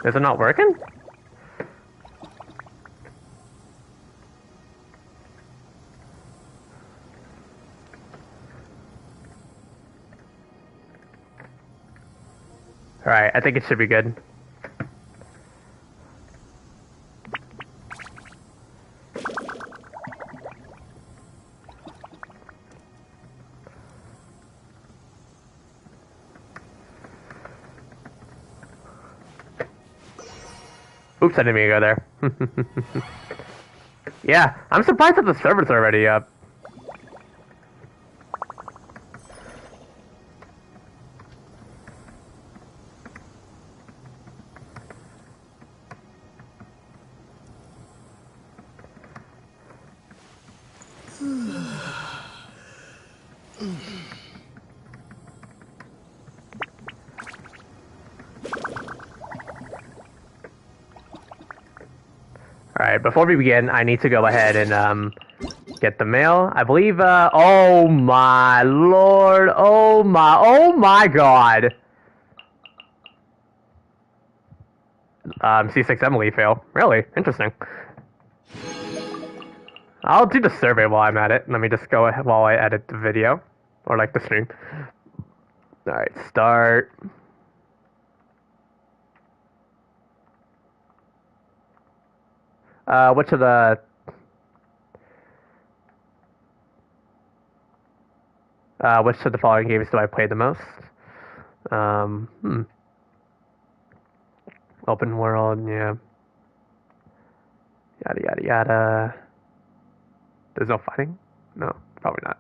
Is it not working? Alright, I think it should be good. Oops, I didn't mean to go there. Yeah, I'm surprised that the server's already up. Alright, before we begin, I need to go ahead and, get the mail. I believe, oh my lord, oh my god! C6 Emily fail. Really? Interesting. I'll do the survey while I'm at it. Let me just go ahead while I edit the video. Or, like, the stream. Alright, start. Which of the... which of the following games do I play the most? Open world, yeah. Yada yada yada. There's no fighting? No, probably not.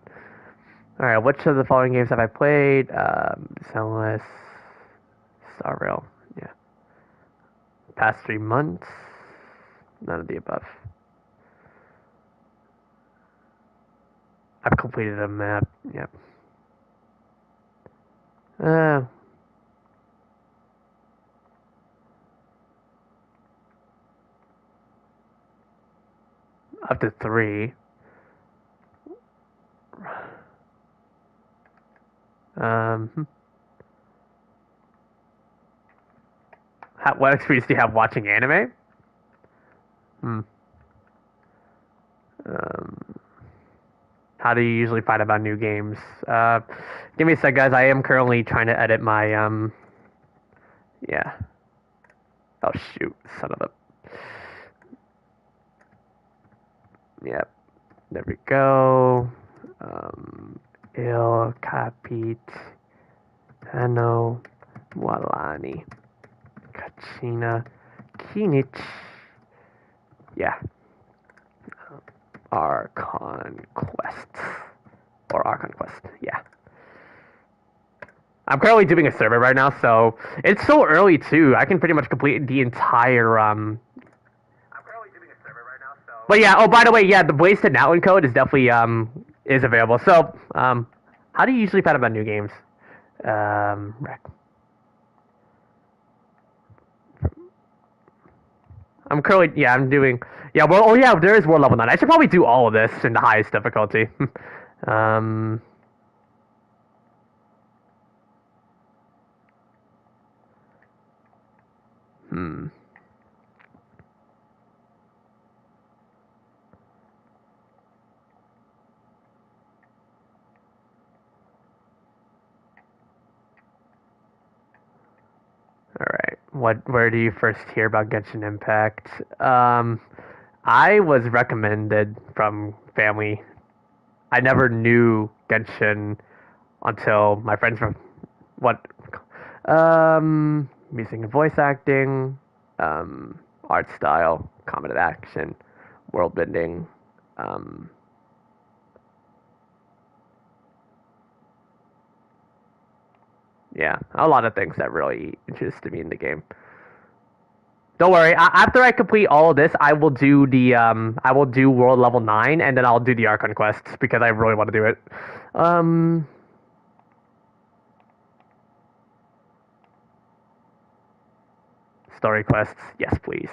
Alright, which of the following games have I played? Sunless, Star Rail, yeah. Past 3 months? None of the above. I've completed a map, yep. Up to 3. What experience do you have watching anime? How do you usually find about new games? Give me a sec, guys. I am currently trying to edit my, yeah. Oh, shoot. Son of a... Yep. There we go. Il Capitano Walani. Kachina. Kinich. Yeah. Archon Quest. Or Archon Quest, yeah. I'm currently doing a survey right now, so it's so early too. I can pretty much complete the entire I'm currently doing a survey right now, so but yeah, oh by the way, yeah, the Blaze to Natlan code is definitely is available. So, how do you usually find about new games? I'm currently, yeah, I'm doing, yeah, well, oh yeah, there is world level 9. I should probably do all of this in the highest difficulty. Alright, where do you first hear about Genshin Impact? I was recommended from family. I never knew Genshin until my friends from, music and voice acting, art style, combat action, world building, yeah, a lot of things that really interested me in the game. Don't worry. After I complete all of this, I will do the I will do world level 9, and then I'll do the Archon quests because I really want to do it. Story quests, yes, please.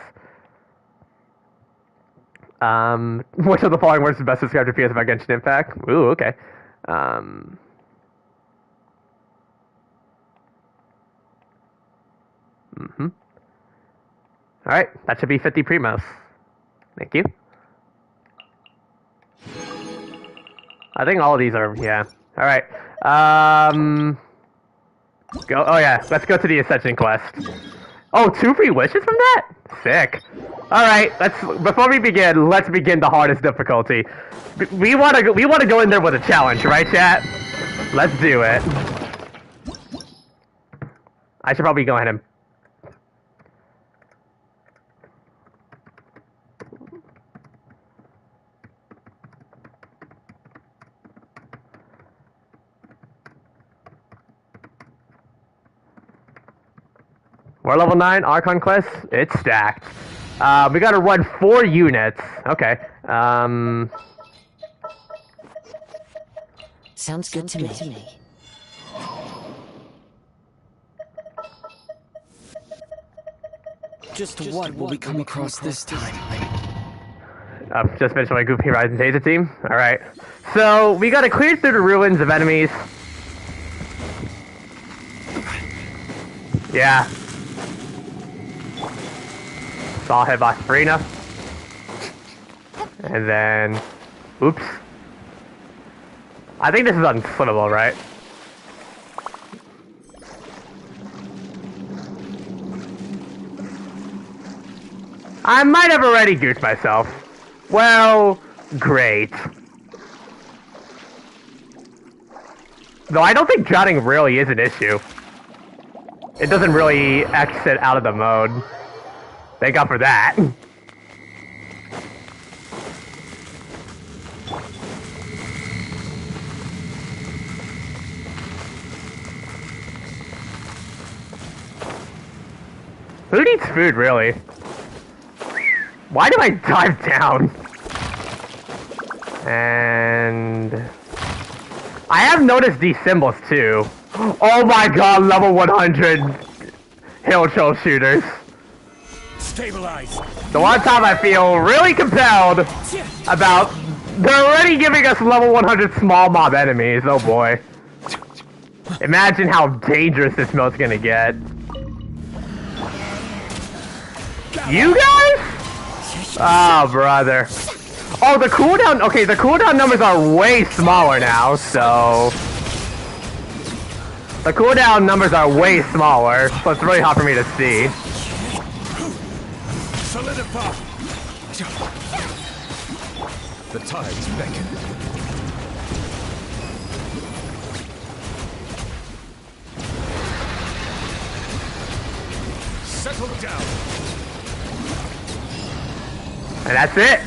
Which of the following words is best described to PS about Genshin Impact? Ooh, okay. Alright, that should be 50 primos. Thank you. I think all of these are, yeah. Alright. Go. Oh yeah, let's go to the Ascension quest. Oh, 2 free wishes from that? Sick. Alright, before we begin, let's begin the hardest difficulty. We wanna go in there with a challenge, right chat? Let's do it. I should probably go ahead and... We're level 9, Archon quest, it's stacked. We gotta run 4 units. Okay. Sounds good to me. Just what will we come across this time? I've just finished my Goofy Rise and Taser team. Alright. So, we gotta clear through the ruins of enemies. Yeah. Saw hit by Sabrina. And then... Oops. I think this is unslimmable, right? I might have already goofed myself. Well, great. Though I don't think drowning really is an issue. It doesn't really exit out of the mode. Thank God for that. Who needs food, really? Why do I dive down? And... I have noticed these symbols, too. Oh my god, level 100 hill troll shooters. Stabilize. The one time I feel really compelled about... They're already giving us level 100 small mob enemies, oh boy. Imagine how dangerous this mode's gonna get. You guys? Oh, brother. Oh, the cooldown... Okay, the cooldown numbers are way smaller now, so... The cooldown numbers are way smaller, so it's really hard for me to see. Solidify. The tides beckon. Settle down. And that's it.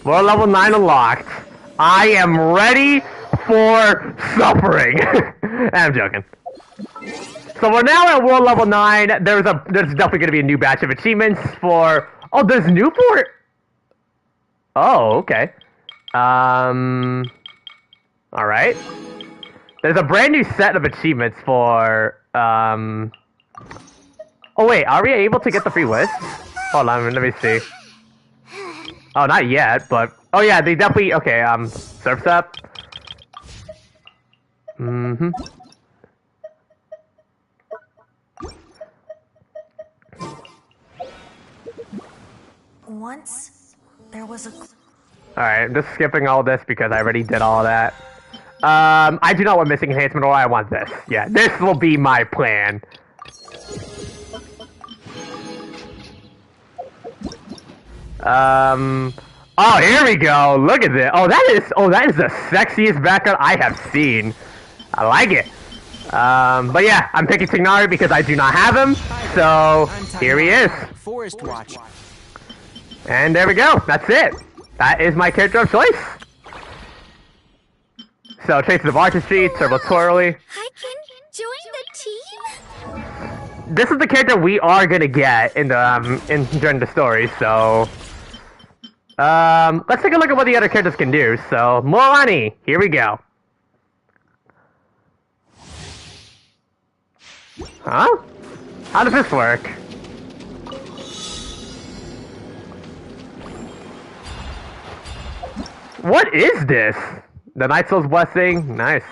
We're level 9 unlocked. I am ready for suffering. I'm joking. So we're now at world level 9. There's definitely going to be a new batch of achievements for... Oh, there's Newport? Oh, okay. Alright. There's a brand new set of achievements for, Oh wait, are we able to get the free list? Hold on, let me see. Oh, not yet, but... Oh yeah, they definitely... Okay, Surf's up. Mm-hmm. Once, there was a... Alright, I'm just skipping all this because I already did all that. I do not want missing enhancement, or I want this. Yeah, this will be my plan. Oh, here we go. Look at this. Oh, that is the sexiest background I have seen. I like it. But yeah, I'm picking Tignari because I do not have him. So, here he is. Forest Watch. And there we go. That's it. That is my character of choice. So, Traces of Artistry, Turbotorally. I can join the team? This is the character we are gonna get in the, during the story, so... let's take a look at what the other characters can do. So, Moani, here we go. Huh? How does this work? What is this? The Night Soul's Blessing? Nice.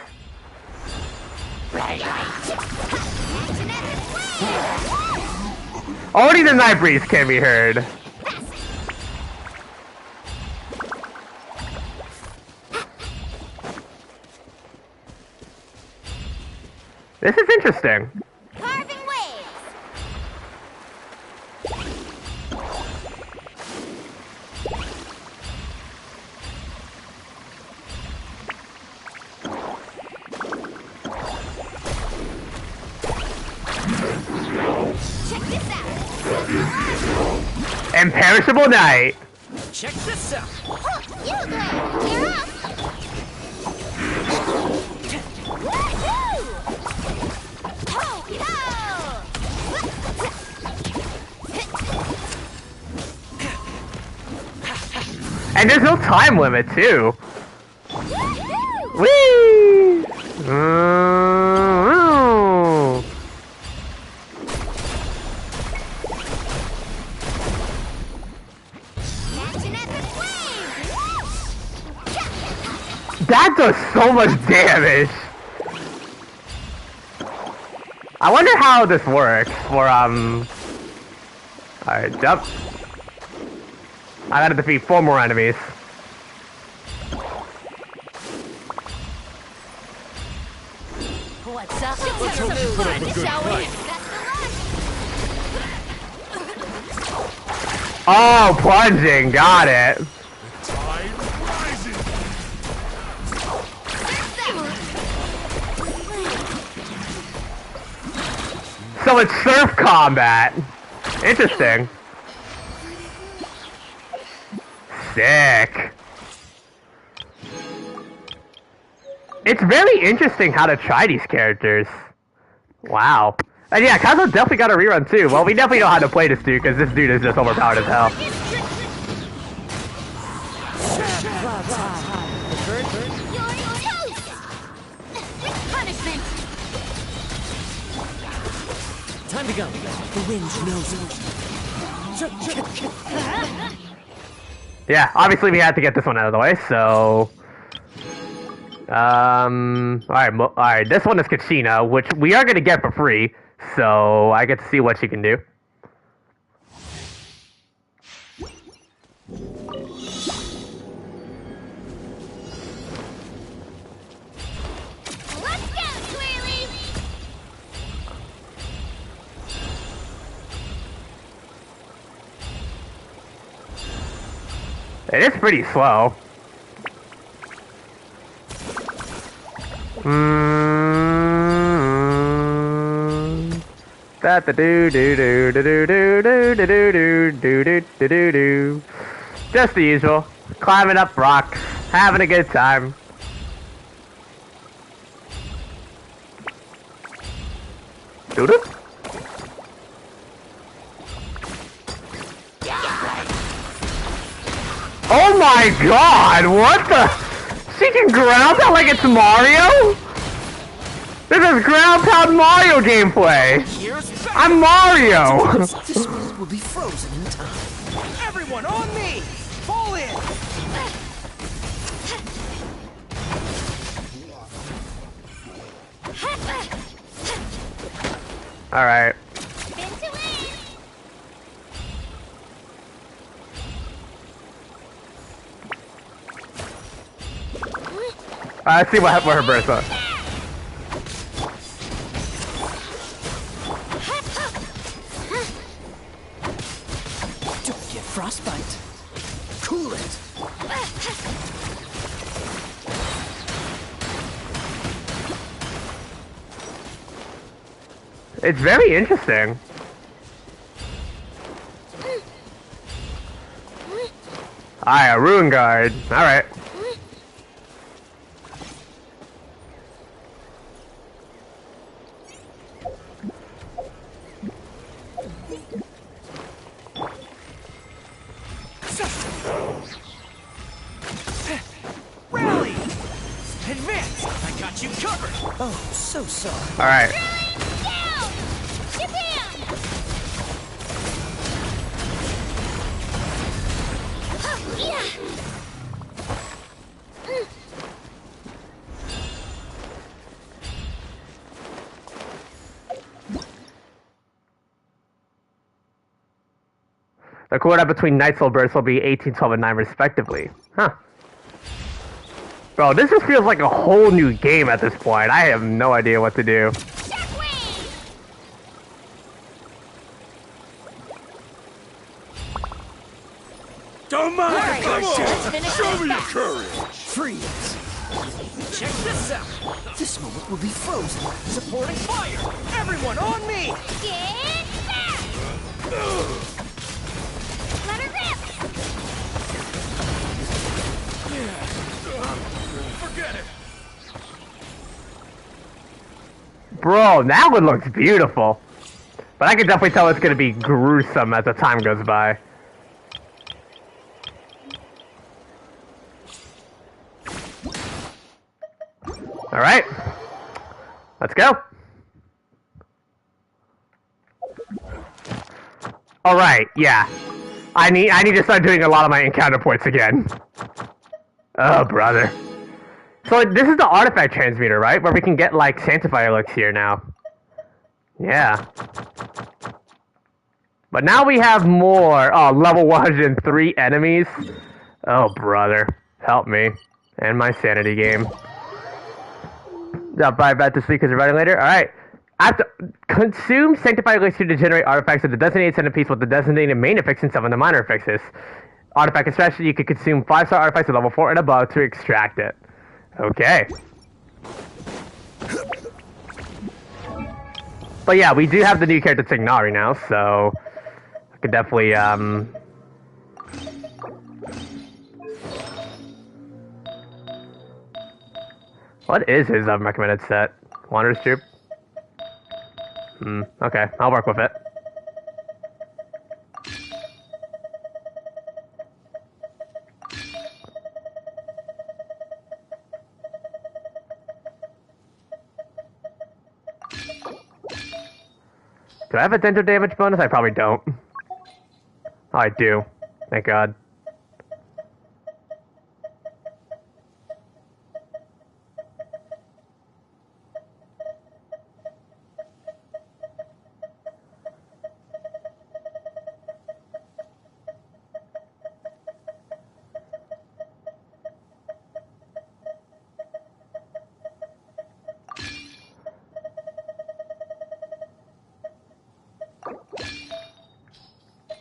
Only the night breeze can be heard. This is interesting. Carving waves. Check this out. Imperishable night. Check this out. You there. You're up. Woohoo! Ho, ho! And there's no time limit too. Woohoo! Whee! Catching at the flames. That does so much damage. I wonder how this works for Alright, jump. I gotta defeat 4 more enemies. What's up? Let's have some fun, shall we? Oh, plunging, got it. Tide rises. So it's surf combat. Interesting. Sick. It's very interesting how to try these characters. Wow. And yeah, Kazo definitely got a rerun too. Well, we definitely know how to play this dude because this dude is just overpowered as hell. You're toast! Punishment! Time to go. The wind knows it. Yeah, obviously we had to get this one out of the way, so... alright, this one is Kachina, which we are gonna get for free, so I get to see what she can do. Let's go, Twirly! It is pretty slow. That the do do do do do do do do do do do do do do. Just the usual. Climbing up rocks, having a good time. Doo doo. Oh my god, what the? She can ground pound like it's Mario? This is ground pound Mario gameplay! I'm Mario! This world will be frozen in time. Everyone on me! Fall in! Alright. Spin to win! Let's see what her burst was. Don't get frostbite. Cool it. It's very interesting. Alright, a Ruin Guard. Alright. Rally! Advance! I got you covered! Oh, so sorry. Alright. Down! Japan! Yeah! The cooldown between Night Soul bursts will be 18, 12, and 9 respectively. Huh. Bro, this just feels like a whole new game at this point. I have no idea what to do. Shockwave! Don't mind Alright, if I say let's finish show this me your fast. courage. Freeze. Check this out. This moment will be frozen. Supporting fire. Everyone on me. Get back! Let her rip! Forget it. Bro, that one looks beautiful. But I can definitely tell it's going to be gruesome as the time goes by. Alright. Let's go. Alright, yeah. I need to start doing a lot of my encounter points again. Oh, brother. So this is the artifact transmuter, right? Where we can get, like, Sanctifier Elixir now. Yeah. But now we have more. Oh, level 103 enemies. Oh, brother. Help me. And my sanity game. I'll buy back this week because we're running later. Alright. I have to consume Sanctified Elixir to generate artifacts of the designated centerpiece with the designated main effects and some of the minor effects. Artifact extraction, you can consume 5-star artifacts at level 4 and above to extract it. Okay. But yeah, we do have the new character Tignari now, so I could definitely what is his recommended set? Wanderer's Troop? Okay, I'll work with it. Do I have a dental damage bonus? I probably don't. Oh, I do. Thank God.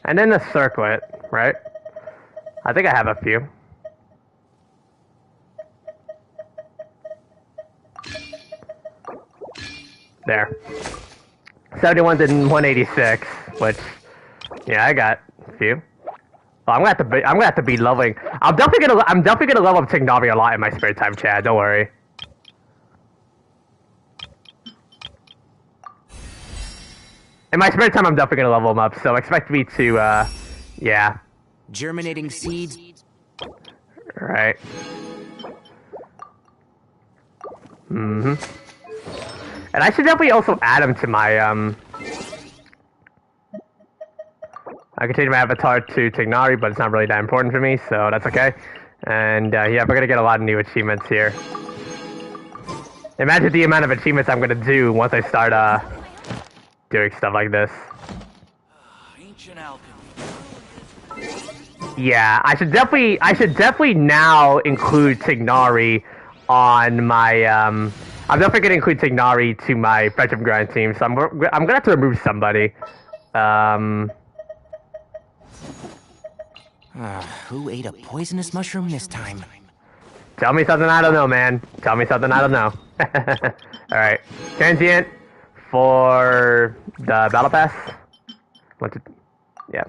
And then the circlet, right? I think I have a few. There. 71 and 186, which, yeah, I got a few. Oh, I'm gonna have to be leveling. I'm definitely gonna level up Tignari a lot in my spare time, Chad. Don't worry. In my spare time, I'm definitely gonna level them up, so expect me to, yeah. Germinating seeds. Right. And I should definitely also add them to my, I can change my avatar to Tignari, but it's not really that important for me, so that's okay. And, yeah, we're gonna get a lot of new achievements here. Imagine the amount of achievements I'm gonna do once I start, doing stuff like this. Ancient alchemy. Yeah, I should definitely now include Tignari on my, I'm definitely gonna include Tignari to my Friendship Grind team, so I'm gonna have to remove somebody. Who ate a poisonous mushroom this time? Tell me something I don't know, man. Tell me something I don't know. Alright. Transient for the Battle Pass. Yeah.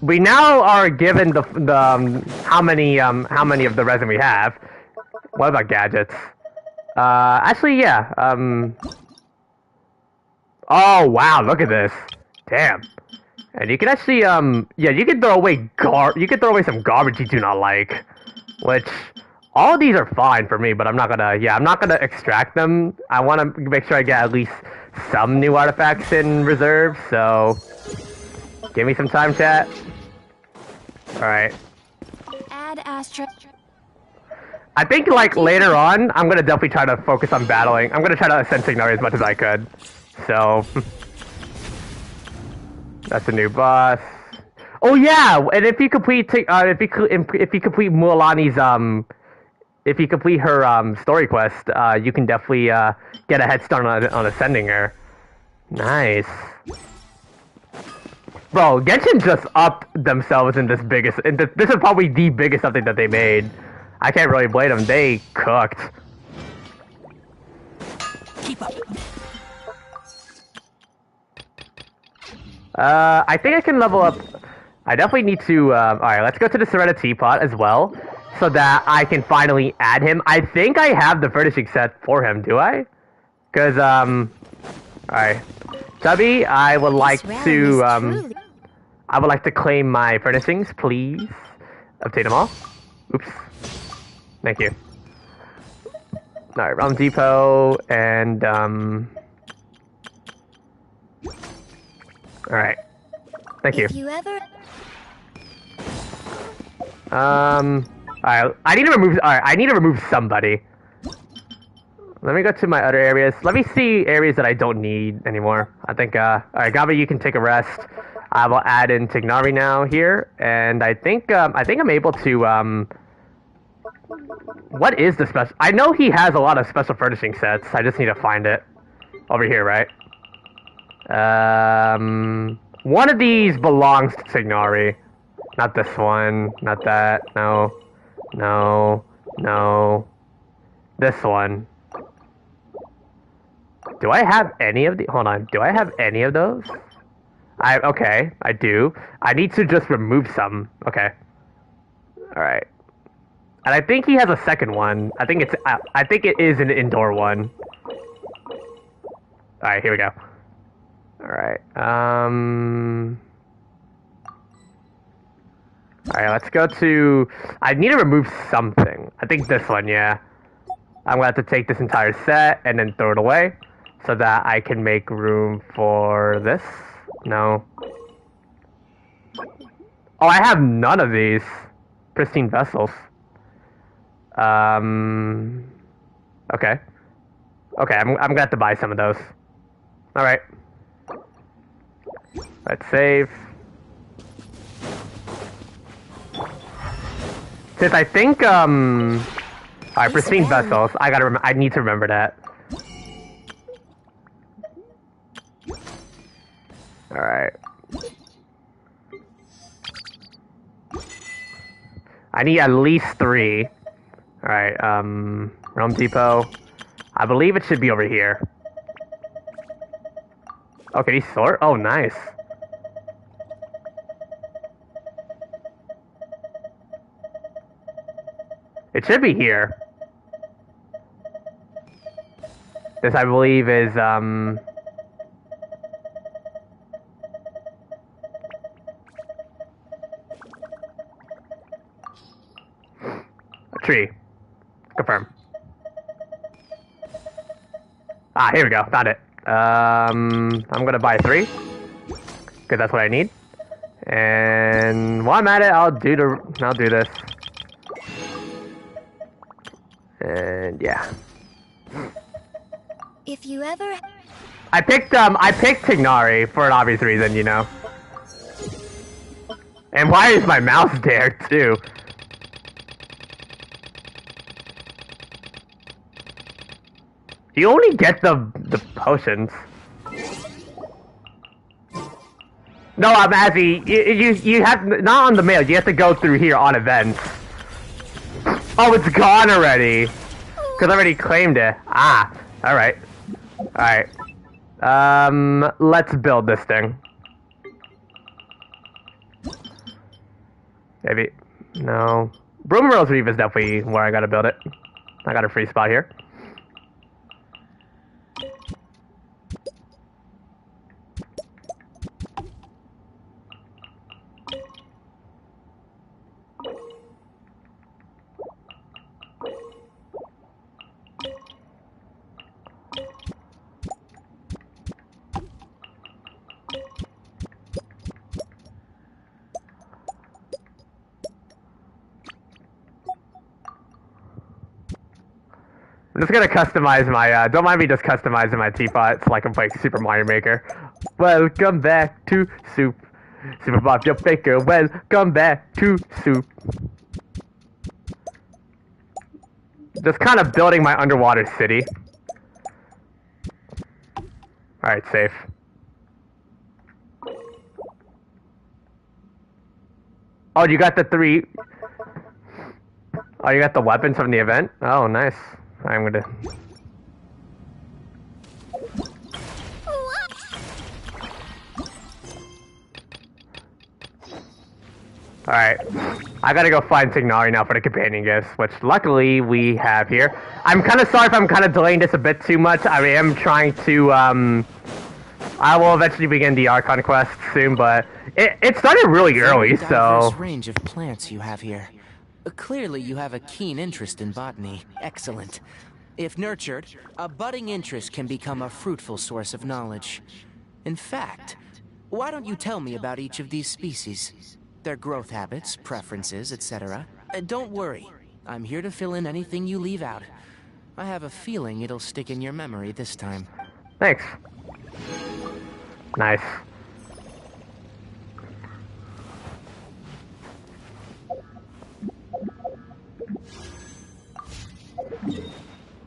We now are given the how many of the resin we have. What about gadgets? Actually, yeah. Oh wow, look at this. Damn. And you can actually yeah, you can throw away some garbage you do not like. Which all of these are fine for me, but I'm not gonna extract them. I want to make sure I get at least some new artifacts in reserve. So give me some time, chat. All right. Add Astra. I think like later on, I'm gonna definitely try to focus on battling. I'm gonna try to ascend Tignari as much as I could. So That's a new boss. Oh yeah, and if you complete if you complete Mualani's if you complete her story quest, you can definitely get a head start on ascending her. Nice. Bro, Genshin just upped themselves in this biggest. This is probably the biggest update that they made. I can't really blame them. They cooked. Keep up. I think I can level up. I definitely need to. Alright, let's go to the Serena Teapot as well, so that I can finally add him. I think I have the furnishing set for him. Do I? Because alright, Chubby, I would like to I would like to claim my furnishings, please. Obtain them all. Oops. Thank you. Alright, Realm Depot and alright. Thank you. If you ever... Alright, I need to remove somebody. Let me go to my other areas. Let me see areas that I don't need anymore. I think alright, Gabi, you can take a rest. I will add in Tignari now here, and I think I'm able to what is the special? I know he has a lot of special furnishing sets. I just need to find it. Over here, right? One of these belongs to Tignari. Not this one. Not that. No. No. No. This one. Do I have any of the... Hold on. Do I have any of those? Okay, I do. I need to just remove some. Okay. Alright. And I think he has a second one. I think it is an indoor one. Alright, here we go. Alright, alright, let's go to... I need to remove something. I think this one, yeah. I'm gonna have to take this entire set and then throw it away, so that I can make room for this. No. Oh, I have none of these pristine vessels. Okay. Okay, I'm gonna have to buy some of those. Alright. Let's save. Since I think, alright, pristine vessels. I need to remember that. Alright. I need at least 3. Alright, Realm Depot. I believe it should be over here. Okay, these sort? Oh, nice. It should be here. This, I believe, is, a tree. Confirm. Ah, here we go. Found it. I'm gonna buy 3. Because that's what I need. And while I'm at it, I'll do this. And yeah. If you ever... I picked Tignari for an obvious reason, you know. And why is my mouse there too? You only get the potions. No, I'm Azzy. You have not on the mail. You have to go through here on events. Oh, it's gone already. Cause I already claimed it. Ah, all right, all right. Let's build this thing. Maybe no. Broomerill's Reef is definitely where I gotta build it. I got a free spot here. I'm just gonna customize my, don't mind me just customizing my Teapot so I can play Super Mario Maker. Welcome back to Soup. Super Bob, your faker. Welcome back to Soup. Just kind of building my underwater city. Alright, safe. Oh, you got the 3... Oh, you got the weapons from the event? Oh, nice. I'm gonna... Alright. I gotta go find Tignari now for the companion gifts, which luckily we have here. I'm kind of sorry if I'm kind of delaying this a bit too much. I am trying to, I will eventually begin the Archon quest soon, but it started really early, so... Diverse range of plants you have here. Clearly you have a keen interest in botany. Excellent. If nurtured, a budding interest can become a fruitful source of knowledge. In fact, why don't you tell me about each of these species? Their growth habits, preferences, etc. Don't worry, I'm here to fill in anything you leave out. I have a feeling it'll stick in your memory this time. Thanks. Nice.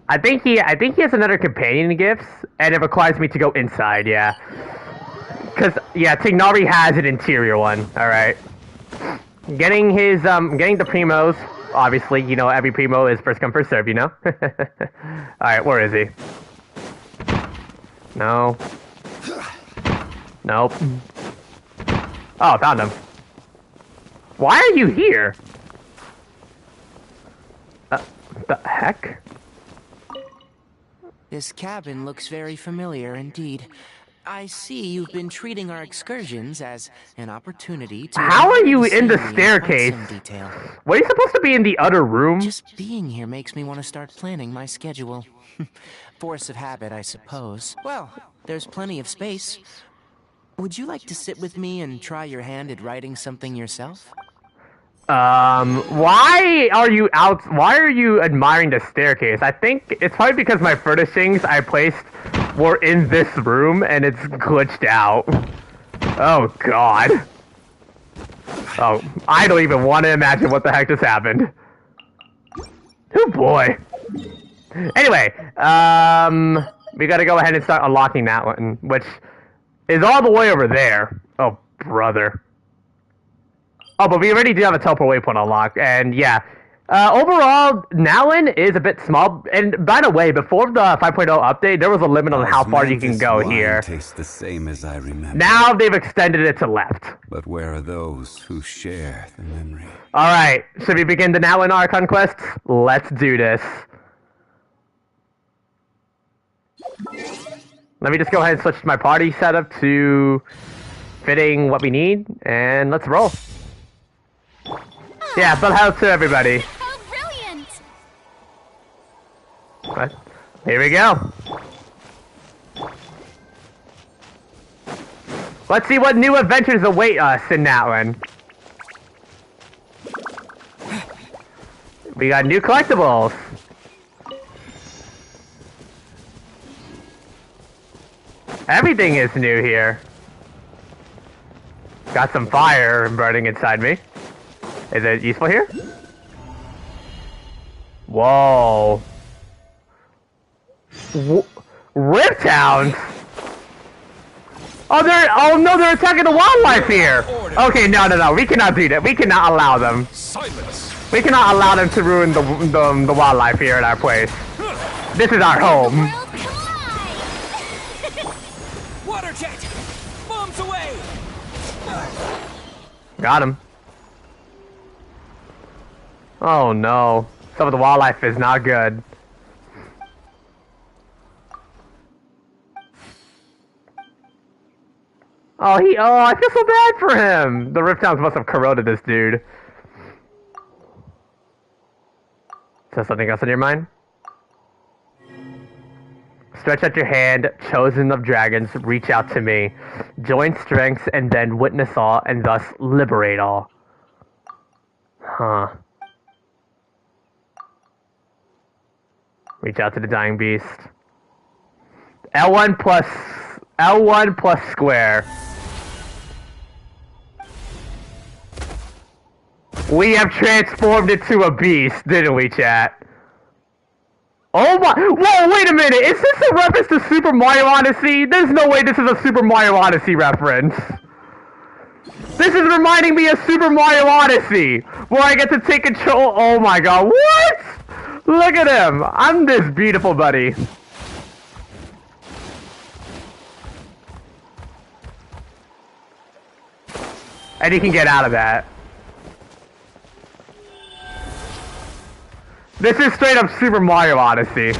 I think he has another companion gifts, and it requires me to go inside, yeah. Cause yeah, Tignari has an interior one, alright. Getting his getting the primos, obviously, you know, every primo is first come, first serve, you know? Alright, where is he? No. Nope. Oh, found him. Why are you here? The heck? This cabin looks very familiar indeed. I see you've been treating our excursions as an opportunity to... How are you in the staircase? Detail. Were you supposed to be in the other room? Just being here makes me want to start planning my schedule. Force of habit, I suppose. Well, there's plenty of space. Would you like to sit with me and try your hand at writing something yourself? Why are you admiring the staircase? I think it's probably because my furnishings I placed were in this room and it's glitched out. Oh god. Oh, I don't even want to imagine what the heck just happened. Oh boy. Anyway, we gotta go ahead and start unlocking that one, which is all the way over there. Oh, brother. Oh, but we already do have a teleport waypoint unlocked, and yeah. Overall, Natlan is a bit small, and by the way, before the 5.0 update, there was a limit on how far you can go here. Tastes the same as I remember. Now they've extended it to left. But where are those who share the memory? Alright, should we begin the Natlan Archon quests? Let's do this. Let me just go ahead and switch my party setup to fitting what we need, and let's roll. Yeah, but hello to everybody. How brilliant! What? Here we go. Let's see what new adventures await us in Natlan. We got new collectibles. Everything is new here. Got some fire burning inside me. Is it useful here? Whoa. Rift Hounds? Oh no, they're attacking the wildlife here! Okay, no, we cannot do that. We cannot allow them. Silence. We cannot allow them to ruin the wildlife here at our place. This is our home. World collide! Water jet. Bombs away. Got him. Oh no. Some of the wildlife is not good. Oh, I feel so bad for him. The Rift Hounds must have corroded this dude. Is there something else on your mind? Stretch out your hand, chosen of dragons, reach out to me. Join strengths and then witness all and thus liberate all. Huh. Reach out to the dying beast. L1 plus L1 plus square. We have transformed into a beast, didn't we, chat? Oh my- Whoa, wait a minute! Is this a reference to Super Mario Odyssey? There's no way this is a Super Mario Odyssey reference. This is reminding me of Super Mario Odyssey, where I get to take control- Oh my god, what?! Look at him! I'm this beautiful buddy. And he can get out of that. This is straight up Super Mario Odyssey.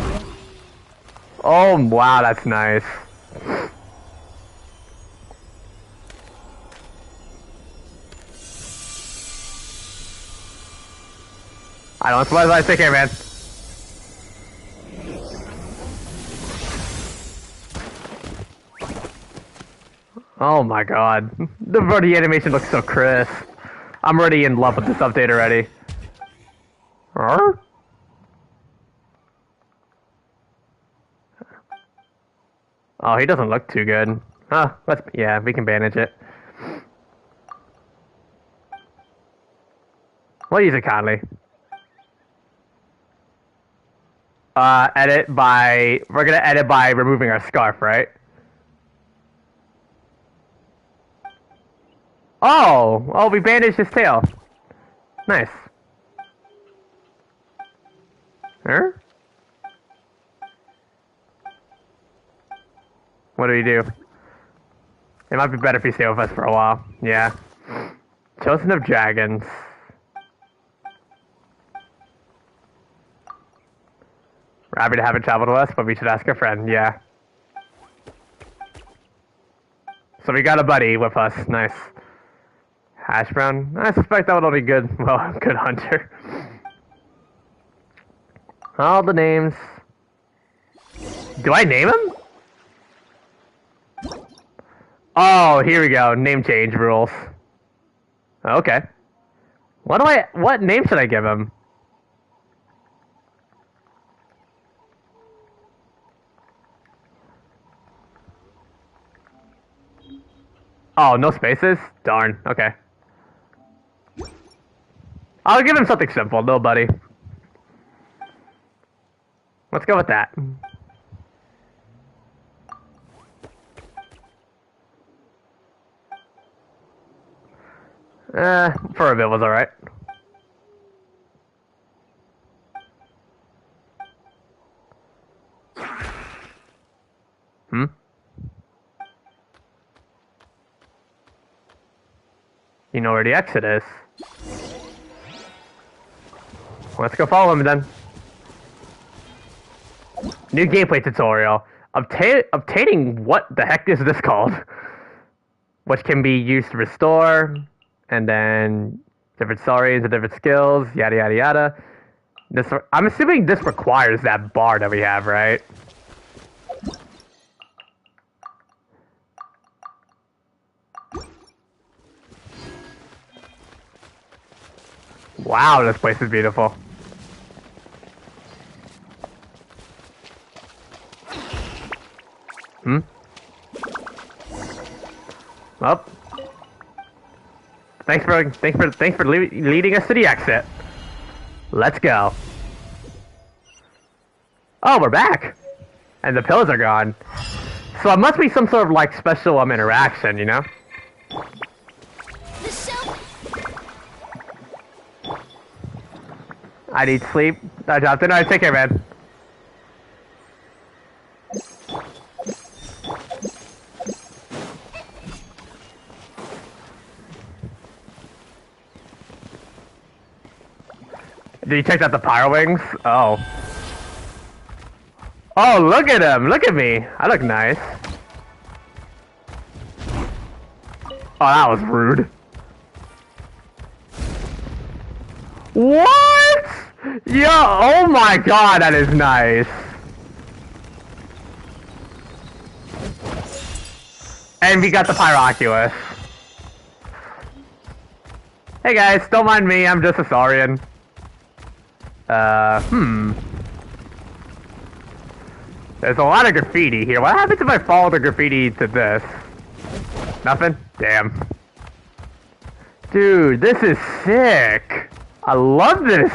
Oh, wow, that's nice. I don't suppose I take care, man. Oh my god. The body animation looks so crisp. I'm already in love with this update already. Huh? Oh, he doesn't look too good. Huh, yeah, we can bandage it. We'll use it kindly. We're gonna edit by removing our scarf, right? Oh, we bandaged his tail. Nice. Huh? What do we do? It might be better if you stay with us for a while. Yeah. Chosen of Dragons. We're happy to have it travel to us, but we should ask a friend. Yeah. So we got a buddy with us. Nice. Hash brown. I suspect that would only good. Well, good hunter. All the names. Do I name him? Oh, here we go. Name change rules. Okay. What name should I give him? Oh, no spaces? Darn. Okay. I'll give him something simple. Nobody. Let's go with that. For a bit was alright. Hmm? You know where the exit is. Let's go follow him then. New gameplay tutorial. Obtaining what the heck is this called? Which can be used to restore, and then different stories and different skills, yada yada yada. I'm assuming this requires that bar that we have, right? Wow, this place is beautiful. Hmm? Well, thanks for leading us to the exit. Let's go. Oh, we're back, and the pills are gone. So it must be some sort of like special interaction, you know? The show. I need sleep. Jonathan, alright, take care, man. Did you check out the pyro wings? Oh. Oh, look at him! Look at me! I look nice. Oh, that was rude. What? Yo, oh my god, that is nice. And we got the Pyroculus. Hey guys, don't mind me, I'm just a Saurian. There's a lot of graffiti here. What happens if I follow the graffiti to this? Nothing? Damn. Dude, this is sick. I love this.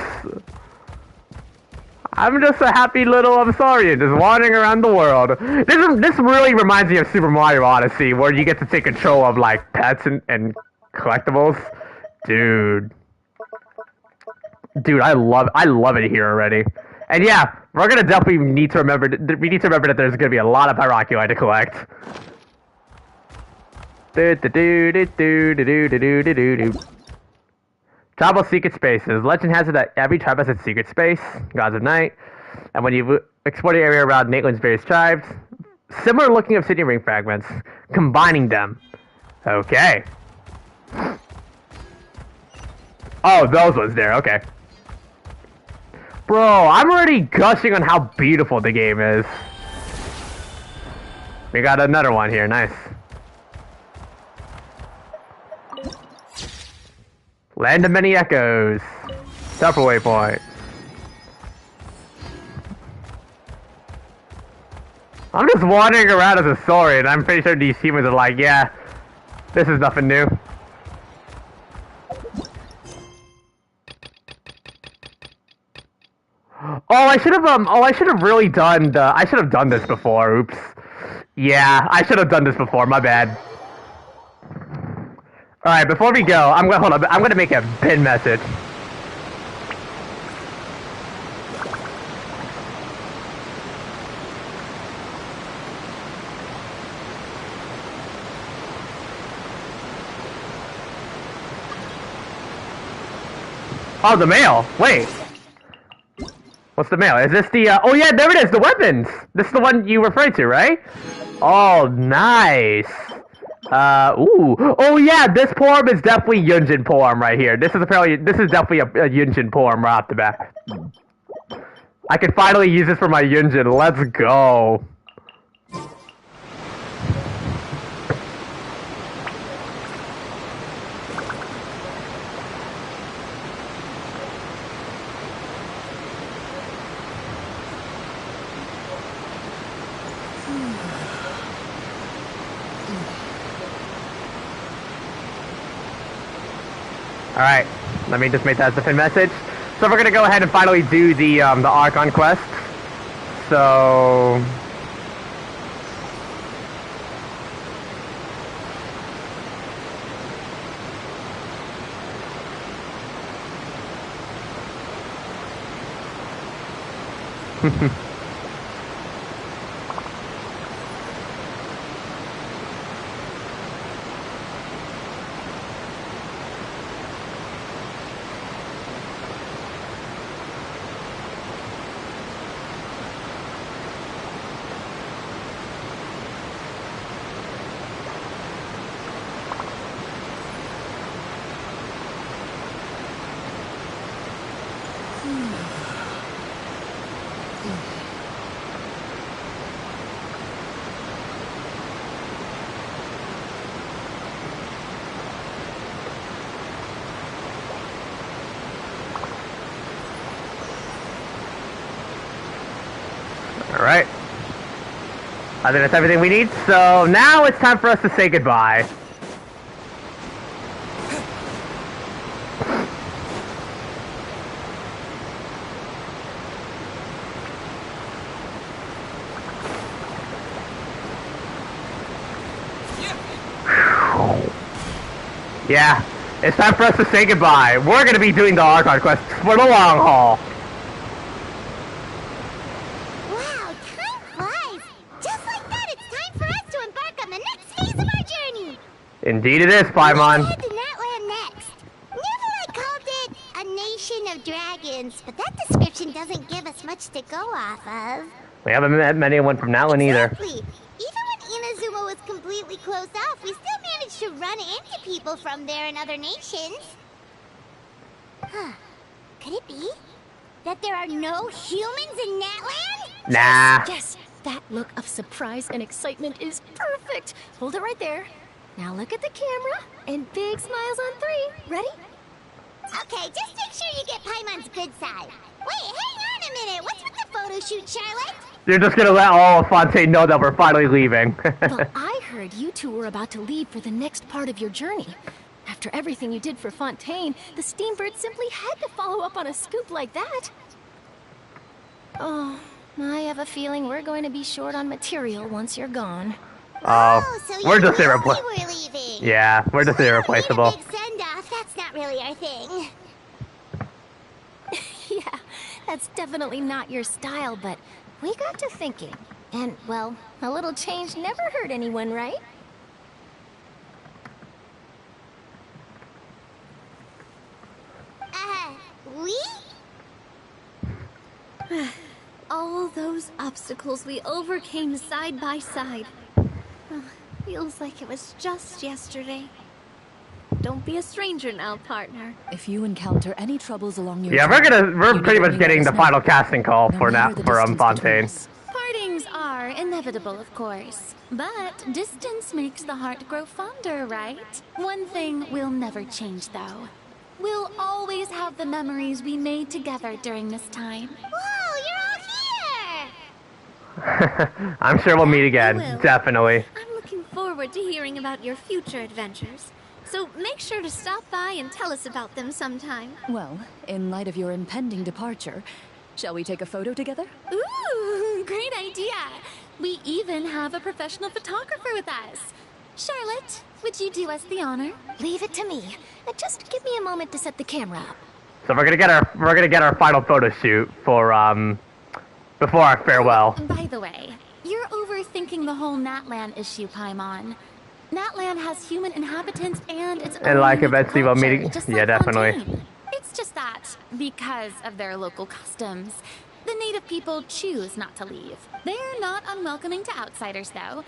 I'm just a happy little Saurian just wandering around the world. This really reminds me of Super Mario Odyssey, where you get to take control of like pets and collectibles. Dude, I love it here already. And yeah, we're gonna definitely need to remember. We need to remember that there's gonna be a lot of Pyroculi to collect. Tribal secret spaces. Legend has it that every tribe has its secret space, gods of night, and when you explore the area around Natlan's various tribes, similar looking obsidian ring fragments, combining them. Okay. Oh, those ones there. Okay. Bro, I'm already gushing on how beautiful the game is. We got another one here. Nice. Land of Many Echoes. Upper waypoint. I'm just wandering around as a Saurian. I'm pretty sure these humans are like, yeah, this is nothing new. Oh, I should have really done I should have done this before. Oops. Yeah, I should have done this before. My bad. All right, before we go, I'm gonna make a pin message. Oh, the mail. Wait. What's the mail? Is this the, oh yeah, there it is, the weapons! This is the one you referred to, right? Oh, nice. Ooh. Oh yeah, this poem is definitely Yunjin poem right here. This is definitely a Yunjin poem right off the bat. I can finally use this for my Yunjin. Let's go. Alright, let me just make that as the pin message. So we're gonna go ahead and finally do the Archon quest. So... Alright. I think that's everything we need, so now it's time for us to say goodbye. Yeah, it's time for us to say goodbye. We're gonna be doing the Archon quest for the long haul. Wow, time flies. Just like that, it's time for us to embark on the next phase of our journey. Indeed it is, Paimon. We'll head to Natlan next. Never called it a nation of dragons, but that description doesn't give us much to go off of. We haven't met anyone from Natlan either. Exactly. Even when Inazuma was completely closed off, we still managed to run into people from there and other nations. Huh. Could it be that there are no humans in Natlan? Nah. Yes, that look of surprise and excitement is perfect. Hold it right there. Now look at the camera and big smiles on 3. Ready? Okay, just make sure you get Paimon's good side. Wait, hang on a minute. What's with the photo shoot, Charlotte? You're just gonna let all of Fontaine know that we're finally leaving. Well, I heard you two were about to leave for the next part of your journey. After everything you did for Fontaine, the Steambird simply had to follow up on a scoop like that. Oh, I have a feeling we're going to be short on material once you're gone. Oh, so we're just we're irreplaceable. leaving. Yeah, we're just We don't irreplaceable. need a big send-off. That's not really our thing. Yeah, that's definitely not your style, but we got to thinking. And, well, a little change never hurt anyone, right? We? All those obstacles we overcame side by side. Feels like it was just yesterday. Don't be a stranger now, partner. If you encounter any troubles along your Yeah, journey, we're you pretty need much only getting let the us know. final casting call No for matter the distance between Fontaine. us. Partings are inevitable, of course. But distance makes the heart grow fonder, right? One thing will never change, though. We'll always have the memories we made together during this time. Whoa, you're all here! I'm sure we'll meet again, will. definitely. I'm looking forward to hearing about your future adventures. So make sure to stop by and tell us about them sometime. Well, in light of your impending departure, shall we take a photo together? Ooh, great idea! We even have a professional photographer with us. Charlotte, would you do us the honor? Leave it to me. Just give me a moment to set the camera up. So we're gonna get our final photo shoot for before our farewell. By the way, you're overthinking the whole Natlan issue, Paimon. Natlan has human inhabitants and its own And like unique eventually we'll culture, meet. just Yeah, like definitely. Fontaine. It's just that, because of their local customs, the native people choose not to leave. They're not unwelcoming to outsiders, though.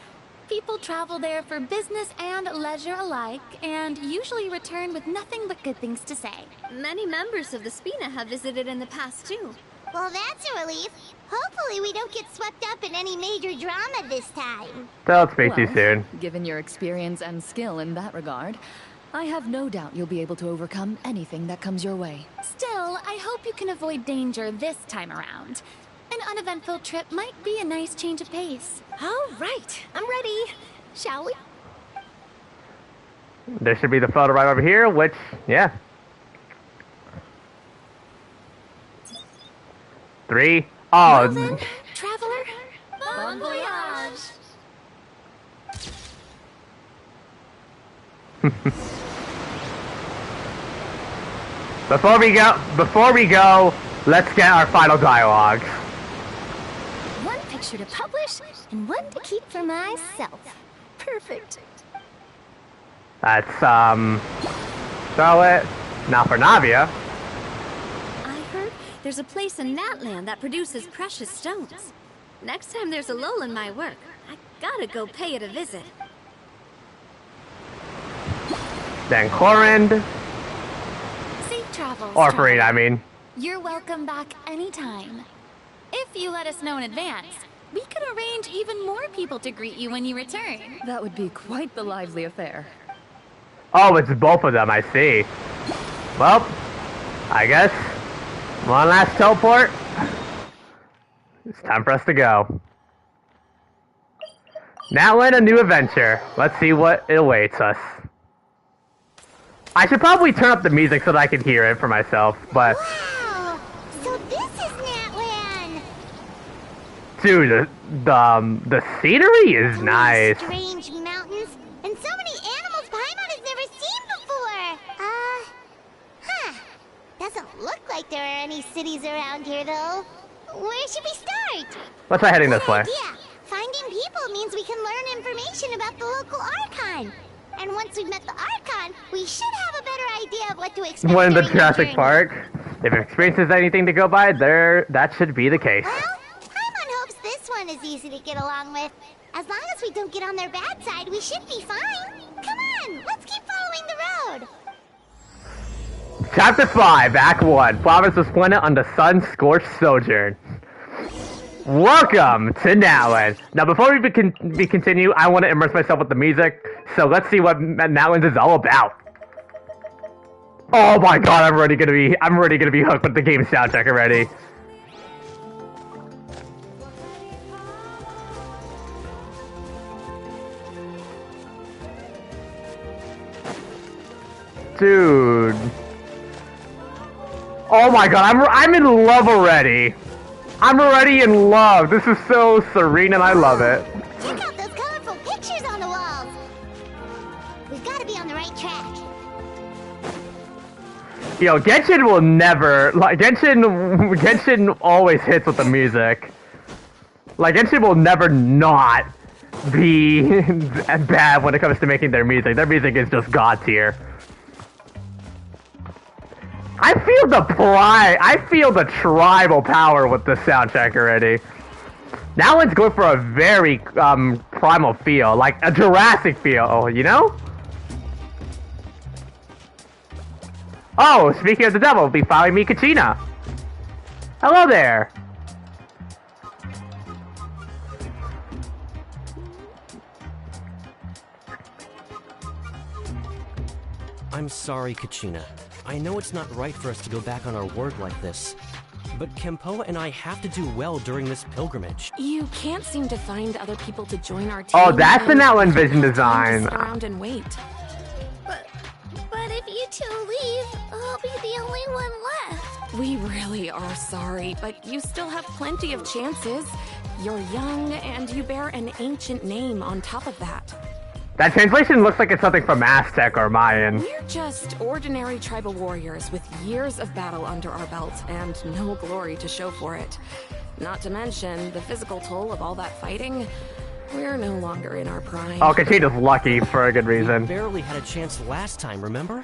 People travel there for business and leisure alike, and usually return with nothing but good things to say. Many members of the Spina have visited in the past, too. Well, that's a relief. Hopefully we don't get swept up in any major drama this time. Don't speak too Well, soon. Given your experience and skill in that regard, I have no doubt you'll be able to overcome anything that comes your way. Still, I hope you can avoid danger this time around. An uneventful trip might be a nice change of pace. All right, I'm ready. Shall we? There should be the photo right over here, which, yeah. 3. Well Oh, then, traveler, Bon voyage! before we go, let's get our final dialogue. One picture to publish and one to keep for myself. Perfect. That's Charlotte, not for Navia. I heard there's a place in Natlan that produces precious stones. Next time there's a lull in my work, I gotta go pay it a visit. Then Corrind, safe travels. or traveler. Farina, I mean. You're welcome back anytime. If you let us know in advance, we could arrange even more people to greet you when you return. That would be quite the lively affair. Oh, it's both of them, I see. Well, I guess one last teleport. It's time for us to go. Natlan, a new adventure. Let's see what awaits us. I should probably turn up the music so that I can hear it for myself, but Wow! So this is Natlan! dude, the scenery is So many nice. strange mountains, and so many animals Paimon has never seen before! Doesn't look like there are any cities around here, though. Where should we start? Let's try heading this Good way. idea. Finding people means we can learn information about the local Archon. And once we've met the Archon, we should have a better idea of what to expect One in the during Jurassic journey. Park. If experience is anything to go by, that should be the case. Well, Paimon hopes this one is easy to get along with. As long as we don't get on their bad side, we should be fine. Come on, let's keep following the road. Chapter 5, Act 1, Province of Splendid on the Sun-Scorched Sojourn. Welcome to Natlan. Now, before we continue, I want to immerse myself with the music, so let's see what Natlan's is all about. Oh my god, I'm already gonna be hooked with the game soundtrack already. Dude. Oh my god, I'm in love already. I'm already in love. This is so serene and I love it. Check out those colorful pictures on the walls. We've got to be on the right track. Yo, Genshin will never, like, Genshin always hits with the music. Like, Genshin will never not be bad when it comes to making their music. Their music is just god tier. I feel the pride, I feel the tribal power with this soundtrack already. Now let's go for a very, primal feel, like a Jurassic feel, you know? Oh, speaking of the devil, be following me, Kachina. Hello there. I'm sorry, Kachina. I know it's not right for us to go back on our word like this, but Kempoa and I have to do well during this pilgrimage. You can't seem to find other people to join our team. Oh, that's the Natlan vision design. Sit around and wait. But if you two leave, I'll be the only one left. We really are sorry, but you still have plenty of chances. You're young, and you bear an ancient name on top of that. That translation looks like it's something from Aztec or Mayan. We're just ordinary tribal warriors with years of battle under our belts and no glory to show for it. Not to mention the physical toll of all that fighting. We're no longer in our prime. Oh, Kachina's lucky for a good reason. We barely had a chance last time, remember?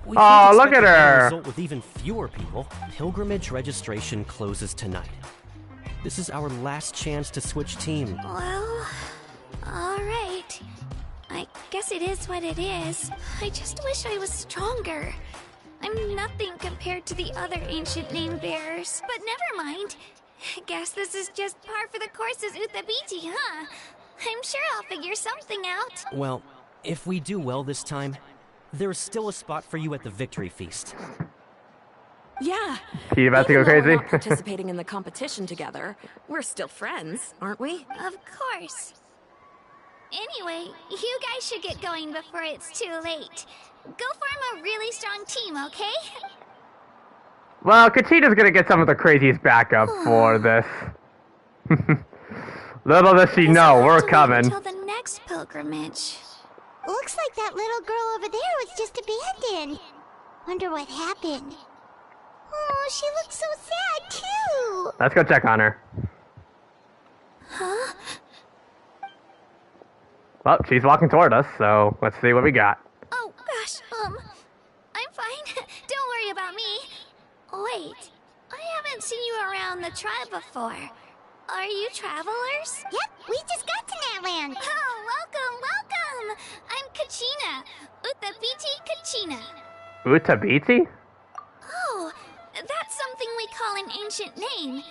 We Oh, look at her! Result with even fewer people. Pilgrimage registration closes tonight. This is our last chance to switch team. Well, alright. I guess it is what it is. I just wish I was stronger. I'm nothing compared to the other ancient name bearers. But never mind. Guess this is just par for the course as Utabiti, huh? I'm sure I'll figure something out. Well, if we do well this time, there's still a spot for you at the victory feast. Yeah. You about to go Even though we're crazy? not participating in the competition together, we're still friends, aren't we? Of course. Anyway, you guys should get going before it's too late. Go form a really strong team, okay? Well, Kachina's gonna get some of the craziest backup for this. Little does she know, we're coming. Until the next pilgrimage. Looks like that little girl over there was just abandoned. Wonder what happened. Oh, she looks so sad, too. Let's go check on her. Huh? Well, she's walking toward us, so let's see what we got. Oh, gosh, I'm fine. Don't worry about me. Wait, I haven't seen you around the tribe before. Are you travelers? Yep, we just got to Natlan. Oh, welcome! I'm Kachina. Utabiti Kachina. Utabiti? Oh, that's something we call an ancient name.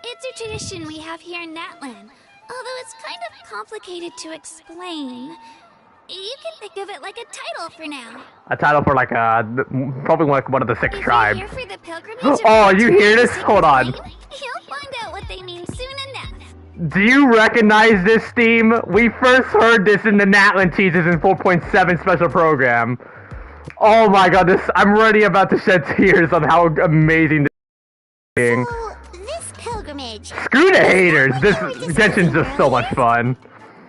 It's a tradition we have here in Natlan, although it's kind of complicated to explain. You can think of it like a title for now. A title for like probably like one of the 6 tribes. If you're here for the pilgrimage, Oh, you hear this? Hold on. You'll find out what they mean soon enough. Do you recognize this theme? We first heard this in the Natlan teasers in 4.7 special program. Oh my god, I'm already about to shed tears on how amazing this is. So, this pilgrimage... Screw the haters, this Genshin's just so much fun.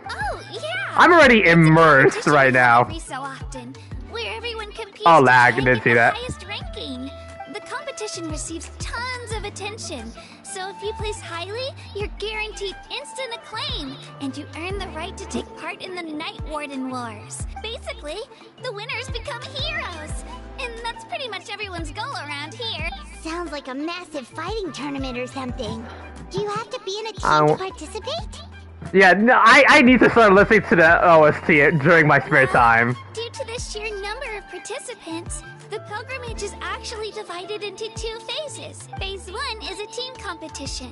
Oh, yeah! I'm already immersed right now. Every so often, where everyone competes Oh, to lag, try and didn't get see the that. highest ranking. The competition receives tons of attention, so if you place highly, you're guaranteed instant acclaim, and you earn the right to take part in the Night Warden Wars. Basically, the winners become heroes, and that's pretty much everyone's goal around here. Sounds like a massive fighting tournament or something. Do you have to be in a team to participate? Yeah, no, I need to start listening to the OST during my spare time. Due to the sheer number of participants, the pilgrimage is actually divided into 2 phases. Phase 1 is a team competition.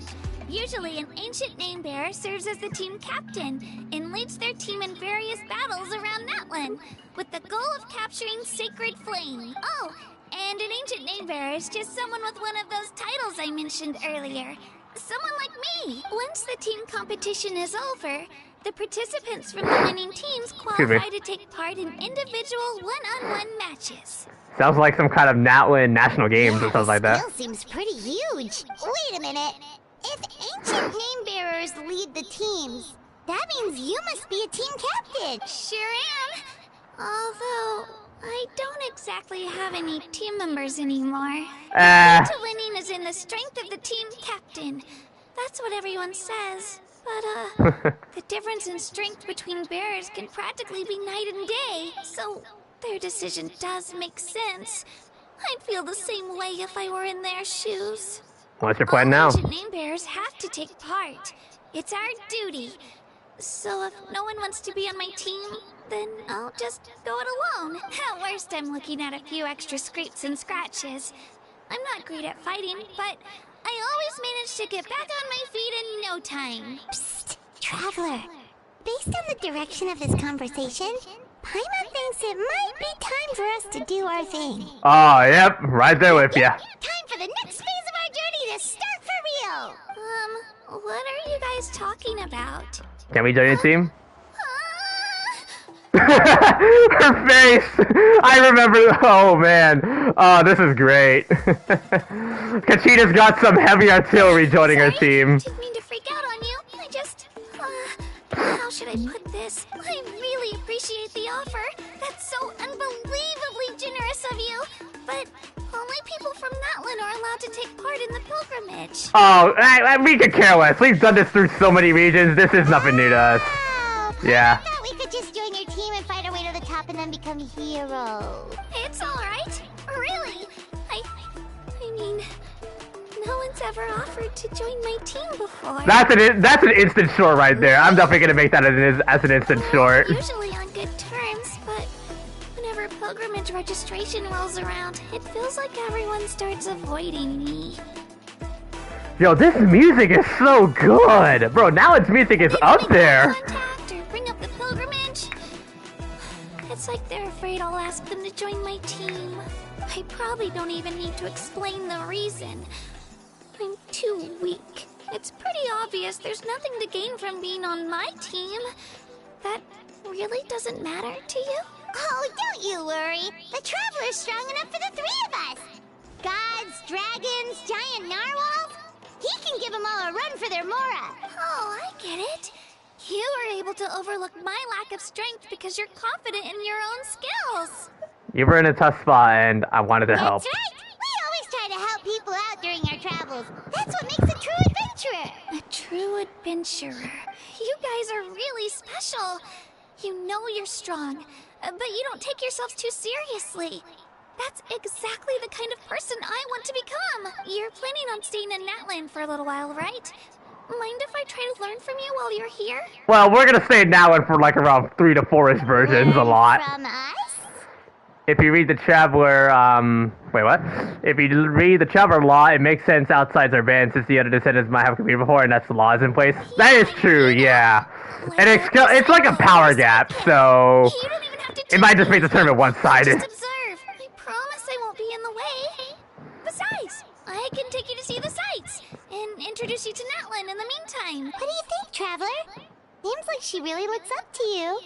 Usually an ancient name bearer serves as the team captain and leads their team in various battles around Natlan, with the goal of capturing Sacred Flame. Oh, and an ancient name bearer is just someone with one of those titles I mentioned earlier. Someone like me! Once the team competition is over, the participants from the winning teams qualify to take part in individual one-on-one matches. Sounds like some kind of Natlan national games or something like that. Skill seems pretty huge. Wait a minute. If ancient name bearers lead the teams, that means you must be a team captain. Sure am. Although, I don't exactly have any team members anymore. The key to winning is in the strength of the team captain. That's what everyone says. But, the difference in strength between bearers can practically be night and day, so their decision does make sense. I'd feel the same way if I were in their shoes. What's your plan now? Ancient name bearers have to take part. It's our duty. So if no one wants to be on my team, then I'll just go it alone. At worst, I'm looking at a few extra scrapes and scratches. I'm not great at fighting, but I always manage to get back on my feet in no time. Psst, Traveler. Based on the direction of this conversation, Paimon thinks it might be time for us to do our thing. Oh, yep, right there with ya. Time for the next phase of our journey to start for real. What are you guys talking about? Can we join your team? Her face! I remember. Oh man. Oh, this is great. Kachina's got some heavy artillery joining her team. Didn't mean to freak out on you. I just. How should I put this? I really appreciate the offer. That's so unbelievably generous of you. But only people from Natlan are allowed to take part in the pilgrimage. Oh, we could care less. We've done this through so many regions. This is nothing new to us. Yeah. I thought we could just join your team and fight our way to the top and then become heroes. It's alright. Really. I mean, no one's ever offered to join my team before. That's an instant short right there. I'm definitely gonna make that as an instant short. Usually on good terms, but whenever pilgrimage registration rolls around, it feels like everyone starts avoiding me. Yo, this music is so good, bro. Now its music is up there. Contact or bring up the pilgrimage. It's like they're afraid I'll ask them to join my team. I probably don't even need to explain the reason. I'm too weak. It's pretty obvious there's nothing to gain from being on my team. That really doesn't matter to you? Oh, don't you worry. The Traveler's strong enough for the three of us. Gods, dragons, giant narwhals. He can give them all a run for their Mora. Oh, I get it. You were able to overlook my lack of strength because you're confident in your own skills. You were in a tough spot, and I wanted to help. That's right. We always try to help people out during our travels. That's what makes a true adventurer. A true adventurer. You guys are really special. You know you're strong, but you don't take yourselves too seriously. That's exactly the kind of person I want to become. You're planning on staying in Natlan for a little while, right? Mind if I try to learn from you while you're here? Well, we're gonna stay in Natlan for like around 3 to 4-ish versions, a lot. From us? If you read the Traveler, wait, what? If you read the Traveler law, it makes sense outsides are banned since the other descendants might have competed before, and that's the laws in place. That is true, yeah. And it's like a power gap, so it might just make the tournament one-sided. Just observe. I promise I won't be in the way. Besides, I can take you to see the sights and introduce you to Natlan in the meantime. What do you think, Traveler? Seems like she really looks up to you.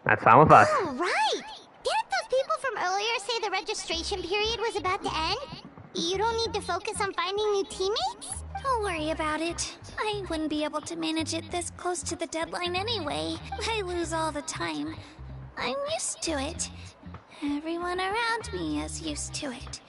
That's fine with us. Oh, right. Didn't those people from earlier say the registration period was about to end? You don't need to focus on finding new teammates? Don't worry about it. I wouldn't be able to manage it this close to the deadline anyway. I lose all the time. I'm used to it. Everyone around me is used to it.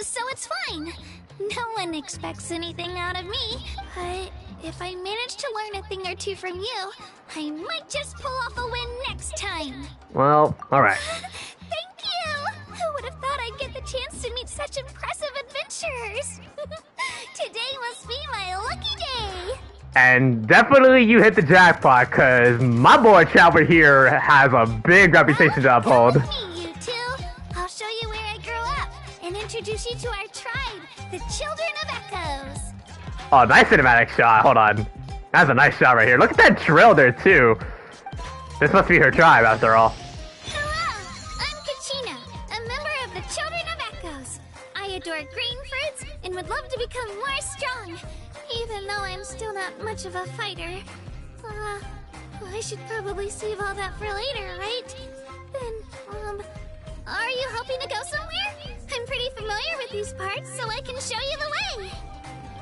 So it's fine. No one expects anything out of me. But if I manage to learn a thing or two from you, I might just pull off a win next time. Well, alright. Thank you! Who would have thought I'd get the chance to meet such impressive adventurers? Today must be my lucky day! And definitely you hit the jackpot, cause my boy Traveler here has a big reputation to uphold. Come with me, you two. I'll show you where I grew up and introduce you to our tribe, the Children of Echoes. Oh, nice cinematic shot. Hold on. That's a nice shot right here. Look at that drill there, too. This must be her tribe, after all. Hello, I'm Kachina, a member of the Children of Echoes. I adore green fruits and would love to become more strong. Even though I'm still not much of a fighter. I should probably save all that for later, right? Then, are you hoping to go somewhere? I'm pretty familiar with these parts, so I can show you the way.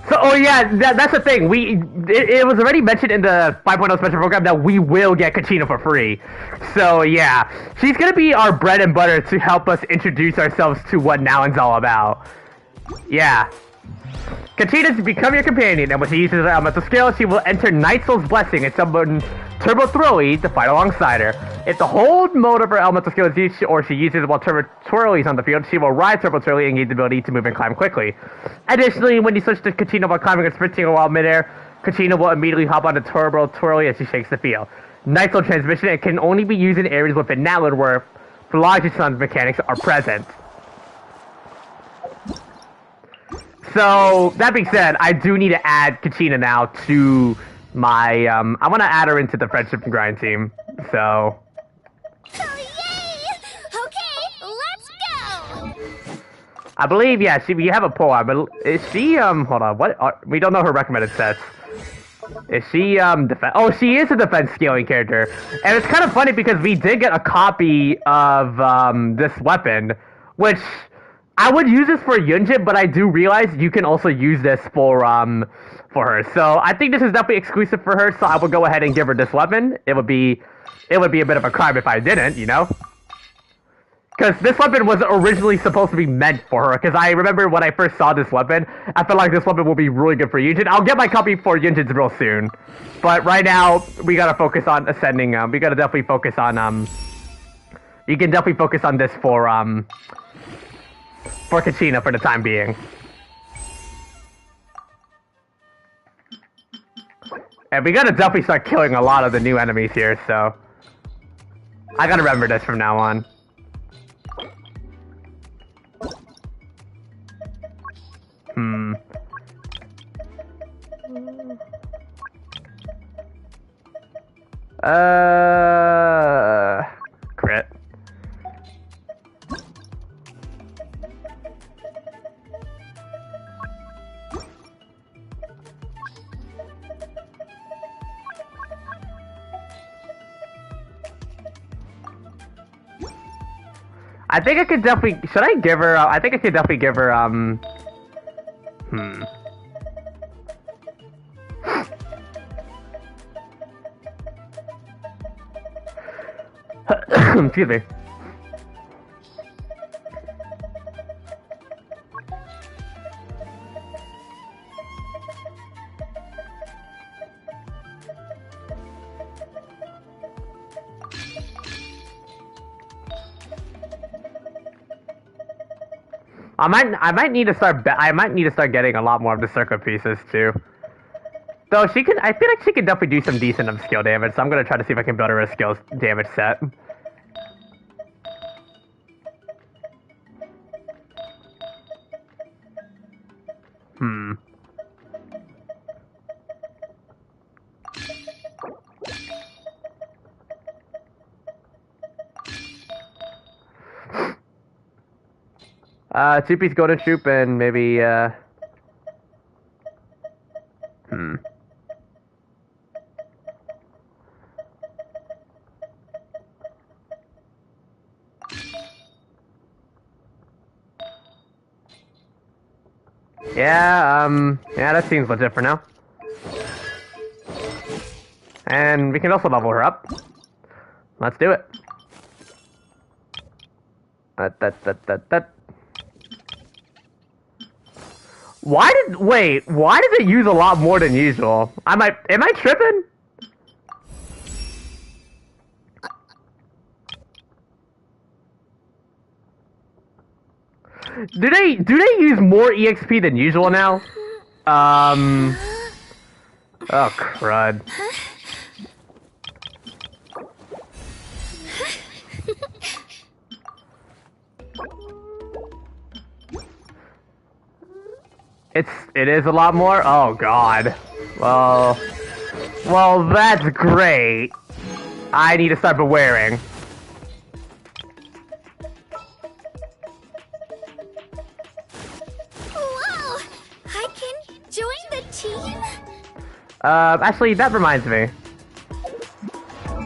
So, oh yeah, that's the thing. It was already mentioned in the 5.0 special program that we will get Kachina for free. So yeah, she's gonna be our bread and butter to help us introduce ourselves to what Natlan's all about. Yeah. Kachina's become your companion, and when she uses her elemental skill, she will enter Night Soul's Blessing and summon Turbo Twirly to fight alongside her. If the hold mode of her elemental skill is used, or she uses while Turbo Twirly is on the field, she will ride Turbo Twirly and gain the ability to move and climb quickly. Additionally, when you switch to Kachina while climbing or sprinting while midair, Kachina will immediately hop onto Turbo Twirly as she shakes the field. Night Soul transmission, it can only be used in areas within Natlan where Philology Sun's mechanics are present. So, that being said, I do need to add Kachina now to my, I want to add her into the Friendship and Grind team, so... Oh, yay! Okay, let's go! I believe, yeah, we have a poll, but is she, hold on, we don't know her recommended sets. Is she, oh, she is a defense scaling character, and it's kind of funny because we did get a copy of, this weapon, which... I would use this for Yunjin, but I do realize you can also use this for her. So I think this is definitely exclusive for her, so I will go ahead and give her this weapon. It would be a bit of a crime if I didn't, you know? Because this weapon was originally supposed to be meant for her, because I remember when I first saw this weapon, I felt like this weapon will be really good for Yunjin. I'll get my copy for Yunjin's real soon. But right now, we gotta focus on ascending, we gotta definitely focus on, you can definitely focus on this for Kachina for the time being. And we gotta definitely start killing a lot of the new enemies here, so... I gotta remember this from now on. Crit. I think I could definitely... Should I give her... I think I could definitely give her, Excuse me. I might need to start getting a lot more of the circuit pieces too. Though she can, I feel like she can definitely do some decent skill damage, so I'm gonna try to see if I can build her a skills damage set. Two-piece golden troop and maybe, yeah, that seems legit for now. And we can also level her up. Let's do it. Why did it use a lot more than usual? Am I tripping? Do they use more EXP than usual now? Oh crud. It is a lot more? Oh god. Well that's great. I need to start bewaring. Whoa! I can join the team? Actually, that reminds me.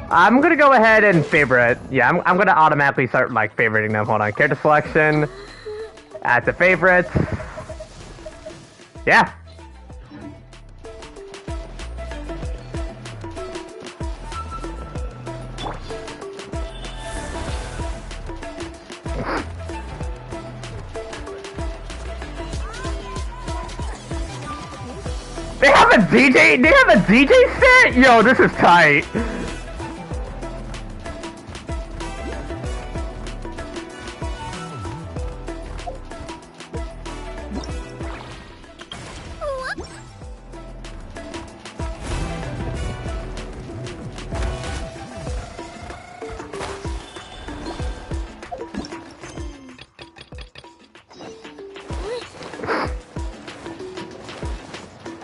I'm gonna go ahead and favorite. Yeah, I'm gonna automatically start, like, favoriting them. Hold on. Character selection. Add to favorites. Yeah. They have a DJ? They have a DJ set? Yo, this is tight.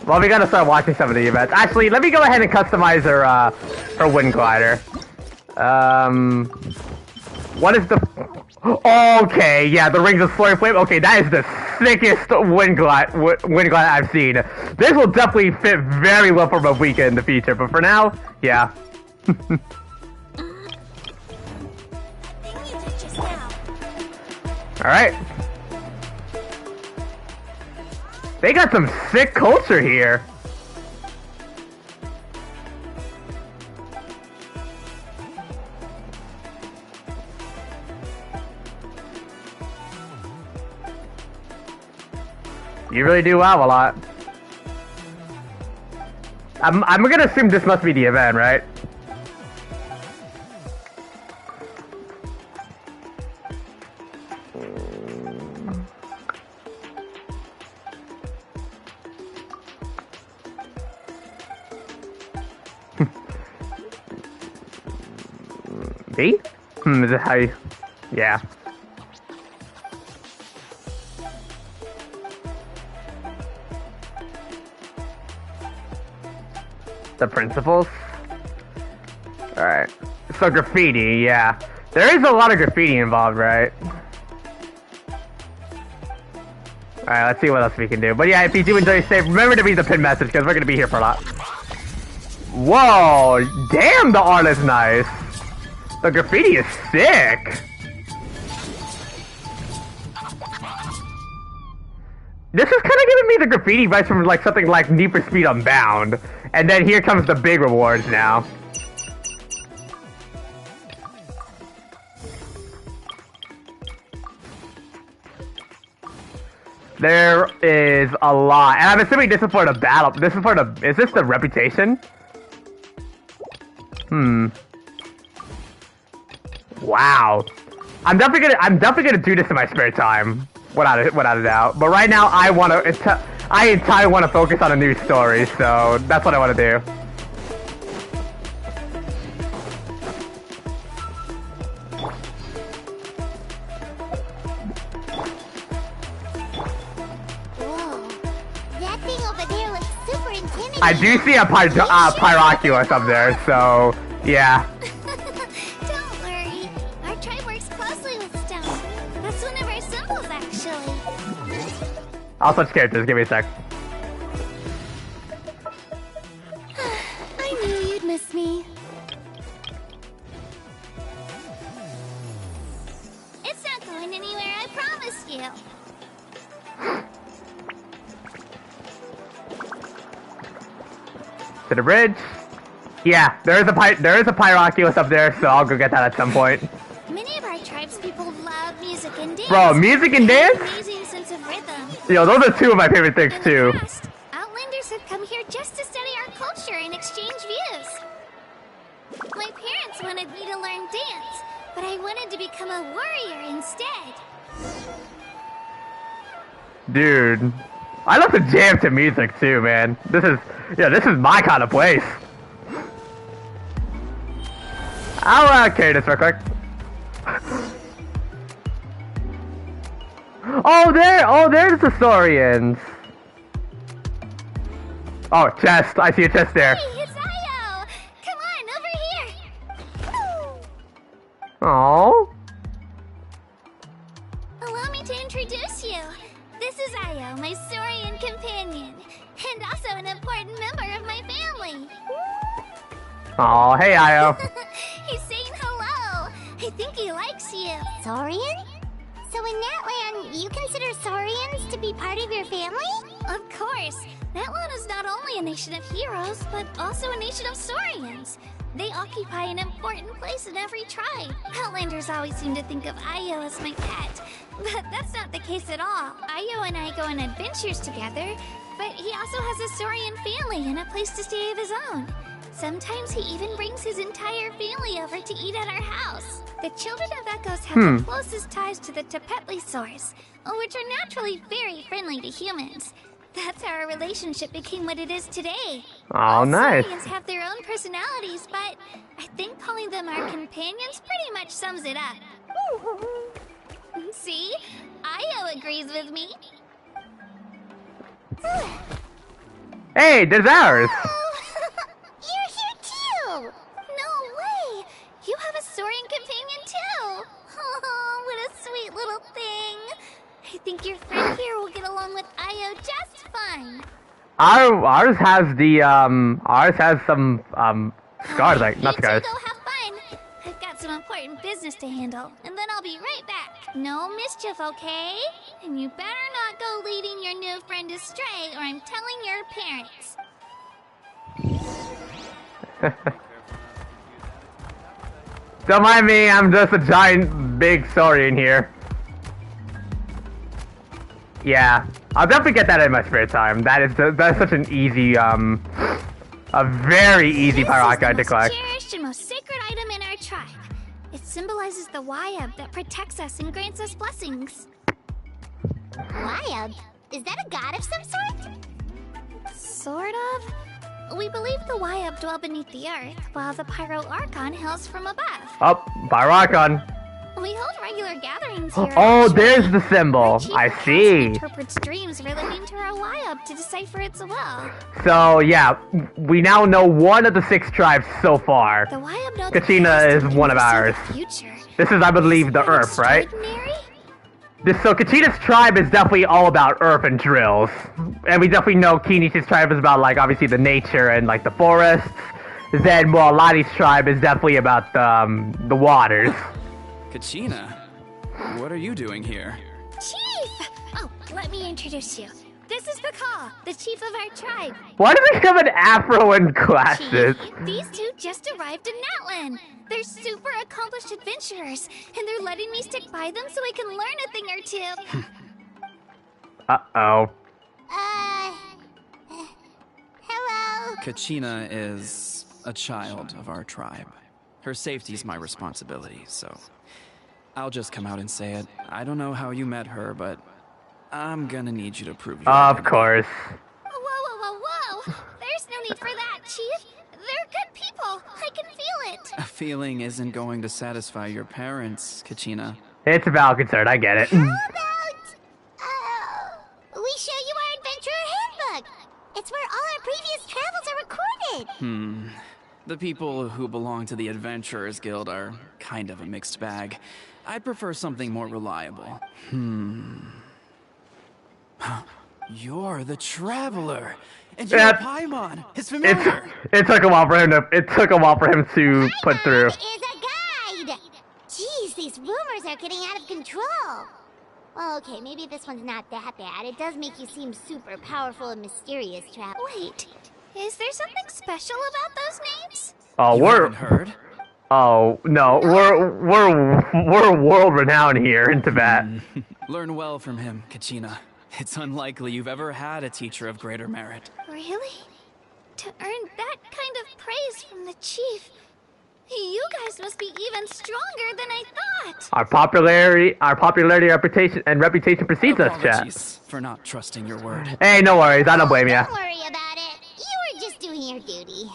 Well, we gotta start watching some of the events. Actually, let me go ahead and customize her wind glider. What is the... Okay, yeah, the Rings of Soaring Flame. Okay, that is the sickest wind glider I've seen. This will definitely fit very well for a weekend in the future, but for now, yeah. Alright. They got some sick culture here. You really do wow a lot. I'm gonna assume this must be the event, right? B? Is it how you... Yeah. The principles? Alright. So graffiti, yeah. There is a lot of graffiti involved, right? Alright, let's see what else we can do. But yeah, if you do enjoy your stay, remember to read the pin message, because we're gonna be here for a lot. Whoa! Damn, the art is nice! The graffiti is sick! This is kind of giving me the graffiti vibes from like something like Need for Speed Unbound. And then here comes the big rewards now. There is a lot. And I'm assuming this is for the battle. This is for the... Is this the reputation? Wow. I'm definitely gonna do this in my spare time. Without a doubt. But right now I entirely wanna focus on a new story, so that's what I wanna do. Whoa. That thing over there looks super intimidating. I do see a Pyroculus up there, so yeah. Don't worry. Our tribe works closely with stone. That's one of our symbols, actually. I'll switch characters, give me a sec. I knew you'd miss me. It's not going anywhere, I promise you. To the bridge? Yeah, there is a Pyroculus up there, so I'll go get that at some point. Many of our tribes people love music and dance. Bro, music and dance? Amazing sense of rhythm. Yo, those are two of my favorite things too. In the past, Outlanders have come here just to study our culture and exchange views. My parents wanted me to learn dance, but I wanted to become a warrior instead. Dude, I love to jam to music too, man. This is my kind of place. I'll carry this real quick. There's the Saurians. Oh, chest. I see a chest there. Hey, it's Io! Come on, over here! Oh. Allow me to introduce you. This is Io, my Saurian companion, and also an important member of my family. Hi. Oh, hey, Io. He's saying hello. I think he likes you. Saurian? So in Natlan, you consider Saurians to be part of your family? Of course. Natlan is not only a nation of heroes, but also a nation of Saurians. They occupy an important place in every tribe. Outlanders always seem to think of Io as my pet, but that's not the case at all. Io and I go on adventures together, but he also has a Saurian family and a place to stay of his own. Sometimes he even brings his entire family over to eat at our house. The children of Echoes have the closest ties to the Tepetlisaurs, which are naturally very friendly to humans. That's how our relationship became what it is today. Oh, All nice. Saurians have their own personalities, but I think calling them our companions pretty much sums it up. See? Io agrees with me. Hey, there's ours. You're here too! No way! You have a Saurian companion too! Oh, what a sweet little thing! I think your friend here will get along with Io just fine. Ours has some scars, like not You two scars. go have fun. I've got some important business to handle, and then I'll be right back. No mischief, okay? And you better not go leading your new friend astray, or I'm telling your parents. Don't mind me, I'm just a giant big saurian here. Yeah, I'll definitely get that in my spare time. That's such an easy, a very easy Pyrocide to collect. This is the most cherished and most sacred item in our tribe. It symbolizes the Wyab that protects us and grants us blessings. Wyab? Is that a god of some sort? Sort of. We believe the Wyab dwell beneath the earth, while the Pyro Archon hails from above. Oh, Pyrocon. We hold regular gatherings here. Oh, actually. there's the symbol. Our chief I council see. interprets dreams relating to our Wyab to decipher its will. So yeah, we now know one of the 6 tribes so far. The Wyab know the Kachina past is and can one of foresee ours. the future. This is, I believe, the Isn't that Earth, right? extraordinary? So Kachina's tribe is definitely all about Earth and drills, and we definitely know Kinish's tribe is about, like, obviously the nature and like the forests. Then, well, Lottie's tribe is definitely about the waters. Kachina, what are you doing here? Chief! Oh, let me introduce you. This is Paka, the chief of our tribe. Why do they have an afro and glasses? Chief, these two just arrived in Natlan. They're super accomplished adventurers, and they're letting me stick by them so I can learn a thing or two. Uh-oh. Hello? Kachina is a child of our tribe. Her safety's my responsibility, so I'll just come out and say it. I don't know how you met her, but I'm gonna need you to prove your Of course. Whoa. There's no need for that, Chief. They're good people. I can feel it. A feeling isn't going to satisfy your parents, Kachina. It's a valid concern, I get it. How about, we show you our adventurer handbook. It's where all our previous travels are recorded. The people who belong to the Adventurers Guild are kind of a mixed bag. I'd prefer something more reliable. You're the Traveler, and you're a Paimon. It's familiar. It took a while for him to put through. Is a guide. Jeez, these rumors are getting out of control. Well, okay, maybe this one's not that bad. It does make you seem super powerful and mysterious, Trap. Wait, is there something special about those names? Oh, You we're haven't heard? Oh no, we're world renowned here in Tibet. Learn well from him, Kachina. It's unlikely you've ever had a teacher of greater merit. Really? To earn that kind of praise from the chief, you guys must be even stronger than I thought. Our popularity, reputation precedes us, chat. Apologies for not trusting your word. Hey, no worries, I don't blame ya. Don't worry about it. You were just doing your duty.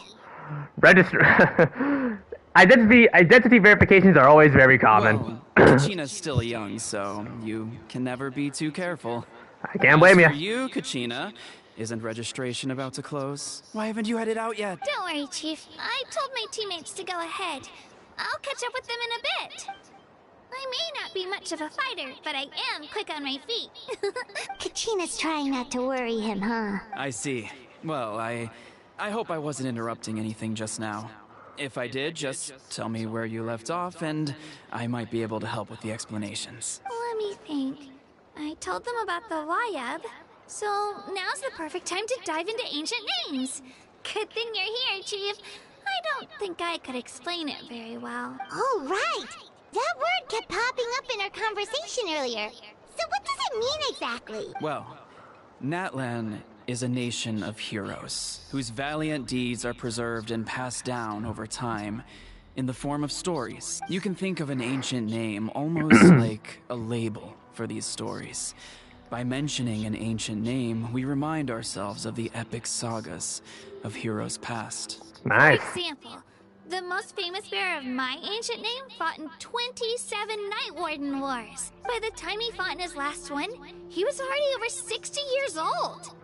Register. Identity verifications are always very common. Well, Kachina's still young, so you can never be too careful. I can't blame As for you. you, Kachina, isn't registration about to close? Why haven't you headed out yet? Don't worry, Chief. I told my teammates to go ahead. I'll catch up with them in a bit. I may not be much of a fighter, but I am quick on my feet. Kachina's trying not to worry him, huh? I see. Well, I I hope I wasn't interrupting anything just now. If I did, just tell me where you left off, and I might be able to help with the explanations. Let me think. I told them about the Wayab, so now's the perfect time to dive into ancient names. Good thing you're here, Chief. I don't think I could explain it very well. Oh, right! That word kept popping up in our conversation earlier. So what does it mean exactly? Well, Natlan is a nation of heroes, whose valiant deeds are preserved and passed down over time in the form of stories. You can think of an ancient name almost like a label for these stories. By mentioning an ancient name, we remind ourselves of the epic sagas of heroes past. Nice. For example, the most famous bearer of my ancient name fought in 27 Night Warden Wars. By the time he fought in his last one, he was already over 60 years old.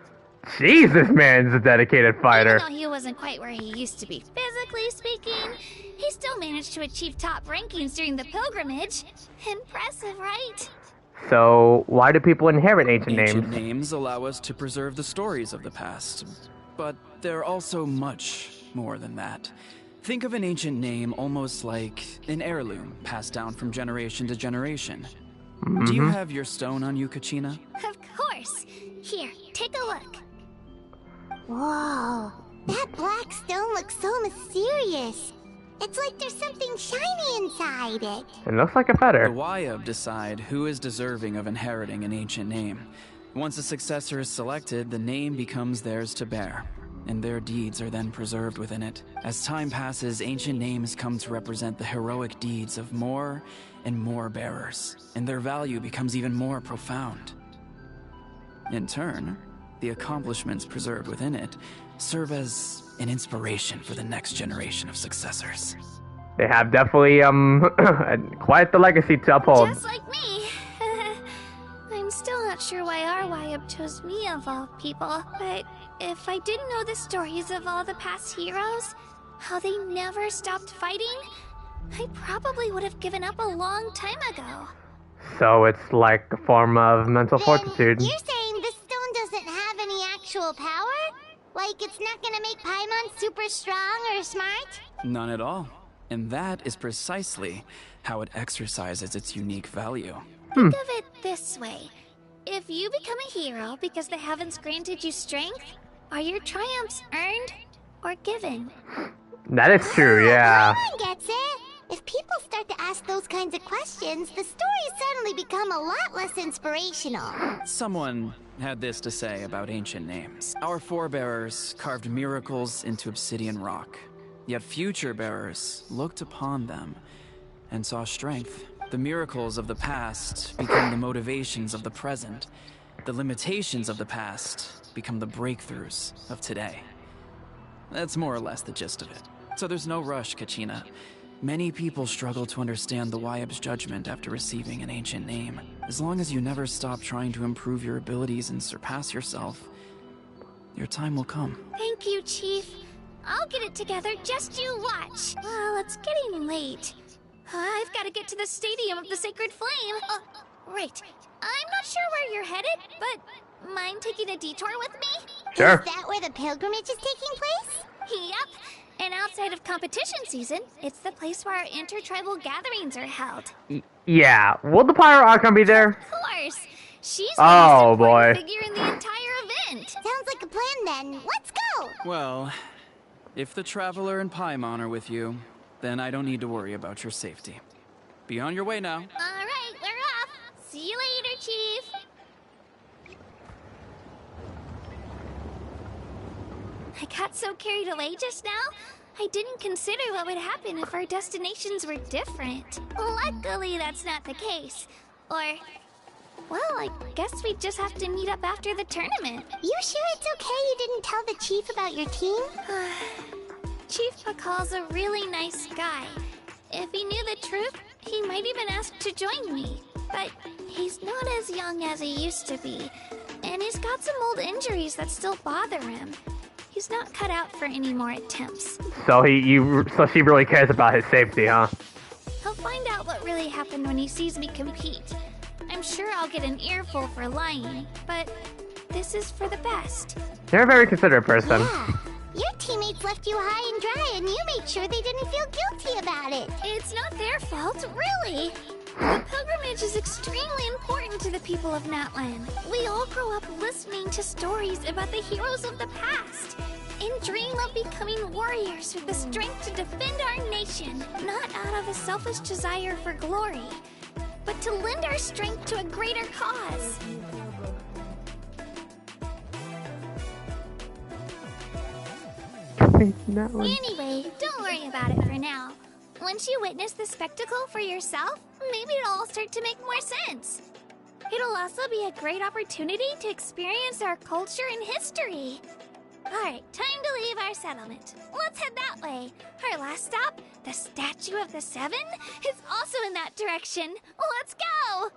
Jeez, this man's a dedicated fighter. Even though he wasn't quite where he used to be physically speaking, he still managed to achieve top rankings during the pilgrimage. Impressive, right? So, why do people inherit ancient names? Ancient names allow us to preserve the stories of the past, but they're also much more than that. Think of an ancient name almost like an heirloom passed down from generation to generation. Do you have your stone on you, Kachina? Of course. Here, take a look. Whoa, that black stone looks so mysterious. It's like there's something shiny inside it. It looks like a The feather. Wayab decide who is deserving of inheriting an ancient name. Once a successor is selected, the name becomes theirs to bear, and their deeds are then preserved within it. As time passes, ancient names come to represent the heroic deeds of more and more bearers, and their value becomes even more profound. In turn, the accomplishments preserved within it serve as an inspiration for the next generation of successors. They have definitely, quite the legacy to uphold. Just like me. I'm still not sure why our Wayab chose me of all people, but if I didn't know the stories of all the past heroes, how they never stopped fighting, I probably would have given up a long time ago. So it's like a form of mental fortitude. You're saying this stone doesn't have any actual power? Like it's not gonna make Paimon super strong or smart? None at all. And that is precisely how it exercises its unique value. Think of it this way. If you become a hero because the heavens granted you strength, are your triumphs earned or given? That is true, yeah. Paimon gets it. If people start to ask those kinds of questions, the stories suddenly become a lot less inspirational. Someone had this to say about ancient names. Our forebearers carved miracles into obsidian rock, yet future bearers looked upon them and saw strength. The miracles of the past become the motivations of the present. The limitations of the past become the breakthroughs of today. That's more or less the gist of it. So there's no rush, Kachina. Many people struggle to understand the Wayab's judgment after receiving an ancient name. As long as you never stop trying to improve your abilities and surpass yourself, your time will come. Thank you, Chief. I'll get it together, just you watch. Well, it's getting late. I've got to get to the Stadium of the Sacred Flame. Right. I'm not sure where you're headed, but mind taking a detour with me? Sure. Is that where the pilgrimage is taking place? Yep. And outside of competition season, it's the place where our intertribal gatherings are held. Yeah. Will the Pyro Archon be there? Of course. She's the Oh, most important boy. figure in the entire event. Sounds like a plan then. Let's go! Well, if the Traveler and Paimon are with you, then I don't need to worry about your safety. Be on your way now. All right, we're off. See you later, Chief. I got so carried away just now, I didn't consider what would happen if our destinations were different. Luckily, that's not the case. Or, well, I guess we just have to meet up after the tournament. You sure it's okay you didn't tell the chief about your team? Chief Pakal's a really nice guy. If he knew the truth, he might even ask to join me. But he's not as young as he used to be, and he's got some old injuries that still bother him. He's not cut out for any more attempts. So so she really cares about his safety, huh? He'll find out what really happened when he sees me compete. I'm sure I'll get an earful for lying, but this is for the best. You're a very considerate person. Yeah. Your teammates left you high and dry, and you made sure they didn't feel guilty about it. It's not their fault, really. The pilgrimage is extremely important to the people of Natlan. We all grow up listening to stories about the heroes of the past and dream of becoming warriors with the strength to defend our nation, not out of a selfish desire for glory, but to lend our strength to a greater cause. Anyway, don't worry about it for now. Once you witness the spectacle for yourself, maybe it'll all start to make more sense. It'll also be a great opportunity to experience our culture and history. Alright, time to leave our settlement. Let's head that way. Our last stop, the Statue of the Seven, is also in that direction. Let's go!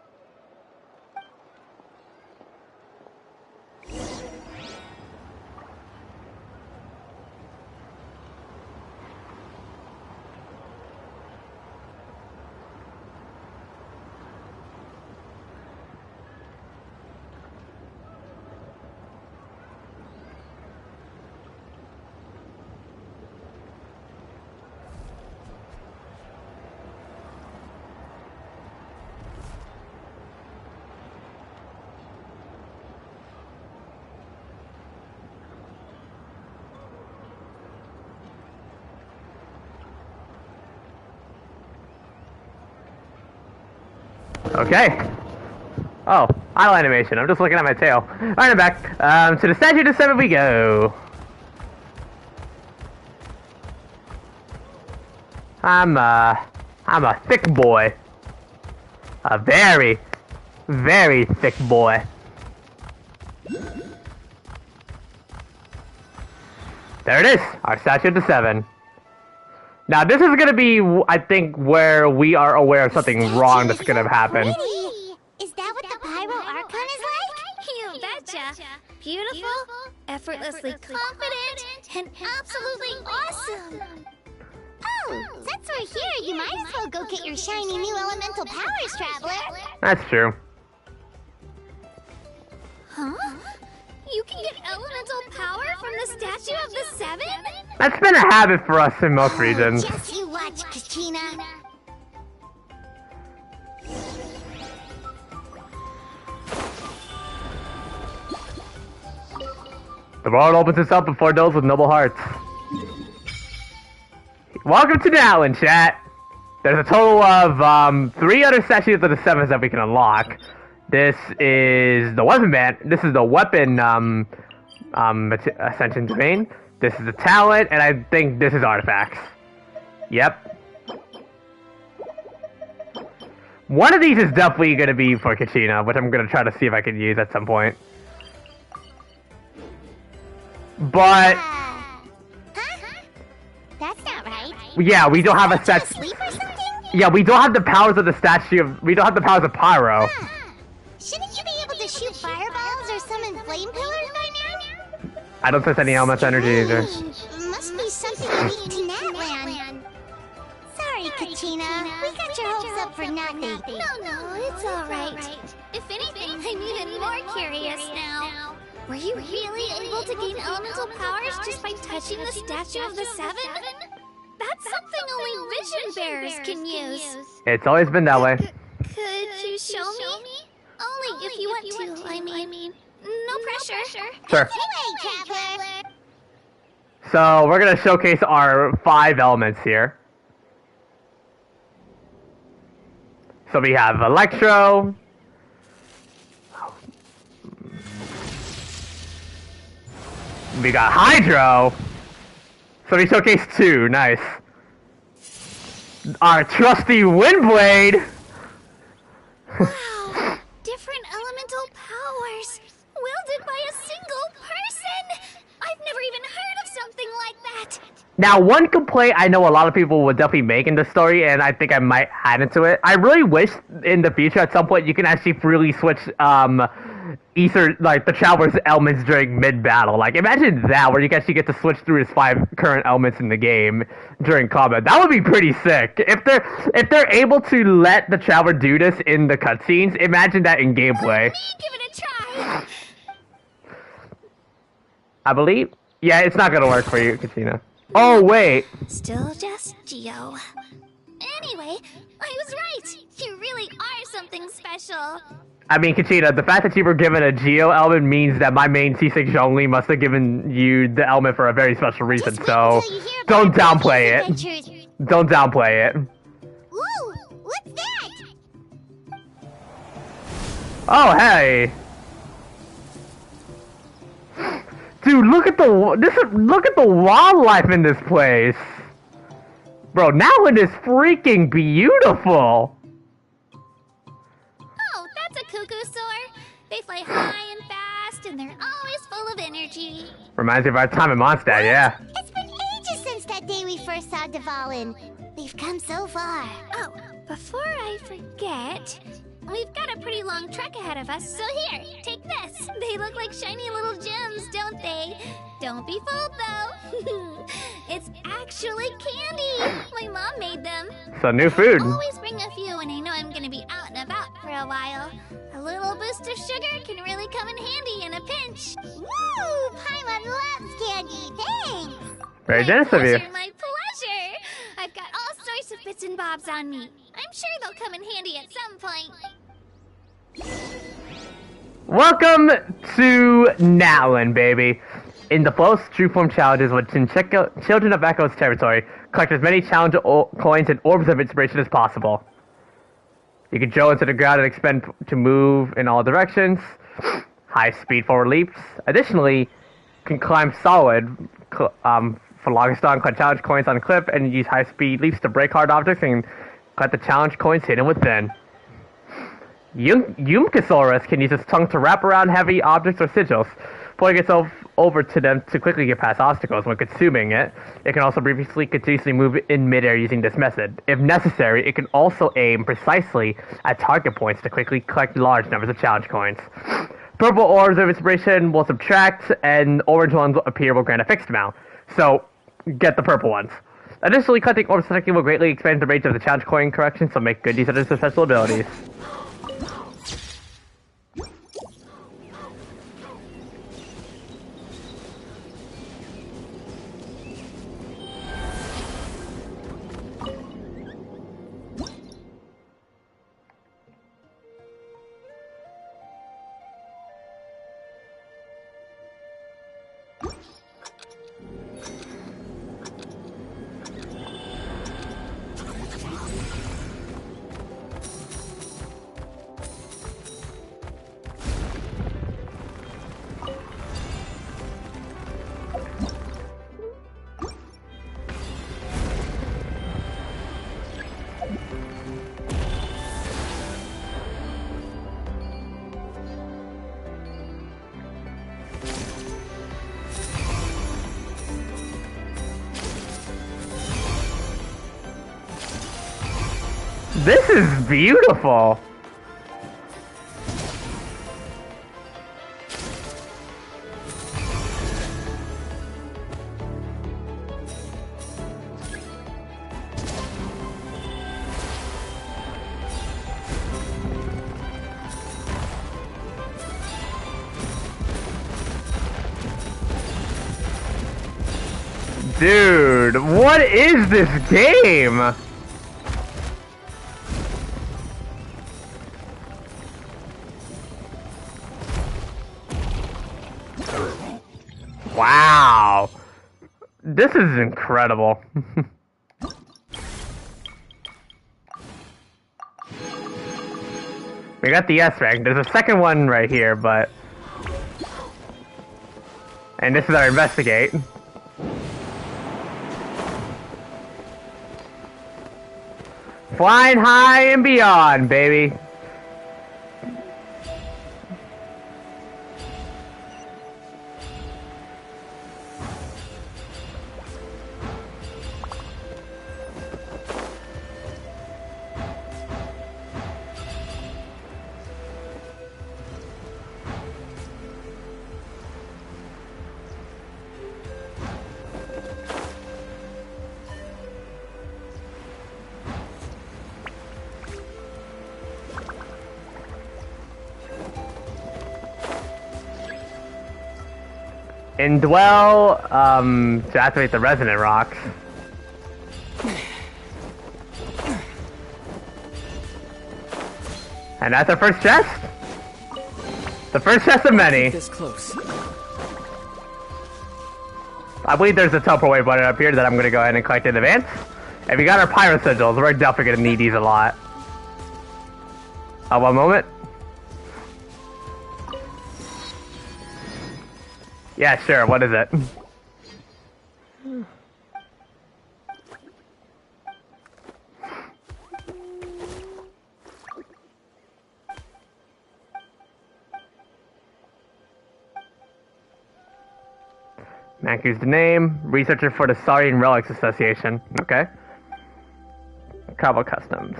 Okay. Oh, idle animation. I'm just looking at my tail. Alright, I'm back. To the Statue of the Seven we go. I'm a thick boy. A very, very thick boy. There it is, our Statue of the Seven. Now this is gonna be, I think, where we are aware of something wrong that's gonna happen. Is that what the Pyro Archon is like? You betcha. Beautiful, effortlessly confident, and absolutely awesome. Oh, since we're here, you might as well go get your shiny new elemental powers, Traveler. That's true. Huh? You can get elemental power from the Statue of the Seven? That's been a habit for us in most regions. Just you watch, Kachina. The world opens itself before those with noble hearts. Welcome to Natlan, chat. There's a total of 3 other statues of the Sevens that we can unlock. This is the weapon band. This is the weapon Ascension domain. This is the talent, and I think this is artifacts. Yep. One of these is definitely going to be for Kachina, which I'm going to try to see if I can use at some point. But That's not right. yeah, we don't have a set. Sleep or something? Yeah, we don't have the powers of the statue. We don't have the powers of Pyro. Shouldn't you be able to shoot fireballs or summon flame pillars by now? I don't sense any elemental energy either. Must be something unique to Natlan. Sorry, Kachina. We got your hopes up for nothing. No, it's alright. If anything, I'm even more curious now. Were you really able to gain elemental powers just by touching the Statue of the Seven? That's something only vision bearers can use. It's always been that way. Could you show me? Only if you want to, I mean. No pressure. Sure. Anyway, Traveler. So we're gonna showcase our 5 elements here. So we have Electro. We got Hydro. So we showcase 2. Nice. Our trusty Windblade. Wow, different elemental powers, wielded by a single person! I've never even heard of something like that! Now, one complaint I know a lot of people would definitely make in this story, and I think I might add into it, I really wish in the future at some point you can actually freely switch the Traveler's elements during mid-battle. Like, imagine that, where you actually get to switch through his 5 current elements in the game during combat. That would be pretty sick. If they're able to let the Traveler do this in the cutscenes, imagine that in gameplay. Let me give it a try! I believe Yeah, it's not gonna work for you, Kachina. Oh, wait. Still just Geo. Anyway, I was right. You really are something special. I mean, Kachina, the fact that you were given a Geo element means that my main C6 Zhongli must have given you the element for a very special reason, so don't downplay it. Don't downplay it. Ooh, what's that? Oh, hey. Dude, look at the wildlife in this place. Bro, Natlan is freaking beautiful. Oh, that's a cuckoo-soar. They fly high and fast, and they're always full of energy. Reminds me of our time in Mondstadt, yeah. It's been ages since that day we first saw Dvalin. We've come so far. Oh, before I forget, we've got a pretty long trek ahead of us, so here, take this. They look like shiny little gems, don't they? Don't be fooled, though. It's actually candy. My mom made them. So new food. I always bring a few when I know I'm gonna be out and about for a while. A little boost of sugar can really come in handy in a pinch. Woo! Paimon loves candy. Thanks. Very generous of you. My pleasure. I've got all sorts of bits and bobs on me. I'm sure they'll come in handy at some point. Welcome to Natlan, baby. In the Flow True Form challenges, which in Children of Echo's territory, collect as many challenge coins and orbs of inspiration as possible. You can drill into the ground and expend to move in all directions. High speed forward leaps. Additionally, you can climb solid for longest on, collect challenge coins on a cliff, and use high speed leaps to break hard objects and collect the challenge coins hidden within. Yumkasaurus can use its tongue to wrap around heavy objects or sigils, pulling itself over to them to quickly get past obstacles. When consuming it, it can also briefly continuously move in midair using this method. If necessary, it can also aim precisely at target points to quickly collect large numbers of challenge coins. Purple orbs of inspiration will subtract, and orange ones appear will grant a fixed amount. So, get the purple ones. Additionally, collecting orbs selecting will greatly expand the range of the challenge coin correction, so make good use of its special abilities. This is beautiful. Dude, what is this game? Wow. This is incredible. We got the S rank. There's a second one right here, but... And this is our investigate. Flying high and beyond, baby. Indwell, to activate the resonant rocks. And that's our first chest? The first chest of many. This close. I believe there's a Tupperware button up here that I'm gonna go ahead and collect in advance. And we got our Pyro Sigils, we're definitely gonna need these a lot. One moment. Yeah, sure, what is it? Maku's the name. Researcher for the Saurian Relics Association. Okay. Cabo Customs.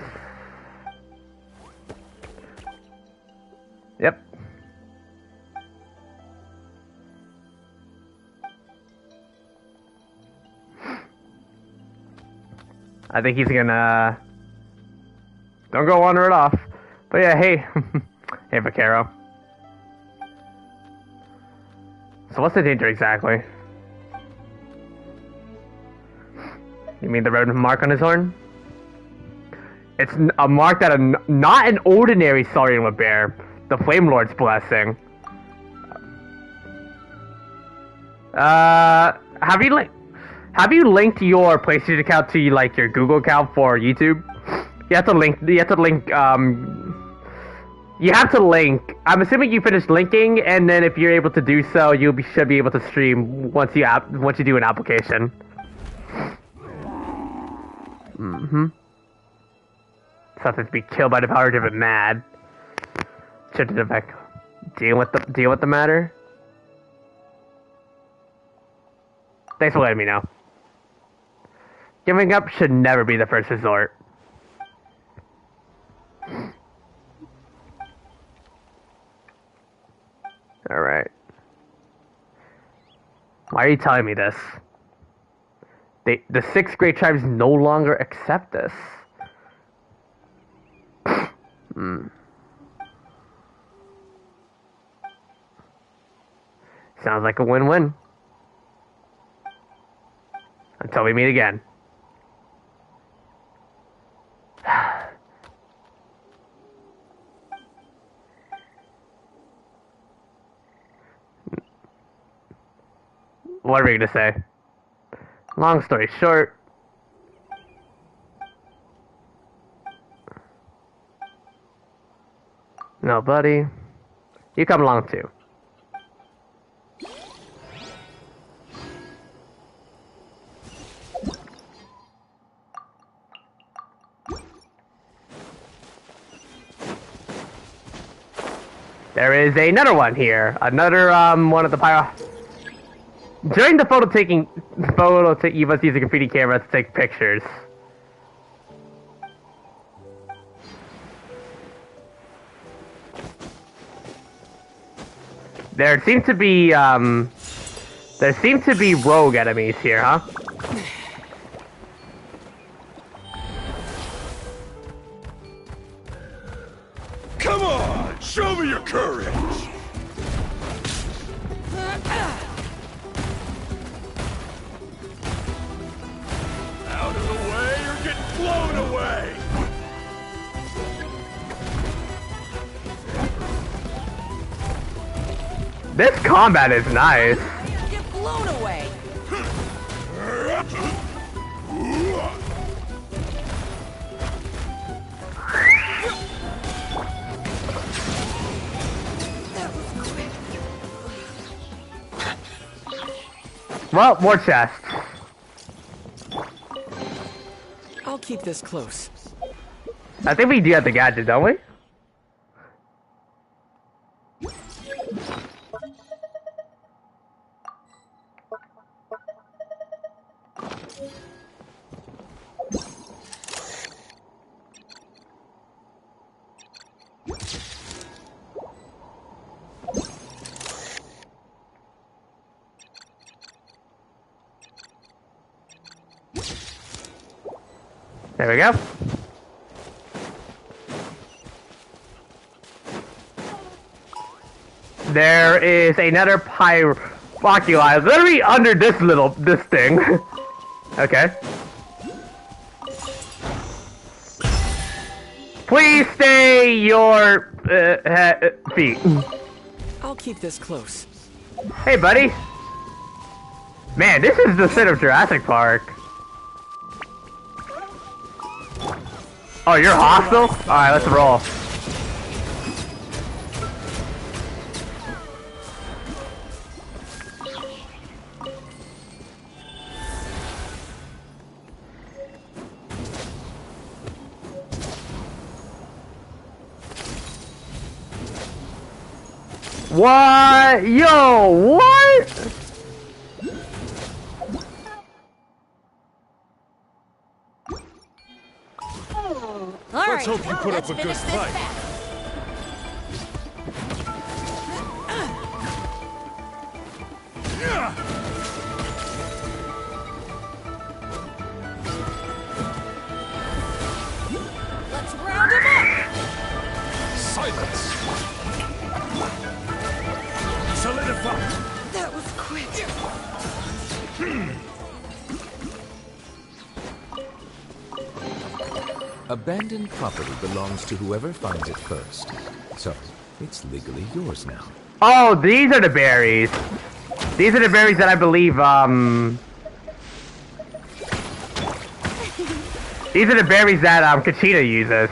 Yep. I think he's gonna... Don't go wander it off. But yeah, hey. Hey, Vaquero. So what's the danger exactly? You mean the red mark on his horn? It's a mark that not an ordinary Saurian would bear. The Flame Lord's blessing. Have you linked your PlayStation account to like your Google account for YouTube? You have to link. I'm assuming you finished linking, and then if you're able to do so, should be able to stream once you do an application. Something to be killed by the power driven mad. Should the effect deal with the matter? Thanks for letting me know. Giving up should never be the first resort. Alright. Why are you telling me this? The 6 great tribes no longer accept this. Sounds like a win-win. Until we meet again. What are we gonna say? Long story short. No, buddy. You come along too. There is another one here. Another, one of the pyro... During the photo, you must use a graffiti camera to take pictures. There seem to be rogue enemies here, huh? Come on, show me your courage! Out of the way, you're getting blown away! This combat is nice. Get blown away. Well, more chests. I'll keep this close. I think we do have the gadget, don't we? There we go. There is another pyro. Fuck you, I was literally under this thing. Okay. Please stay your feet. I'll keep this close. Hey, buddy. Man, this is the set of Jurassic Park. Oh, you're hostile? Alright, let's roll. What? Yo, what? Let's hope you put up a good fight. Let's round him up! Silence! Solidify! That was quick. Abandoned property belongs to whoever finds it first. So, it's legally yours now. Oh, these are the berries. These are the berries that I believe, These are the berries that, Kachina uses.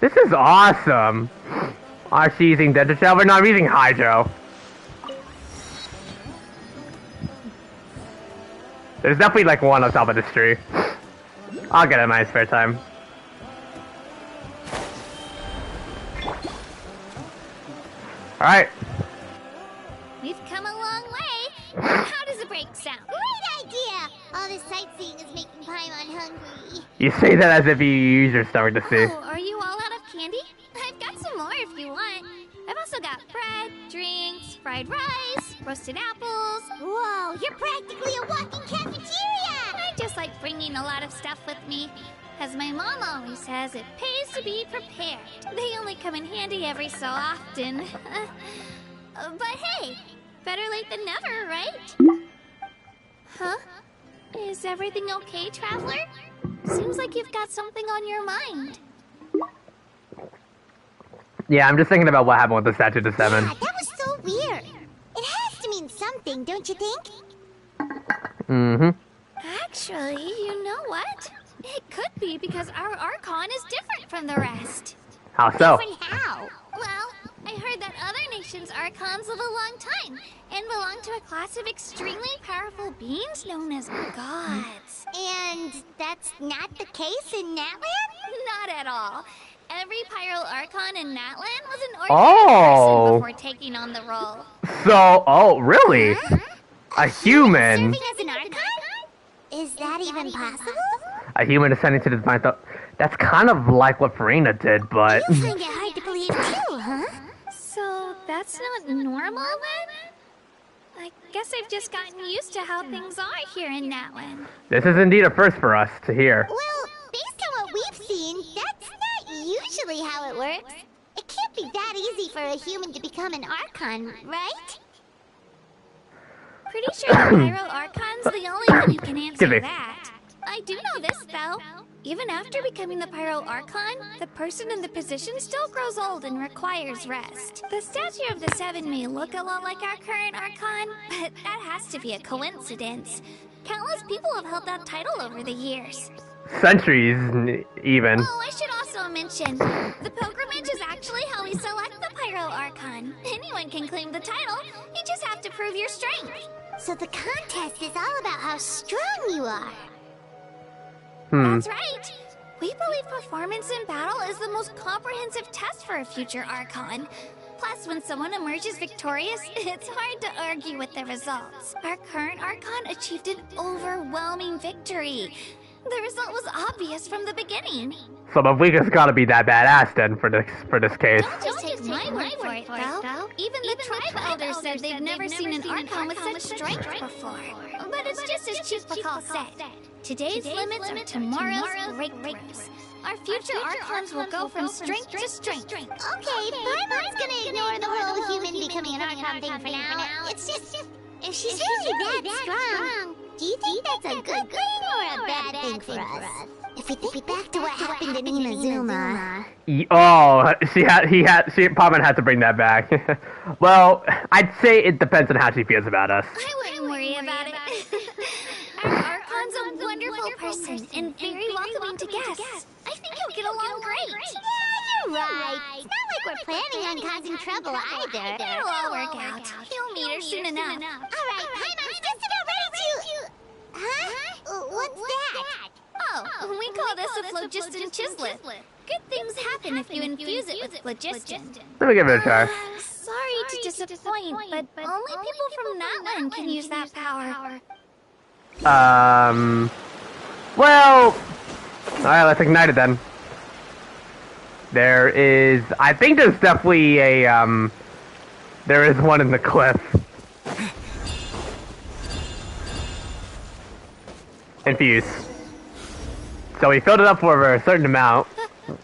This is awesome. I'm using Dental Shell, but no, I'm using Hydro. There's definitely like one on top of this tree. I'll get it in my spare time. Alright. We've come a long way. How does a break sound? Great idea! All this sightseeing is making Paimon hungry. You say that as if you use your stomach to see. Oh, are you all out of candy? I've got some more if you want. I've also got bread, drinks, fried rice, roasted apples. Whoa, you're practically a walking cafeteria! I just like bringing a lot of stuff with me. As my mom always says, it pays to be prepared. They only come in handy every so often. But hey, better late than never, right? Huh? Is everything okay, Traveler? Seems like you've got something on your mind. Yeah, I'm just thinking about what happened with the Statue to 7. Yeah, that was so weird. It has to mean something, don't you think? Mm-hmm. Actually, you know what? It could be because our Archon is different from the rest. How so? Different how? Well, I heard that other nations' Archons live a long time and belong to a class of extremely powerful beings known as gods. And that's not the case in Natlan? Not at all. Every Pyro Archon in Natlan was an ordinary person before taking on the role. So, oh, really? Huh? A human? Serving as an Archon? Is that even possible? A human ascending to the divine thought. That's kind of like what Farina did, but... You find it hard to believe too, huh? So, that's not normal then? I guess I've just gotten used to how things are here in Natlan. This is indeed a first for us to hear. Well, based on what we've seen, that's not usually how it works. It can't be that easy for a human to become an Archon, right? Pretty sure the Pyro Archon's the only one who can answer that. I do know this, though. Even after becoming the Pyro Archon, the person in the position still grows old and requires rest. The Statue of the Seven may look a lot like our current Archon, but that has to be a coincidence. Countless people have held that title over the years. Centuries, even. Oh, I should also mention, the pilgrimage is actually how we select the Pyro Archon. Anyone can claim the title, you just have to prove your strength. So the contest is all about how strong you are. That's right. We believe performance in battle is the most comprehensive test for a future Archon. Plus, when someone emerges victorious, it's hard to argue with the results. Our current Archon achieved an overwhelming victory. The result was obvious from the beginning. So the weakest gotta be that badass then for this case. Don't just take my word for it, though. Even the tribe elders said they've never seen an Archon with such strength before. But it's just as Chief Pakal said. Today's limits are tomorrow's breakthroughs. Our future Archons will go from strength to strength. Okay, Paimon's gonna ignore the whole human becoming an Archon thing for now. It's just, if she's really that strong, do you think that's a good thing or a bad thing for us? If we think back to what happened in Inazuma. Paimon had to bring that back. Well, I'd say it depends on how she feels about us. I wouldn't worry about it. Our Archon's a wonderful person and very welcoming to guests. I think he'll get along great. Yeah, you're right. It's not like we're planning on causing trouble either. It'll all work out. You'll meet her soon enough. Alright, Paimon's just about ready to... Huh? What's that? Oh, we call this a phlogiston chislet. Good things happen if you infuse it with phlogiston. Let me give it a try. Sorry to disappoint, but only people from Natlan can use that power. Well, alright, let's ignite it then. I think there's definitely there is one in the cliff. Infuse. So we filled it up for a certain amount. Wait!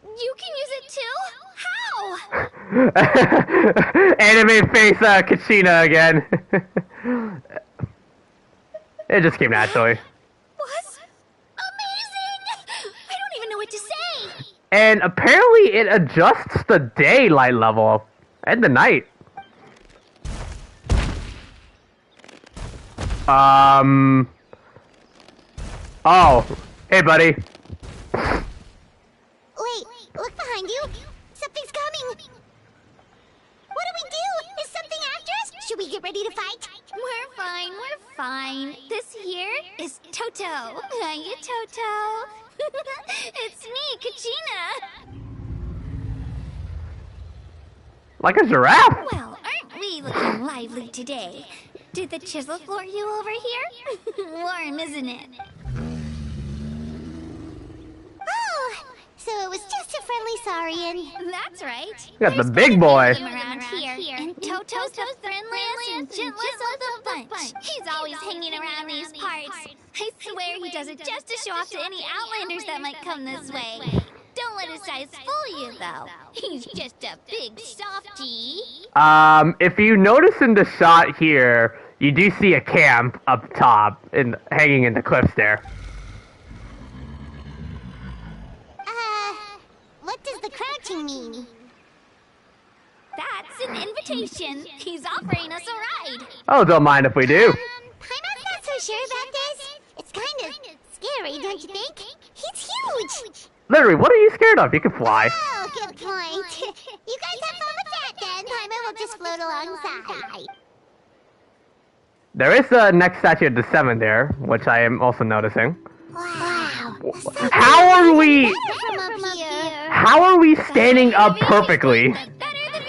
You can use it too? How? Anime face Kachina again. It just came naturally. What? Amazing! I don't even know what to say! And apparently it adjusts the daylight level and the night. Oh, hey buddy. Wait, look behind you. Something's coming. What do we do? Is something after us? Should we get ready to fight? We're fine. This here is Toto. Hiya, Toto. It's me, Kachina. Like a giraffe. Well, aren't we looking lively today? Did the chisel floor you over here? Warm, isn't it? Oh, so it was just a friendly Saurian. That's right. You got the big boy. Around here. And Toto's the friendliest and gentlest of the bunch. He's always hanging around these parts. I swear he does it just to show off to any Outlanders that might come this way. Don't let his size fool you, though. He's just a big softie. If you notice in the shot here, you do see a camp up top, hanging in the cliffs there. What does the crouching mean? That's an invitation. He's offering us a ride. Oh, don't mind if we do. Paimon's not so sure about this. It's kind of scary, don't you think? He's huge. Literally, what are you scared of? You can fly. Oh, good point. You guys have fun with that then. Paimon will just float alongside. There is a next statue of the 7 there, which I am also noticing. Wow. How are we? From up here. How are we standing up perfectly? Better the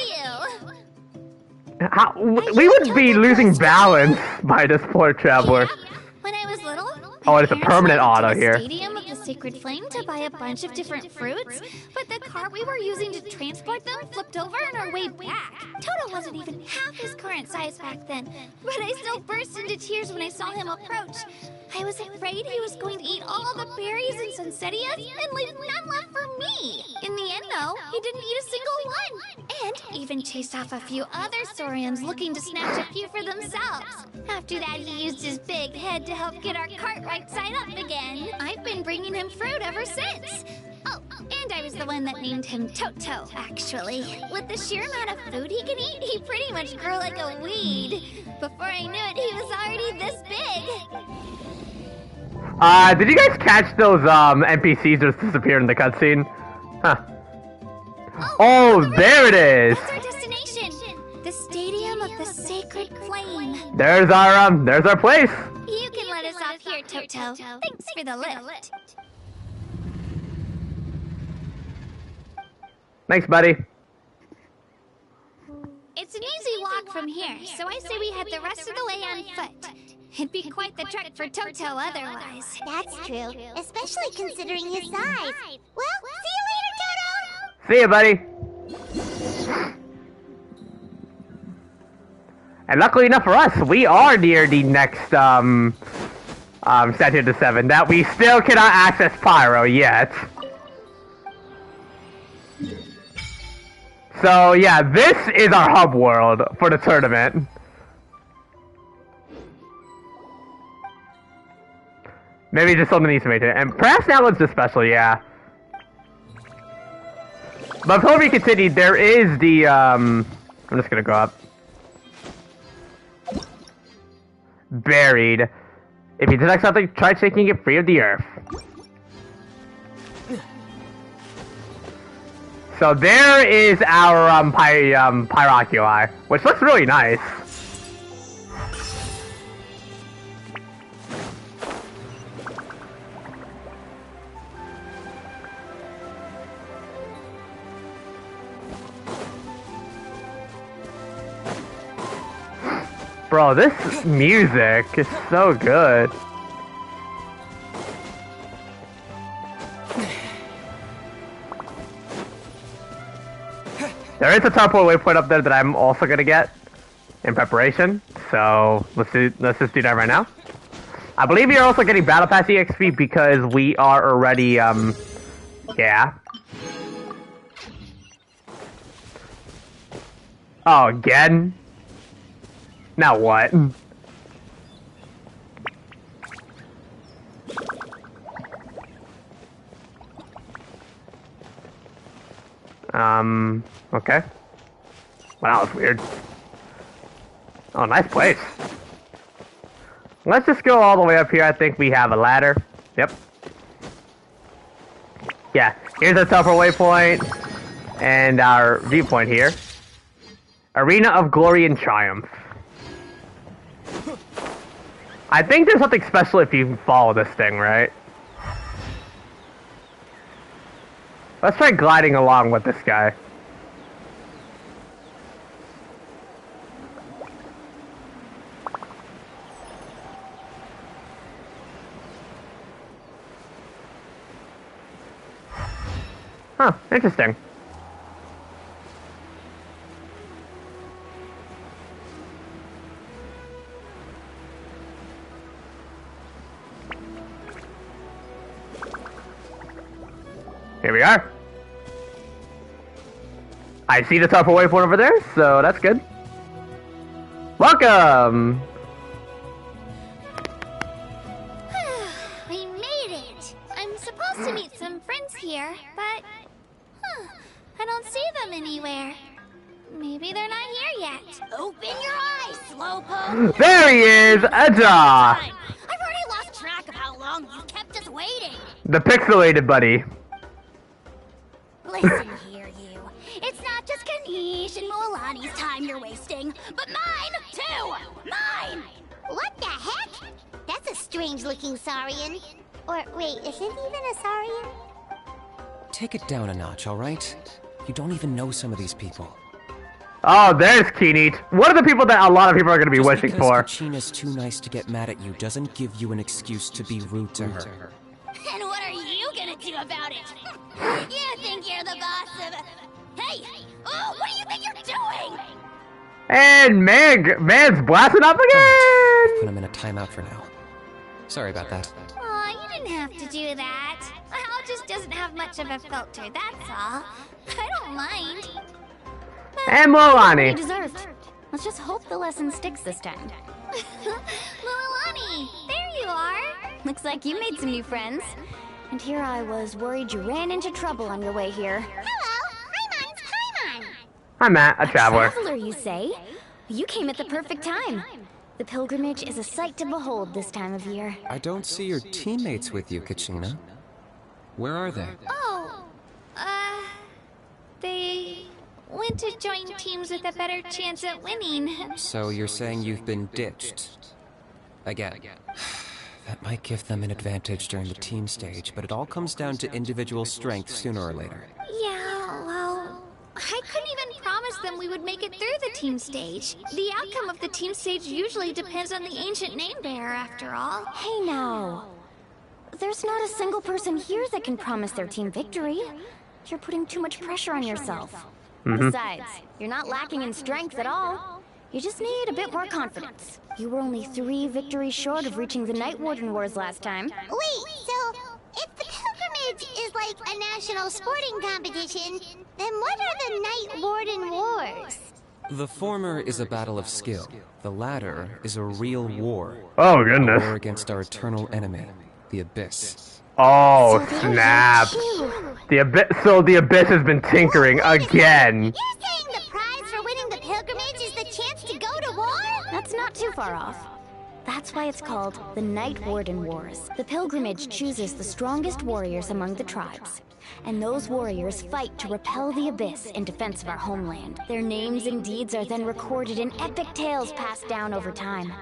view. We would be losing balance by this poor traveler. When I was little, Oh, it's a permanent auto to the here. Stadium of the Sacred Flame to buy a bunch of different fruits, but the cart we were using to transport them flipped over on our way back. Toto wasn't even half his current size back then, but I still burst into tears when I saw him approach. I was afraid he was going to eat all the berries and sunsettias and leave none left for me. In the end, though, he didn't eat a single one, and even chased off a few other Saurians looking to snatch a few for themselves. After that, he used his big head to help get our cart right side up again. I've been bringing him fruit ever since. Oh, and I was the one that named him Toto, actually. With the sheer amount of food he can eat, he pretty much grew like a weed. Before I knew it, he was already this big. Did you guys catch those NPCs just disappeared in the cutscene? Huh. Oh, there it is! That's our destination! The Stadium of the plane. There's our place. You can let us off here, Toto. Thanks for the lift. Thanks, buddy. It's an easy walk from here, so I say we head the rest of the way on foot. It'd be quite the trek for Toto otherwise. That's true, especially considering his size. Well, see you later, Toto! See you, buddy. And luckily enough for us, we are near the next statue of the Seven that we still cannot access Pyro yet. So yeah, this is our hub world for the tournament. Maybe just something needs to make it. And perhaps that one's just special, yeah. But before we continue, there is the, I'm just gonna go up. Buried. If you detect something, try taking it free of the earth. So there is our, Pyroculi, which looks really nice. Bro, this music is so good. There is a teleport waypoint up there that I'm also gonna get in preparation. So let's just do that right now. I believe you're also getting Battle Pass EXP because we are already yeah. Oh, again? Now what? Okay. Wow, that was weird. Oh, nice place. Let's just go all the way up here. I think we have a ladder. Yep. Yeah, here's a teleport waypoint and our viewpoint here. Arena of Glory and Triumph. I think there's something special if you follow this thing, right? Let's try gliding along with this guy. Huh, interesting. Here we are. I see the teleport waypoint over there, so that's good. Welcome! We made it! I'm supposed to meet some friends here, but... I don't see them anywhere. Maybe they're not here yet. Open your eyes, Slowpoke! There he is! Ata! I've already lost track of how long you've kept us waiting. The pixelated buddy. Listen here, you. It's not just Kanish and Moalani's time you're wasting, but mine, too! Mine! What the heck? That's a strange-looking Saurian. Or, wait, is it even a Saurian? Take it down a notch, alright? You don't even know some of these people. Oh, there's Keeneat. What are the people that a lot of people are going to be wishing for? Kachina's too nice to get mad at you doesn't give you an excuse to be rude to her. And what are you gonna do about it? You think you're the boss of... Hey! Oh, what do you think you're doing? And man's blasting up again! Put him in a timeout for now. Sorry about that. Aw, you didn't have to do that. Hal just doesn't have much of a filter, that's all. I don't mind. And Moalani. Deserved. Let's just hope the lesson sticks this time. Moalani, there you are. Looks like you made some new friends. And here I was worried you ran into trouble on your way here. Hello, I'm Paimon. Hi, Matt, a traveler. Traveler, you say? You came at the perfect time. The pilgrimage is a sight to behold this time of year. I don't see your teammates with you, Kachina. Where are they? Oh, they went to join teams with a better chance at winning. So you're saying you've been ditched? Again. That might give them an advantage during the team stage, but it all comes down to individual strength sooner or later. Yeah, well, I couldn't even promise them we would make it through the team stage. The outcome of the team stage usually depends on the ancient name bearer, after all. Hey now. There's not a single person here that can promise their team victory. You're putting too much pressure on yourself. Besides, you're not lacking in strength at all. You just need a bit more confidence. You were only 3 victories short of reaching the Night Warden Wars last time. Wait, so if the pilgrimage is like a national sporting competition, then what are the Night Warden Wars? The former is a battle of skill. The latter is a real war. Oh, goodness. A war against our eternal enemy, the Abyss. Oh, snap. The Abyss. So the Abyss has been tinkering again. You're saying the prize for winning the pilgrimage is the chance to go to war? That's not too far off. That's why it's called the Night Warden Wars. The pilgrimage chooses the strongest warriors among the tribes. And those warriors fight to repel the Abyss in defense of our homeland. Their names and deeds are then recorded in epic tales passed down over time.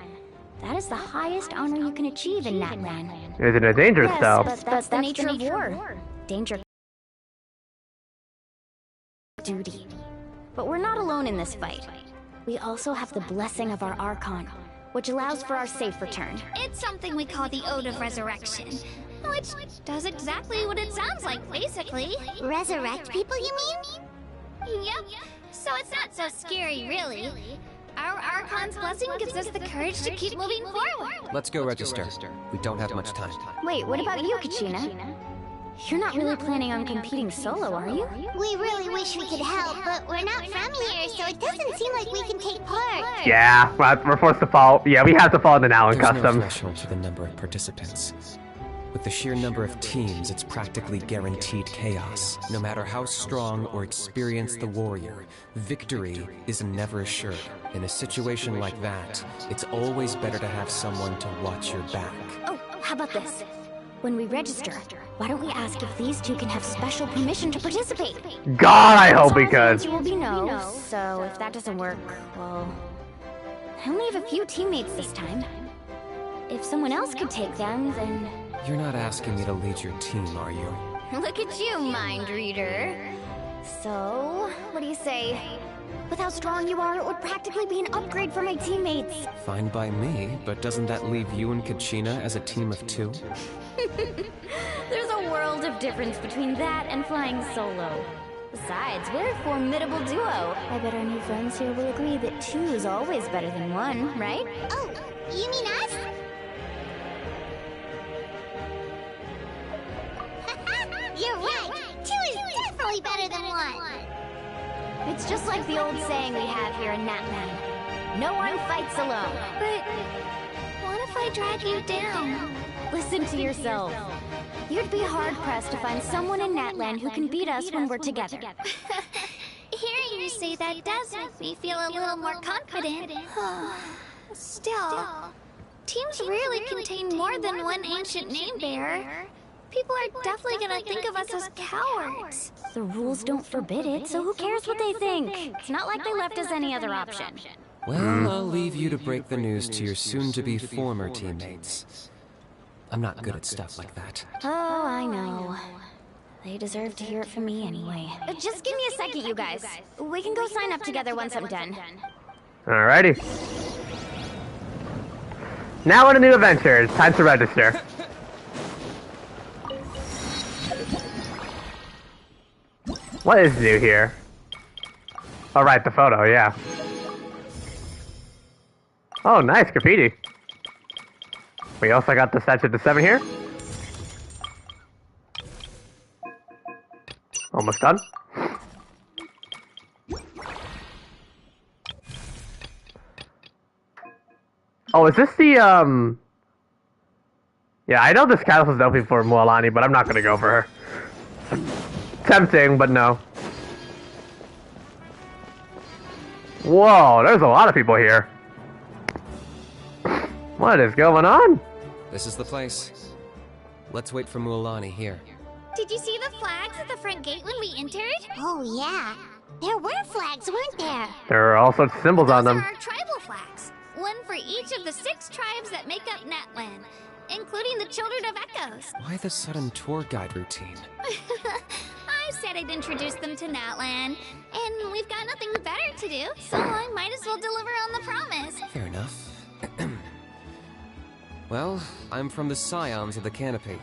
That is the highest honor you can achieve in Natlan. Isn't it dangerous, though? But that's the nature of war. Danger. Duty. But we're not alone in this fight. We also have the blessing of our Archon, which allows for our safe return. It's something we call the Ode of Resurrection, which does exactly what it sounds like, basically. Resurrect people, you mean? Yep. So it's not so scary, really. Our Archon's blessing gives us the courage to keep moving forward. Let's go register. We don't have much time. Wait, what about you, Kachina? You're not really planning on competing solo, are you? We really wish we could help, but we're not from here, so it doesn't seem like we can take part. Yeah, we're forced to follow. Yeah, we have to follow the Natlan There's customs. no threshold for the number of participants. With the sheer number of teams, it's practically guaranteed chaos. No matter how strong or experienced the warrior, victory is never assured. In a situation like that, it's always better to have someone to watch your back. Oh, how about this? When we register, why don't we ask if these two can have special permission to participate? God, I hope we could. The answer will be no, so if that doesn't work, well... I only have a few teammates this time. If someone else could take them, then... You're not asking me to lead your team, are you? Look at you, mind reader. So, what do you say? With how strong you are, it would practically be an upgrade for my teammates. Fine by me, but doesn't that leave you and Kachina as a team of 2? There's a world of difference between that and flying solo. Besides, we're a formidable duo. I bet our new friends here will agree that 2 is always better than 1, right? Oh, you mean us? You're right. 2 is definitely better than 1. It's just like the old saying we have here in Natlan. No one fights alone. But what if I drag you down? Listen to yourself. You'd be hard-pressed to find someone in Natlan who can beat us when we're together. Hearing you say that does make me feel a little more confident. Still, teams rarely contain more than one ancient name bearer. People are definitely gonna think of us as cowards. The rules don't forbid it, so who cares what they think? It's not like they left us any other option. Well, I'll leave you to break the news to your soon-to-be former teammates. I'm not good at stuff like that. Oh, I know. They deserve to hear it from me anyway. Just give me a second, you guys. We can go sign up together once I'm done. Alrighty. Now on a new adventure. It's time to register. What is new here? Oh, right, the photo, yeah. Oh, nice, graffiti. We also got the Statue of the 7 here. Almost done. Oh, is this the, Yeah, I know this castle is definitely for Mualani, but I'm not gonna go for her. Tempting, but no. Whoa, there's a lot of people here. What is going on? This is the place. Let's wait for Mualani here. Did you see the flags at the front gate when we entered? Oh, yeah. There were flags, weren't there? There are all sorts of symbols on Those them. are our tribal flags. One for each of the 6 tribes that make up Natlan, including the Children of Echoes. Why the sudden tour guide routine? I said I'd introduce them to Natlan, and we've got nothing better to do, so I might as well deliver on the promise. Fair enough. Well, I'm from the Scions of the Canopy.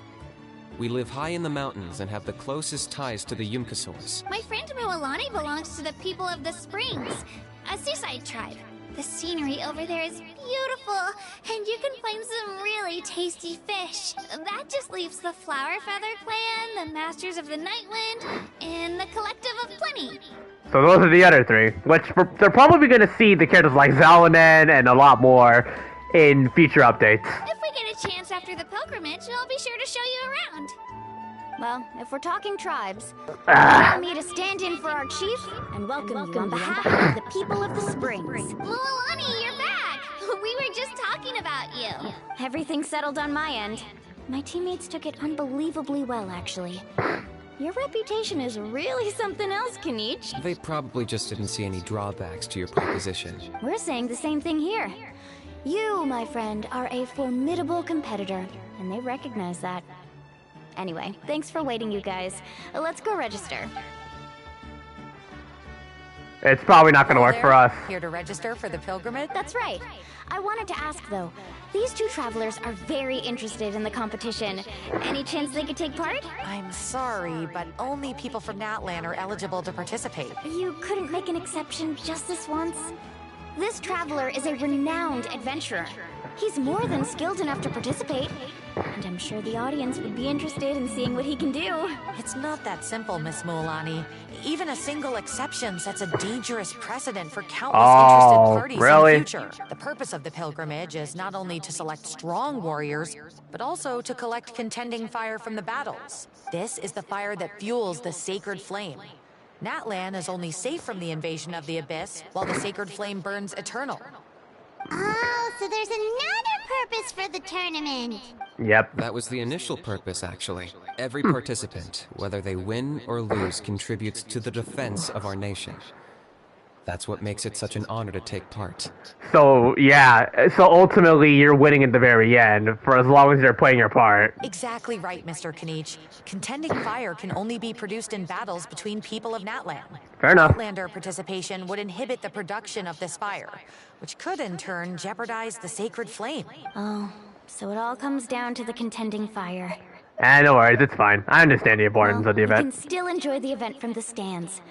We live high in the mountains and have the closest ties to the Yumkasaurs. My friend Mualani belongs to the people of the Springs, a seaside tribe. The scenery over there is beautiful, and you can find some really tasty fish. That just leaves the Flower Feather Clan, the Masters of the Nightwind, and the Collective of Plenty. So those are the other 3, which they're probably going to see the characters like Zalanen and a lot more in future updates. If we get a chance after the pilgrimage, I'll be sure to show you around. Well, if we're talking tribes, allow me to stand in for our chief and welcome you on behalf of the people of the Springs. Mualani, you're back! We were just talking about you. Everything's settled on my end. My teammates took it unbelievably well, actually. Your reputation is really something else, Kanich. They probably just didn't see any drawbacks to your proposition. We're saying the same thing here. You, my friend, are a formidable competitor, and they recognize that. Anyway, thanks for waiting, you guys. Let's go register. It's probably not going to work for us. Here to register for the pilgrimage? That's right. I wanted to ask, though. These 2 travelers are very interested in the competition. Any chance they could take part? I'm sorry, but only people from Natlan are eligible to participate. You couldn't make an exception just this once? This traveler is a renowned adventurer. He's more than skilled enough to participate. And I'm sure the audience would be interested in seeing what he can do. It's not that simple, Miss Mualani. Even a single exception sets a dangerous precedent for countless interested parties in the future. The purpose of the pilgrimage is not only to select strong warriors, but also to collect contending fire from the battles. This is the fire that fuels the sacred flame. Natlan is only safe from the invasion of the Abyss, while the sacred flame burns eternal. Oh, so there's another purpose for the tournament. Yep. That was the initial purpose, actually. Every participant, whether they win or lose, contributes to the defense of our nation. That's what makes it such an honor to take part. So, yeah. So ultimately, you're winning at the very end, for as long as you're playing your part. Exactly right, Mr. Kanich. Contending fire can only be produced in battles between people of Natlan. Fair enough. Outlander participation would inhibit the production of this fire, which could in turn jeopardize the sacred flame. Oh, so it all comes down to the contending fire. No worries, it's fine. I understand the importance of the You event. can still enjoy the event from the stands.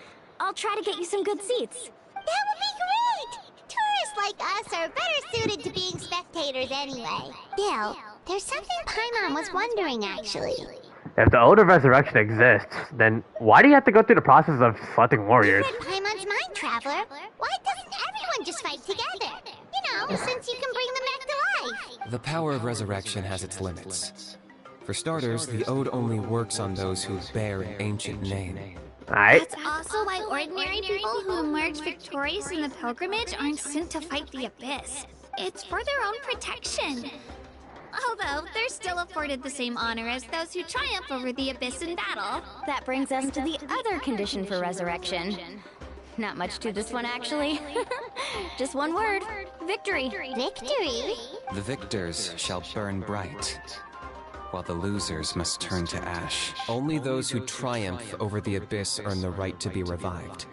I'll try to get you some good seats. That would be great! Tourists like us are better suited to being spectators anyway. Bill, there's something Paimon was wondering, actually. If the Ode of Resurrection exists, then why do you have to go through the process of selecting warriors? You read Paimon's mind, Traveler. Why doesn't everyone just fight together? You know, since you can bring them back to life. The power of resurrection has its limits. For starters, the Ode only works on those who bear an ancient name. That's also why ordinary people who emerge victorious in the pilgrimage aren't sent to fight the Abyss. It's for their own protection. Although, they're still afforded the same honor as those who triumph over the Abyss in battle. That brings us to the other condition for resurrection. Not much to this one, actually. Just one word. Victory. Victory? The victors shall burn bright, while the losers must turn to ash. Only those who triumph over the Abyss earn the right to be revived.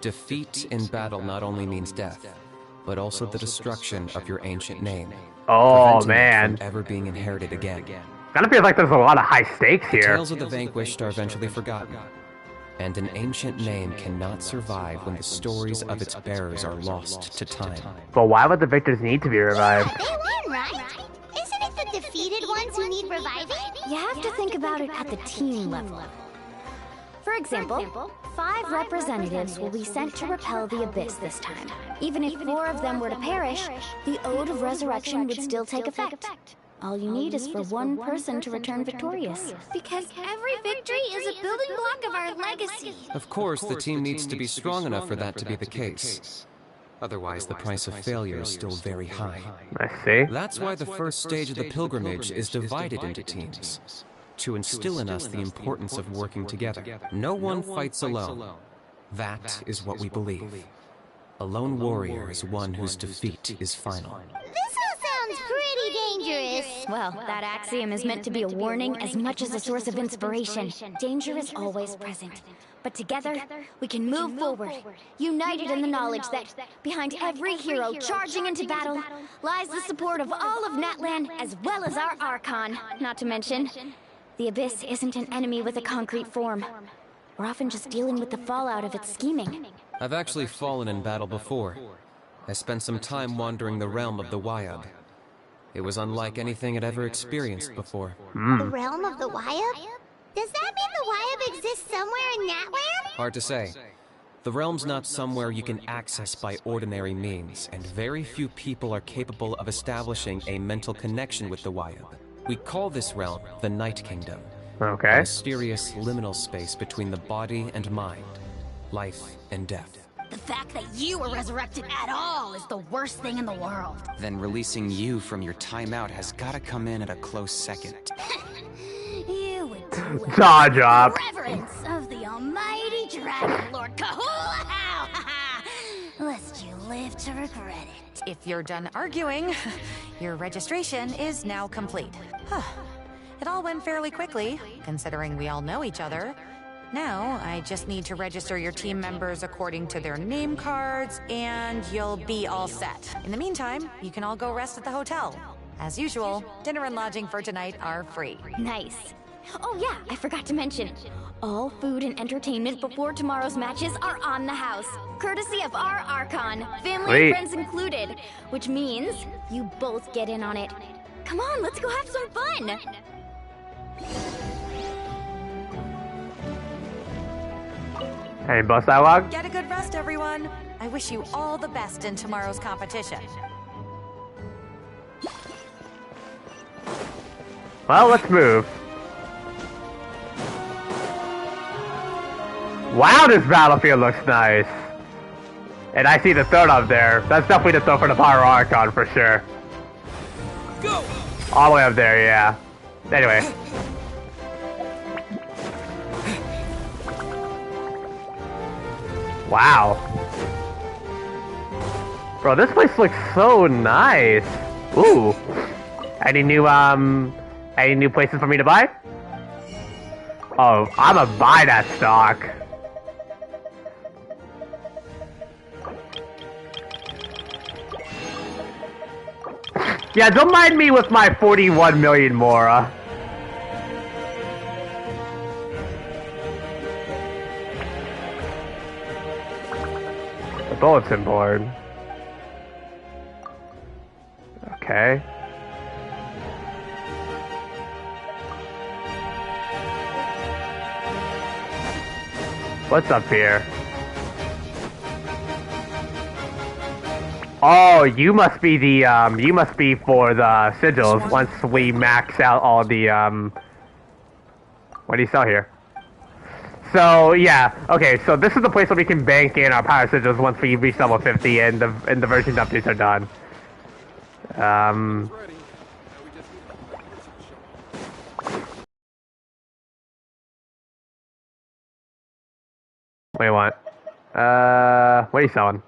Defeat in battle not only means death, but also the destruction of your ancient name. Oh, preventing man. it from ever being inherited again. Kinda feels like there's a lot of high stakes The here. tales of the vanquished are eventually forgotten, and an ancient name cannot survive when the stories of its bearers are lost to time. But why would the victors need to be revived? They won, right? Isn't it the defeated ones who need reviving? You have to think about it at the team level. For example, 5 representatives will be sent to repel the Abyss this time. Even if 4 of them were to perish, the Ode of Resurrection would still take effect. All you need is for one person to return victorious. Because every victory is a building block of our legacy. Of course, the team needs to be strong enough for that to be the case. Otherwise, the price of failure is still very high. I see. That's why the first stage of the pilgrimage is divided into teams, to instill in us the importance of working together. No one fights alone. That is what we believe. A lone warrior is one whose defeat is final. This all sounds pretty dangerous. Well, that axiom is meant to be a warning as much as a source of inspiration. Danger is always present. But together, we can move forward, united in the knowledge that behind every hero charging into battle lies the support of all of Natlan as well as our Archon. Not to mention, the Abyss isn't an enemy with a concrete form. We're often just dealing with the fallout of its scheming. I've actually fallen in battle before. I spent some time wandering the realm of the Wayab. It was unlike anything I'd ever experienced before. The realm of the Wayab? Does that mean the Wayab exists somewhere in Natlan? Hard to say. The realm's not somewhere you can access by ordinary means, and very few people are capable of establishing a mental connection with the Wayab. We call this realm the Night Kingdom. Okay. A mysterious liminal space between the body and mind, life and death. The fact that you were resurrected at all is the worst thing in the world. Then releasing you from your timeout has gotta come in at a close second. You would do it Jaw drop. reverence of the almighty Dragon Lord Kahula! Lest you live to regret it. If you're done arguing, your registration is now complete. It all went fairly quickly, considering we all know each other. Now, I just need to register your team members according to their name cards, and you'll be all set. In the meantime, you can all go rest at the hotel. As usual, dinner and lodging for tonight are free. Nice. Oh yeah, I forgot to mention. All food and entertainment before tomorrow's matches are on the house. Courtesy of our Archon, family and friends included. Which means you both get in on it. Come on, let's go have some fun! Any boss dialogue? Get a good rest, everyone. I wish you all the best in tomorrow's competition. Well, let's move. Wow, this battlefield looks nice. And I see the throne up there. That's definitely the throne for the Power Archon for sure. Go! All the way up there, yeah. Anyway. Wow. Bro, this place looks so nice. Ooh. Any new places for me to buy? Oh, I'ma buy that stock. Yeah, don't mind me with my 41 million Mora. The bulletin board. Okay. What's up here? Oh, you must be the, you must be for the sigils once we max out all the, what do you sell here? So, yeah, okay, so this is the place where we can bank in our power sigils once we reach level 50 and the version updates are done. Wait, what? What are you selling?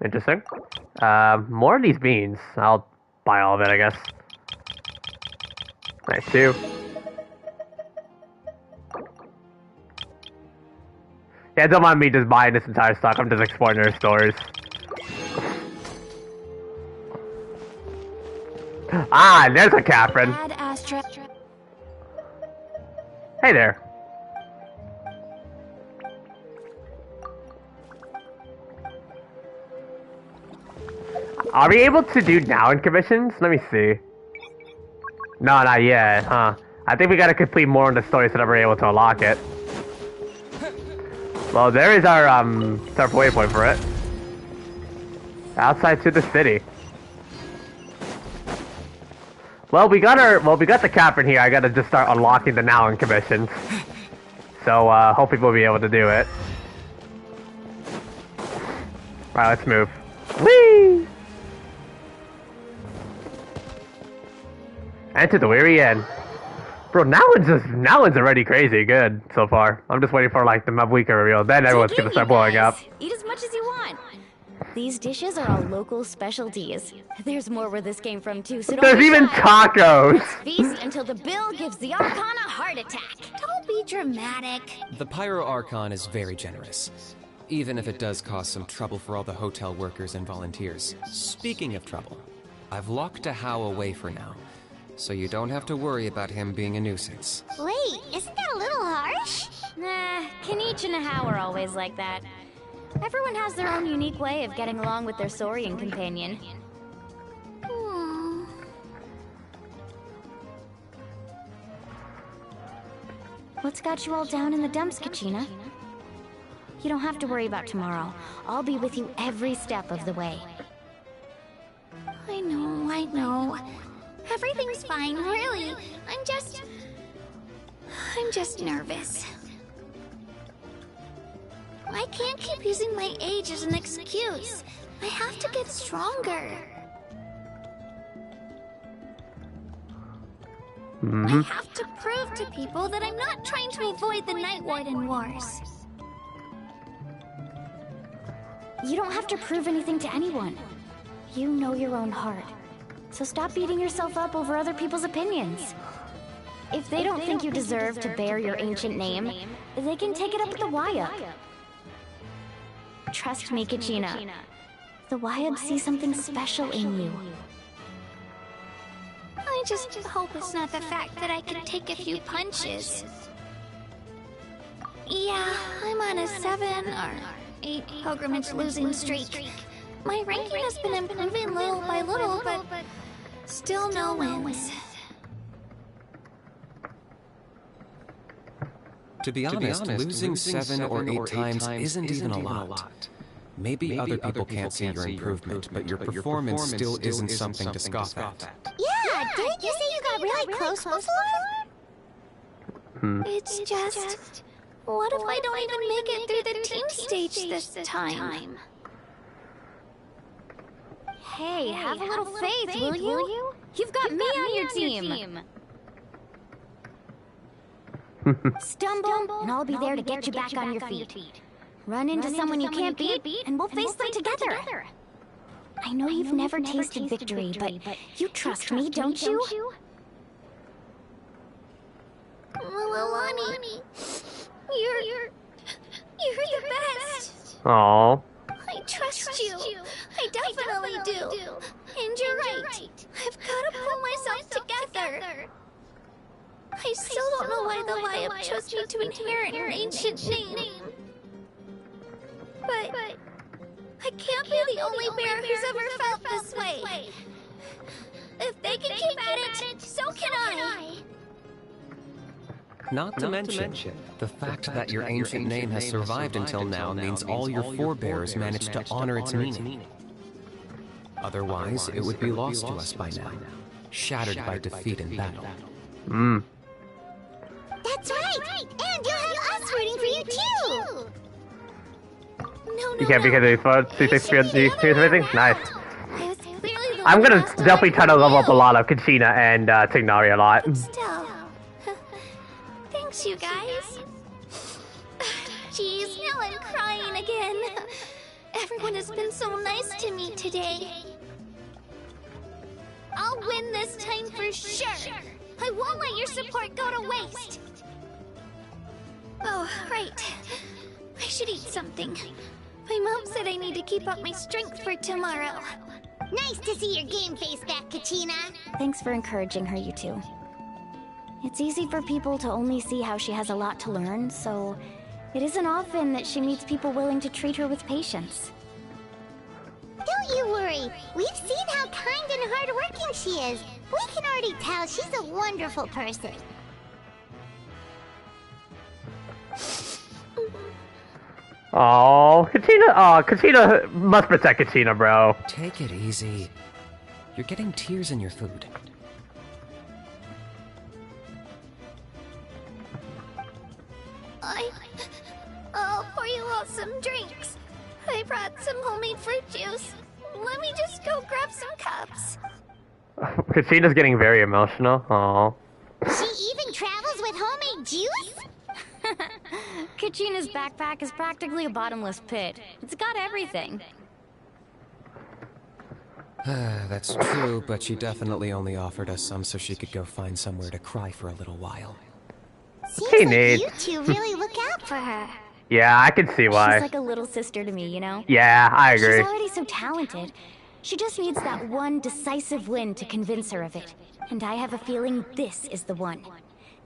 Interesting. More of these beans. I'll buy all of it, I guess. Nice, too. Yeah, don't mind me just buying this entire stock. I'm just exploring their stores. Ah, there's a Catherine. Hey there. Are we able to do now in commissions? Let me see. No, not yet, huh? I think we gotta complete more in the story so that we're able to unlock it. Well, there is our, start waypoint for it. Outside to the city. Well, we got the Catherine here. I gotta just start unlocking the now in commissions. So, hopefully we'll be able to do it. Alright, let's move. Whee! Enter the weary end. Bro, Natlan's already crazy good so far. I'm just waiting for like the Mabuika reveal. Then everyone's gonna start blowing up. Eat as much as you want. These dishes are all local specialties. There's more where this came from too, so don't There's be even shy. tacos. Let's feast until the bill gives the Archon a heart attack. Don't be dramatic. The Pyro Archon is very generous, even if it does cause some trouble for all the hotel workers and volunteers. Speaking of trouble, I've locked a How away for now, so you don't have to worry about him being a nuisance. Wait, isn't that a little harsh? Nah, Kanich and How are always like that. Everyone has their own unique way of getting along with their Saurian companion. What's got you all down in the dumps, Kachina? You don't have to worry about tomorrow. I'll be with you every step of the way. I know. Everything's fine, really. I'm just nervous. I can't keep using my age as an excuse. I have to get stronger. I have to prove to people that I'm not trying to avoid the Night Warden Wars. You don't have to prove anything to anyone. You know your own heart. So stop beating yourself up over other people's opinions. If they don't think you deserve to bear your ancient name, they can take it up with the Wayab. Trust me, Kachina. The Wayab see something special in you. I just hope it's not the fact that I can take a few punches. Yeah, I'm on a 7 or 8 pilgrimage losing streak. My ranking has been improving little by little, but still no wins. To be honest, losing 7 or 8 times isn't even a lot. Maybe other people can't see your improvement, but your performance still isn't something to scoff at. Yeah, didn't you say you got really close before? It's just... What if I don't even make it through the team stage this time? Hey, have a little faith, will you? You've got me on your team. Stumble, and I'll be there to get you back on your feet. Run into someone you can't beat, and we'll face them together. I know you've never tasted victory, but you trust me, don't you? Milani, you're the best. Aww. I trust you. I definitely do. And you're right. I've got to pull myself together. I still don't know why the Wayab chose me to inherit your ancient name. But I can't be the only bear who's ever felt this way. If they can keep at it, so can I. Not to mention, the fact that your ancient name has survived until now means all your forebears managed to honor its meaning. Otherwise, it would be lost to us by now, shattered by defeat in battle. That's right! And you'll have us rooting for you too! You can't because they fought 360 everything? Nice. I'm gonna definitely try to level up a lot of Kachina and Tignari a lot. Still. Thanks, you guys. Jeez, now I'm crying again. Everyone has been so nice to me today. I'll win this time for sure. I won't let your support go to waste. Oh, right. I should eat something. My mom said I need to keep up my strength for tomorrow. Nice to see your game face back, Kachina. Thanks for encouraging her, you two. It's easy for people to only see how she has a lot to learn, so it isn't often that she meets people willing to treat her with patience. Don't you worry. We've seen how kind and hardworking she is. We can already tell she's a wonderful person. Oh, Kachina must protect Kachina, bro. Take it easy. You're getting tears in your food. I'll pour you all some drinks. I brought some homemade fruit juice. Let me just go grab some cups. Kachina's getting very emotional. Aww. She even traveled with homemade juice? Kachina's backpack is practically a bottomless pit. It's got everything. That's true, but she definitely only offered us some so she could go find somewhere to cry for a little while. Seems Hey, like Nate. you two really look out for her. Yeah, I can see why. She's like a little sister to me, you know? Yeah, I agree. She's already so talented. She just needs that one decisive win to convince her of it. And I have a feeling this is the one.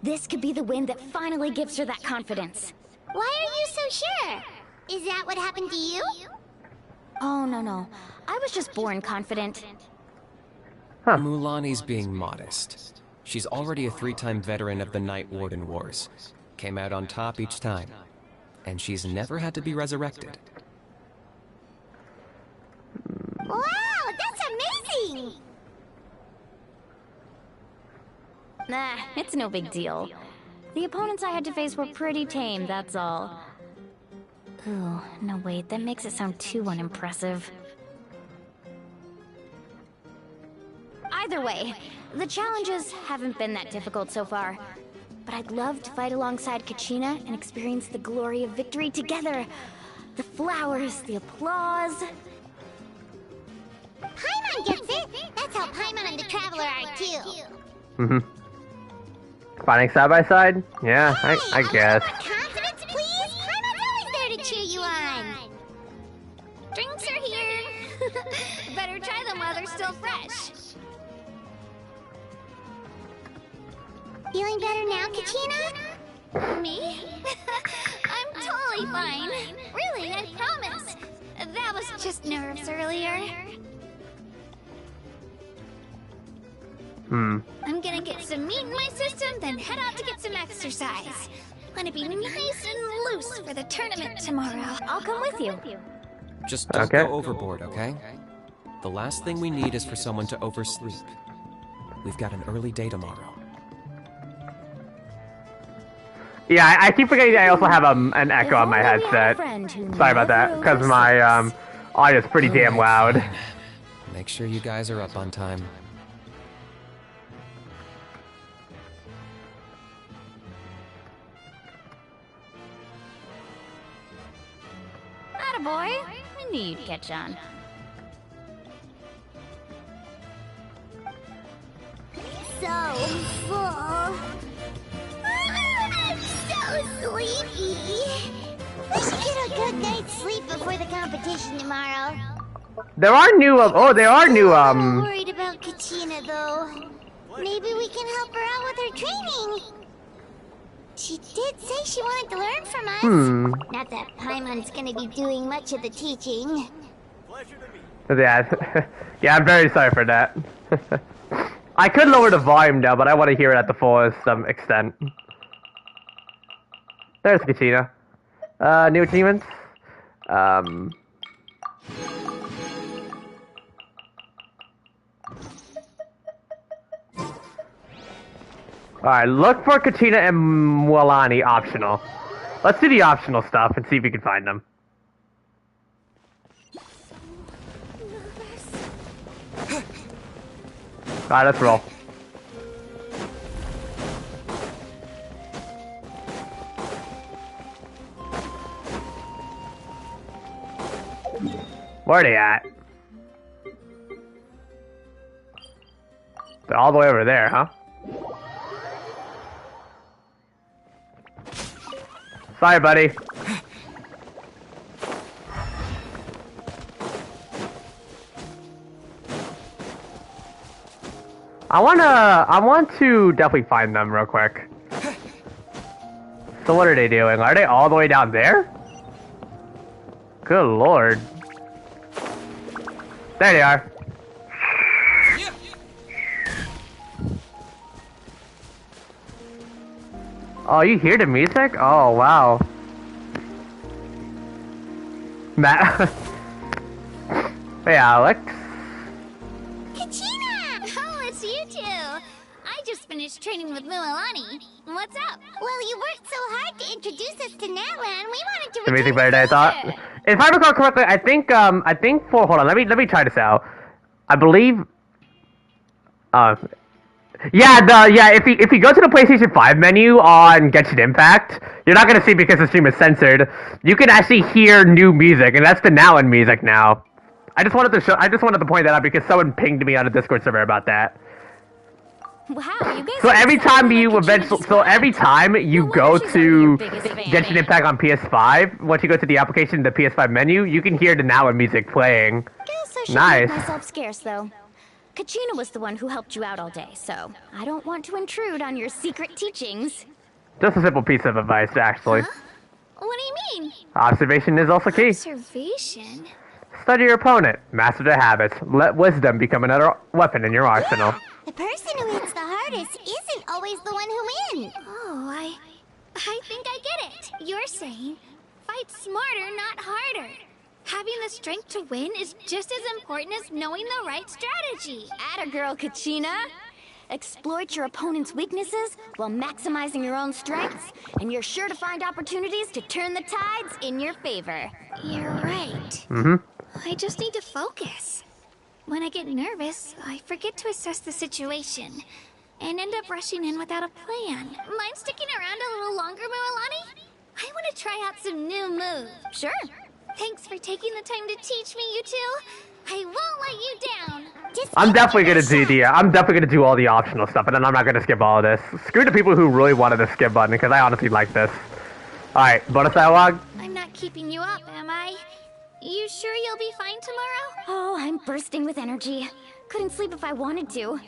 This could be the win that finally gives her that confidence. Why are you so sure? Is that what happened to you? Oh, no. I was just born confident. Mulani's being modest. She's already a 3-time veteran of the Night Warden Wars. Came out on top each time. And she's never had to be resurrected. Wow, that's amazing! Nah, it's no big deal. The opponents I had to face were pretty tame, that's all. Ooh, no wait, that makes it sound too unimpressive. Either way, the challenges haven't been that difficult so far. But I'd love to fight alongside Kachina and experience the glory of victory together. The flowers, the applause. Paimon gets it! That's how Paimon and the Traveler are too. Mm-hmm. Fighting side by side? Yeah, I guess. Confidence, please? Paimon's always there to cheer you on. Drinks are here. Better try them while they're still fresh. Feeling better now, Kachina? Me? I'm totally fine. Really, I promise. That was just nerves earlier. I'm gonna get some meat in my system, then head out to get some exercise. Wanna be nice and loose for the tournament tomorrow. I'll come with you. Just don't go overboard, okay? The last thing we need is for someone to oversleep. We've got an early day tomorrow. Yeah, I keep forgetting I also have an echo on my headset. Sorry about that, because my audio is pretty damn loud. Make sure you guys are up on time. Attaboy, I knew you'd catch on. So full. I'm so sleepy. We should get a good night's sleep before the competition tomorrow. There are new, I'm worried about Kachina, though. Maybe we can help her out with her training. She did say she wanted to learn from us. Not that Paimon's gonna be doing much of the teaching. Yeah, yeah, I'm very sorry for that. I could lower the volume down, but I want to hear it at the fullest extent. There's Kachina. New achievements. Alright, look for Kachina and Mulani optional. Let's do the optional stuff and see if we can find them. Alright, let's roll. Where are they at? They're all the way over there, huh? Sorry, buddy. I want to definitely find them real quick. So what are they doing? Are they all the way down there? Good lord. There they are. Oh, you hear the music? Oh, wow. Matt. Hey, Alex. Kachina! Oh, it's you two. I just finished training with Mulani. What's up? Well, you worked so hard to introduce us to Natlan. We wanted to Amazing return better than I thought. If I recall correctly, I think for hold on, let me try this out. I believe Yeah, if you go to the PlayStation 5 menu on Genshin Impact, you're not gonna see because the stream is censored. You can actually hear new music, and that's the Natlan music now. I just wanted to point that out because someone pinged me on a Discord server about that. Wow, you guys So every time you go to Genshin Impact on PS5, once you go to the application, the PS5 menu, you can hear the Natlan music playing. Guess I should Nice. make myself scarce, though. Kachina was the one who helped you out all day, so I don't want to intrude on your secret teachings. Just a simple piece of advice, actually. Huh? What do you mean? Observation is also key. Observation? Study your opponent, master their habits, let wisdom become another weapon in your arsenal. The person who hits the hardest isn't always the one who wins. Oh, I think I get it. You're saying, fight smarter, not harder. Having the strength to win is just as important as knowing the right strategy. Atta girl, Kachina. Exploit your opponent's weaknesses while maximizing your own strengths, and you're sure to find opportunities to turn the tides in your favor. You're right. I just need to focus. When I get nervous, I forget to assess the situation and end up rushing in without a plan. Mind sticking around a little longer, Mualani? I want to try out some new moves. Sure. Thanks for taking the time to teach me, you two. I won't let you down. I'm definitely gonna do all the optional stuff, and then I'm not gonna skip all of this. Screw the people who really wanted the skip button, because I honestly like this. Alright, bonus dialogue? I'm not keeping you up, am I? You sure you'll be fine tomorrow? Oh, I'm bursting with energy. Couldn't sleep if I wanted to.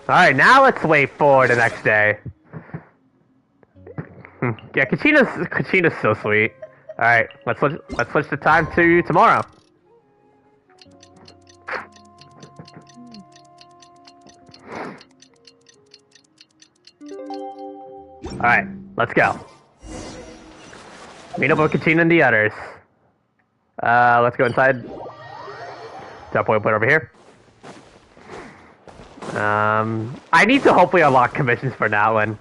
Alright, now let's wait for the next day. Yeah, Kachina's so sweet. Alright, let's switch the time to tomorrow. Alright, let's go. Meet up with Kachina and the others. Let's go inside. Teapot over here. I need to hopefully unlock commissions for Natlan.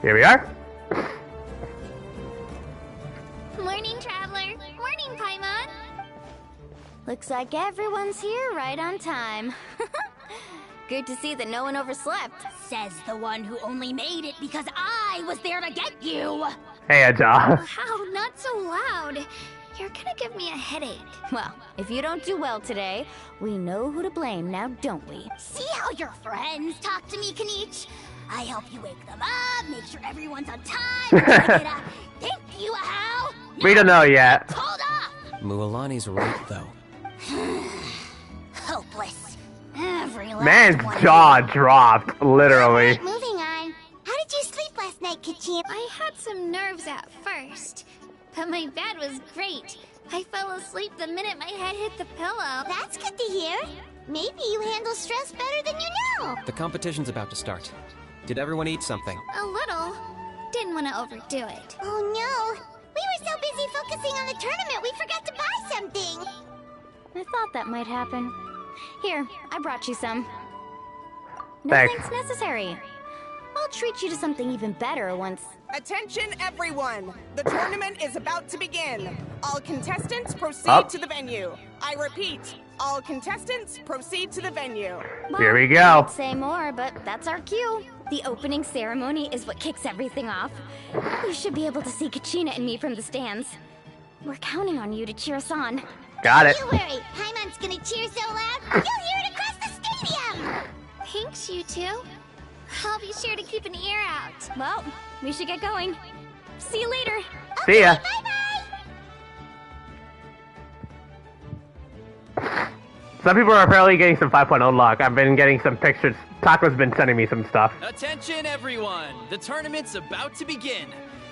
Here we are. Morning, Traveler. Morning, Paimon. Looks like everyone's here right on time. Good to see that no one overslept. Says the one who only made it because I was there to get you. Hey, Aja. Wow, not so loud. You're gonna give me a headache. Well, if you don't do well today, we know who to blame now, don't we? See how your friends talk to me, Kanich? I help you wake them up, make sure everyone's on time. Thank you, How? We don't know yet. Hold up! Mualani's right, though. Hopeless. Every last Man's one jaw dropped, literally. Moving on. How did you sleep last night, Kachina? I had some nerves at first, but my bed was great. I fell asleep the minute my head hit the pillow. That's good to hear. Maybe you handle stress better than you know. The competition's about to start. Did everyone eat something? A little. Didn't want to overdo it. Oh no. We were so busy focusing on the tournament, we forgot to buy something. I thought that might happen. Here, I brought you some. No Thanks. thanks necessary. I'll treat you to something even better once. Attention everyone! The tournament is about to begin. All contestants proceed to the venue. I repeat, all contestants proceed to the venue. Well, Here we go. I'd say more, but that's our cue. The opening ceremony is what kicks everything off. You should be able to see Kachina and me from the stands. We're counting on you to cheer us on. Got it. Don't you worry, Paimon's gonna cheer so loud, you'll hear it across the stadium! Thanks, you two. I'll be sure to keep an ear out. Well, we should get going. See you later. See ya. Some people are apparently getting some 5.0 luck. I've been getting some pictures. Taco's been sending me some stuff. Attention, everyone! The tournament's about to begin.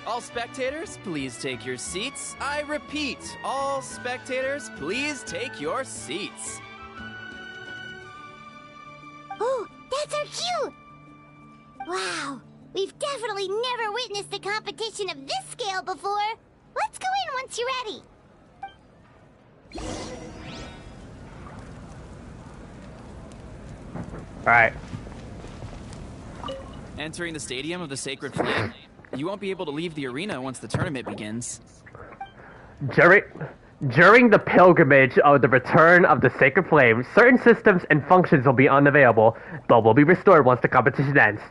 All spectators, please take your seats. I repeat, all spectators, please take your seats. Oh, that's our cue! Wow, we've definitely never witnessed a competition of this scale before. Let's go in once you're ready. Alright. Entering the Stadium of the Sacred Flame. You won't be able to leave the arena once the tournament begins. During the pilgrimage of the return of the Sacred Flame, certain systems and functions will be unavailable, but will be restored once the competition ends.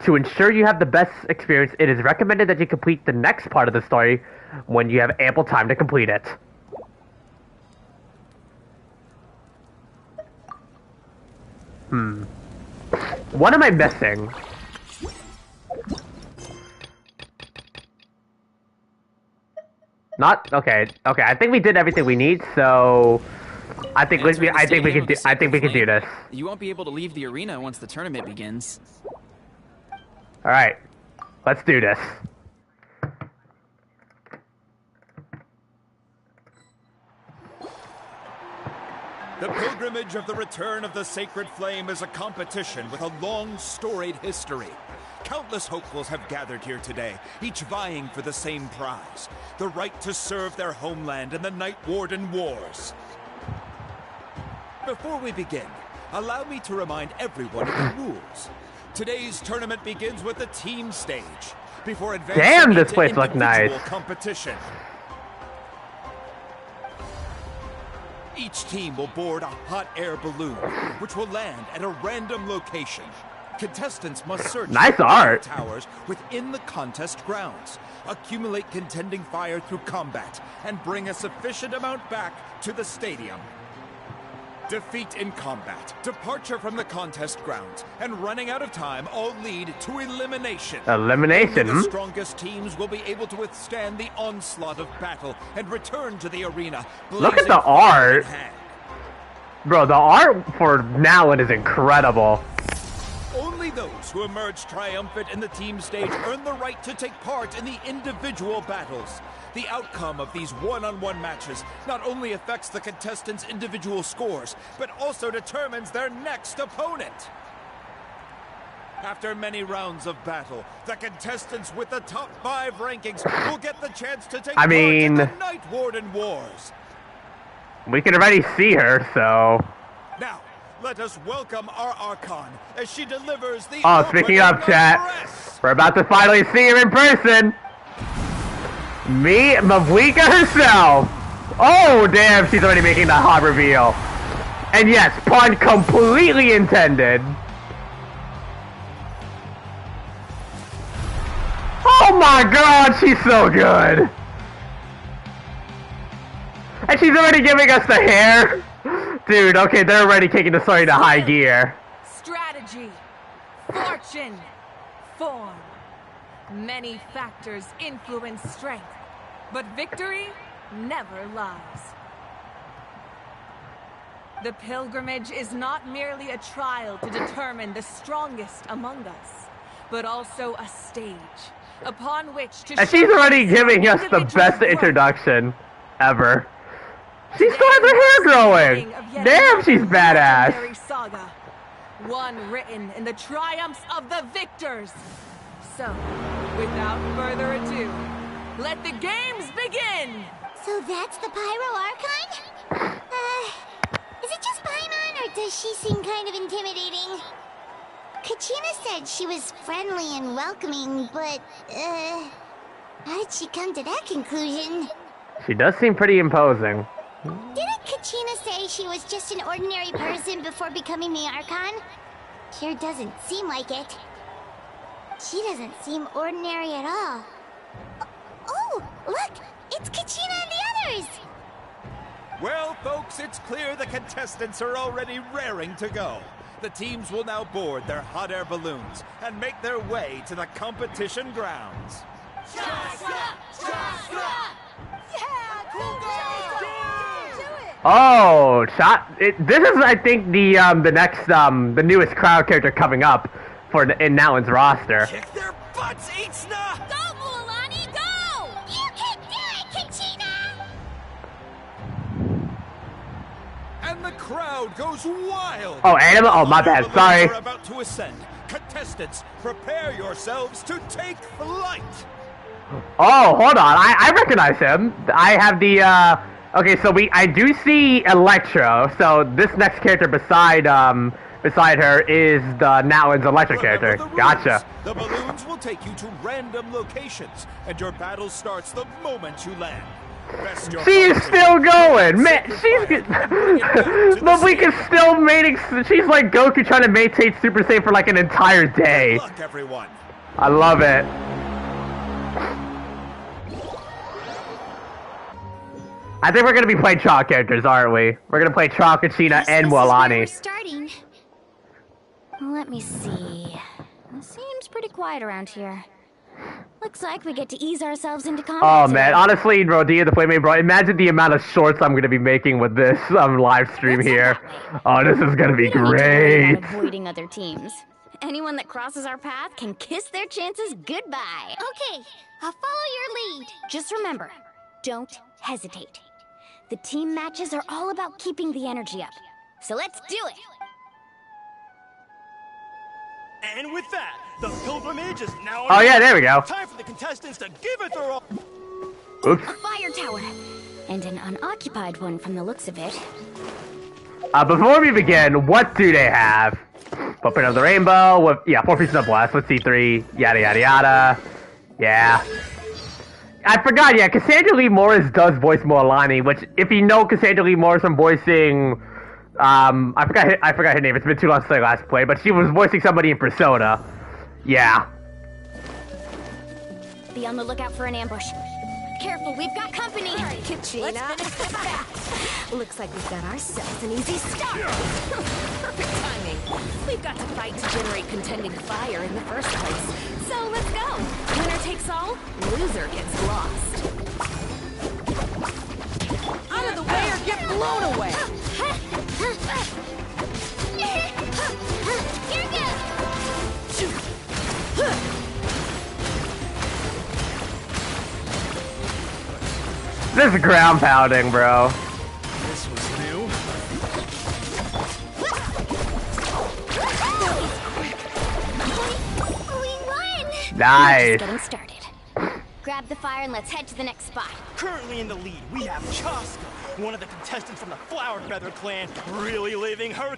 To ensure you have the best experience, it is recommended that you complete the next part of the story when you have ample time to complete it. What am I missing? Not okay. Okay, I think we did everything we need. So, I think we can do this. You won't be able to leave the arena once the tournament begins. All right, let's do this. The pilgrimage of the return of the Sacred Flame is a competition with a long, storied history. Countless hopefuls have gathered here today, each vying for the same prize, the right to serve their homeland in the Night Warden Wars. Before we begin, allow me to remind everyone of the rules. Today's tournament begins with the team stage, before advancing Damn, this into place looks nice. competition. Each team will board a hot air balloon, which will land at a random location. Contestants must search nice for art. towers within the contest grounds, accumulate contending fire through combat, and bring a sufficient amount back to the stadium. Defeat in combat, departure from the contest grounds, and running out of time all lead to elimination. Elimination? Only the strongest teams will be able to withstand the onslaught of battle and return to the arena. Look at the art. Bro, the art for Natlan is incredible. Only those who emerge triumphant in the team stage earn the right to take part in the individual battles. The outcome of these one-on-one matches not only affects the contestants' individual scores, but also determines their next opponent. After many rounds of battle, the contestants with the top 5 rankings will get the chance to take part in the Night Warden Wars. We can already see her, so... Now, let us welcome our Archon as she delivers the speaking of chat, we're about to finally see her in person. Me, Mavlika herself. Oh, damn, she's already making the hot reveal. And yes, pun completely intended. Oh my god, she's so good. And she's already giving us the hair. Dude, okay, they're already taking the story to high gear. Strategy, fortune, form. Many factors influence strength, but victory never lies. The pilgrimage is not merely a trial to determine the strongest among us, but also a stage upon which to. And she's already giving us the best introduction ever. She still has her hair growing. Damn, she's badass. Saga, one written in the triumphs of the victors. So, without further ado, let the games begin! So that's the Pyro Archon? Is it just Paimon, or does she seem kind of intimidating? Kachina said she was friendly and welcoming, but, how did she come to that conclusion? She does seem pretty imposing. Didn't Kachina say she was just an ordinary person before becoming the Archon? Sure doesn't seem like it. She doesn't seem ordinary at all. Oh, look! It's Kachina and the others! Well, folks, it's clear the contestants are already raring to go. The teams will now board their hot air balloons and make their way to the competition grounds. Oh, this is, I think, the next, the newest crowd character coming up in Natlan's roster. Kick their butts, Itzna! Go, Mualani, go! You can do it, Kachina! And the crowd goes wild! Oh, Anima? Oh, my bad, sorry. Are about to ascend. Contestants, prepare yourselves to take flight! Oh, hold on, I recognize him. I have the, okay, so I do see Electro, so this next character beside her is the Natlan's Electro character. Gotcha. The balloons will take you to random locations, and your battle starts the moment you land. She's still going, man. She's good. But we can still maintain. She's like Goku trying to maintain Super Saiyan for like an entire day. Good luck, everyone. I love it. I think we're gonna be playing child characters, aren't we? We're gonna play Child, Kachina, and Mualani. We're starting. Let me see. It seems pretty quiet around here. Looks like we get to ease ourselves into combat. Oh today. man, honestly, Rodia the Playmate, bro, imagine the amount of shorts I'm gonna be making with this live stream here. Oh, this is gonna be We don't need to worry great. about avoiding other teams. Anyone that crosses our path can kiss their chances goodbye. Okay, I'll follow your lead. Just remember, don't hesitate. The team matches are all about keeping the energy up. So let's do it. And with that, the pilgrimage is now. Oh yeah, there we go. Time for the contestants to give it their all. Oops. A fire tower. And an unoccupied one from the looks of it. Before we begin, what do they have? Footprint of the Rainbow, with, 4 pieces of blast, let's see, 3, yada yada yada. Yeah. I forgot, yeah, Cassandra Lee Morris does voice Mualani, which, if you know Cassandra Lee Morris from voicing, I forgot her name, it's been too long since I last played, but she was voicing somebody in Persona. Yeah. Be on the lookout for an ambush. Careful, we've got company. Kachina. Looks like we've got ourselves an easy start. Perfect timing. We've got to fight to generate contending fire in the first place. So let's go. Winner takes all, loser gets lost. Out of the way or get blown away! Here goes! This is ground pounding, bro. This was new. We won! Nice. Getting started. Grab the fire and let's head to the next spot. Currently in the lead, we have Chaska, one of the contestants from the Flower Feather clan, really leaving her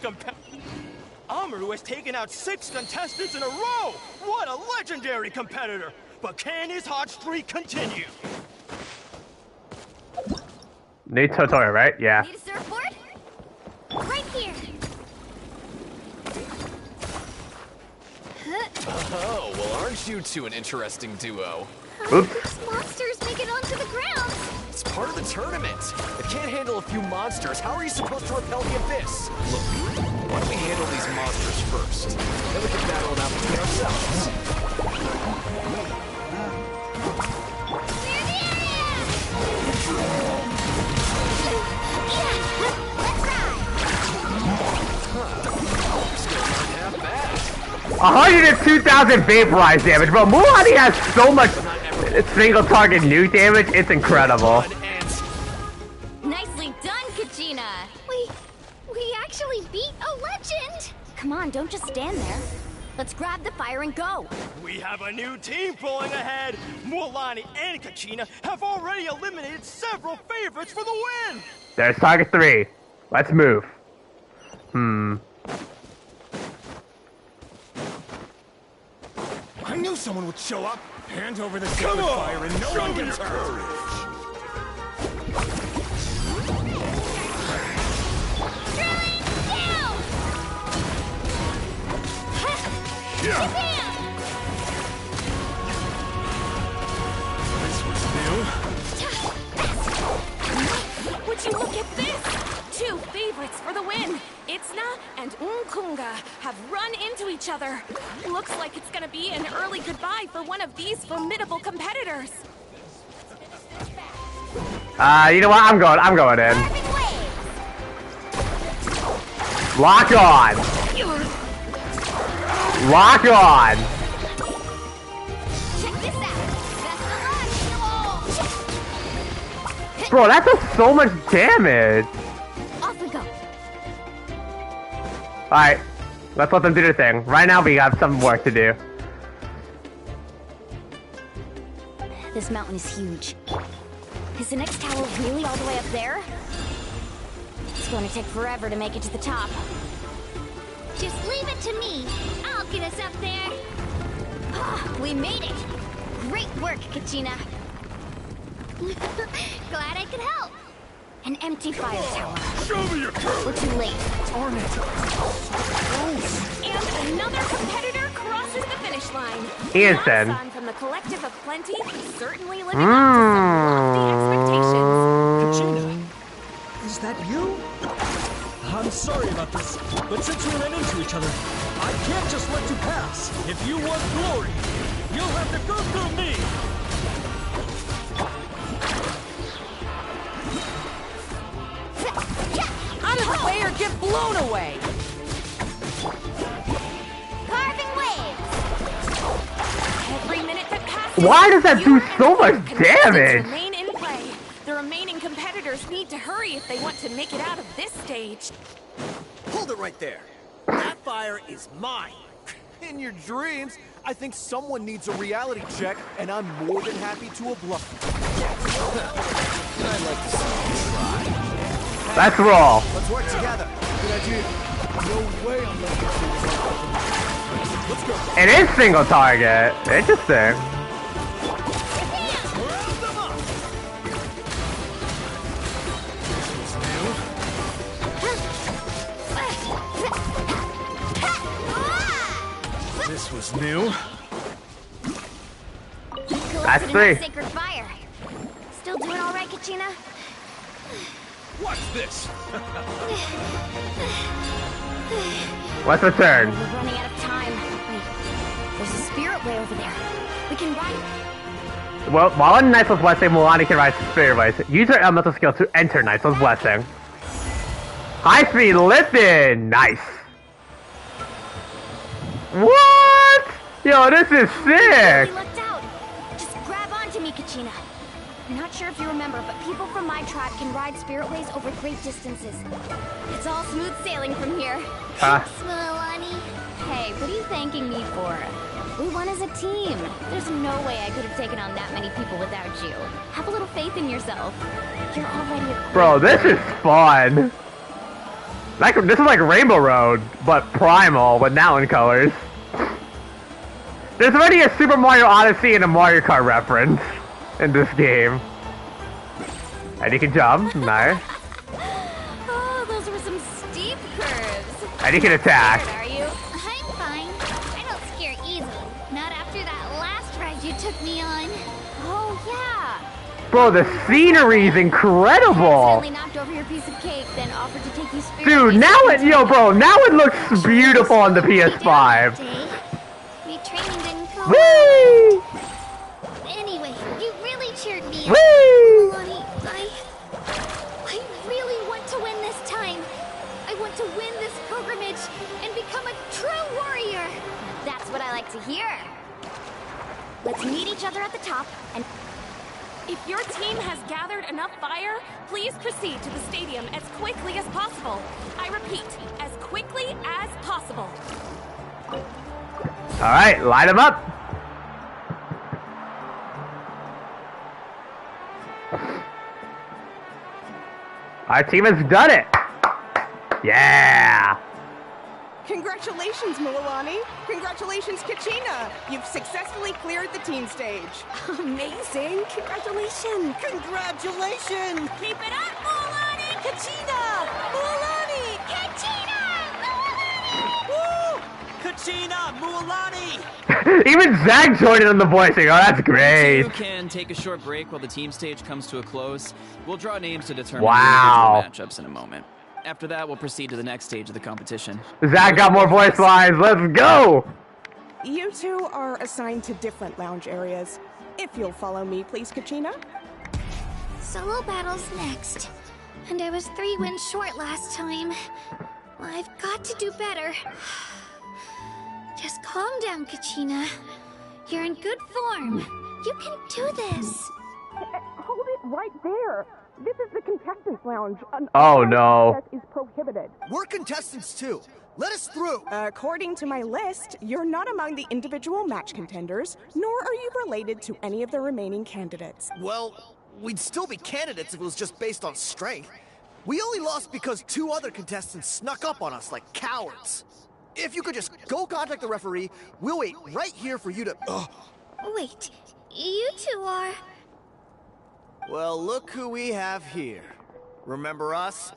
Amaru has taken out 6 contestants in a row! What a legendary competitor! But can his hot streak continue? Need Totoro, right? Yeah. Need a surfboard? Right here. Oh, well, aren't you two an interesting duo? Oops. Those monsters make it onto the ground. It's part of the tournament. If you can't handle a few monsters, how are you supposed to repel the abyss? Look, why don't we handle these monsters first? Then we can battle it out between ourselves. Half bad. 102,000 vaporize damage, bro. Mualani has so much single target nuke damage, it's incredible. Nicely done, Kachina. We actually beat a legend. Come on, don't just stand there. Let's grab the fire and go. We have a new team pulling ahead. Mualani and Kachina have already eliminated several favorites for the win. There's target 3. Let's move. I knew someone would show up. Hand over the sacred fire and no one gets hurt. This was new. Would you look at this? 2 favorites for the win. Itzna and Unkunga have run into each other. Looks like it's gonna be an early goodbye for one of these formidable competitors. You know what? I'm going in. Lock on. Lock on. Check this out. Best of luck. Bro, that does so much damage. Off we go. Alright, let's let them do their thing. Right now, we have some work to do. This mountain is huge. Is the next tower really all the way up there? It's going to take forever to make it to the top. Just leave it to me. I'll get us up there. We made it! Great work, Kachina. Glad I could help. An empty fire tower. Show me your courage! We're too late. Darn it! And another competitor crosses the finish line. Ian said. Son from the Collective of Plenty, certainly living up to some lofty expectations. Kachina, is that you? I'm sorry about this, but since we ran into each other, I can't just let you pass. If you want glory, you'll have to go through me. Out of the way or get blown away! Carving waves! Every minute that passes, Why does that do so much contestants damage? remain in play. The remaining competitors need to hurry if they want to make it out of this stage. Hold it right there. That fire is mine. In your dreams, I think someone needs a reality check, and I'm more than happy to oblige. I'd like to see you try. Let's roll. Let's work together. Good idea. No way I'm letting you do this. Let's go. It is single target. Interesting. This was new. That's Collected three. enough sacred fire. Still doing all right, Kachina? Watch this. What's the turn? We're running out of time. Wait, there's a spirit way over there. We can ride. Well, while in Night's Blessing, Milani can ride Spirit Ways. Use her elemental skill to enter Night's Blessing. High speed lifting! Nice! What? Yo, this is sick! Really lucked out. Just grab onto me, Kachina. I'm not sure if you remember, but people from my tribe can ride spirit ways over great distances. It's all smooth sailing from here. Thanks, Milani. Hey, what are you thanking me for? We won as a team. There's no way I could have taken on that many people without you. Have a little faith in yourself. You're already a Bro, this is fun! Like, this is like Rainbow Road, but primal with Natlan colors. There's already a Super Mario Odyssey and a Mario Kart reference in this game. And you can jump, nice. Oh, those were some steep curves. And you can attack. Scared, are you? I'm fine. I don't scare easily. Not after that last ride you took me on. Oh, yeah. Bro, the scenery is incredible! Accidentally knocked over your piece of cake, then offered to take you spirit Dude, ways now to it, yo, bro, now it looks beautiful on the PS5. We training didn't go Whee! Anyway, you really cheered me. Whee! Milani, I really want to win this time. I want to win this pilgrimage and become a true warrior. That's what I like to hear. Let's meet each other at the top and... If your team has gathered enough fire, please proceed to the stadium as quickly as possible. I repeat, as quickly as possible. Alright, light them up! Our team has done it! Yeah! Congratulations, Milani. Congratulations, Kachina. You've successfully cleared the team stage. Amazing. Congratulations. Congratulations! Keep it up, Milani! Kachina! Milani! Kachina! Woo! Kachina! Mualani! Even Zach joined in on the voicing. Oh, that's great. You can take a short break while the team stage comes to a close. We'll draw names to determine Wow. individual matchups in a moment. After that, we'll proceed to the next stage of the competition. Zach got more voice lines. Let's go! You two are assigned to different lounge areas. If you'll follow me, please, Kachina. Solo battles next. And I was 3 wins short last time. I've got to do better. Just calm down, Kachina. You're in good form. You can do this. Hold it right there. This is the contestants' lounge. Oh, no. Access is prohibited. We're contestants too. Let us through. According to my list, you're not among the individual match contenders, nor are you related to any of the remaining candidates. Well, we'd still be candidates if it was just based on strength. We only lost because 2 other contestants snuck up on us like cowards. If you could just go contact the referee, we'll wait right here for you to... Wait, you two are... Well, look who we have here. Remember us?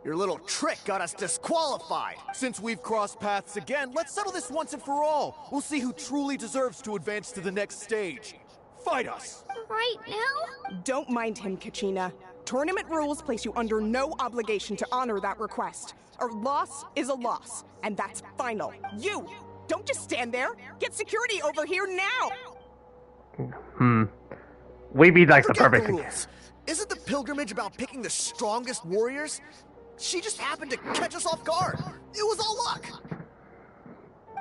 Your little trick got us disqualified. Since we've crossed paths again, let's settle this once and for all. We'll see who truly deserves to advance to the next stage. Fight us! Right now? Don't mind him, Kachina. Tournament rules place you under no obligation to honor that request. A loss is a loss, and that's final. You! Don't just stand there! Get security over here now! We be like the Forget perfect. the rules. Isn't the pilgrimage about picking the strongest warriors? She just happened to catch us off guard. It was all luck.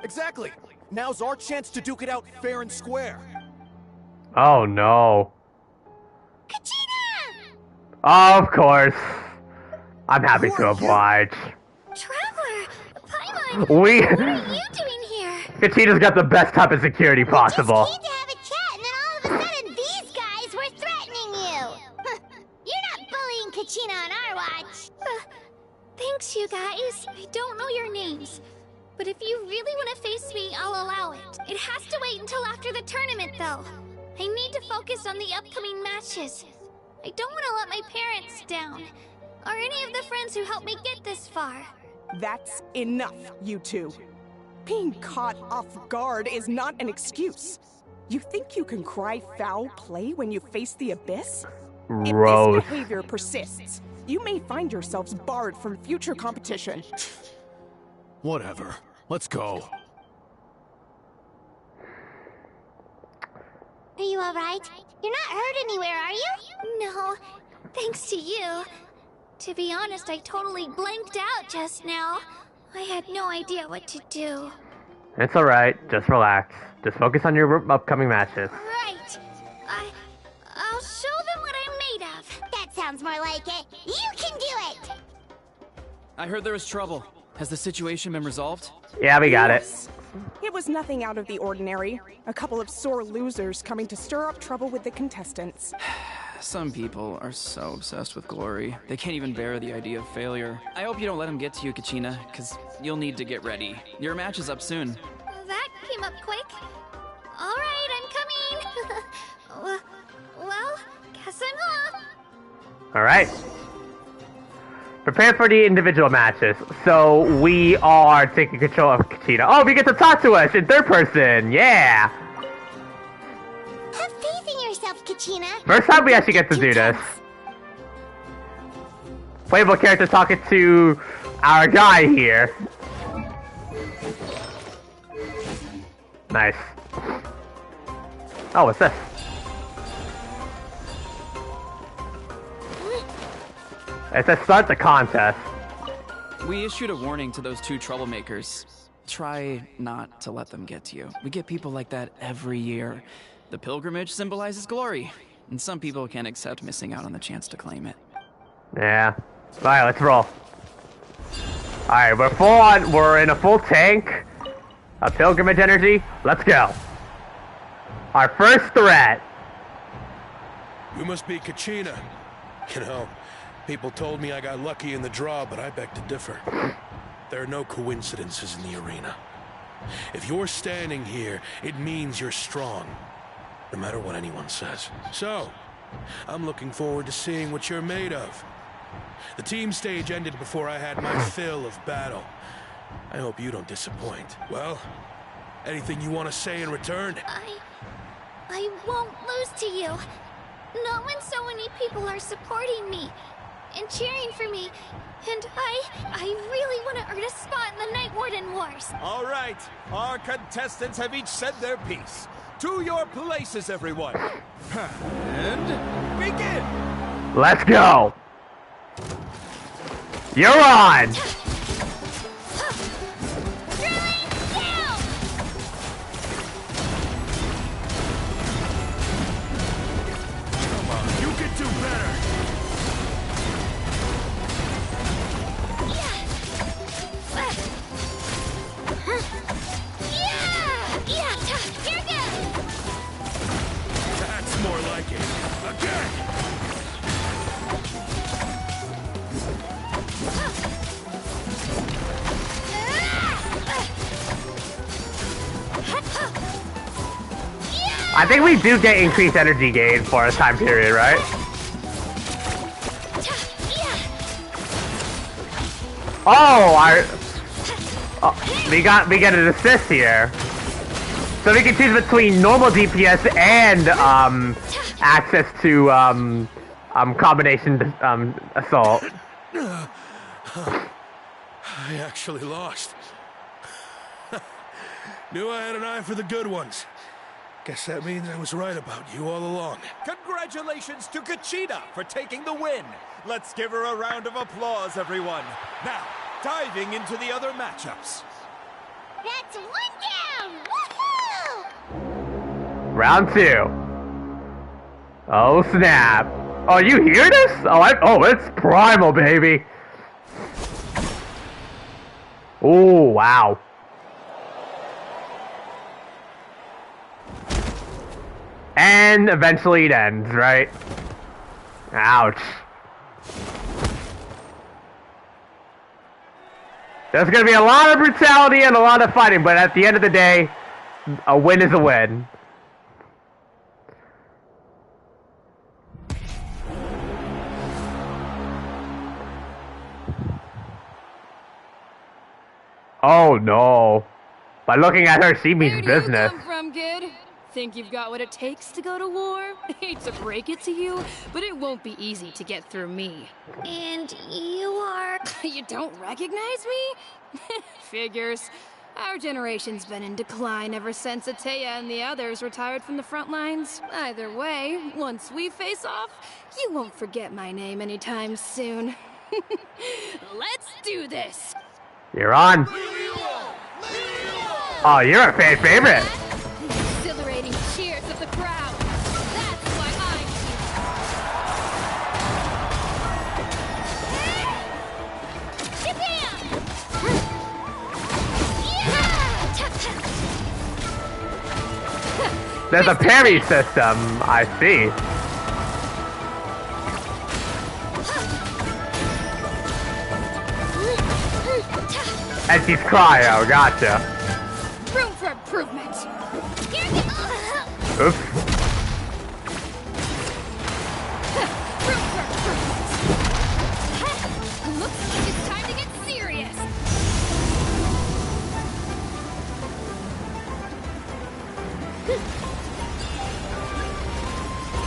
Exactly. Now's our chance to duke it out fair and square. Oh no. Kachina! Of course. I'm happy to oblige. Traveler! Pylon! We. What are you doing here? Kachina's got the best type of security possible. Just came to have a chat, and then all of a sudden these guys were threatening you. You're not bullying Kachina on our watch. Thanks, you guys. I don't know your names. But if you really want to face me, I'll allow it. It has to wait until after the tournament, though. I need to focus on the upcoming matches. I don't want to let my parents down, or any of the friends who helped me get this far. That's enough, you two. Being caught off guard is not an excuse. You think you can cry foul play when you face the abyss? If Gross. this behavior persists, you may find yourselves barred from future competition. Whatever. Let's go. Are you alright? You're not hurt anywhere, are you? No, thanks to you. To be honest, I totally blanked out just now. I had no idea what to do. It's alright. Just relax. Just focus on your upcoming matches. Right. I'll show them what I'm made of. That sounds more like it. You can do it! I heard there was trouble. Has the situation been resolved? Yeah, we got it. It was nothing out of the ordinary. A couple of sore losers coming to stir up trouble with the contestants. Some people are so obsessed with glory, they can't even bear the idea of failure. I hope you don't let them get to you, Kachina, because you'll need to get ready. Your match is up soon. That came up quick. All right, I'm coming. Well, guess I'm off. Alright. Prepare for the individual matches. So we are taking control of Kachina. Oh, we get to talk to us in third person. Yeah. Have faith in yourself, Kachina. First time we actually get to do this. Playable character talking to our guy here. Nice. Oh, what's this? It says start the contest. We issued a warning to those two troublemakers. Try not to let them get to you. We get people like that every year. The pilgrimage symbolizes glory, and some people can't accept missing out on the chance to claim it. Yeah. Alright, let's roll. Alright, we're full on. We're in a full tank of pilgrimage energy. Let's go. Our first threat. You must be Kachina. You know, people told me I got lucky in the draw, but I beg to differ. There are no coincidences in the arena. If you're standing here, it means you're strong, no matter what anyone says. So, I'm looking forward to seeing what you're made of. The team stage ended before I had my fill of battle. I hope you don't disappoint. Well, anything you want to say in return? I won't lose to you. Not when so many people are supporting me and cheering for me. And I really want to earn a spot in the Night Warden Wars. All right, our contestants have each said their piece. To your places, everyone. And begin. Let's go. You're on. Come on, you can do better. That's more like it. Again. I think we do get increased energy gain for a time period, right? we get an assist here. So we can choose between normal DPS and access to combination assault. I actually lost. Knew I had an eye for the good ones. Guess that means I was right about you all along. Congratulations to Kachina for taking the win. Let's give her a round of applause, everyone. Now, diving into the other matchups. That's one down! Woohoo! Round 2. Oh snap! Oh, you hear this? Oh, it's primal, baby. Oh wow. And eventually it ends, right? Ouch. There's gonna be a lot of brutality and a lot of fighting, but at the end of the day, a win is a win. Oh no. By looking at her, she means business. Where do you come from, kid? Think you've got what it takes to go to war? Hate to break it to you, but it won't be easy to get through me. And you are... You don't recognize me? Figures. Our generation's been in decline ever since Atea and the others retired from the front lines. Either way, once we face off, you won't forget my name anytime soon. Let's do this! You're on. Oh, you're a fan favorite. Exhilarating cheers of the crowd. That's why I'm here. There's a parry system, I see. And she's cryo, gotcha. Room for improvement. Oops. Room for improvement. Looks like it's time to get serious.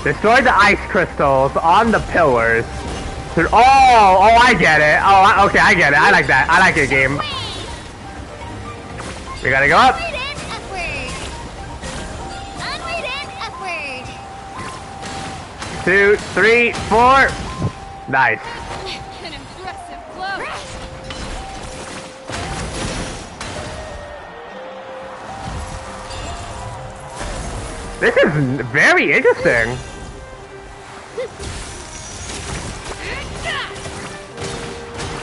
Destroy the ice crystals on the pillars. Oh, I get it. Oh, okay, I get it. I like that. I like your game. We gotta go up. Onward and upward. Onward and upward. 2, 3, 4. Nice. An impressive blow. This is very interesting.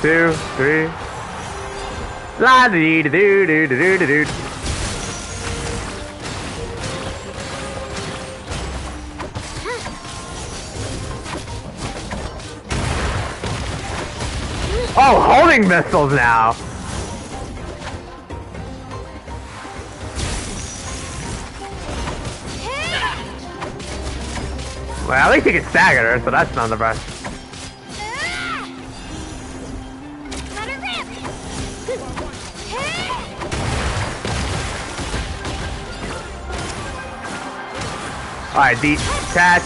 Two, 3. La dee doo doo doo doo doo doo. Oh, holding missiles now. Well, at least you can stagger her, so that's not the best. Alright, detach.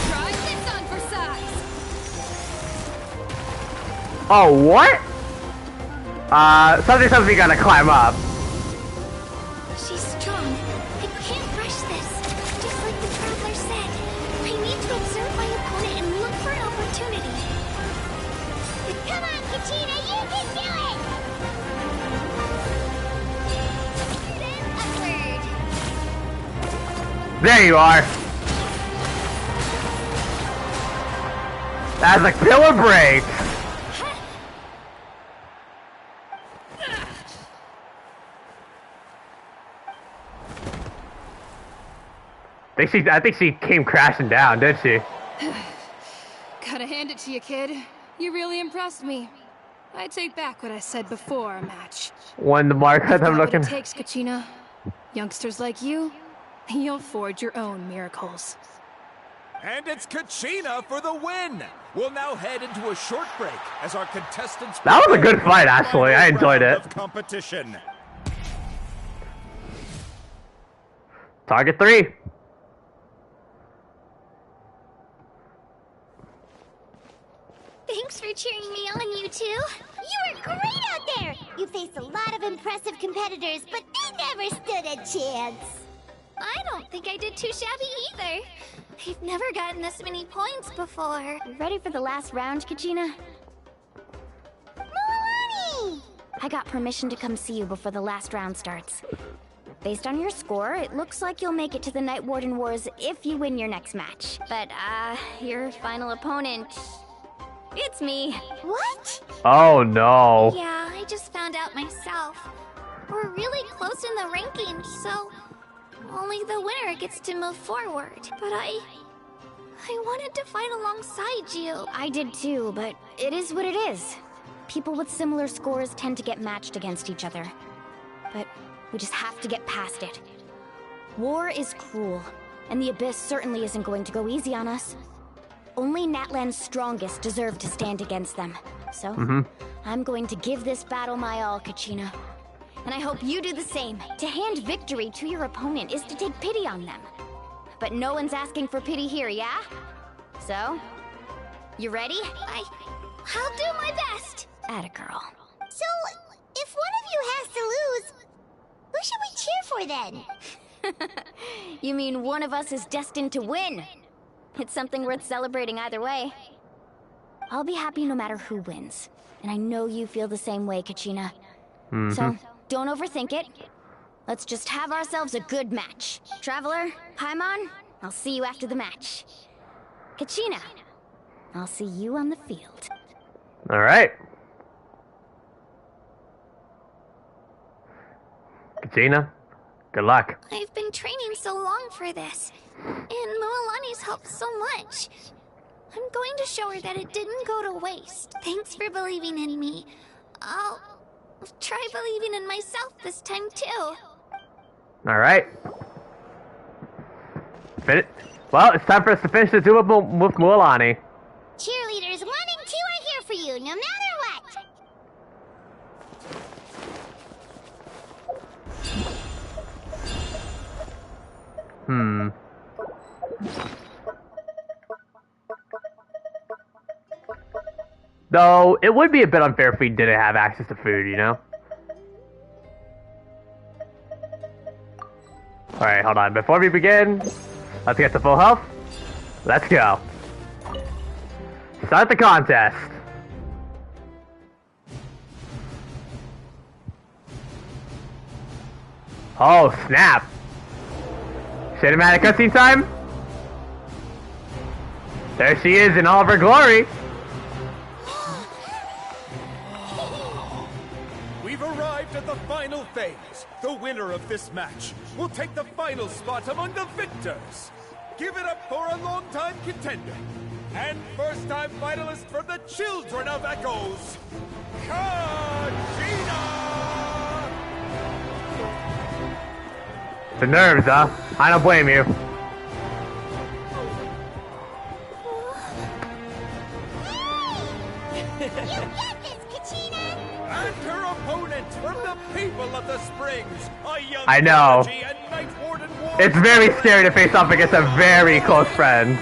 Try this on for size. Oh, what? Something tells me we gotta climb up. She's strong. I can't rush this. Just like the Traveler said. I need to observe my opponent and look for an opportunity. Come on, Kachina, you can do it! Upward. There you are. As a killer break. I think she came crashing down, didn't she? Gotta hand it to you, kid. You really impressed me. I take back what I said before our match. When the mark that I'm looking. What it takes, Kachina. Youngsters like you, you'll forge your own miracles. And it's Kachina for the win! We'll now head into a short break as our contestants... That was a good fight, actually. I enjoyed it. Competition. Target 3. Thanks for cheering me on, you two. You were great out there. You faced a lot of impressive competitors, but they never stood a chance. I don't think I did too shabby either. I've never gotten this many points before. You ready for the last round, Kachina? Milani! I got permission to come see you before the last round starts. Based on your score, it looks like you'll make it to the Night Warden Wars if you win your next match. But, your final opponent... It's me. What? Oh no. Yeah, I just found out myself. We're really close in the rankings, so only the winner gets to move forward. But I wanted to fight alongside you. I did too, but it is what it is. People with similar scores tend to get matched against each other. But we just have to get past it. War is cruel, and the Abyss certainly isn't going to go easy on us. Only Natlan's strongest deserve to stand against them. So, I'm going to give this battle my all, Kachina. And I hope you do the same. To hand victory to your opponent is to take pity on them. But no one's asking for pity here, yeah? So, you ready? I'll do my best. Atta girl. So, if one of you has to lose, who should we cheer for then? You mean one of us is destined to win? It's something worth celebrating either way. I'll be happy no matter who wins. And I know you feel the same way, Kachina. So, don't overthink it. Let's just have ourselves a good match. Traveler, Paimon, I'll see you after the match. Kachina, I'll see you on the field. Alright. Kachina, good luck. I've been training so long for this. And Milani's helped so much. I'm going to show her that it didn't go to waste. Thanks for believing in me. I'll try believing in myself this time too. Alright. Well, it's time for us to finish the duel with Milani. Cheerleaders 1 and 2 are here for you, no matter what. Though, it would be a bit unfair if we didn't have access to food, you know? Alright, hold on. Before we begin, let's get to full health. Let's go. Start the contest. Oh, snap. Cinematic cutscene time? There she is in all of her glory. We've arrived at the final phase. The winner of this match will take the final spot among the victors. Give it up for a long-time contender and first-time finalist from the Children of Echoes, Kachina! The nerves, huh? I don't blame you. And her opponent from the people of the Springs, a young I know. and Night Warden It's very scary to face off against a very close friend.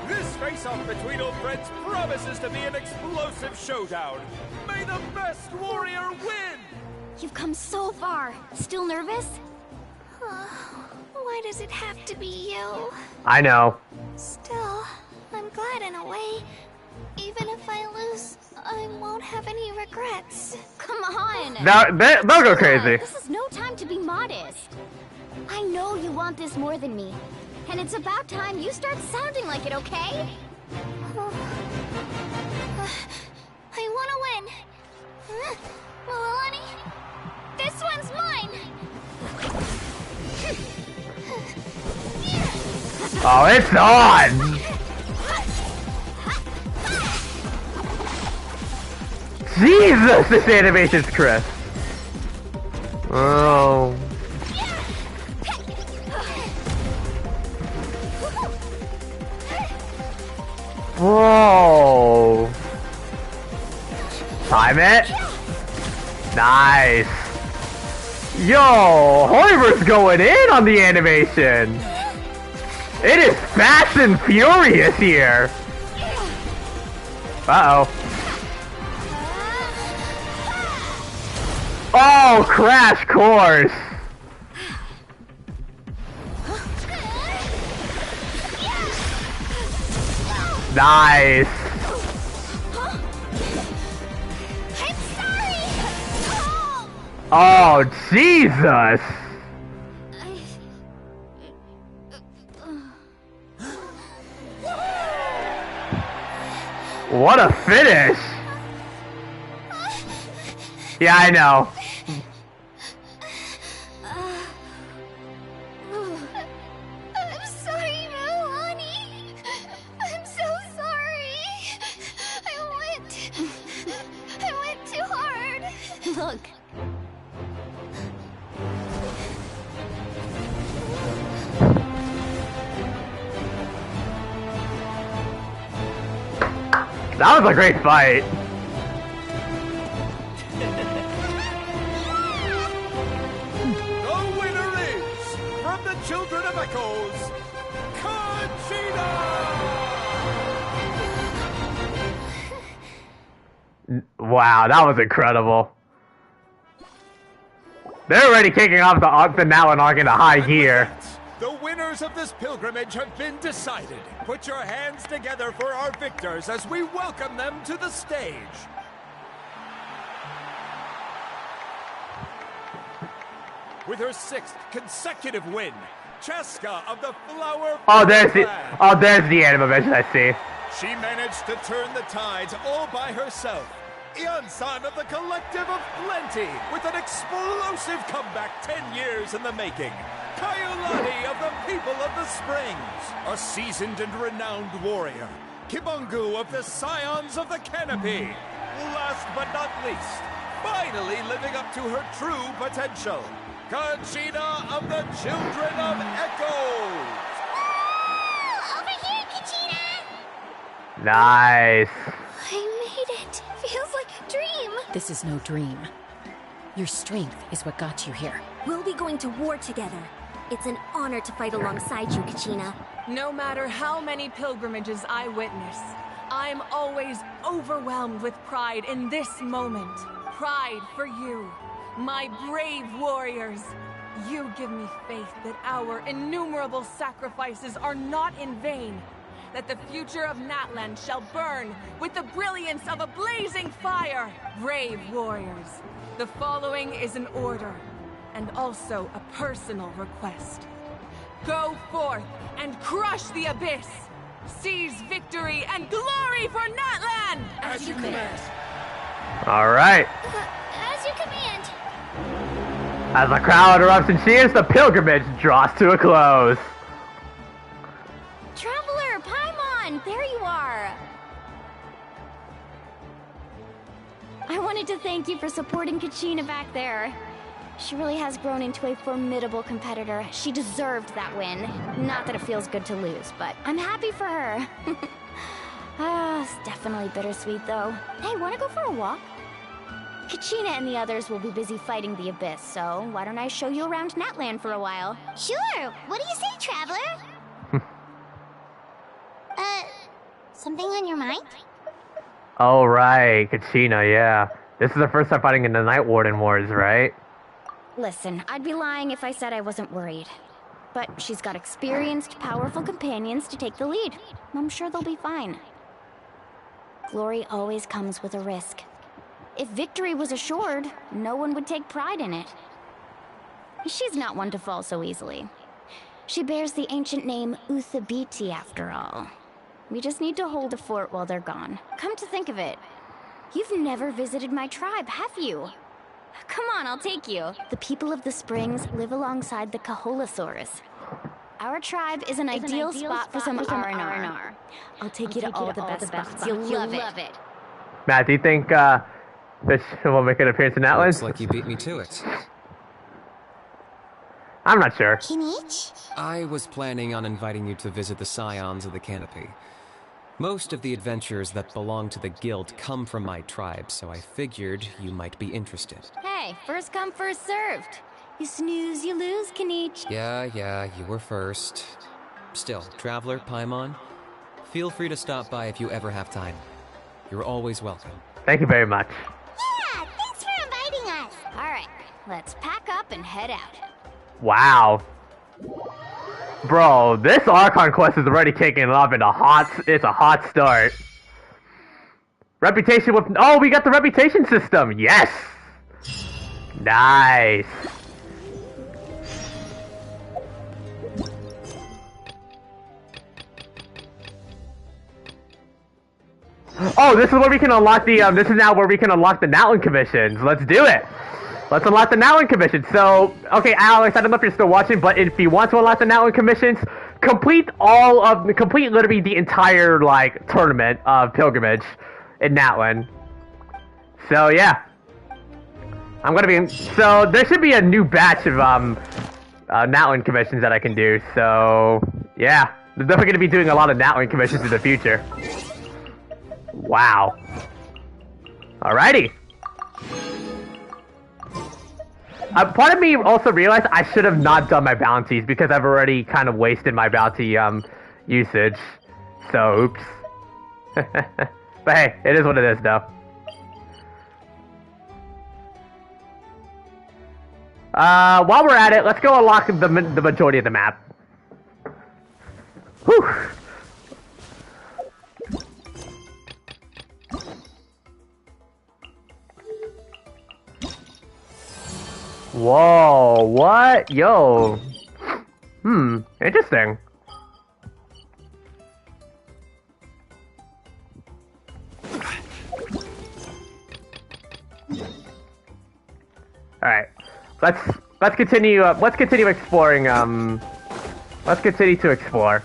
This face-off between old friends promises to be an explosive showdown. May the best warrior win! You've come so far. Still nervous? Why does it have to be you? I know. Still, I'm glad in a way. Even if I lose, I won't have any regrets. Come on! They'll go crazy. This is no time to be modest. I know you want this more than me. And it's about time you start sounding like it, okay? I want to win. Milani, this one's mine. Oh, it's on! Jesus, this animation's crisp. Oh. Whoa! Time it! Nice! Yo! Hoiber's going in on the animation! It is fast and furious here! Uh-oh. Oh, crash course! Nice! Oh, Jesus! What a finish! Yeah, I know. I'm sorry, Milani. I'm so sorry. I went too hard. Look. That was a great fight. The winner is, from the Children of Echoes, Kachina! Wow, that was incredible. They're already kicking off the Natlan arc into high gear. The winners of this pilgrimage have been decided. Put your hands together for our victors as we welcome them to the stage. With her 6th consecutive win, Cheska of the Flower there's the animation I see. She managed to turn the tides all by herself. Ian-san of the Collective of Plenty with an explosive comeback 10 years in the making. Kayulani of the People of the Springs, a seasoned and renowned warrior. Kibungu of the Scions of the Canopy. Last but not least, finally living up to her true potential, Kachina of the Children of Echoes. Over here, Kachina! Nice. I made it. Feels like a dream. This is no dream. Your strength is what got you here. We'll be going to war together. It's an honor to fight alongside you, Kachina. No matter how many pilgrimages I witness, I'm always overwhelmed with pride in this moment. Pride for you, my brave warriors. You give me faith that our innumerable sacrifices are not in vain, that the future of Natlan shall burn with the brilliance of a blazing fire. Brave warriors, the following is an order, and also a personal request. Go forth and crush the abyss! Seize victory and glory for Natlan! As you command. Alright. As you command. As the crowd erupts and cheers, the pilgrimage draws to a close. Traveler, Paimon, there you are! I wanted to thank you for supporting Kachina back there. She really has grown into a formidable competitor. She deserved that win. Not that it feels good to lose, but I'm happy for her. It's definitely bittersweet, though. Hey, wanna go for a walk? Kachina and the others will be busy fighting the Abyss, so why don't I show you around Natlan for a while? Sure. What do you say, Traveler? Something on your mind? Oh, right. Kachina, yeah. This is the first time fighting in the Night Warden Wars, right? Listen, I'd be lying if I said I wasn't worried. But she's got experienced, powerful companions to take the lead. I'm sure they'll be fine. Glory always comes with a risk. If victory was assured, no one would take pride in it. She's not one to fall so easily. She bears the ancient name Uthabiti, after all. We just need to hold the fort while they're gone. Come to think of it, you've never visited my tribe, have you? Come on, I'll take you. The people of the Springs live alongside the Kaholasaurus. Our tribe is an ideal spot for some R&R. I'll take you to all the best spots. You'll love it. Matt, do you think Fish will make an appearance in Natlan? Looks like you beat me to it. I'm not sure. Kinich? I was planning on inviting you to visit the Scions of the Canopy. Most of the adventurers that belong to the guild come from my tribe, so I figured you might be interested. Hey, first come, first served. You snooze, you lose, Kanich. Yeah, you were first. Still, Traveler, Paimon, feel free to stop by if you ever have time. You're always welcome. Thank you very much. Yeah, thanks for inviting us. All right, let's pack up and head out. Wow. Bro, this Archon quest is already kicking off in it's a hot start. Reputation with... Oh, we got the reputation system. Yes. Nice. Oh, this is where we can unlock the, this is now where we can unlock the Natlan commissions. Let's do it. Let's unlock the Natlan commissions. So, okay, Alex, I don't know if you're still watching, but if you want to unlock the Natlan commissions, complete literally the entire, like, tournament of Pilgrimage in Natlan. So, yeah. I'm gonna be, so, there should be a new batch of, Natlan commissions that I can do, so, yeah. I'm definitely gonna be doing a lot of Natlan commissions in the future. Wow. Alrighty. Part of me also realized I should have not done my bounties because I've already kind of wasted my bounty usage. So, oops. But hey, it is what it is, though. While we're at it, let's go unlock the majority of the map. Whew. Whoa, what? Yo. Interesting. Alright. Let's continue exploring, let's continue to explore.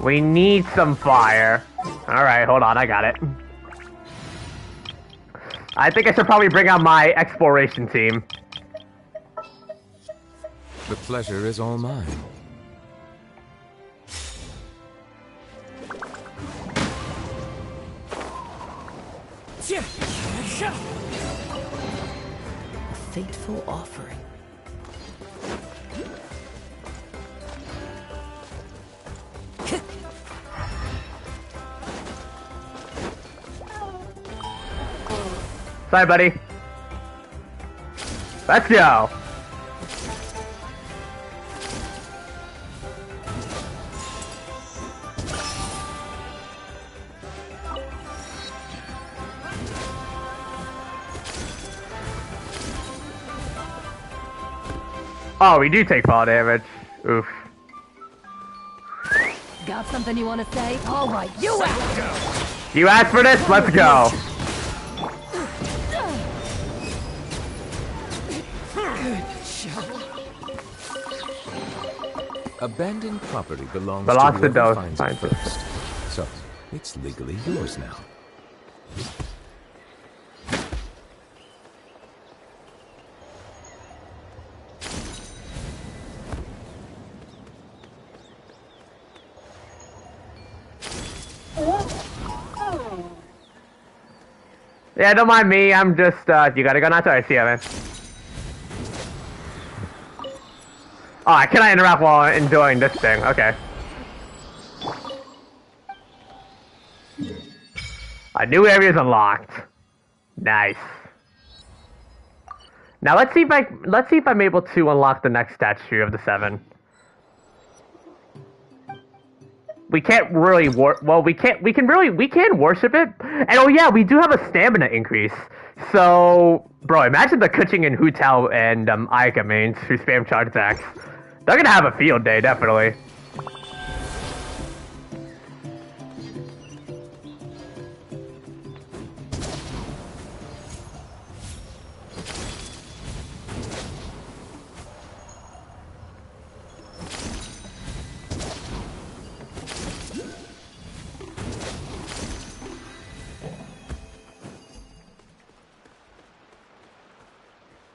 We need some fire. Alright, hold on, I got it. I think I should probably bring out my exploration team. The pleasure is all mine. A fateful offering. Sorry, buddy. Let's go. Oh, we do take fall damage. Oof. Got something you want to say? All right, you ask. You asked for this? Let's go. Abandoned property belongs to whoever those finds it first. So, it's legally yours now. Yeah, don't mind me. I'm just, you gotta go now. Sorry, see ya, man. Oh, can I interrupt while enjoying this thing? Okay. A new area is unlocked. Nice. Now let's see if I'm able to unlock the next statue of the 7. We can't really we can worship it. And oh yeah, we do have a stamina increase. So, bro, imagine the Kachina and Hu Tao and Ika mains who spam charge attacks. They're gonna have a field day, definitely.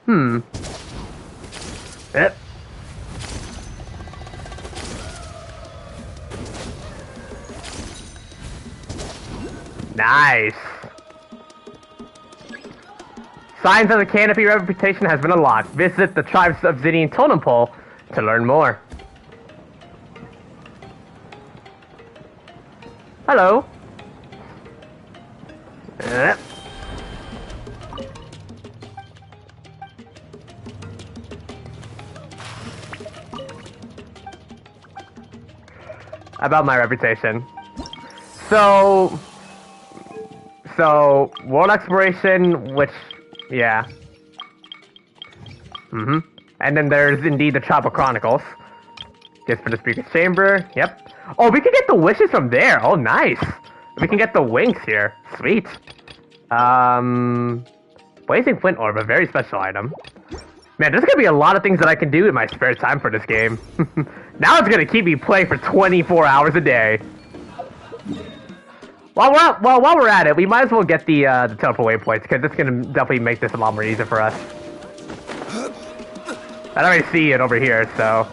Yep. Nice. Signs of the Canopy reputation has been unlocked. Visit the Tribe's Obsidian Totem Pole to learn more. Hello. Yep. About my reputation. So world exploration, which, yeah. And then there's indeed the Tribal Chronicles. Just for the Speaker's Chamber, yep. Oh, we can get the wishes from there. Oh, nice. We can get the wings here. Sweet. Blazing Flint Orb, a very special item. Man, there's gonna be a lot of things that I can do in my spare time for this game. Now it's gonna keep me playing for 24 hours a day. While we're at it, we might as well get the teleport waypoints, because it's gonna definitely make this a lot more easier for us. I already see it over here, so.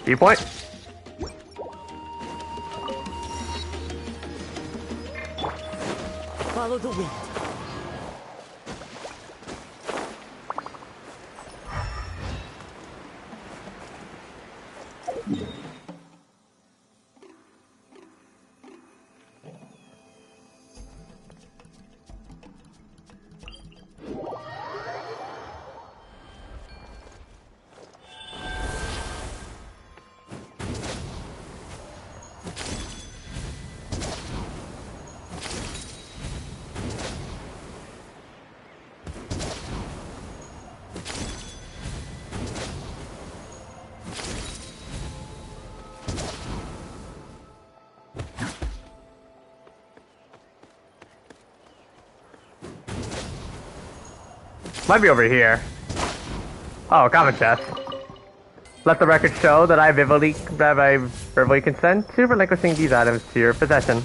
Viewpoint. Follow the wind. Might be over here. Oh, common chest. Let the record show that I verbally consent to relinquishing these items to your possession.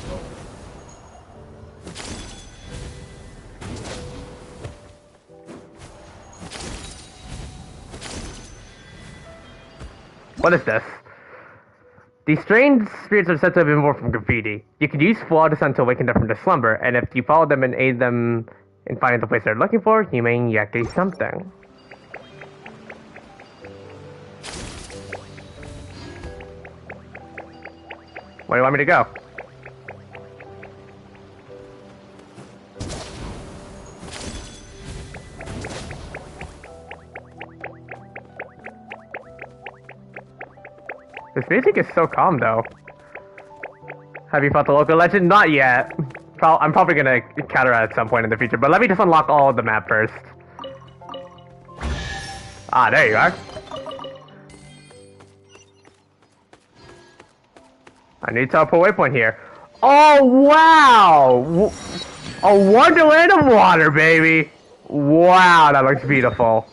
What is this? These strange spirits are said to have been born from graffiti. You can use flawed descent to awaken them from their slumber, and if you follow them and aid them in finding the place they're looking for, you may inject something. Where do you want me to go? This music is so calm, though. Have you fought the local legend? Not yet. I'm probably gonna counter at some point in the future, but let me just unlock all of the map first. Ah, there you are. I need to teleport waypoint here. Oh, wow! A wonderland of water, baby! Wow, that looks beautiful.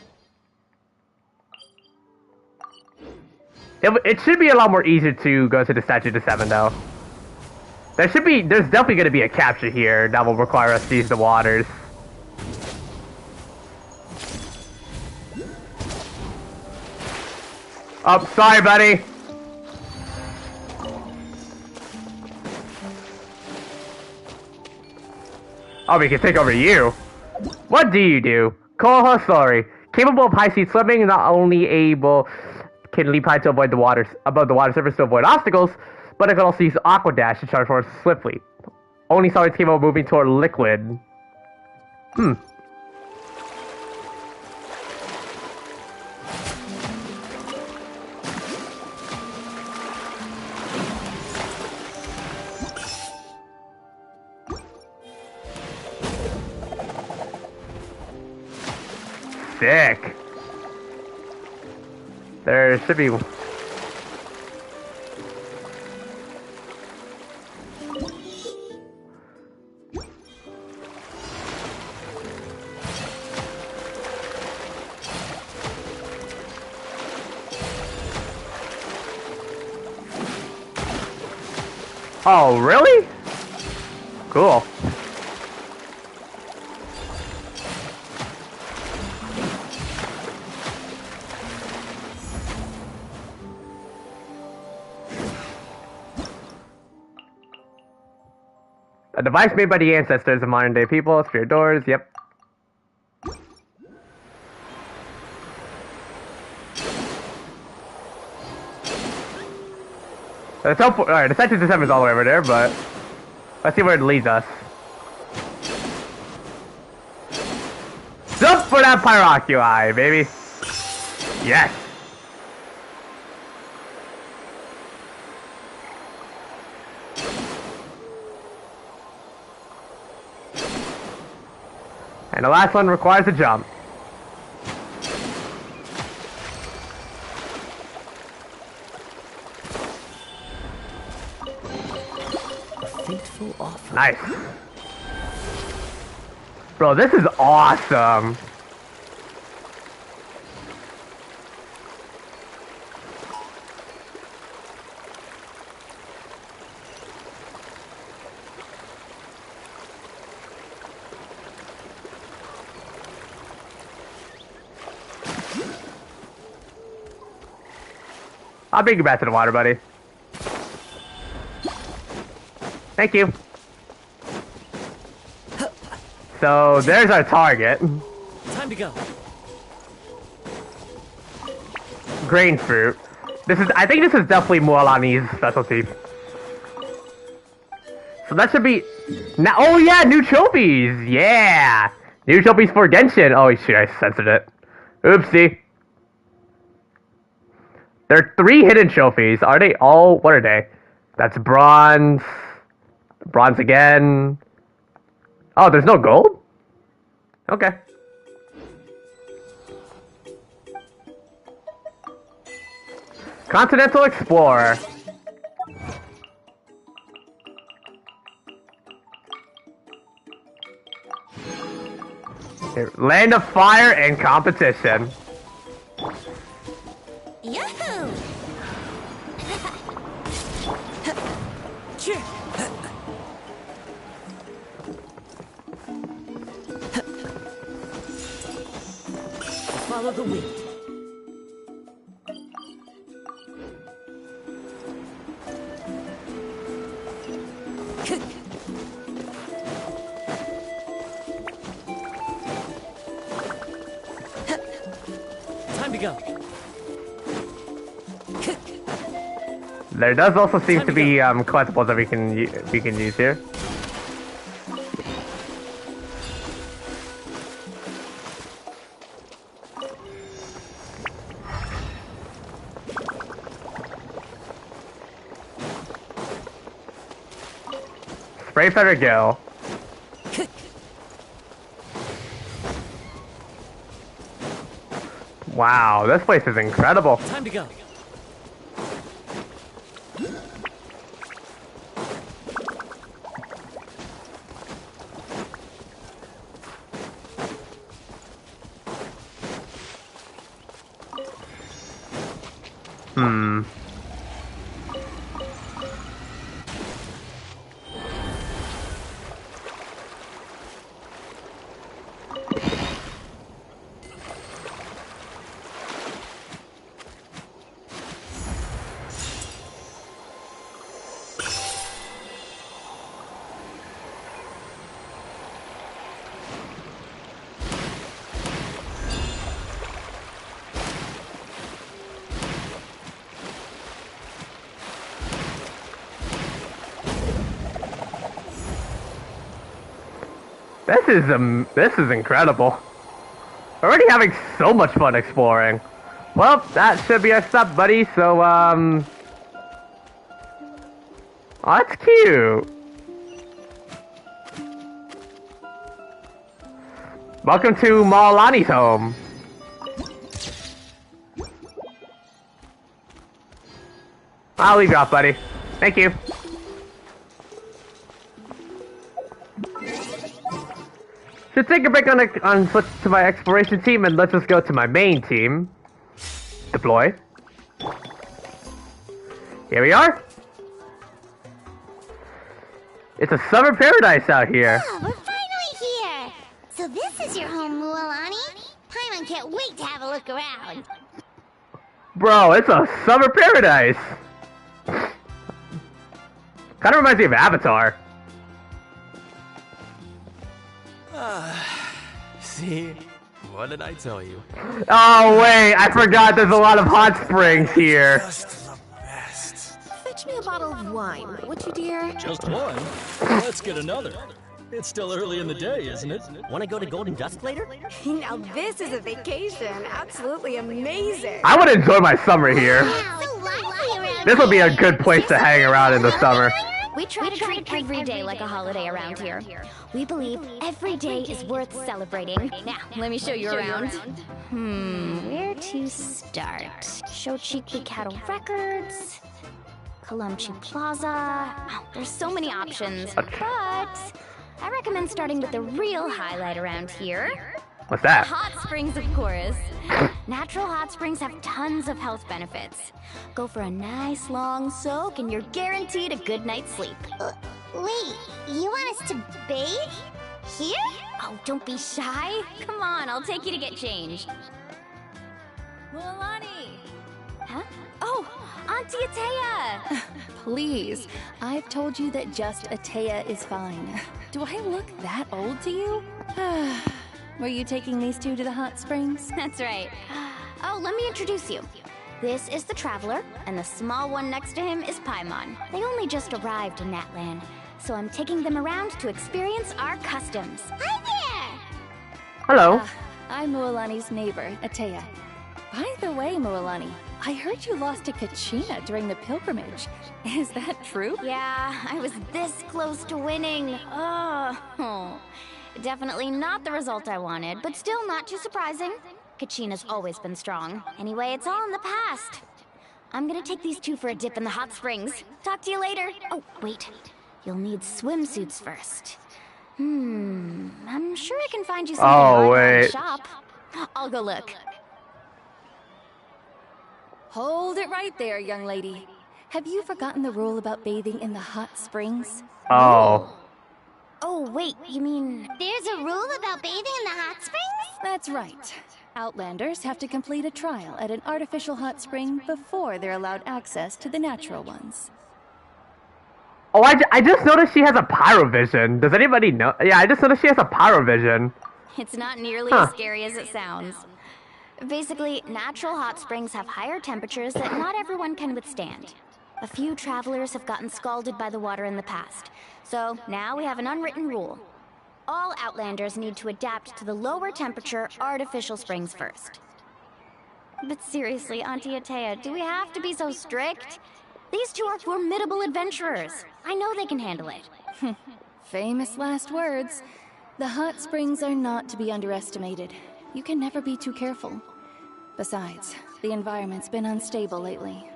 It should be a lot more easier to go to the Statue to 7, though. There's definitely going to be a capture here that will require us to use the waters. Oh, sorry, buddy. Oh, we can take over you. What do you do? Koha Sorry. Capable of high speed swimming, not only can leap high to avoid the water above the water surface to avoid obstacles, but it can also use Aqua Dash to charge forward swiftly. Only solids capable of moving toward liquid. Sick. There should be... Oh, really? Cool. A device made by the ancestors of modern day people. Sphere doors, yep. Alright, Ascension to 7 is all the way over there, but let's see where it leads us. Jump for that Pyroculi, baby! Yes! And the last one requires a jump. Fateful offer. Nice. Bro, this is awesome. I'll bring you back to the water, buddy. Thank you. So, there's our target. Time to go. Grain fruit. I think this is definitely Mualani's specialty. So that should be... Now, oh yeah, new trophies! Yeah! New trophies for Genshin! Oh shit, I censored it. Oopsie. There are 3 hidden trophies. Are they all... What are they? That's bronze. Bronze again. Oh, there's no gold? Okay. Continental Explorer. Land of Fire and Competition. Yahoo! Follow the wind. Time to go. There does also seem to be collectibles that we can use here. Spray Feather Gill. Wow, this place is incredible. Time to go. This is incredible. We're already having so much fun exploring. Well, that should be our stop, buddy. So, oh, that's cute. Welcome to Mualani's home. I'll leave you off, buddy. Thank you. So take a break on switch to my exploration team, and let's just go to my main team. Deploy. Here we are. It's a summer paradise out here. Ah, we're finally here. So this is your home, Mualani. Paimon can't wait to have a look around. Bro, it's a summer paradise. Kind of reminds me of Avatar. See? What did I tell you? Oh wait, I forgot there's a lot of hot springs here. Fetch me a bottle of wine, would you, dear? Just one? Let's get another. It's still early in the day, isn't it? Want to go to Golden Dusk later? Now this is a vacation. Absolutely amazing. I would enjoy my summer here. This would be a good place to hang around in the summer. We try to treat every day like a holiday around here. We believe every day is worth celebrating. Now, let me show you around. Where to start? Shochikli Cattle Records, Kalumchi Plaza. Oh, there's so many options, but I recommend starting with the real highlight around here. What's that? Hot springs, of course. Natural hot springs have tons of health benefits. Go for a nice long soak and you're guaranteed a good night's sleep. Wait, you want us to bathe? Here? Oh, don't be shy. Come on, I'll take you to get changed. Mualani! Huh? Oh, Auntie Ata! Please, I've told you that just Atea is fine. Do I look that old to you? Were you taking these two to the hot springs? That's right. Oh, let me introduce you. This is the Traveler, and the small one next to him is Paimon. They only just arrived in Natlan, so I'm taking them around to experience our customs. Hi there! Hello. I'm Mualani's neighbor, Atea. By the way, Mualani, I heard you lost to Kachina during the pilgrimage. Is that true? Yeah, I was this close to winning. Oh. Definitely not the result I wanted, but still not too surprising. Kachina's always been strong. Anyway, it's all in the past. I'm gonna take these two for a dip in the hot springs. Talk to you later. Oh, wait. You'll need swimsuits first. I'm sure I can find you something in the shop. I'll go look. Hold it right there, young lady. Have you forgotten the rule about bathing in the hot springs? Oh. Oh, wait, you mean... There's a rule about bathing in the hot springs? That's right. Outlanders have to complete a trial at an artificial hot spring before they're allowed access to the natural ones. Oh, I just noticed she has a pyrovision. Does anybody know? Yeah, I just noticed she has a pyrovision. It's not nearly as scary as it sounds. Basically, natural hot springs have higher temperatures that not everyone can withstand. A few travelers have gotten scalded by the water in the past. So now we have an unwritten rule. All Outlanders need to adapt to the lower temperature artificial springs first. But seriously, Auntie Ata, do we have to be so strict? These two are formidable adventurers. I know they can handle it. Famous last words. The hot springs are not to be underestimated. You can never be too careful. Besides, the environment's been unstable lately.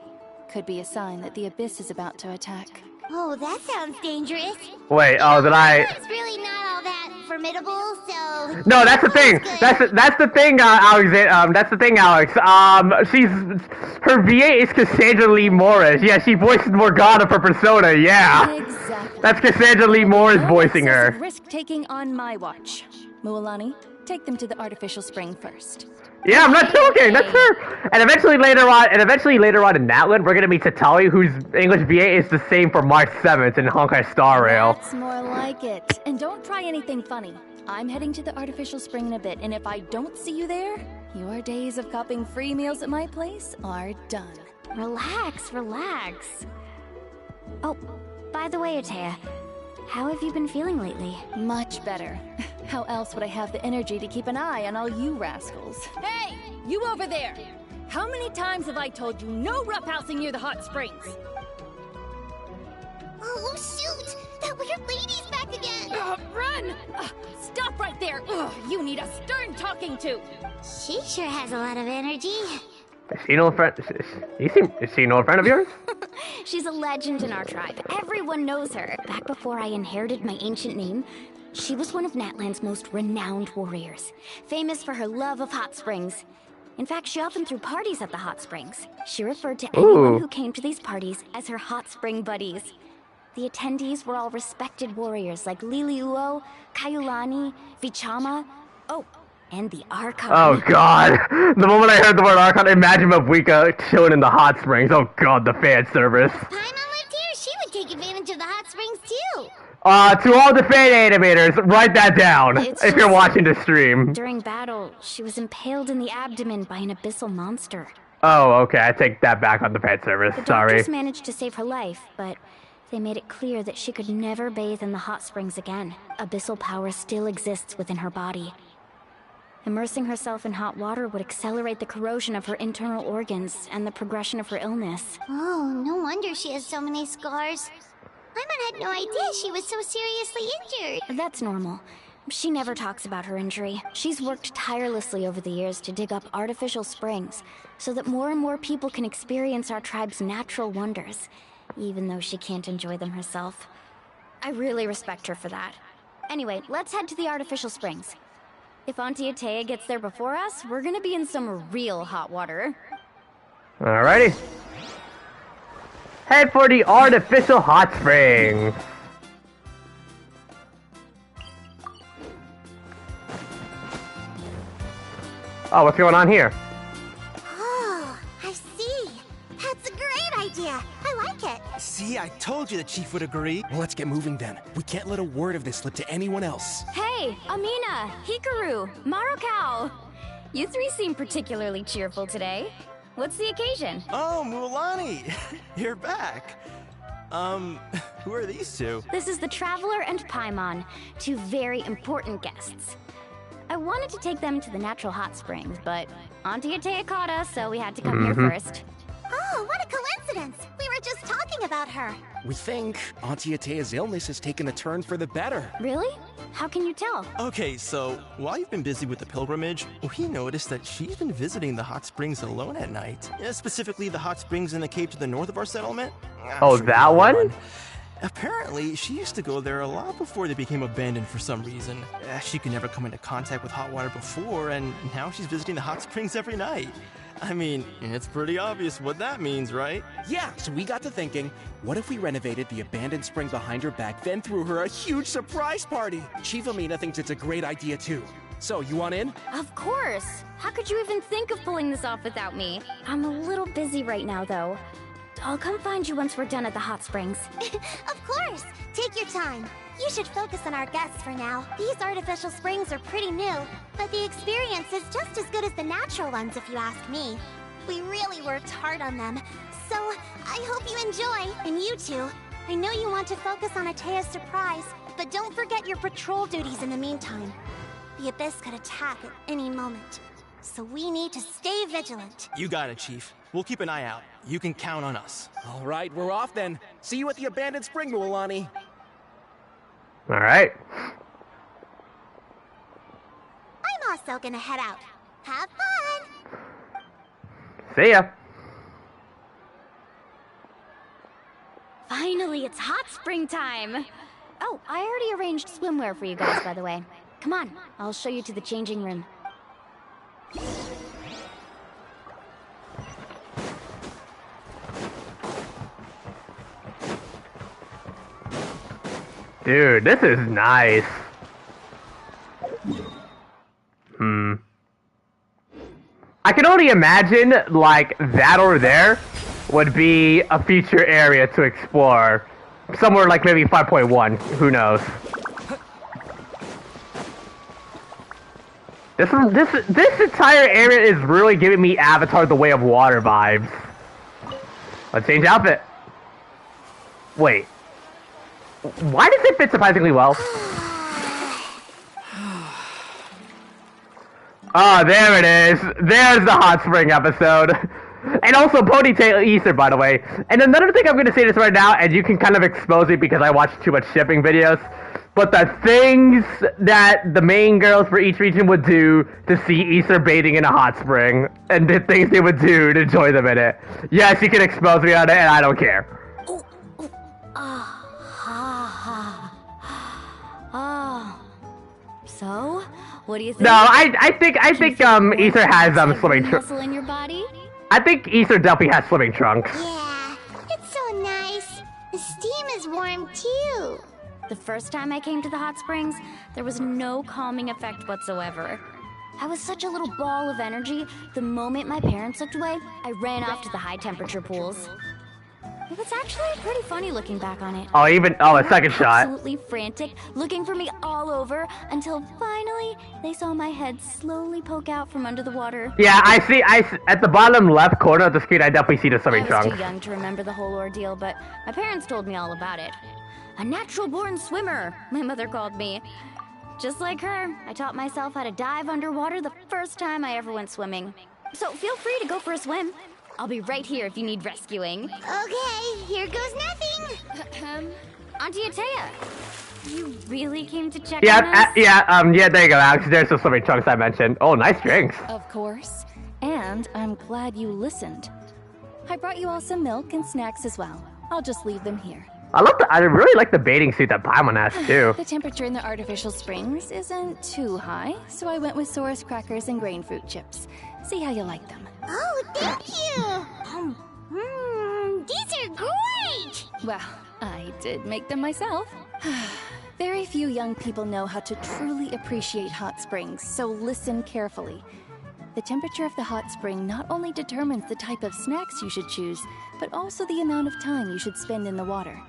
Could be a sign that the Abyss is about to attack. Oh, that sounds dangerous. Wait, did I... It's really not all that formidable, so... No, that's the thing. That's the thing, Alexander. That's the thing, Alex. Her VA is Cassandra Lee Morris. Yeah, she voiced Morgana for Persona. Yeah. Exactly. That's Cassandra Lee Morris voicing her. Risk-taking on my watch. Mualani, take them to the artificial spring first. Yeah, I'm not joking. That's her. And eventually later on in Natlan, we're gonna meet Tatali, whose English VA is the same for March 7th in Honkai Star Rail. That's more like it. And don't try anything funny. I'm heading to the artificial spring in a bit, and if I don't see you there, your days of copping free meals at my place are done. Relax, relax. Oh, by the way, Atea, how have you been feeling lately? Much better. How else would I have the energy to keep an eye on all you rascals? Hey, you over there! How many times have I told you no roughhousing near the hot springs? Oh, shoot! That weird lady's back again! Run! Stop right there! You need a stern talking to! She sure has a lot of energy. Is she no friend? Is she no friend of yours? She's a legend in our tribe. Everyone knows her. Back before I inherited my ancient name, she was one of Natlan's most renowned warriors, famous for her love of hot springs. In fact, she often threw parties at the hot springs. She referred to anyone who came to these parties as her hot spring buddies. The attendees were all respected warriors like Liliuo, Kaiulani, Vichama, oh, and the Archon. Oh god! The moment I heard the word Archon, imagine Mabuika chilling in the hot springs. Oh god, the fan service. If Paimon lived here, she would take advantage of the hot springs too. To all the fan animators, write that down if you're watching the stream. During battle, she was impaled in the abdomen by an abyssal monster. Oh, okay, I take that back on the fan service. The Sorry. doctors managed to save her life, but they made it clear that she could never bathe in the hot springs again. Abyssal power still exists within her body. Immersing herself in hot water would accelerate the corrosion of her internal organs and the progression of her illness. Oh, no wonder she has so many scars. Paimon had no idea she was so seriously injured. That's normal. She never talks about her injury. She's worked tirelessly over the years to dig up artificial springs so that more and more people can experience our tribe's natural wonders, even though she can't enjoy them herself. I really respect her for that. Anyway, let's head to the artificial springs. If Auntie Ata gets there before us, we're gonna be in some real hot water. Alrighty. Head for the artificial hot springs. Oh, what's going on here? Oh, I see. That's a great idea. I like it. See, I told you the chief would agree. Well, let's get moving then. We can't let a word of this slip to anyone else. Hey, Amina, Hikaru, Marukao. You three seem particularly cheerful today. What's the occasion? Oh, Mualani! You're back. Who are these two? This is the Traveler and Paimon, two very important guests. I wanted to take them to the natural hot springs, but Auntie Ata caught us, so we had to come here first. Oh, what a coincidence! We were just talking about her. We think Auntie Ata's illness has taken a turn for the better. Really? How can you tell? Okay, so while you've been busy with the pilgrimage, we noticed that she's been visiting the hot springs alone at night. Specifically, the hot springs in the cave to the north of our settlement. Oh, that one? Apparently, she used to go there a lot before they became abandoned for some reason. She could never come into contact with hot water before, and now she's visiting the hot springs every night. I mean, it's pretty obvious what that means, right? Yeah, so we got to thinking, what if we renovated the abandoned spring behind her back, then threw her a huge surprise party? Chief Amina thinks it's a great idea too. So, you want in? Of course! How could you even think of pulling this off without me? I'm a little busy right now, though. I'll come find you once we're done at the hot springs. Of course! Take your time. You should focus on our guests for now. These artificial springs are pretty new, but the experience is just as good as the natural ones if you ask me. We really worked hard on them, so I hope you enjoy. And you two, I know you want to focus on Ataya's surprise, but don't forget your patrol duties in the meantime. The Abyss could attack at any moment, so we need to stay vigilant. You got it, Chief. We'll keep an eye out. You can count on us. All right, we're off then. See you at the abandoned spring, Mualani. Alright. I'm also gonna head out. Have fun! See ya. Finally, it's hot spring time! Oh, I already arranged swimwear for you guys, by the way. Come on, I'll show you to the changing room. Dude, this is nice. I can only imagine, like, that over there would be a feature area to explore. Somewhere like maybe 5.1, who knows. This entire area is really giving me Avatar The Way of Water vibes. Let's change outfit. Wait. Why does it fit surprisingly well? Oh, there it is. There's the hot spring episode. And also Ponytail Easter, by the way. And another thing I'm going to say this right now, and you can kind of expose me because I watch too much shipping videos, but the things that the main girls for each region would do to see Easter bathing in a hot spring, and the things they would do to join them in it. Yes, you can expose me on it, and I don't care. So, what do you think? No, I think Easter has swimming trunks. Muscle in your body? I think Easter definitely has swimming trunks. Yeah, it's so nice. The steam is warm The first time I came to the hot springs, there was no calming effect whatsoever. I was such a little ball of energy, the moment my parents looked away, I ran off to the high-temperature pools. It was actually pretty funny looking back on it. Oh, a second shot. Absolutely frantic, looking for me all over, until finally they saw my head slowly poke out from under the water. Yeah, I see, at the bottom left corner of the screen, I definitely see the swimming I was trunks. too young to remember the whole ordeal, but my parents told me all about it. A natural-born swimmer, my mother called me. Just like her, I taught myself how to dive underwater the first time I ever went swimming. So feel free to go for a swim. I'll be right here if you need rescuing. Okay, here goes nothing. Auntie Ata, you really came to check Yeah, on us? yeah, there you go, Alex. There's the swimming trunks I mentioned. Oh, nice drinks. Of course. And I'm glad you listened. I brought you all some milk and snacks as well. I'll just leave them here. I really like the bathing suit that Paimon has, too. The temperature in the artificial springs isn't too high, so I went with Saurus crackers and grain fruit chips. See how you like them. Oh, thank you! These are great! Well, I did make them myself. Very few young people know how to truly appreciate hot springs, so listen carefully. The temperature of the hot spring not only determines the type of snacks you should choose, but also the amount of time you should spend in the water.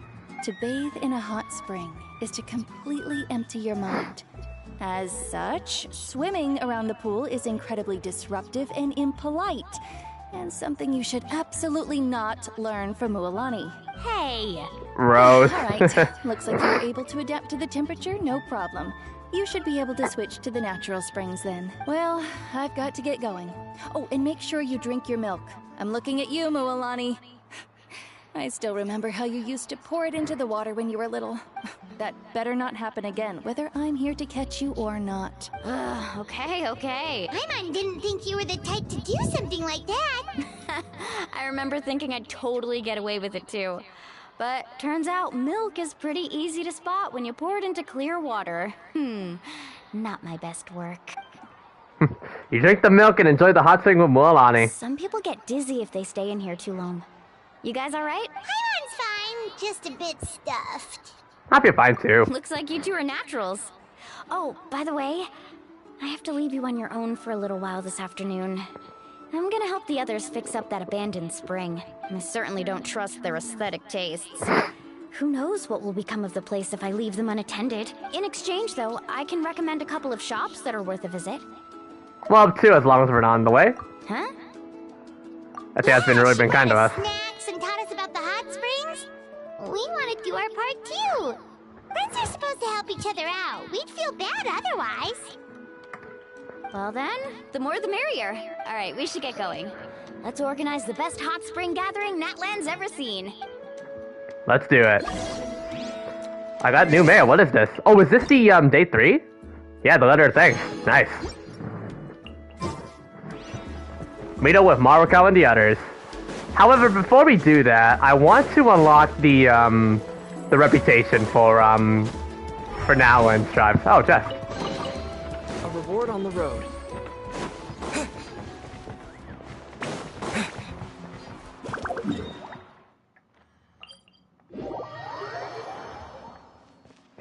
To bathe in a hot spring is to completely empty your mind. As such, swimming around the pool is incredibly disruptive and impolite, and something you should absolutely not learn from Mualani. Hey! Rose. Alright, looks like you were able to adapt to the temperature, no problem. You should be able to switch to the natural springs then. Well, I've got to get going. Oh, and make sure you drink your milk. I'm looking at you, Mualani. I still remember how you used to pour it into the water when you were little. That better not happen again, whether I'm here to catch you or not. Okay. Paimon didn't think you were the type to do something like that. I remember thinking I'd totally get away with it too. But turns out milk is pretty easy to spot when you pour it into clear water. Not my best work. You drink the milk and enjoy the hot spring with Mualani. Some people get dizzy if they stay in here too long. You guys alright? Paimon's fine, just a bit stuffed. I'll be fine too. Looks like you two are naturals. Oh, by the way, I have to leave you on your own for a little while this afternoon. I'm gonna help the others fix up that abandoned spring. I certainly don't trust their aesthetic tastes. Who knows what will become of the place if I leave them unattended. In exchange, though, I can recommend a couple of shops that are worth a visit. Well, too, as long as we're not on the way. Huh? I think that's really been kind to us. Snacks and taught us about the hot springs? We want to do our part too. Friends are supposed to help each other out. We'd feel bad otherwise. Well then, the more the merrier. Alright, we should get going. Let's organize the best hot spring gathering Natlan's ever seen. Let's do it. I got new mail. What is this? Oh, is this the day 3? Yeah, the letter of thanks. Nice. Meet up with Maruko and the others. However, before we do that, I want to unlock the reputation for Natlan's tribe. Oh, chest. A reward on the road.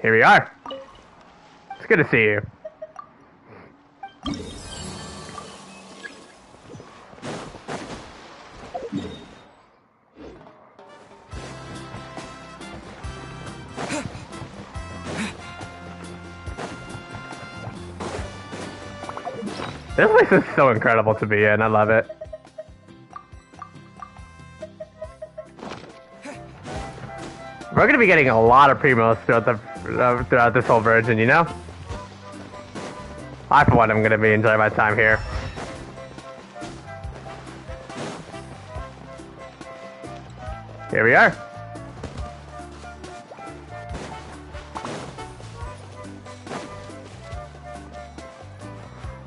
Here we are. It's good to see you. This place is so incredible to be in. I love it. We're gonna be getting a lot of primos throughout this whole version, you know? I, for one, am gonna be enjoying my time here. Here we are.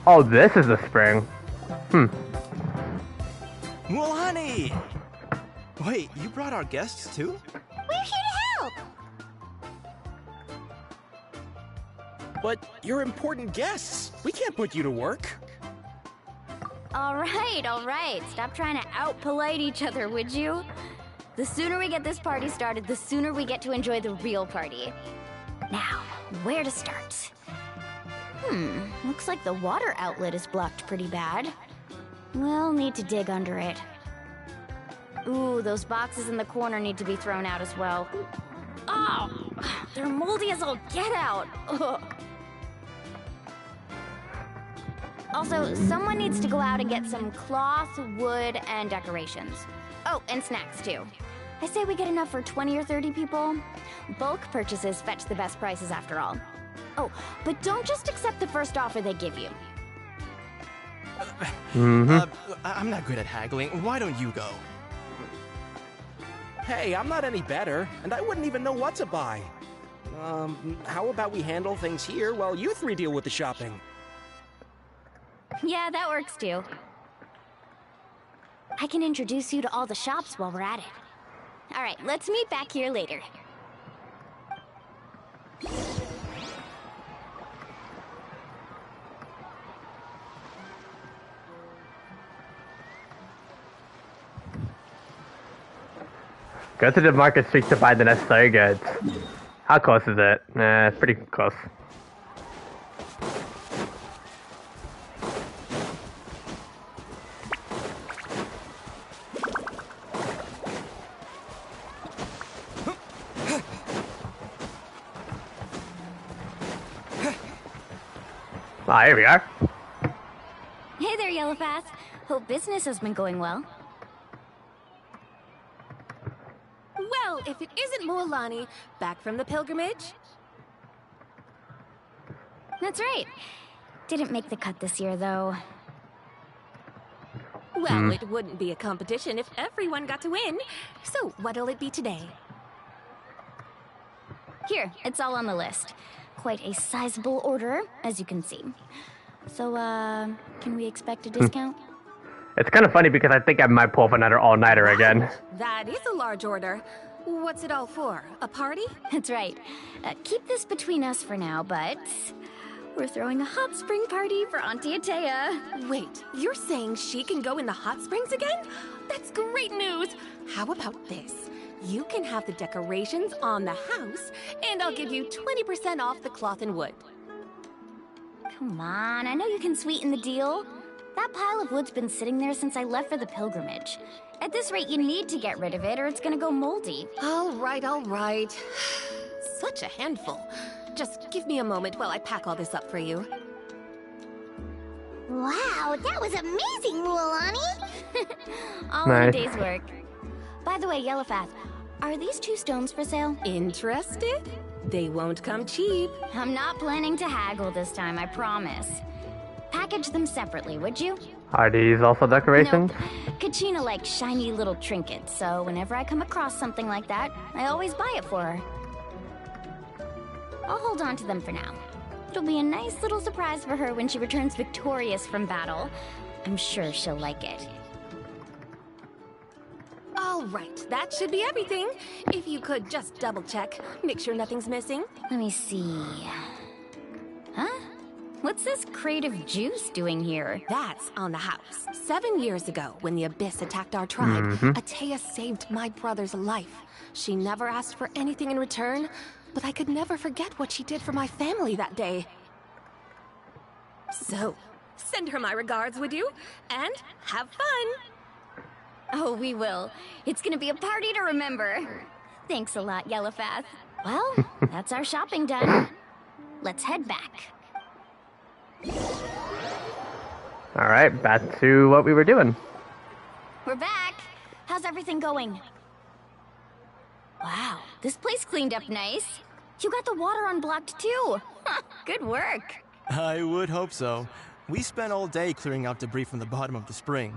Oh, this is the spring. Mualani! Wait, you brought our guests too? We're here to help. But you're important guests. We can't put you to work. Alright. Stop trying to out-polite each other, would you? The sooner we get this party started, the sooner we get to enjoy the real party. where to start? Looks like the water outlet is blocked pretty bad. We'll need to dig under it. Ooh, those boxes in the corner need to be thrown out as well. Oh, they're moldy as all get out. Ugh. Also, someone needs to go out and get some cloth, wood, and decorations. Oh, and snacks too. I say we get enough for 20 or 30 people. Bulk purchases fetch the best prices after all. Oh, but don't just accept the first offer they give you. I'm not good at haggling. Why don't you go? Hey, I'm not any better, and I wouldn't even know what to buy. How about we handle things here while you three deal with the shopping? Yeah, that works too. I can introduce you to all the shops while we're at it. All right, let's meet back here later. Go to the market street to buy the necessary goods. How close is it? Nah, it's pretty close. Ah, here we are. Hey there, Yellowfast. Hope business has been going well. Well, if it isn't Mualani, back from the pilgrimage? That's right. Didn't make the cut this year, though. Well, it wouldn't be a competition if everyone got to win. So, what'll it be today? Here, it's all on the list. Quite a sizable order, as you can see. So, can we expect a discount? It's kind of funny because I think I might pull off another all-nighter again. That is a large order. What's it all for? A party? That's right. Keep this between us for now, but we're throwing a hot spring party for Auntie Ata. Wait, you're saying she can go in the hot springs again? That's great news! How about this? You can have the decorations on the house, and I'll give you 20% off the cloth and wood. Come on, I know you can sweeten the deal. That pile of wood's been sitting there since I left for the pilgrimage. At this rate, you need to get rid of it or it's gonna go moldy. All right. Such a handful. Just give me a moment while I pack all this up for you. Wow, that was amazing, Mualani! All in a day's work. By the way, Yellowfast, are these 2 stones for sale? Interested? They won't come cheap. I'm not planning to haggle this time, I promise. Package them separately, would you? Are these also decorations? Nope. Kachina likes shiny little trinkets, so whenever I come across something like that, I always buy it for her. I'll hold on to them for now. It'll be a nice little surprise for her when she returns victorious from battle. I'm sure she'll like it. All right, that should be everything. If you could just double check, make sure nothing's missing. Let me see. Huh? What's this crate of juice doing here? That's on the house. 7 years ago, when the Abyss attacked our tribe, Ata saved my brother's life. She never asked for anything in return, but I could never forget what she did for my family that day. So, send her my regards, would you? And have fun! Oh, we will. It's gonna be a party to remember. Thanks a lot, Yellowfast. Well, that's our shopping done. Let's head back. Alright, back to what we were doing. We're back. How's everything going? Wow, this place cleaned up nice. You got the water unblocked too. Good work. I would hope so. We spent all day clearing out debris from the bottom of the spring.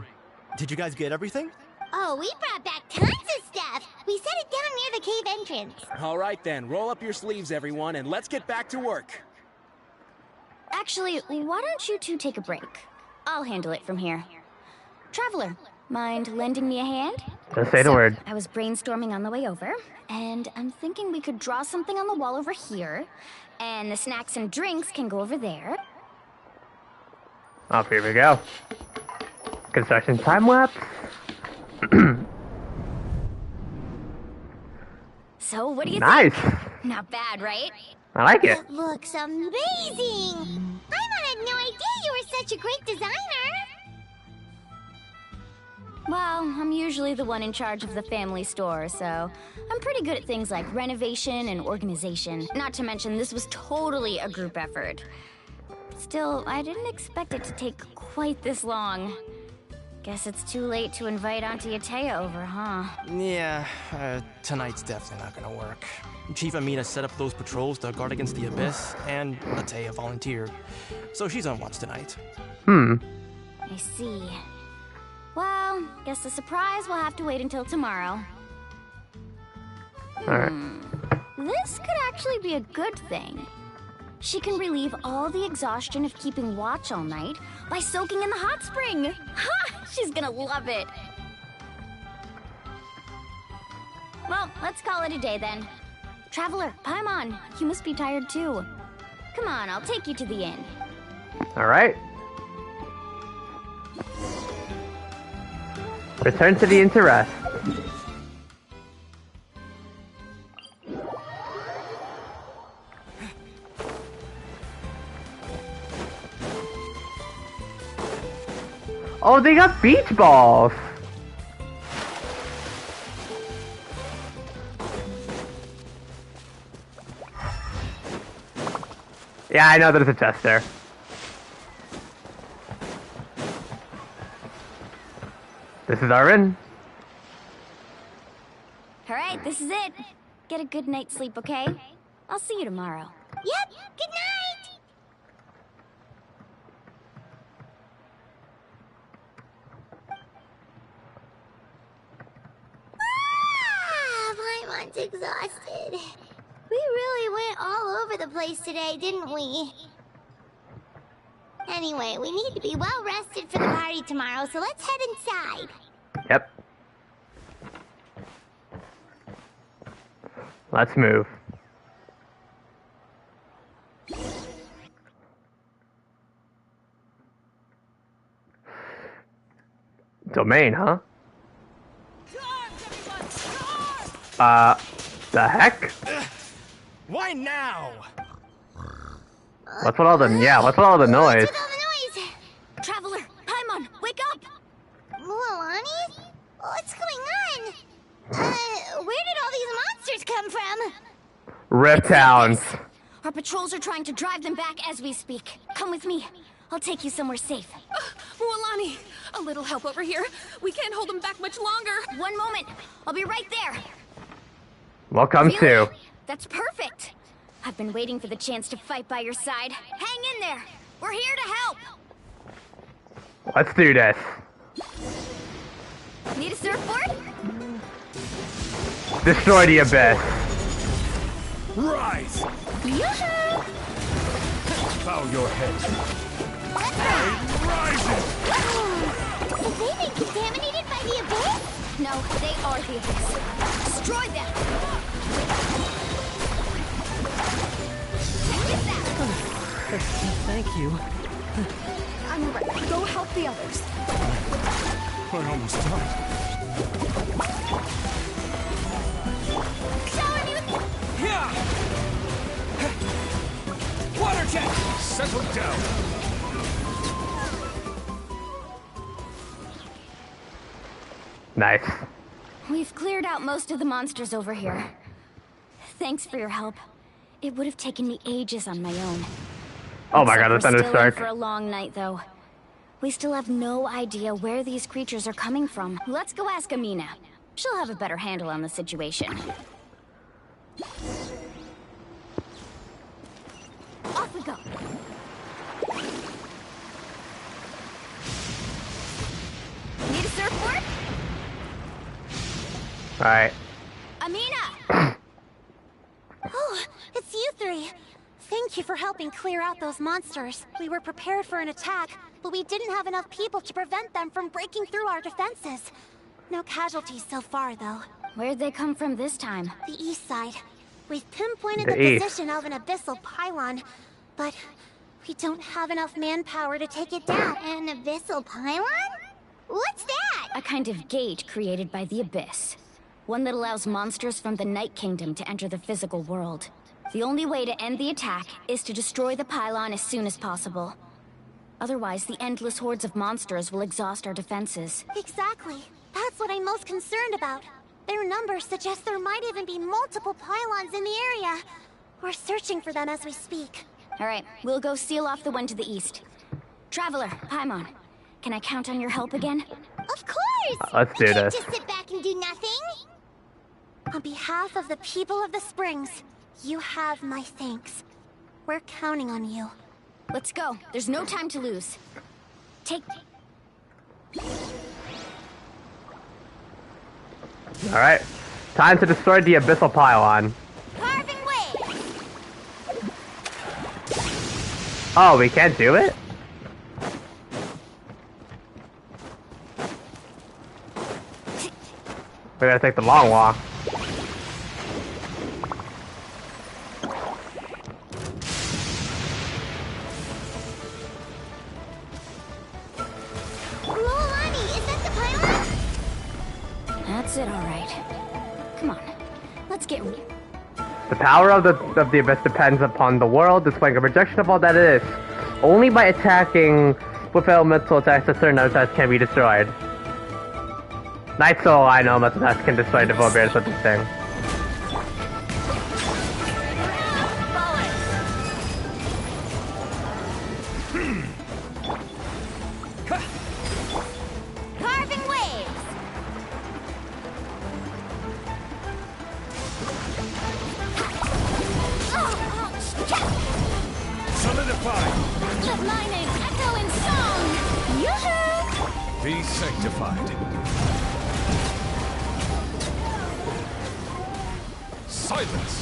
Did you guys get everything? Oh, we brought back tons of stuff. We set it down near the cave entrance. All right then, roll up your sleeves, everyone, and let's get back to work. Actually, why don't you two take a break? I'll handle it from here. Traveler, mind lending me a hand? Just say the word. I was brainstorming on the way over, and I'm thinking we could draw something on the wall over here, and the snacks and drinks can go over there. Oh, here we go. Construction time lapse. So, what do you Nice. think? Not bad, right? I like it. It looks amazing! Paimon had no idea you were such a great designer! Well, I'm usually the one in charge of the family store, so I'm pretty good at things like renovation and organization. Not to mention, this was totally a group effort. Still, I didn't expect it to take quite this long. Guess it's too late to invite Auntie Ata over, huh? Yeah, tonight's definitely not gonna work. Chief Amina set up those patrols to guard against the Abyss, and Ataya volunteered. So she's on watch tonight. I see. Well, guess the surprise will have to wait until tomorrow. Alright. This could actually be a good thing. She can relieve all the exhaustion of keeping watch all night by soaking in the hot spring. Ha! She's gonna love it. Well, let's call it a day then. Traveler, Paimon, you must be tired too. Come on, I'll take you to the inn. Alright. Return to the inn to rest. Oh, they got beach balls! Yeah, I know there's a chest there. This is our inn. Alright, this is it. Get a good night's sleep, okay? I'll see you tomorrow. Yep, good night! Paimon's exhausted. We really went all over the place today, didn't we? Anyway, we need to be well rested for the party tomorrow, so let's head inside. Yep. Let's move. Domain, huh? The heck? Why now? What's with all the noise? Traveler, Paimon, wake up! Mualani? What's going on? Where did all these monsters come from? Rift Towns. Our patrols are trying to drive them back as we speak. Come with me. I'll take you somewhere safe. Mualani, a little help over here. We can't hold them back much longer. One moment. I'll be right there. Welcome to. That's perfect. I've been waiting for the chance to fight by your side. Hang in there. We're here to help. Let's do this. Need a surfboard? Destroy the Abyss. Rise! Yoo-hoo! Bow your head. Have they been contaminated by the Abyss? No, they are the Abyss. Destroy them! Thank you. I'm alright. Go help the others. I almost died. Shower me with... Yeah! Water jet! Settle down. Nice. We've cleared out most of the monsters over here. Thanks for your help. It would have taken me ages on my own. Oh my god, the We're still in thunderstork. for a long night, though. We still have no idea where these creatures are coming from. Let's go ask Amina. She'll have a better handle on the situation. Off we go. Need a surfboard? Alright. Amina! Oh, it's you three. Thank you for helping clear out those monsters. We were prepared for an attack, but we didn't have enough people to prevent them from breaking through our defenses. No casualties so far, though. Where'd they come from this time? The east side. We've pinpointed The the east. position of an abyssal pylon, but we don't have enough manpower to take it down. An abyssal pylon? What's that? A kind of gate created by the Abyss. One that allows monsters from the Night Kingdom to enter the physical world. The only way to end the attack is to destroy the pylon as soon as possible. Otherwise, the endless hordes of monsters will exhaust our defenses. Exactly. That's what I'm most concerned about. Their numbers suggest there might even be multiple pylons in the area. We're searching for them as we speak. Alright, we'll go seal off the one to the east. Traveler, Paimon, can I count on your help again? Of course! Let's do I can't this. just sit back and do nothing. On behalf of the people of the Springs, you have my thanks. We're counting on you. Let's go. There's no time to lose. Take... Alright. Time to destroy the abyssal pylon. Carving way! Oh, we can't do it? We gotta take the long walk. That's it, all right. Come on, let's get... The power of the abyss depends upon the world displaying a projection of all that it is. Only by attacking with elemental attacks that certain attacks can be destroyed. Night Soul, I know elemental attacks can destroy the Bears with this thing. Carving waves! Solidify! Let my name echo in song! Yoo-hoo! Be sanctified. Silence!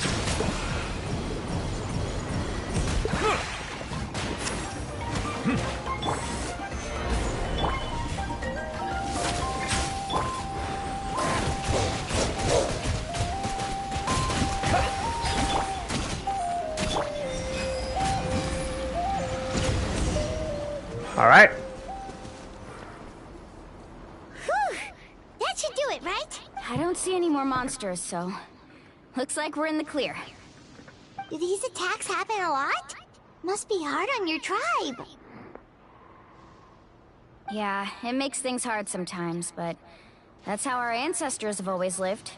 All right. Whew! That should do it, right? I don't see any more monsters, so... Looks like we're in the clear. Do these attacks happen a lot? Must be hard on your tribe. Yeah, it makes things hard sometimes, but... That's how our ancestors have always lived.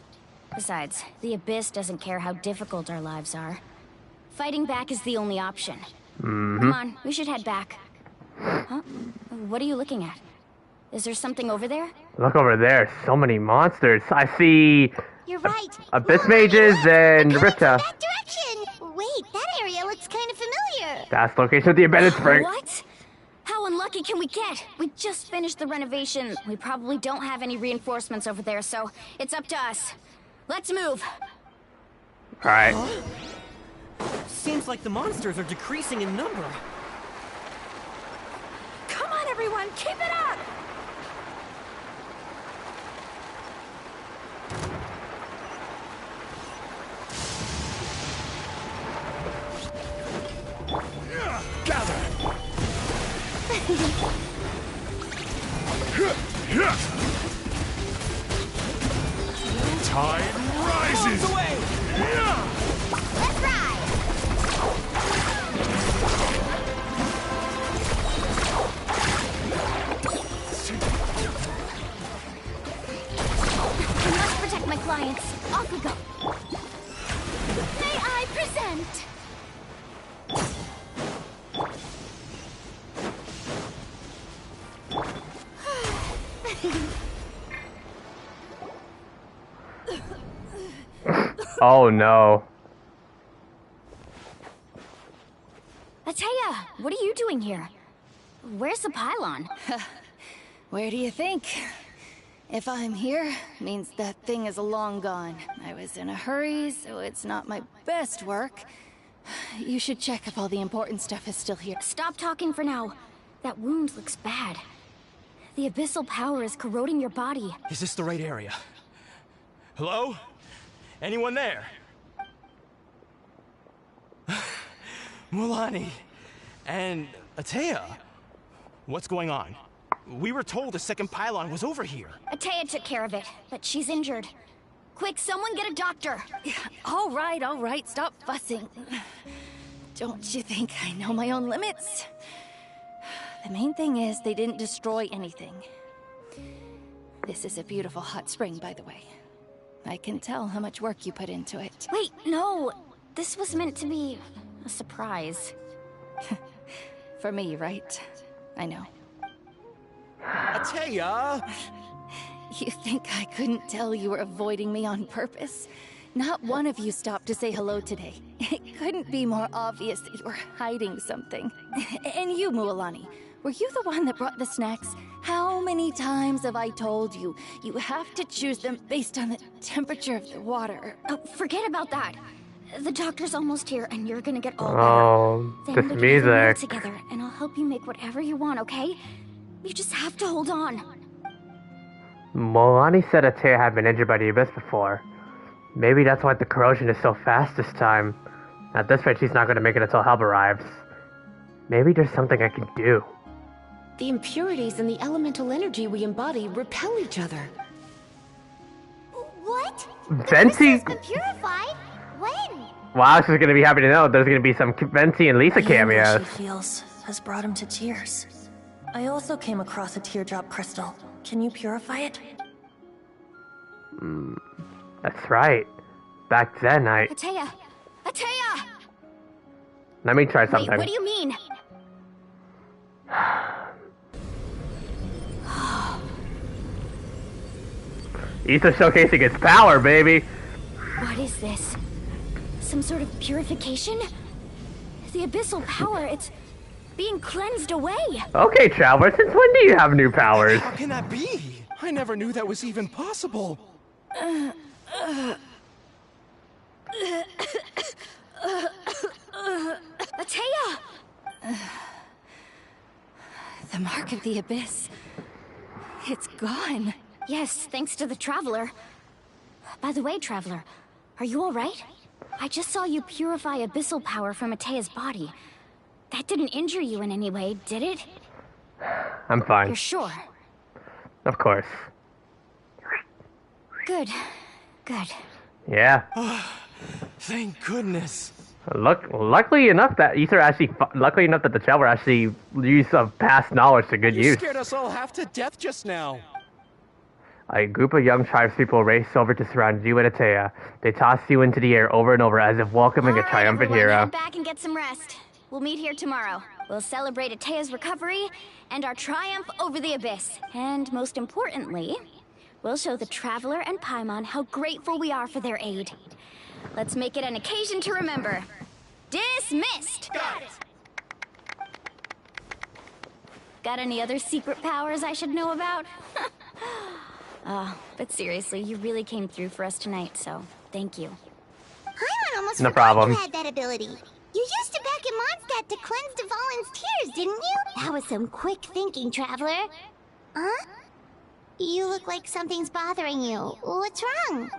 Besides, the Abyss doesn't care how difficult our lives are. Fighting back is the only option. Come on, we should head back. Huh? What are you looking at? Is there something over there? Look over there, so many monsters. I see You're right. abyss mages and Ripta. That direction! Wait, that area looks kind of familiar. That's the location of the abandoned spring. What? How unlucky can we get? We just finished the renovation. We probably don't have any reinforcements over there, so it's up to us. Let's move. Alright. Seems like the monsters are decreasing in number. Come on, everyone, keep it up! Gather! Tide rises! Away! Let's ride! I must protect my clients. Off we go. May I present? Oh no. Ateya, what are you doing here? Where's the pylon? Where do you think? If I'm here, means that thing is long gone. I was in a hurry, so it's not my best work. You should check if all the important stuff is still here. Stop talking for now. That wound looks bad. The abyssal power is corroding your body. Is this the right area? Hello? Anyone there? Mulani and Ateya. What's going on? We were told the second pylon was over here. Ateya took care of it, but she's injured. Quick, someone get a doctor! All right, stop fussing. Don't you think I know my own limits? The main thing is they didn't destroy anything. This is a beautiful hot spring, by the way. I can tell how much work you put into it. Wait, no! This was meant to be a surprise. For me, right? I know. Ataya! You think I couldn't tell you were avoiding me on purpose? Not one of you stopped to say hello today. It couldn't be more obvious that you were hiding something. And you, Mualani, were you the one that brought the snacks? How many times have I told you, you have to choose them based on the temperature of the water? Oh, forget about that. The doctor's almost here, and you're gonna get all better. This Then we can have a meal music. together, and I'll help you make whatever you want, okay? You just have to hold on. Molani said Atea had been injured by the Abyss before. Maybe that's why the corrosion is so fast this time. At this rate, she's not going to make it until help arrives. Maybe there's something I can do. The impurities and the elemental energy we embody repel each other. What? Venti? The crystal's been purified? When? Wow, she's going to be happy to know there's going to be some Venti and Lisa The anger cameos. she feels has brought him to tears. I also came across a teardrop crystal. Can you purify it? That's right. Back then, Atea! Atea! Let me try Wait, something. what do you mean? Ether showcasing its power, baby! What is this? Some sort of purification? The abyssal power, it's being cleansed away. Okay, Traveler, since when do you have new powers? How can that be? I never knew that was even possible. Atea! The mark of the abyss. It's gone. Yes, thanks to the Traveler. By the way, Traveler, are you alright? I just saw you purify abyssal power from Atea's body. That didn't injure you in any way, did it? I'm fine. You're sure? Of course. Good. Good. Yeah. Thank goodness. Luckily enough that the Traveler actually used some past knowledge to good You use. scared us all half to death just now. A group of young tribespeople raced over to surround you and Atea. They tossed you into the air over and over as if welcoming a triumphant Everyone, hero. head back and get some rest. We'll meet here tomorrow. We'll celebrate Atea's recovery and our triumph over the Abyss. And most importantly, we'll show the Traveler and Paimon how grateful we are for their aid. Let's make it an occasion to remember. Dismissed! Got it! Got any other secret powers I should know about? But seriously, you really came through for us tonight, so thank you. Paimon almost No forgot problem. you had that ability. You used it back in Mondstadt to cleanse Dvalin's tears, didn't you? That was some quick thinking, Traveler. Huh? You look like something's bothering you. What's wrong?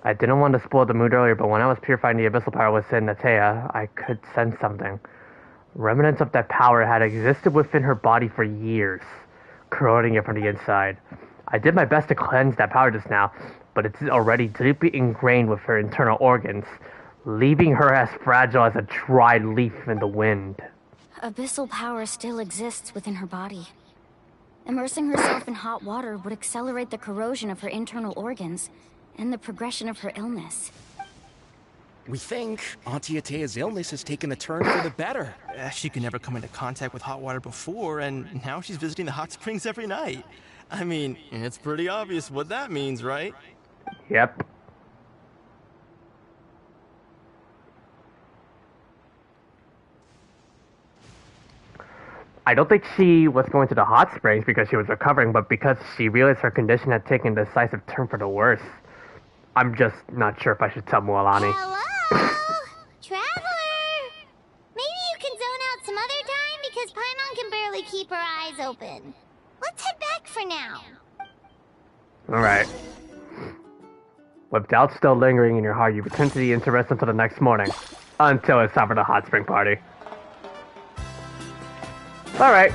I didn't want to spoil the mood earlier, but when I was purifying the abyssal power within Atea, I could sense something. Remnants of that power had existed within her body for years, corroding it from the inside. I did my best to cleanse that power just now, but it's already deeply ingrained with her internal organs, leaving her as fragile as a dried leaf in the wind. Abyssal power still exists within her body. Immersing herself in hot water would accelerate the corrosion of her internal organs and the progression of her illness. We think Auntie Ataya's illness has taken a turn for the better. She could never come into contact with hot water before, and now she's visiting the hot springs every night. I mean, it's pretty obvious what that means, right? Yep. I don't think she was going to the hot springs because she was recovering, but because she realized her condition had taken a decisive turn for the worse. I'm just not sure if I should tell Mualani. Hello? Traveler! Maybe you can zone out some other time because Paimon can barely keep her eyes open. Let's head back for now. Alright. With doubt still lingering in your heart, you return to the interest until the next morning. Until it's time for the hot spring party. Alright.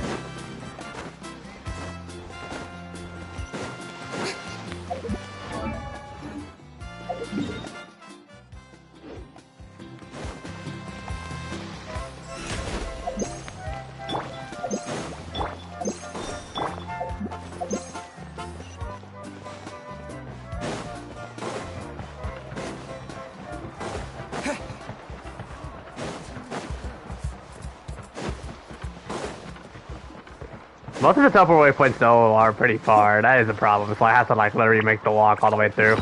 Most of the Tupperware points though are pretty far. That is a problem. So I have to like literally make the walk all the way through.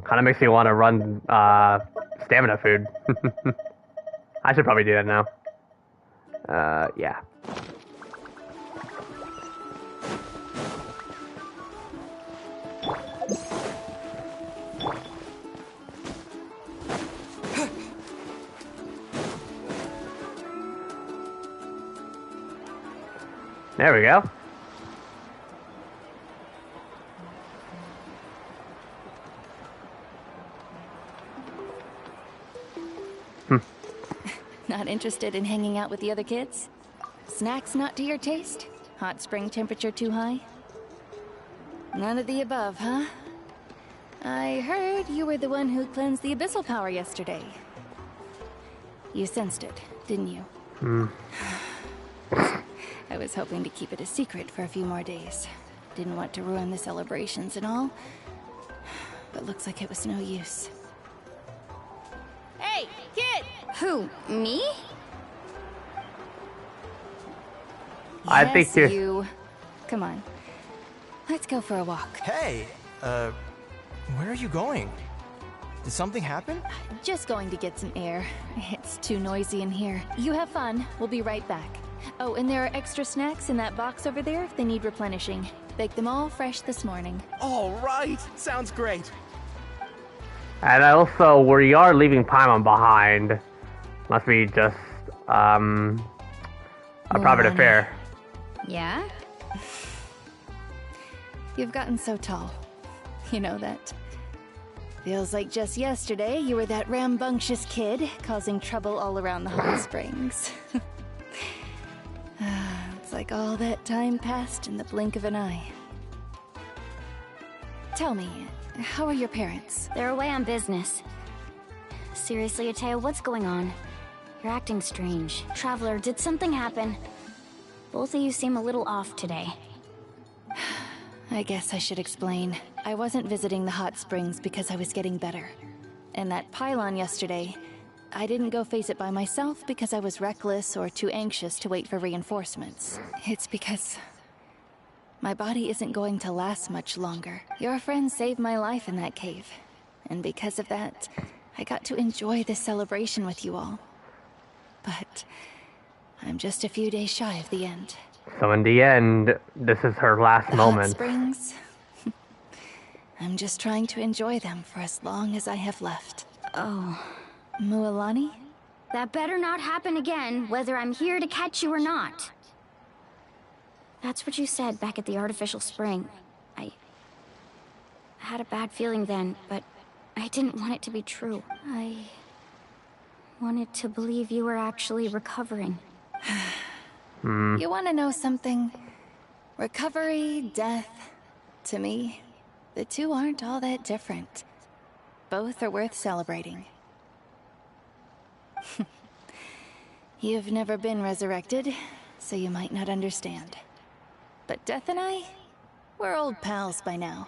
Kind of makes me want to run stamina food. I should probably do that now. Yeah. There we go. Not interested in hanging out with the other kids? Snacks not to your taste? Hot spring temperature too high? None of the above, huh? I heard you were the one who cleansed the abyssal power yesterday. You sensed it, didn't you? I was hoping to keep it a secret for a few more days. Didn't want to ruin the celebrations and all. But looks like it was no use. Hey, kid! Who, me? I think Yes, you. Come on. Let's go for a walk. Hey, where are you going? Did something happen? Just going to get some air. It's too noisy in here. You have fun. We'll be right back. Oh, and there are extra snacks in that box over there if they need replenishing. Baked them all fresh this morning. All right. Sounds great. And also, we are leaving Paimon behind. Must be just, a private affair. Yeah? You've gotten so tall. You know that. Feels like just yesterday you were that rambunctious kid causing trouble all around the hot springs. It's like all that time passed in the blink of an eye. Tell me, how are your parents? They're away on business. Seriously, Ata, what's going on? You're acting strange. Traveler, did something happen? Both of you seem a little off today. I guess I should explain. I wasn't visiting the hot springs because I was getting better. And that pylon yesterday, I didn't go face it by myself because I was reckless or too anxious to wait for reinforcements. It's because my body isn't going to last much longer. Your friend saved my life in that cave. And because of that, I got to enjoy this celebration with you all. But I'm just a few days shy of the end. So in the end, this is her last moment. Hot springs. I'm just trying to enjoy them for as long as I have left. Oh. Mualani? That better not happen again, whether I'm here to catch you or not. That's what you said back at the artificial spring. I had a bad feeling then, but I didn't want it to be true. I wanted to believe you were actually recovering. You want to know something? Recovery, death, to me, the two aren't all that different. Both are worth celebrating. You've never been resurrected, so you might not understand. But Death and I, we're old pals by now.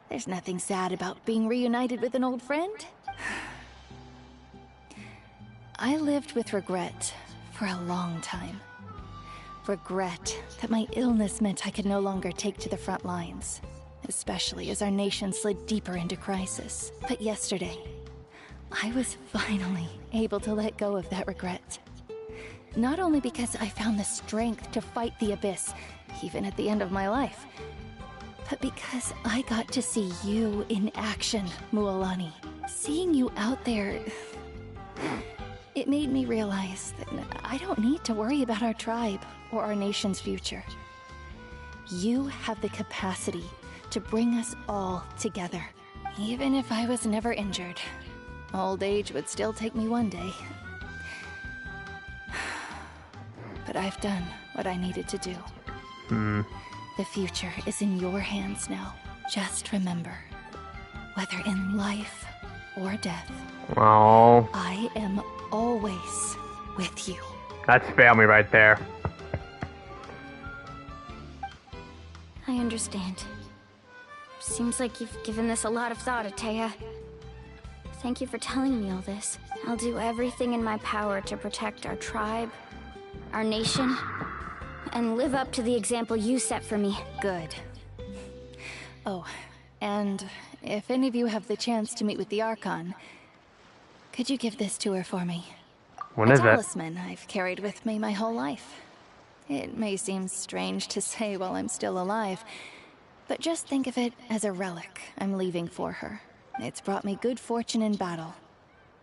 There's nothing sad about being reunited with an old friend. I lived with regret for a long time. Regret that my illness meant I could no longer take to the front lines, especially as our nation slid deeper into crisis. But yesterday, I was finally able to let go of that regret. Not only because I found the strength to fight the abyss, even at the end of my life, but because I got to see you in action, Mualani. Seeing you out there, it made me realize that I don't need to worry about our tribe or our nation's future. You have the capacity to bring us all together. Even if I was never injured, old age would still take me one day. But I've done what I needed to do. The future is in your hands now. Just remember, whether in life or death, Oh, I am always with you. that's family right there. I understand. Seems like you've given this a lot of thought, Ata. Thank you for telling me all this. I'll do everything in my power to protect our tribe, our nation, and live up to the example you set for me. Good. Oh, and if any of you have the chance to meet with the Archon, could you give this to her for me? What A is it? talisman I've carried with me my whole life. It may seem strange to say while I'm still alive, but just think of it as a relic I'm leaving for her. It's brought me good fortune in battle.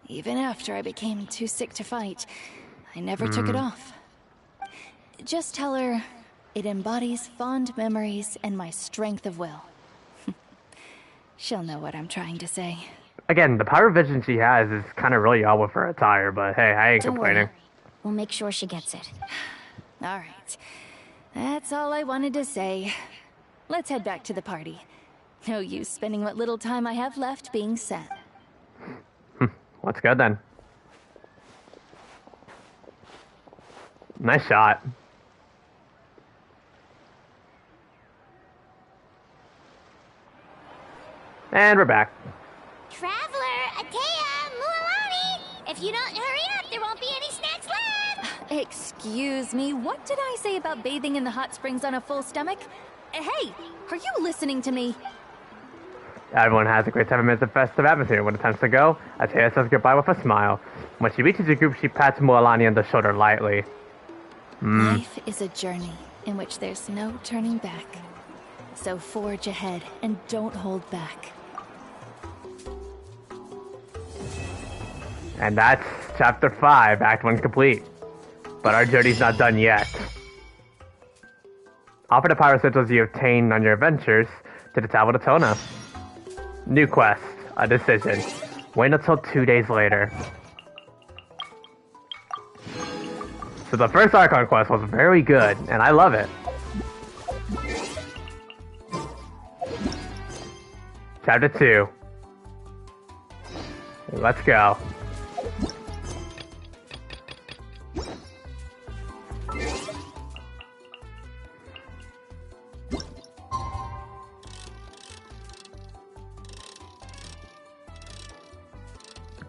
Even after I became too sick to fight, I never took it off. Just tell her it embodies fond memories and my strength of will. She'll know what I'm trying to say. Again, the power vision she has is kind of really odd with her attire, but hey, I ain't Don't complaining. worry. We'll make sure she gets it. All right. That's all I wanted to say. Let's head back to the party. No use spending what little time I have left being sad. Let's go then. Nice shot. And we're back. Traveler, Atea, Mualani! If you don't hurry up, there won't be any snacks left! Excuse me, what did I say about bathing in the hot springs on a full stomach? Hey, are you listening to me? Everyone has a great 7 minutes of festive atmosphere. When it's time to go, Atea says goodbye with a smile. When she reaches the group, she pats Mualani on the shoulder lightly. Life is a journey in which there's no turning back. So forge ahead and don't hold back. And that's Chapter 5, Act 1 complete. But our journey's not done yet. Offer the power essentials you obtain on your adventures to the Tablet of Tona. New quest, a decision. Wait until 2 days later. So the first Archon quest was very good, and I love it. Chapter 2. Let's go.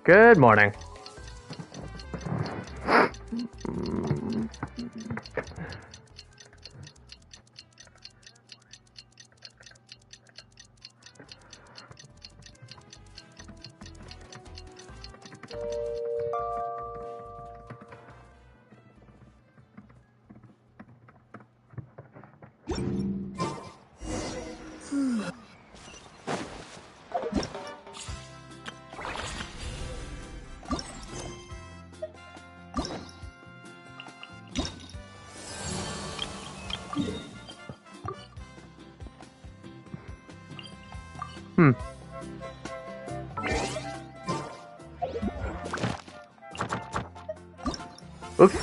Good morning. Oops.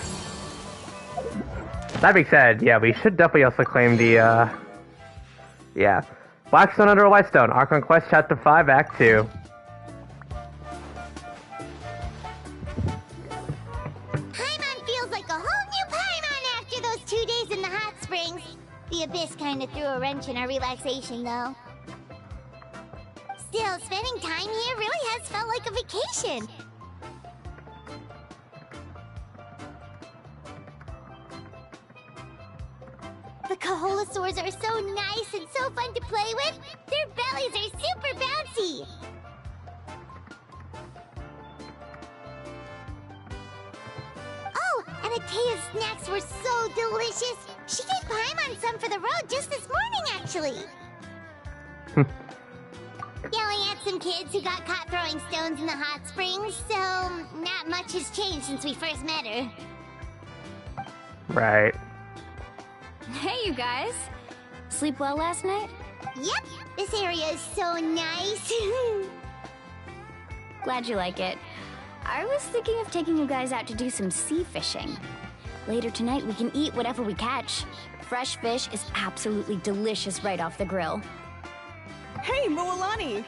That being said, yeah, we should definitely also claim the, yeah. Blackstone under a Whitestone, Archon Quest Chapter 5, Act 2. Paimon feels like a whole new Paimon after those 2 days in the hot springs. The Abyss kinda threw a wrench in our relaxation, though. Still, spending time here really has felt like a vacation. The Kaholosaurs are so nice and so fun to play with. Their bellies are super bouncy. Oh, and Atea's snacks were so delicious. She gave Paimon some for the road just this morning, actually. Yelling at some kids who got caught throwing stones in the hot springs, so not much has changed since we first met her. Right. Hey, you guys. Sleep well last night? Yep, this area is so nice. Glad you like it. I was thinking of taking you guys out to do some sea fishing. Later tonight, we can eat whatever we catch. Fresh fish is absolutely delicious right off the grill. Hey, Mualani!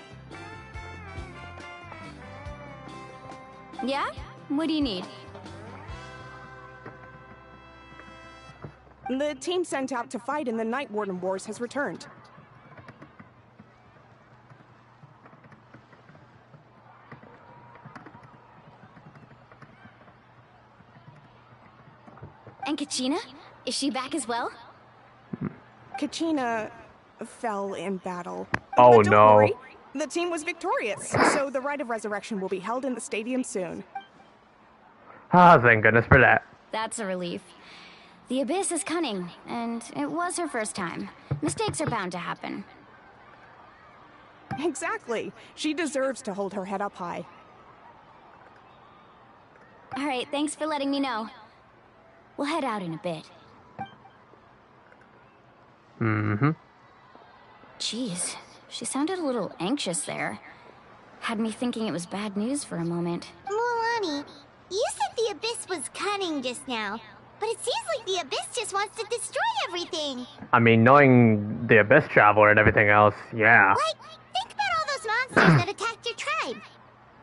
Yeah? What do you need? The team sent out to fight in the Night Warden Wars has returned. And Kachina? Is she back as well? Kachina fell in battle. Oh, But don't no. worry, the team was victorious, so the rite of resurrection will be held in the stadium soon. Oh, thank goodness for that. That's a relief. The Abyss is cunning, and it was her first time. Mistakes are bound to happen. Exactly. She deserves to hold her head up high. All right, thanks for letting me know. We'll head out in a bit. Mm-hmm. Jeez, she sounded a little anxious there. Had me thinking it was bad news for a moment. Mulani, you said the Abyss was cunning just now, but it seems like the Abyss just wants to destroy everything. I mean, knowing the Abyss Traveler and everything else, yeah. Like, think about all those monsters that attacked your tribe.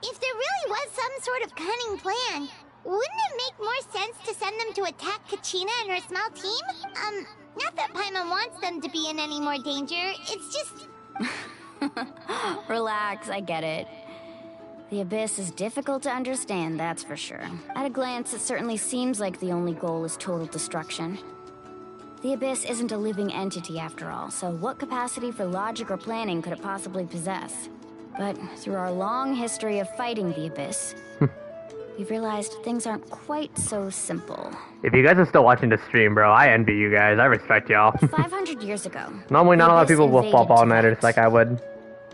If there really was some sort of cunning plan, wouldn't it make more sense to send them to attack Kachina and her small team? Not that Paimon wants them to be in any more danger, it's just... Relax, I get it. The Abyss is difficult to understand, that's for sure. At a glance, it certainly seems like the only goal is total destruction. The Abyss isn't a living entity after all, so what capacity for logic or planning could it possibly possess? But through our long history of fighting the Abyss, we've realized things aren't quite so simple. If you guys are still watching the stream, bro, I envy you guys. I respect y'all. 500 years ago. Normally, not a lot of the people will Abyss fall invaded all-nighters TEYVAT. like I would.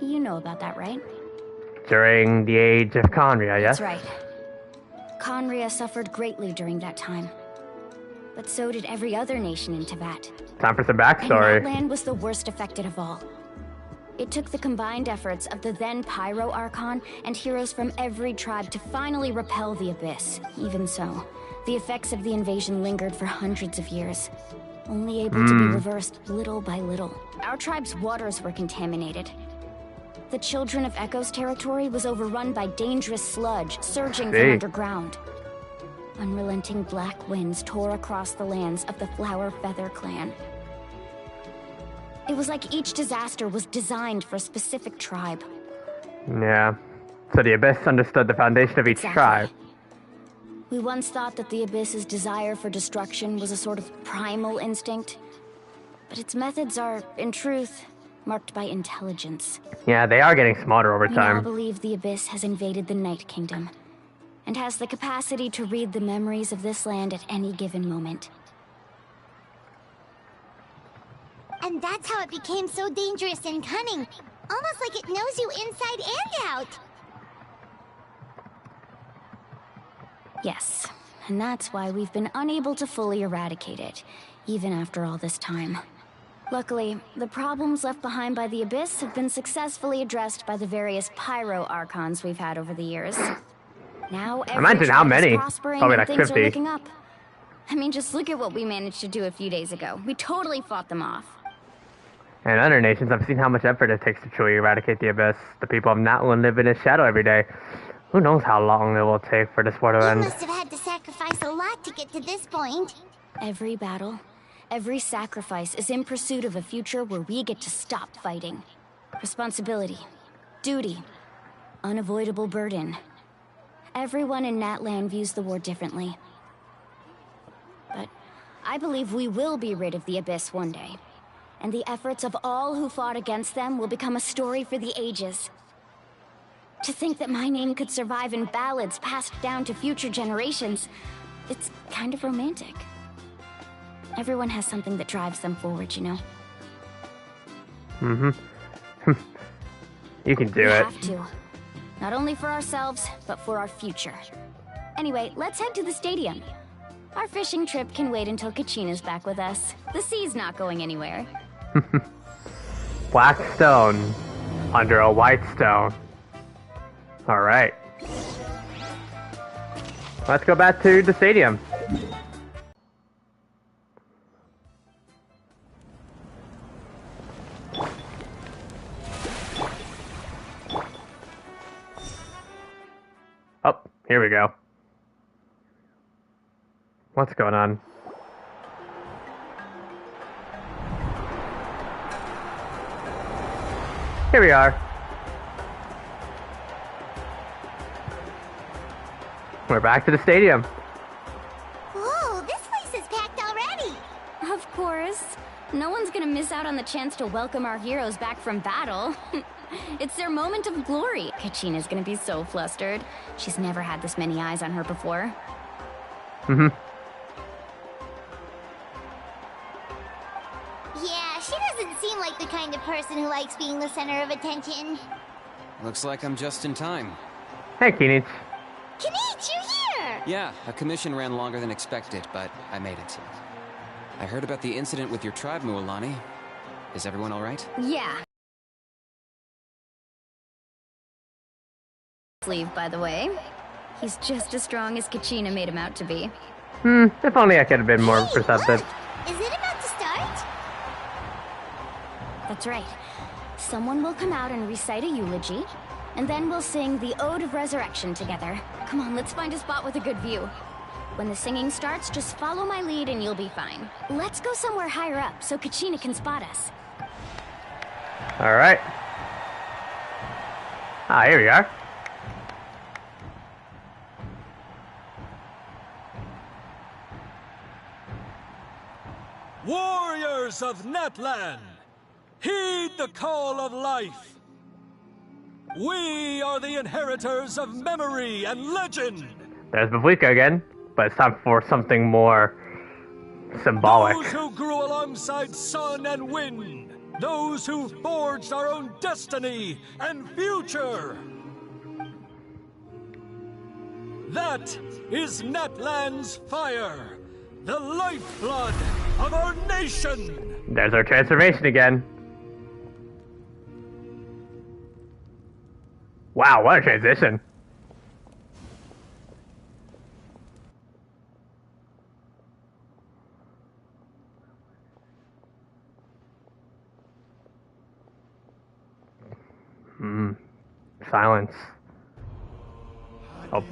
You know about that, right? During the age of Conria, yes? That's right. Conria suffered greatly during that time. But so did every other nation in TEYVAT. Time for some And backstory. Natlan was the worst affected of all. It took the combined efforts of the then Pyro Archon and heroes from every tribe to finally repel the Abyss. Even so, the effects of the invasion lingered for hundreds of years, only able to be reversed little by little. Our tribe's waters were contaminated. The Children of Echo's territory was overrun by dangerous sludge surging from underground. Unrelenting black winds tore across the lands of the Flower Feather clan. It was like each disaster was designed for a specific tribe. Yeah. So the Abyss understood the foundation of each tribe. We once thought that the Abyss's desire for destruction was a sort of primal instinct. But its methods are, in truth, marked by intelligence. Yeah, they are getting smarter over We now time. believe the Abyss has invaded the Night Kingdom, and has the capacity to read the memories of this land at any given moment. And that's how it became so dangerous and cunning. Almost like it knows you inside and out. Yes, and that's why we've been unable to fully eradicate it, even after all this time. Luckily, the problems left behind by the Abyss have been successfully addressed by the various Pyro Archons we've had over the years. Now Imagine how many. is prospering Probably and like things 50. are looking up. I mean, just look at what we managed to do a few days ago. We totally fought them off. And other nations, I've seen how much effort it takes to truly eradicate the Abyss. The people of Natlan live in its shadow every day. Who knows how long it will take for this war to You end. must have had to sacrifice a lot to get to this point. Every battle, every sacrifice is in pursuit of a future where we get to stop fighting. Responsibility, duty, unavoidable burden. Everyone in Natlan views the war differently. But I believe we will be rid of the Abyss one day. And the efforts of all who fought against them will become a story for the ages. To think that my name could survive in ballads passed down to future generations, it's kind of romantic. Everyone has something that drives them forward, you know? Mm-hmm. You can do We it. have to. Not only for ourselves, but for our future. Anyway, let's head to the stadium. Our fishing trip can wait until Kachina's back with us. The sea's not going anywhere. Black stone under a white stone. Alright. Let's go back to the stadium. Oh, here we go. What's going on? Here we are. We're back to the stadium. Whoa, this place is packed already. gonna miss out on the chance to welcome our heroes back from battle. It's their moment of glory. Kachina's gonna be so flustered. She's never had this many eyes on her before. Mm-hmm. Yeah, she doesn't seem like the kind of person who likes being the center of attention. Looks like I'm just in time. Hey, Kinich. Kinich, you're here! Yeah, a commission ran longer than expected, but I made it. I heard about the incident with your tribe, Mualani. Is everyone alright? Yeah. Sleeve, by the way. He's just as strong as Kachina made him out to be. If only I could have been more perceptive. Is it about to start? That's right. Someone will come out and recite a eulogy, and then we'll sing the Ode of Resurrection together. Come on, let's find a spot with a good view. When the singing starts, just follow my lead and you'll be fine. Let's go somewhere higher up so Kachina can spot us. Alright. Ah, here we are. Warriors of Natlan, heed the call of life. We are the inheritors of memory and legend. There's Bavlika again, but it's time for something more symbolic. Those who grew alongside sun and wind. Those who forged our own destiny and future. That is Natlan's fire, the lifeblood of our nation. There's our transformation again. Wow, what a transition. Silence. Oh.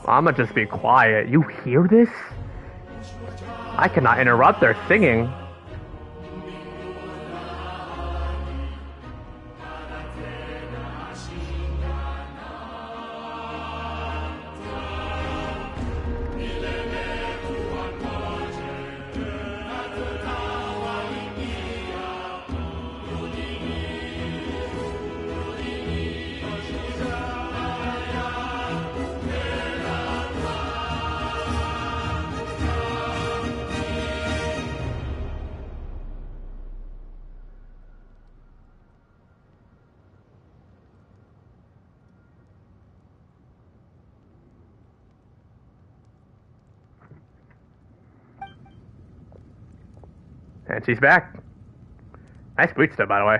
I'ma just be quiet. You hear this? I cannot interrupt their singing. And she's back. Nice boots though, by the way.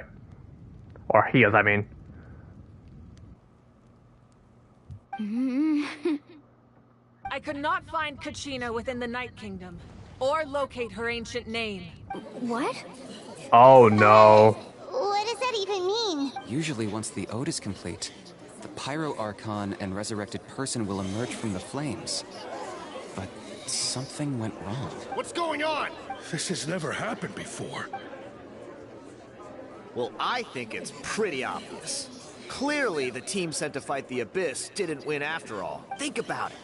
Or heels, I mean. I could not find Kachina within the Night Kingdom, or locate her ancient name. What? Oh no. What does that even mean? Usually once the ode is complete, the Pyro Archon and resurrected person will emerge from the flames. But something went wrong. What's going on? This has never happened before. Well, I think it's pretty obvious. Clearly, the team sent to fight the Abyss didn't win after all. Think about it.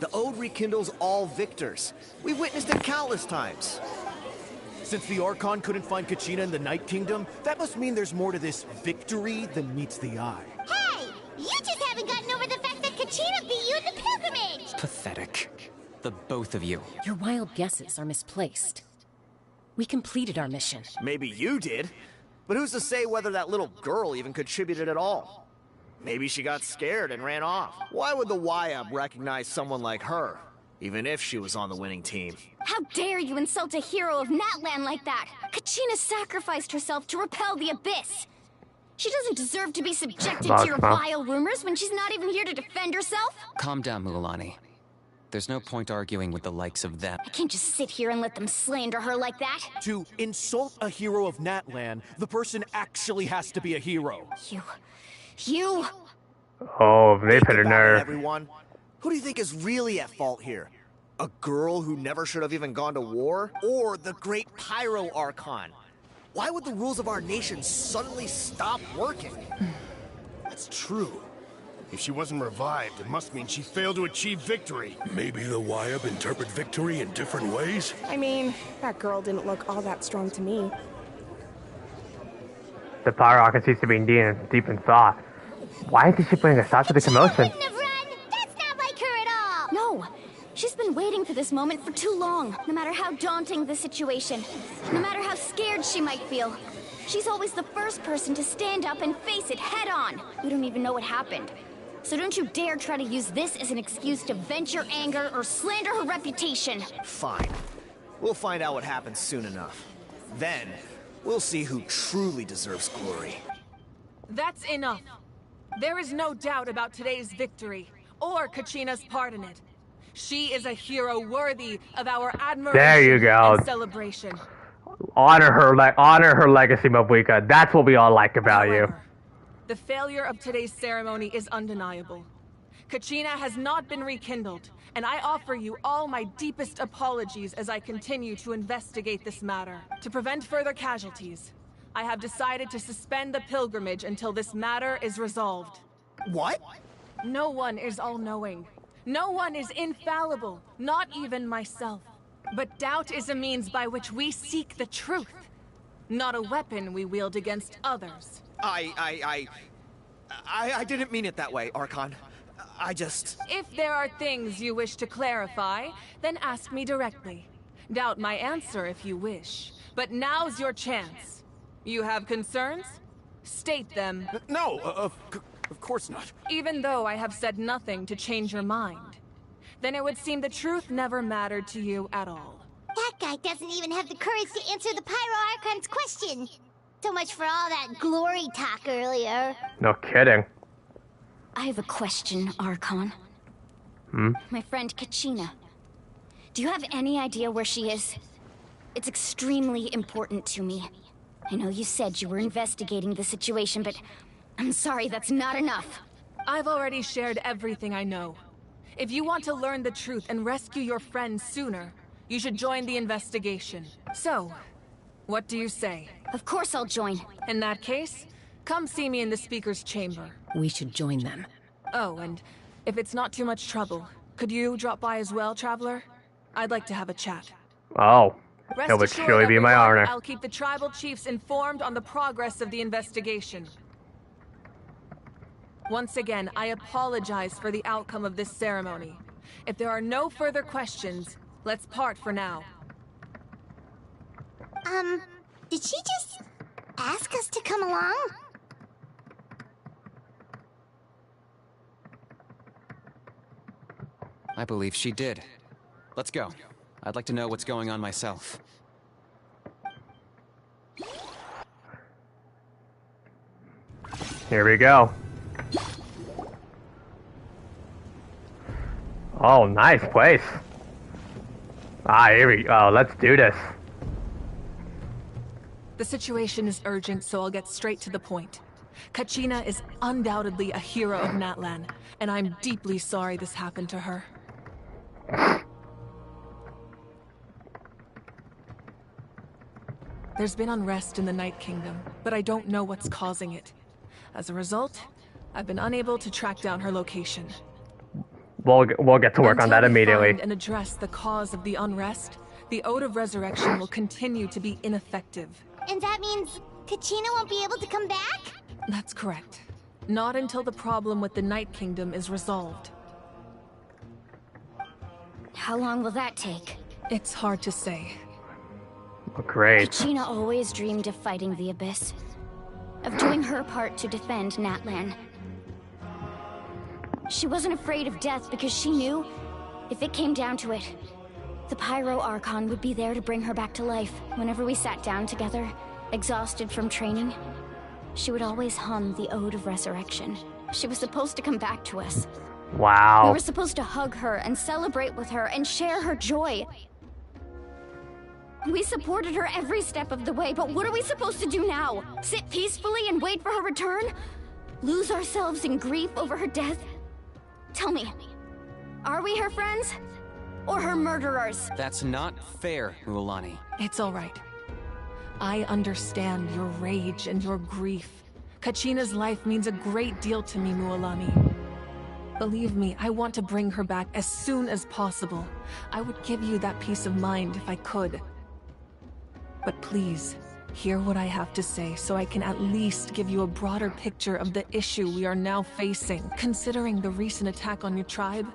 The Ode rekindles all victors. We've witnessed it countless times. Since the Archon couldn't find Kachina in the Night Kingdom, that must mean there's more to this victory than meets the eye. Hey! You just haven't gotten over the fact that Kachina beat you in the pilgrimage! Pathetic. The both of you. Your wild guesses are misplaced. We completed our mission. Maybe you did, but who's to say whether that little girl even contributed at all? Maybe she got scared and ran off. Why would the YAB recognize someone like her, even if she was on the winning team? How dare you insult a hero of Natlan like that? Kachina sacrificed herself to repel the Abyss. She doesn't deserve to be subjected to your vile rumors when she's not even here to defend herself. Calm down, Mualani. There's no point arguing with the likes of them. I can't just sit here and let them slander her like that. To insult a hero of Natlan, the person actually has to be a hero. You... Oh, they put a nerve. Everyone, who do you think is really at fault here? A girl who never should have even gone to war? Or the great Pyro Archon? Why would the rules of our nation suddenly stop working? that's true. If she wasn't revived, it must mean she failed to achieve victory. Maybe the Wyab interpret victory in different ways? I mean, that girl didn't look all that strong to me. The Pyro Archon seems to be deep in thought. Why isn't she putting a stop to the commotion? That's not like her at all! No! She's been waiting for this moment for too long. No matter how daunting the situation, no matter how scared she might feel, she's always the first person to stand up and face it head on. We don't even know what happened. So don't you dare try to use this as an excuse to vent your anger or slander her reputation. Fine. We'll find out what happens soon enough. Then, we'll see who truly deserves glory. That's enough. There is no doubt about today's victory, or Kachina's part in it. She is a hero worthy of our admiration There you go. and celebration. Honor her legacy, Mabuika. That's what we all like about you. The failure of today's ceremony is undeniable. Kachina has not been rekindled, and I offer you all my deepest apologies as I continue to investigate this matter. To prevent further casualties, I have decided to suspend the pilgrimage until this matter is resolved. What? No one is all-knowing. No one is infallible, not even myself. But doubt is a means by which we seek the truth, not a weapon we wield against others. I didn't mean it that way, Archon. I just... If there are things you wish to clarify, then ask me directly. Doubt my answer if you wish. But now's your chance. You have concerns? State them. No, of course not. Even though I have said nothing to change your mind, then it would seem the truth never mattered to you at all. That guy doesn't even have the courage to answer the Pyro Archon's question. So much for all that glory talk earlier. No kidding. I have a question, Archon. My friend Kachina. Do you have any idea where she is? It's extremely important to me. I know you said you were investigating the situation, but I'm sorry, that's not enough. I've already shared everything I know. If you want to learn the truth and rescue your friend sooner, you should join the investigation. So, what do you say? Of course I'll join. In that case, come see me in the speaker's chamber. We should join them. Oh, and if it's not too much trouble, could you drop by as well, Traveler? I'd like to have a chat. Oh, Rest that would assured, surely be my everyone, honor. I'll keep the tribal chiefs informed on the progress of the investigation. Once again, I apologize for the outcome of this ceremony. If there are no further questions, let's part for now. Did she just ask us to come along? I believe she did. Let's go. I'd like to know what's going on myself. Here we go. Oh, nice place. Here we go. Let's do this. The situation is urgent, so I'll get straight to the point. Kachina is undoubtedly a hero of Natlan, and I'm deeply sorry this happened to her. There's been unrest in the Night Kingdom, but I don't know what's causing it. As a result, I've been unable to track down her location. We'll get to work on that immediately. Until we find and address the cause of the unrest, the Ode of Resurrection will continue to be ineffective. And that means Kachina won't be able to come back? That's correct. Not until the problem with the Night Kingdom is resolved. How long will that take? It's hard to say. Oh, great. Kachina always dreamed of fighting the Abyss. Of doing her part to defend Natlan. She wasn't afraid of death because she knew, if it came down to it, the Pyro Archon would be there to bring her back to life. Whenever we sat down together, exhausted from training, she would always hum the Ode of Resurrection. She was supposed to come back to us. Wow. We were supposed to hug her and celebrate with her and share her joy. We supported her every step of the way, but what are we supposed to do now? Sit peacefully and wait for her return? Lose ourselves in grief over her death? Tell me, are we her friends? Or her murderers? That's not fair, Mualani. It's all right. I understand your rage and your grief. Kachina's life means a great deal to me, Mualani. Believe me, I want to bring her back as soon as possible. I would give you that peace of mind if I could. But please, hear what I have to say so I can at least give you a broader picture of the issue we are now facing. Considering the recent attack on your tribe,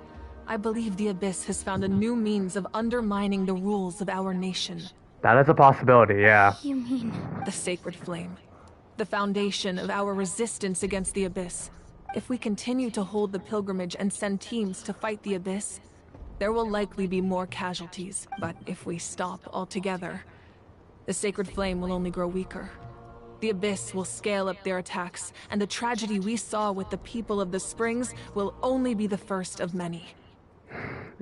I believe the Abyss has found a new means of undermining the rules of our nation. That is a possibility, yeah. You mean... The Sacred Flame. The foundation of our resistance against the Abyss. If we continue to hold the pilgrimage and send teams to fight the Abyss, there will likely be more casualties. But if we stop altogether, the Sacred Flame will only grow weaker. The Abyss will scale up their attacks, and the tragedy we saw with the people of the Springs will only be the first of many.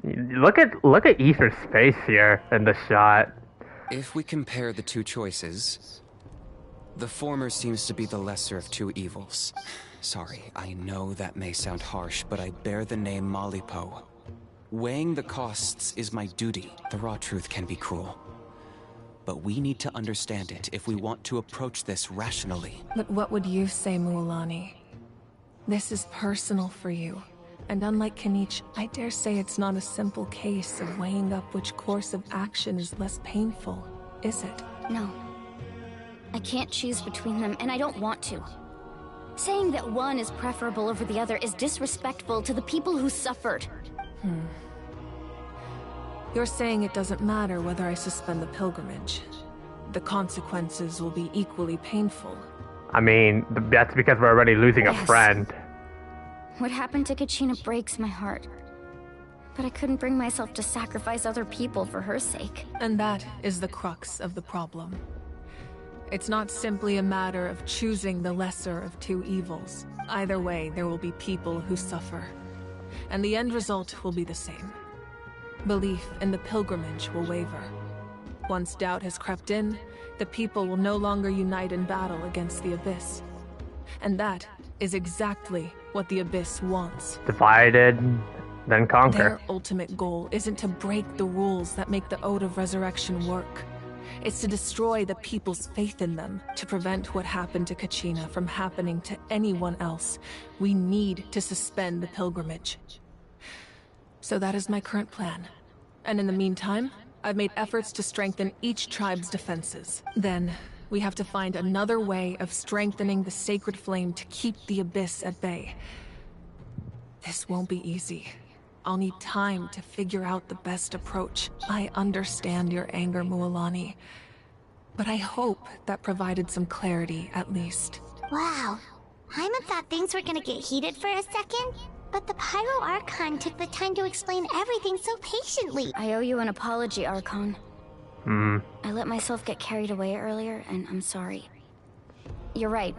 Look at Ether's face here in the shot. If we compare the two choices, the former seems to be the lesser of two evils. Sorry, I know that may sound harsh, but I bear the name Malipo. Weighing the costs is my duty. The raw truth can be cruel. But we need to understand it if we want to approach this rationally. But what would you say, Mualani? This is personal for you. And unlike Kanich, I dare say it's not a simple case of weighing up which course of action is less painful, is it? No. I can't choose between them, and I don't want to. Saying that one is preferable over the other is disrespectful to the people who suffered. You're saying it doesn't matter whether I suspend the pilgrimage. The consequences will be equally painful. I mean, that's because we're already losing a friend. What happened to Kachina breaks my heart. But I couldn't bring myself to sacrifice other people for her sake. And that is the crux of the problem. It's not simply a matter of choosing the lesser of two evils. Either way, there will be people who suffer. And the end result will be the same. Belief in the pilgrimage will waver. Once doubt has crept in, the people will no longer unite in battle against the Abyss. And that is exactly what the Abyss wants. Divided, then conquer. Their ultimate goal isn't to break the rules that make the Ode of Resurrection work. It's to destroy the people's faith in them, to prevent what happened to Kachina from happening to anyone else. We need to suspend the pilgrimage. So that is my current plan. And in the meantime, I've made efforts to strengthen each tribe's defenses. Then, we have to find another way of strengthening the Sacred Flame to keep the Abyss at bay. This won't be easy. I'll need time to figure out the best approach. I understand your anger, Mualani. But I hope that provided some clarity, at least. Wow. Hyman thought things were gonna get heated for a second, but the Pyro Archon took the time to explain everything so patiently. I owe you an apology, Archon. I let myself get carried away earlier, and I'm sorry. You're right.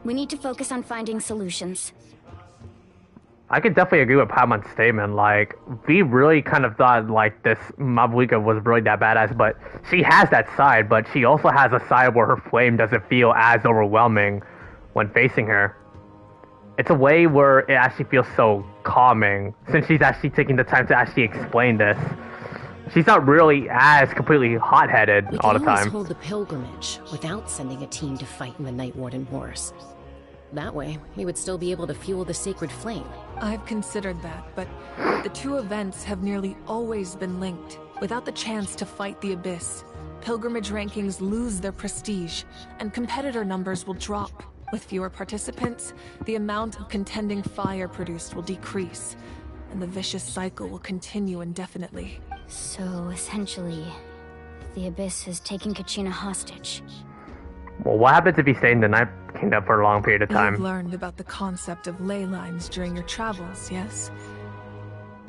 We need to focus on finding solutions. I could definitely agree with Paimon's statement. Like, we really kind of thought, like, this Mabuika was really that badass, but she has that side, but she also has a side where her flame doesn't feel as overwhelming when facing her. It's a way where it actually feels so calming, since she's actually taking the time to actually explain this. She's not really as completely hot-headed all the We can always time. hold the pilgrimage without sending a team to fight in the Night Warden Wars. That way, we would still be able to fuel the Sacred Flame. I've considered that, but the two events have nearly always been linked. Without the chance to fight the Abyss, pilgrimage rankings lose their prestige, and competitor numbers will drop. With fewer participants, the amount of contending fire produced will decrease, and the vicious cycle will continue indefinitely. So, essentially, the Abyss is taking Kachina hostage. Well, what happens if you stay in the Night Kingdom for a long period of You've time? learned about the concept of ley lines during your travels, yes?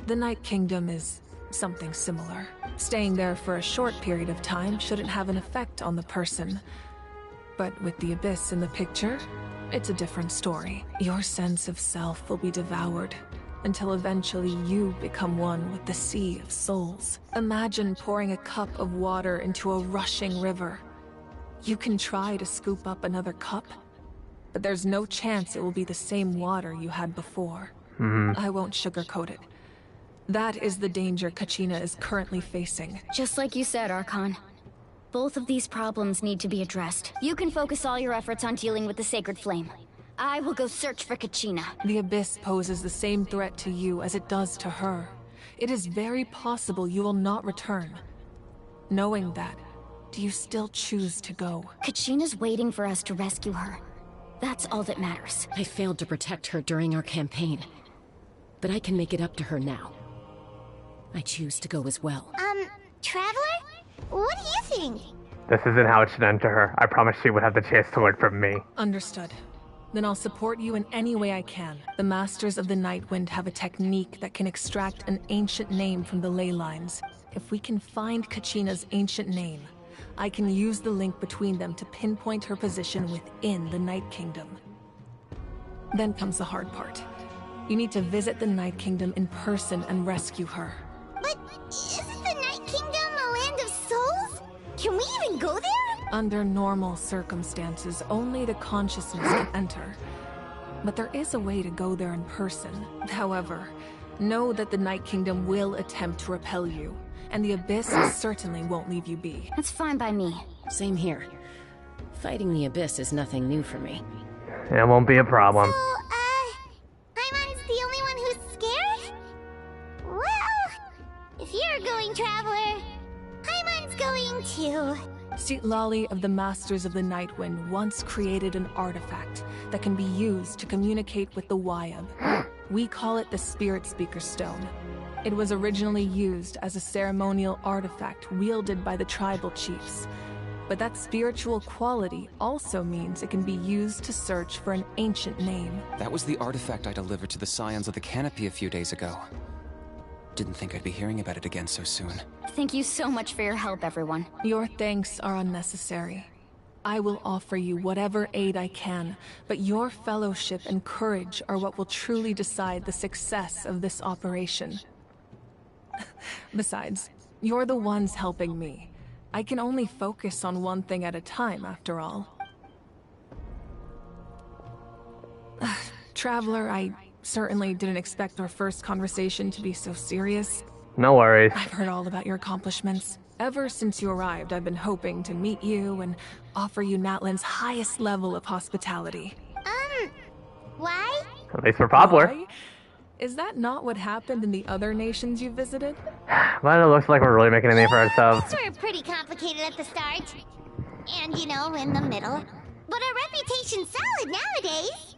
The Night Kingdom is something similar. Staying there for a short period of time shouldn't have an effect on the person. But with the Abyss in the picture, it's a different story. Your sense of self will be devoured, until eventually you become one with the sea of souls. Imagine pouring a cup of water into a rushing river. You can try to scoop up another cup, but there's no chance it will be the same water you had before. I won't sugarcoat it. That is the danger Kachina is currently facing. Just like you said, Archon. Both of these problems need to be addressed. You can focus all your efforts on dealing with the Sacred Flame. I will go search for Kachina. The Abyss poses the same threat to you as it does to her. It is very possible you will not return. Knowing that, do you still choose to go? Kachina's waiting for us to rescue her. That's all that matters. I failed to protect her during our campaign, but I can make it up to her now. I choose to go as well. Traveler? What do you think? This isn't how it should end to her. I promise she would have the chance to learn from me. Understood. Then I'll support you in any way I can. The Masters of the Nightwind have a technique that can extract an ancient name from the ley lines. If we can find Kachina's ancient name, I can use the link between them to pinpoint her position within the Night Kingdom. Then comes the hard part. You need to visit the Night Kingdom in person and rescue her. But isn't the Night Kingdom a land of souls? Can we even go there? Under normal circumstances, only the consciousness can enter. But there is a way to go there in person. However, know that the Night Kingdom will attempt to repel you, and the Abyss certainly won't leave you be. That's fine by me. Same here. Fighting the Abyss is nothing new for me. It won't be a problem. So, Paimon's the only one who's scared? Well, if you're going, Traveler, Paimon's going too. Lali of the Masters of the Nightwind once created an artifact that can be used to communicate with the Wyab. We call it the Spirit Speaker Stone. It was originally used as a ceremonial artifact wielded by the tribal chiefs. But that spiritual quality also means it can be used to search for an ancient name. That was the artifact I delivered to the Scions of the Canopy a few days ago. Didn't think I'd be hearing about it again so soon. Thank you so much for your help, everyone. Your thanks are unnecessary. I will offer you whatever aid I can, but your fellowship and courage are what will truly decide the success of this operation. Besides, you're the ones helping me. I can only focus on one thing at a time, after all. Traveler, I certainly didn't expect our first conversation to be so serious. No worries. I've heard all about your accomplishments. Ever since you arrived, I've been hoping to meet you and offer you Natlan's highest level of hospitality. Why? At least we're popular. Why? Is that not what happened in the other nations you visited? Well, it looks like we're really making a name for ourselves. Things were pretty complicated at the start. And, you know, in the middle. But our reputation's solid nowadays.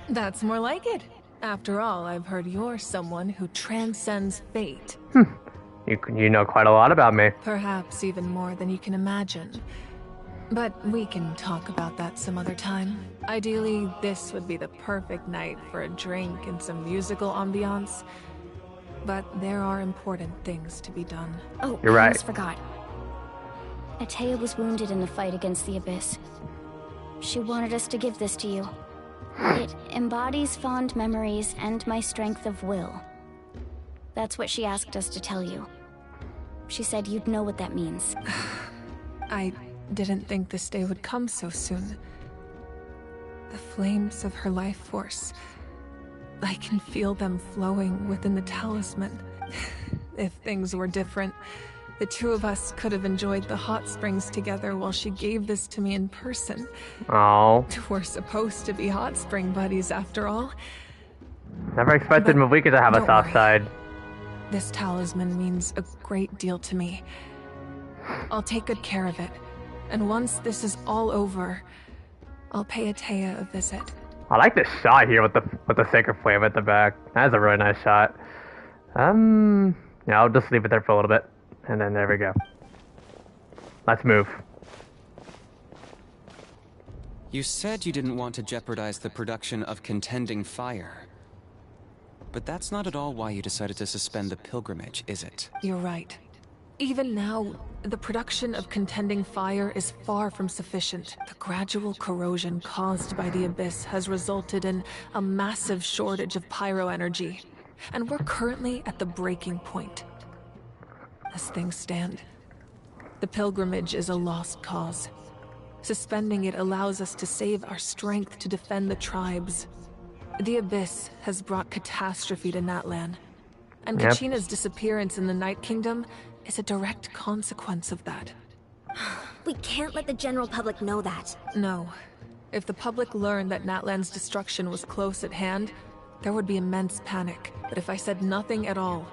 That's more like it. After all, I've heard you're someone who transcends fate. You know quite a lot about me. Perhaps even more than you can imagine. But we can talk about that some other time. Ideally, this would be the perfect night for a drink and some musical ambiance. But there are important things to be done. Oh, You're I right. almost forgot. Atea was wounded in the fight against the Abyss. She wanted us to give this to you. It embodies fond memories and my strength of will. That's what she asked us to tell you. She said you'd know what that means. I didn't think this day would come so soon. The flames of her life force. I can feel them flowing within the talisman. If things were different, the two of us could have enjoyed the hot springs together while she gave this to me in person. Oh. We're supposed to be hot spring buddies after all. Never expected Mavika to have a don't soft worry. side. This talisman means a great deal to me. I'll take good care of it. And once this is all over, I'll pay Atea a visit. I like this shot here with the sacred flame at the back. That's a really nice shot. Yeah, I'll just leave it there for a little bit. And then there we go. Let's move. You said you didn't want to jeopardize the production of Contending Fire. But that's not at all why you decided to suspend the pilgrimage, is it? You're right. Even now, the production of Contending Fire is far from sufficient. The gradual corrosion caused by the Abyss has resulted in a massive shortage of pyro energy. And we're currently at the breaking point. As things stand, the pilgrimage is a lost cause. Suspending it allows us to save our strength to defend the tribes. The Abyss has brought catastrophe to Natlan, and Yep. Kachina's disappearance in the Night Kingdom is a direct consequence of that. We can't let the general public know that. No. If the public learned that Natlan's destruction was close at hand, there would be immense panic. But if I said nothing at all,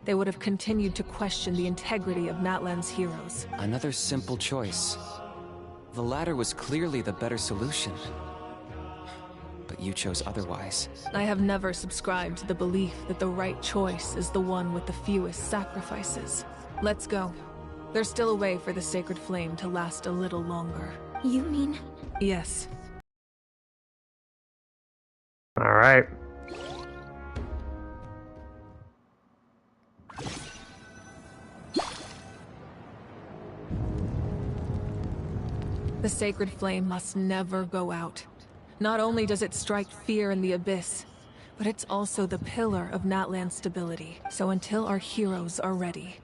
they would have continued to question the integrity of Natlan's heroes. Another simple choice. The latter was clearly the better solution. But you chose otherwise. I have never subscribed to the belief that the right choice is the one with the fewest sacrifices. Let's go. There's still a way for the sacred flame to last a little longer. You mean? Yes. Alright. The sacred flame must never go out. Not only does it strike fear in the abyss, but it's also the pillar of Natlan's stability. So until our heroes are ready,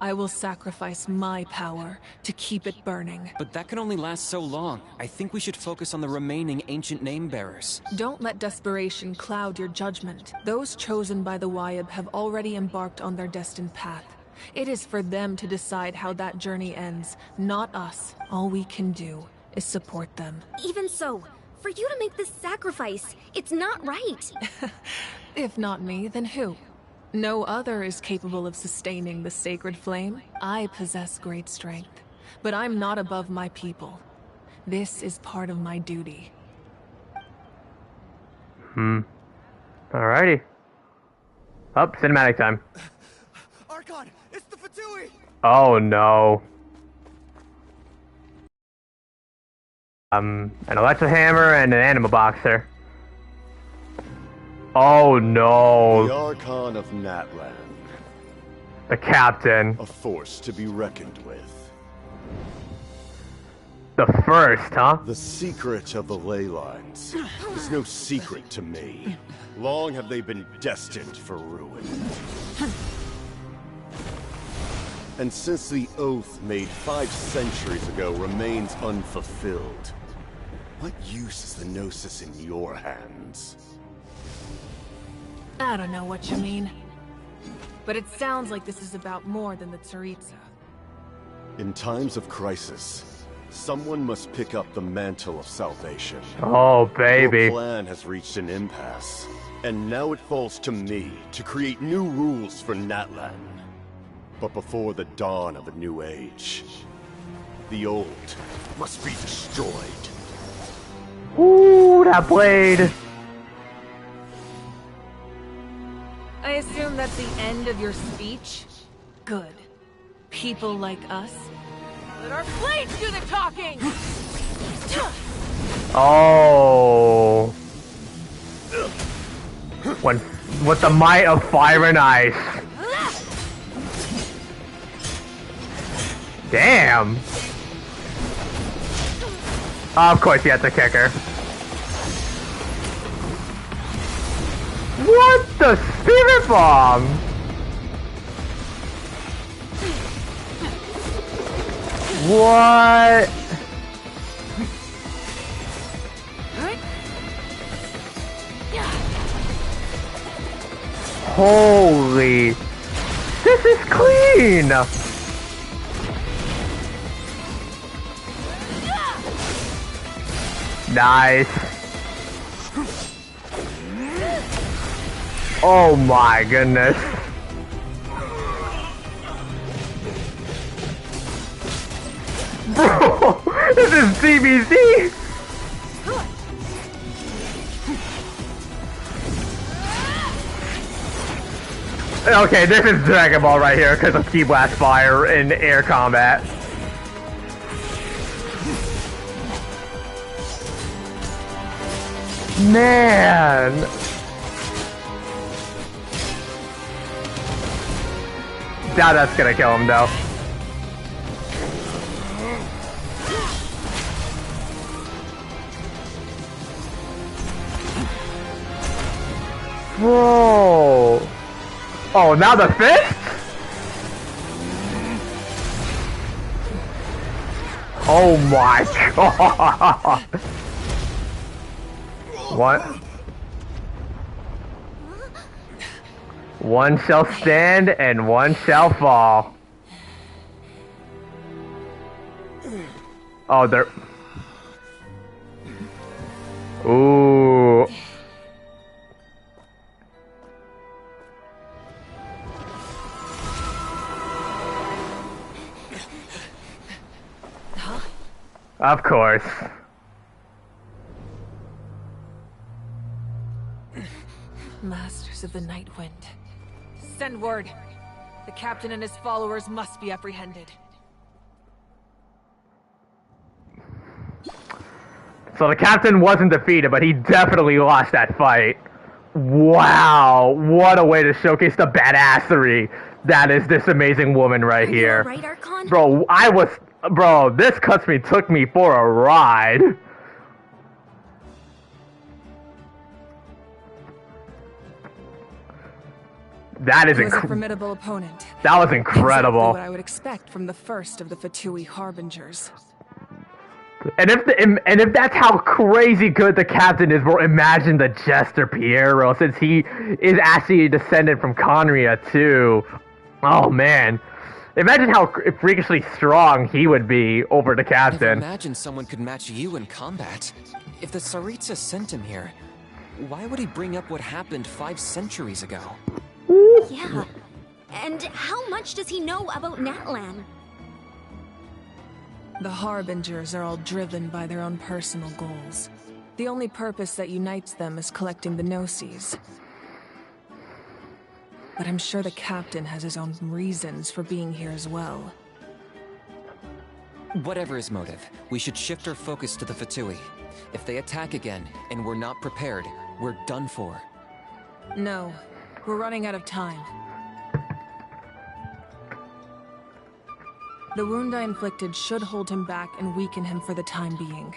I will sacrifice my power to keep it burning. But that can only last so long. I think we should focus on the remaining ancient name-bearers. Don't let desperation cloud your judgment. Those chosen by the Wayab have already embarked on their destined path. It is for them to decide how that journey ends, not us. All we can do is support them. Even so, for you to make this sacrifice, it's not right. If not me, then who? No other is capable of sustaining the sacred flame. I possess great strength, but I'm not above my people. This is part of my duty. Alrighty. Up, cinematic time. Archon, it's the Fatui! Oh no. An electro hammer and an anima boxer. Oh no. The Archon of Natlan. The captain. A force to be reckoned with. The first, huh? The secret of the ley lines is no secret to me. Long have they been destined for ruin. And since the oath made 5 centuries ago remains unfulfilled, what use is the Gnosis in your hands? I don't know what you mean. But it sounds like this is about more than the Tsaritsa. In times of crisis, someone must pick up the mantle of salvation. Oh, baby. Your plan has reached an impasse, and now it falls to me to create new rules for Natlan. But before the dawn of a new age, the old must be destroyed. Ooh, that blade. I assume that's the end of your speech? Good. People like us. Let our blades do the talking! Oh. With the might of fire and ice. Damn. Of course you have to kick her. What the spirit bomb? What? Holy. This is clean. Nice. Oh my goodness. Bro, this is DBZ. Okay, this is Dragon Ball right here because of Ki Blast Fire in air combat. Man! Now that's gonna kill him though. Whoa! Oh, now the fist? Oh my god! What? One shall stand and one shall fall. Oh, they're... Ooh. Of course. Masters of the Night Wind. Send word. The captain and his followers must be apprehended. So the captain wasn't defeated, but he definitely lost that fight. Wow, what a way to showcase the badassery that is this amazing woman right here. Are you alright, Archon? Bro, this cutscene took me for a ride. That is He was a formidable opponent. That was incredible. Exactly what I would expect from the first of the Fatui Harbingers. And if that's how crazy good the captain is, bro, imagine the Jester Piero, since he is actually a descendant from Conria too. Oh man, imagine how freakishly strong he would be over the captain. I never imagined someone could match you in combat. If the Tsaritsa sent him here, why would he bring up what happened 5 centuries ago? Yeah. And how much does he know about Natlan? The Harbingers are all driven by their own personal goals. The only purpose that unites them is collecting the Gnosis. But I'm sure the captain has his own reasons for being here as well. Whatever his motive, we should shift our focus to the Fatui. If they attack again, and we're not prepared, we're done for. No, we're running out of time. The wound I inflicted should hold him back and weaken him for the time being.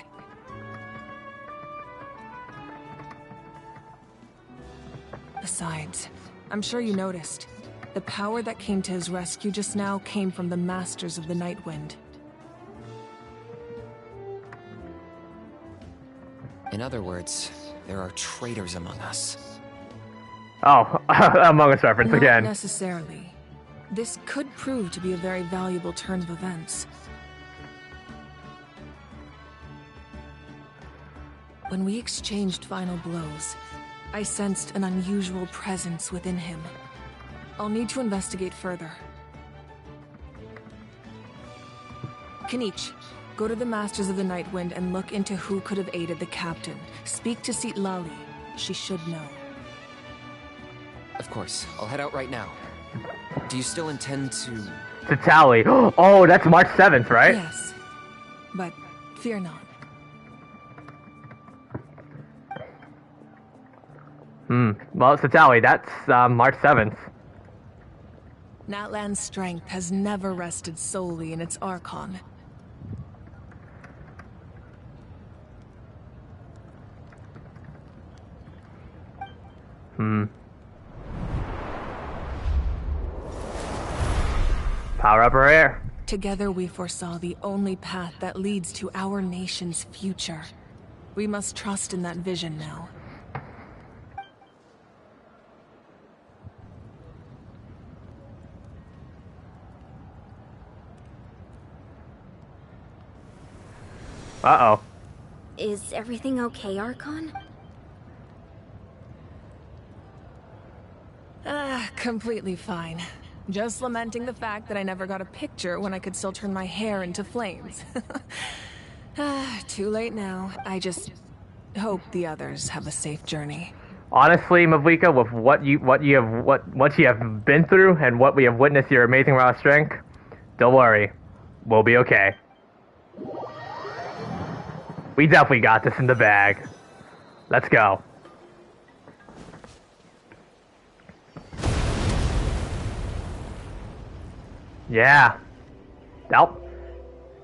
Besides, I'm sure you noticed, the power that came to his rescue just now came from the Masters of the Night Wind. In other words, there are traitors among us. Oh, Among Us reference again. Not necessarily. This could prove to be a very valuable turn of events. When we exchanged final blows, I sensed an unusual presence within him. I'll need to investigate further. Kanich, go to the Masters of the Night Wind and look into who could have aided the captain. Speak to Sitlali. She should know. Of course, I'll head out right now. Do you still intend to tally? Oh, that's March 7th, right? Yes, but fear not. Well, it's a tally. That's March 7th. Natlan's strength has never rested solely in its Archon. Power up her air. Together we foresaw the only path that leads to our nation's future. We must trust in that vision now. Uh-oh. Is everything okay, Archon? Completely fine. Just lamenting the fact that I never got a picture when I could still turn my hair into flames. Too late now. I just hope the others have a safe journey. Honestly, Mavlika, with what you have been through and what we have witnessed your amazing raw strength, don't worry. We'll be okay. We definitely got this in the bag. Let's go. Yeah. Nope.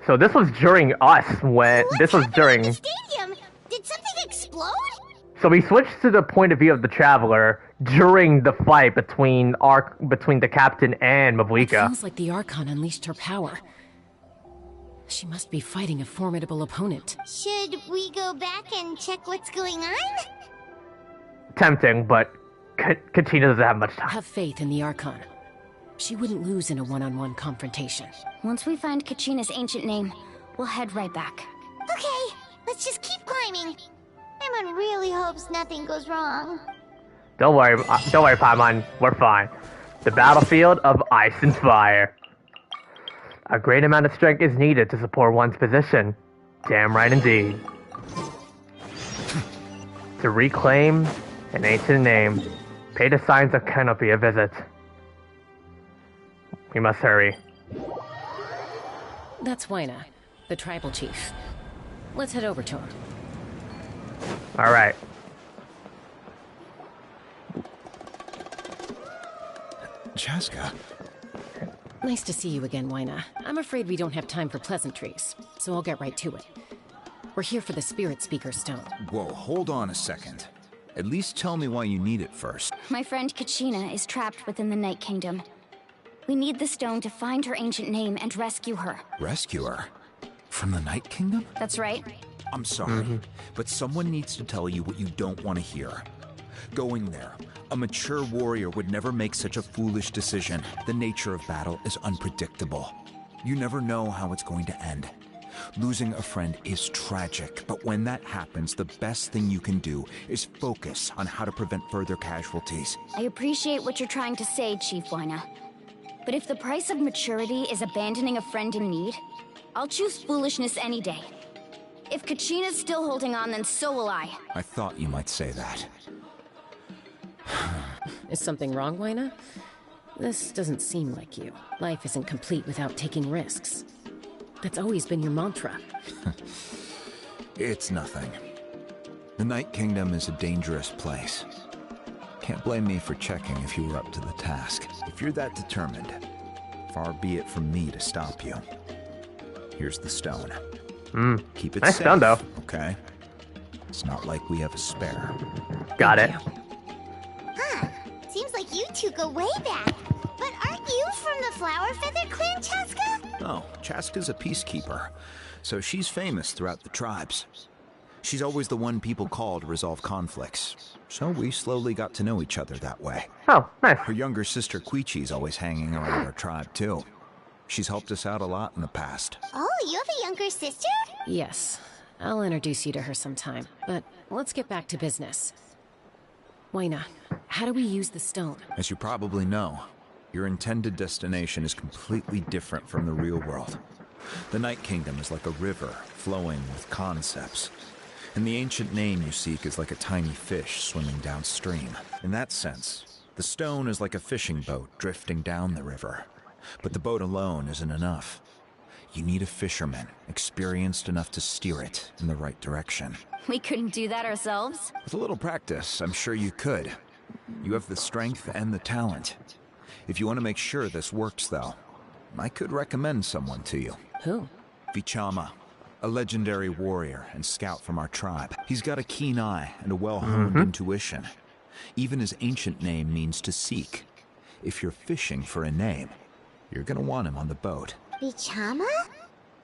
So this was during us when this was during. The stadium. Did something explode? So we switched to the point of view of the Traveler during the fight between the captain and Mavlika. It feels like the Archon unleashed her power. She must be fighting a formidable opponent. Should we go back and check what's going on? Tempting, but Kachina doesn't have much time. Have faith in the Archon. She wouldn't lose in a one-on-one confrontation. Once we find Kachina's ancient name, We'll head right back. Okay, let's just keep climbing. Paimon really hopes nothing goes wrong. Don't worry, Paimon. We're fine. The battlefield of ice and fire. A great amount of strength is needed to support one's position. Damn right indeed. To reclaim an ancient name, pay the Signs of Canopy a visit. We must hurry. That's Waina, the tribal chief. Let's head over to him. Alright. Chaska. Nice to see you again, Waina. I'm afraid we don't have time for pleasantries, so I'll get right to it. We're here for the Spirit Speaker Stone. Whoa, hold on a second. At least tell me why you need it first. My friend Kachina is trapped within the Night Kingdom. We need the stone to find her ancient name and rescue her. Rescue her? From the Night Kingdom? That's right. I'm sorry, but someone needs to tell you what you don't want to hear. Going there, a mature warrior would never make such a foolish decision. The nature of battle is unpredictable. You never know how it's going to end. Losing a friend is tragic, but when that happens, the best thing you can do is focus on how to prevent further casualties. I appreciate what you're trying to say, Chief Waina. But if the price of maturity is abandoning a friend in need, I'll choose foolishness any day. If Kachina's still holding on, then so will I. I thought you might say that. Is something wrong, Waina? This doesn't seem like you. Life isn't complete without taking risks. That's always been your mantra. It's nothing. The Night Kingdom is a dangerous place. Can't blame me for checking if you were up to the task. If you're that determined, far be it from me to stop you. Here's the stone. Keep it nice safe, stone, though. okay? It's not like we have a spare. Got it. Huh. Seems like you two go way back. But aren't you from the Flower Feather Clan, Chaska? No, Chaska's a peacekeeper, so she's famous throughout the tribes. She's always the one people call to resolve conflicts, so we slowly got to know each other that way. Oh, nice. Her younger sister Quichi's always hanging around our tribe, too. She's helped us out a lot in the past. Oh, you have a younger sister? Yes. I'll introduce you to her sometime, but let's get back to business. Waina, how do we use the stone? As you probably know, your intended destination is completely different from the real world. The Night Kingdom is like a river flowing with concepts, and the ancient name you seek is like a tiny fish swimming downstream. In that sense, the stone is like a fishing boat drifting down the river. But the boat alone isn't enough. You need a fisherman, experienced enough to steer it in the right direction. We couldn't do that ourselves? With a little practice, I'm sure you could. You have the strength and the talent. If you want to make sure this works, though, I could recommend someone to you. Who? Vichama, a legendary warrior and scout from our tribe. He's got a keen eye and a well-honed intuition. Even his ancient name means to seek. If you're fishing for a name, you're gonna want him on the boat. Vichama?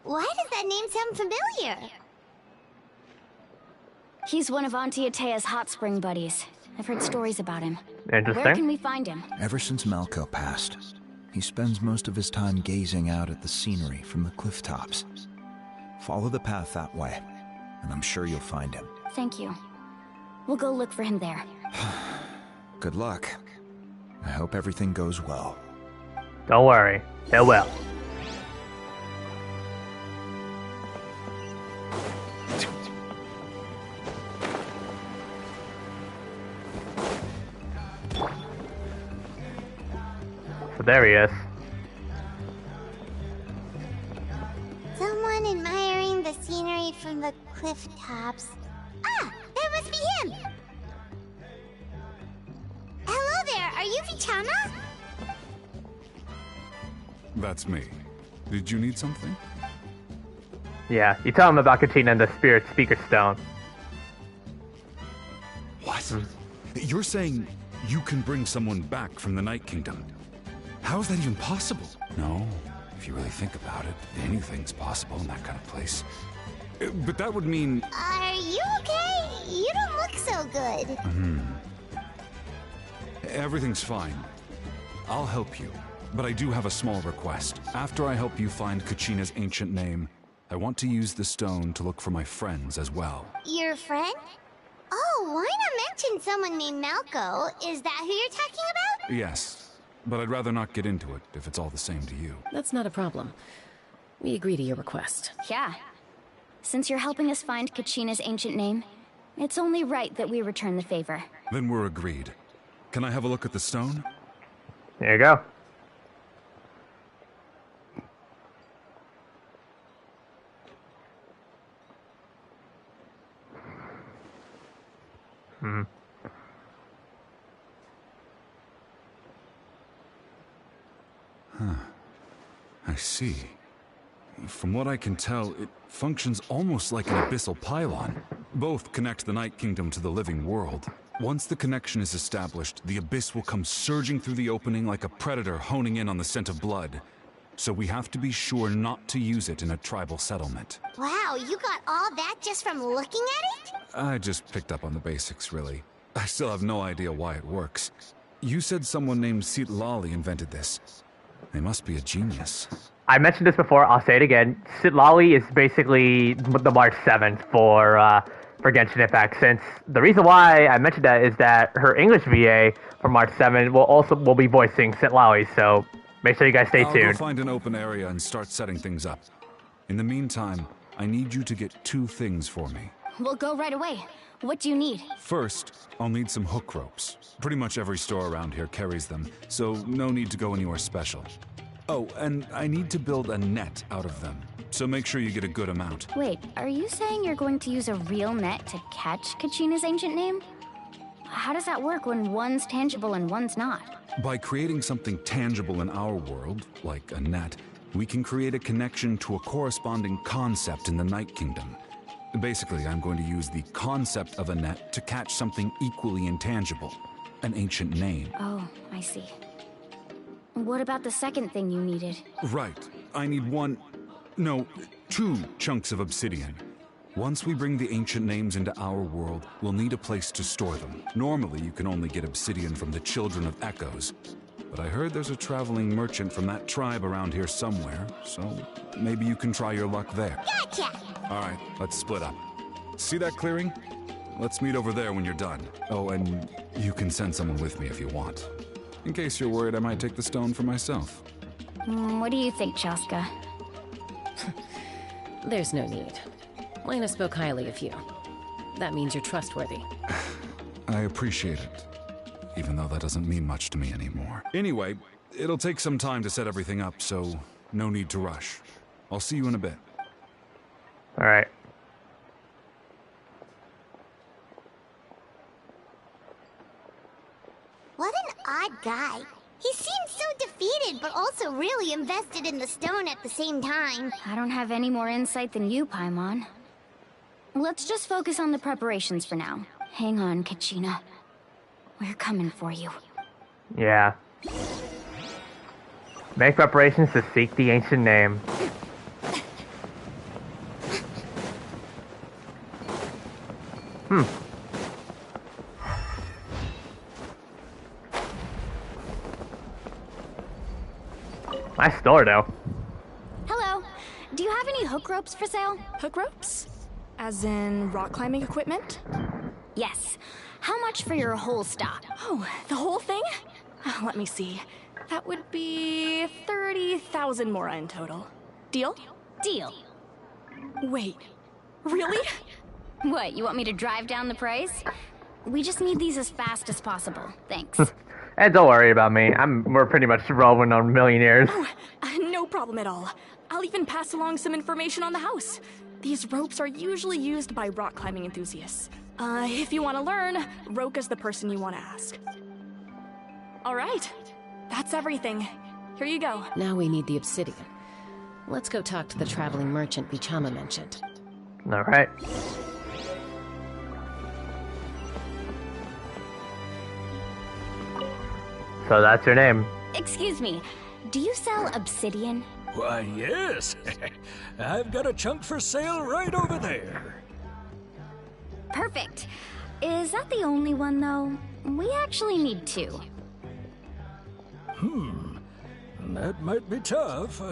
Why does that name sound familiar? He's one of Auntie Ata's hot spring buddies. I've heard stories about him. Interesting. Where can we find him? Ever since Malco passed, he spends most of his time gazing out at the scenery from the cliff tops. Follow the path that way, and I'm sure you'll find him. Thank you. We'll go look for him there. Good luck. I hope everything goes well. Don't worry, it will. So there he is. Someone admiring the scenery from the cliff tops. Ah, that must be him! Hello there, are you Vichama? That's me. Did you need something? Yeah, you tell him about Kachina and the Spirit Speaker Stone. What? You're saying you can bring someone back from the Night Kingdom? How is that even possible? No, if you really think about it, anything's possible in that kind of place. But that would mean... Are you okay? You don't look so good. Everything's fine. I'll help you. But I do have a small request. After I help you find Kachina's ancient name, I want to use the stone to look for my friends as well. Your friend? Oh, Wina mentioned someone named Malco. Is that who you're talking about? Yes, but I'd rather not get into it if it's all the same to you. That's not a problem. We agree to your request. Yeah. Since you're helping us find Kachina's ancient name, it's only right that we return the favor. Then we're agreed. Can I have a look at the stone? There you go. Hmm. Huh. I see. From what I can tell, it functions almost like an abyssal pylon. Both connect the Night Kingdom to the living world. Once the connection is established, the abyss will come surging through the opening like a predator honing in on the scent of blood. So we have to be sure not to use it in a tribal settlement. Wow, you got all that just from looking at it? I just picked up on the basics, really. I still have no idea why it works. You said someone named Sitlali invented this. They must be a genius. I mentioned this before, I'll say it again. Sitlali is basically the March 7th for Genshin Impact, since the reason why I mentioned that is that her English VA for March 7th will be voicing Sitlali, so make sure you guys stay I'll tuned. go find an open area and start setting things up. In the meantime, I need you to get 2 things for me. We'll go right away. What do you need? First, I'll need some hook ropes. Pretty much every store around here carries them, so no need to go anywhere special. Oh, and I need to build a net out of them, so make sure you get a good amount. Wait, are you saying you're going to use a real net to catch Kachina's ancient name? How does that work when one's tangible and one's not? By creating something tangible in our world, like a net, we can create a connection to a corresponding concept in the Night Kingdom. Basically, I'm going to use the concept of a net to catch something equally intangible, an ancient name. Oh, I see. What about the second thing you needed? Right. I need 2 chunks of obsidian. Once we bring the ancient names into our world, we'll need a place to store them. Normally, you can only get obsidian from the Children of Echoes, but I heard there's a traveling merchant from that tribe around here somewhere, so maybe you can try your luck there. Gotcha! Alright, let's split up. See that clearing? Let's meet over there when you're done. Oh, and you can send someone with me if you want. In case you're worried I might take the stone for myself. What do you think, Chaska? There's no need. Lena spoke highly of you. That means you're trustworthy. I appreciate it, even though that doesn't mean much to me anymore. Anyway, it'll take some time to set everything up, so no need to rush. I'll see you in a bit. Alright. What an odd guy. He seems so defeated, but also really invested in the stone at the same time. I don't have any more insight than you, Paimon. Let's just focus on the preparations for now. Hang on, Kachina. We're coming for you. Yeah. Make preparations to seek the ancient name. Nice store, though. Hello. Do you have any hook ropes for sale? Hook ropes? As in rock climbing equipment? Yes. How much for your whole stock? Oh, the whole thing? Let me see. That would be 30,000 mora in total. Deal? Deal. Wait. Really? What, you want me to drive down the price? We just need these as fast as possible. Thanks. And don't worry about me. We're pretty much rolling on millionaires. Oh, no problem at all. I'll even pass along some information on the house. These ropes are usually used by rock climbing enthusiasts. If you want to learn, Roka's the person you want to ask. All right. That's everything. Here you go. Now we need the obsidian. Let's go talk to the traveling merchant Bichama mentioned. Alright. So that's your name. Excuse me. Do you sell obsidian? Why, yes. I've got a chunk for sale right over there. Perfect. Is that the only one, though? We actually need 2. That might be tough.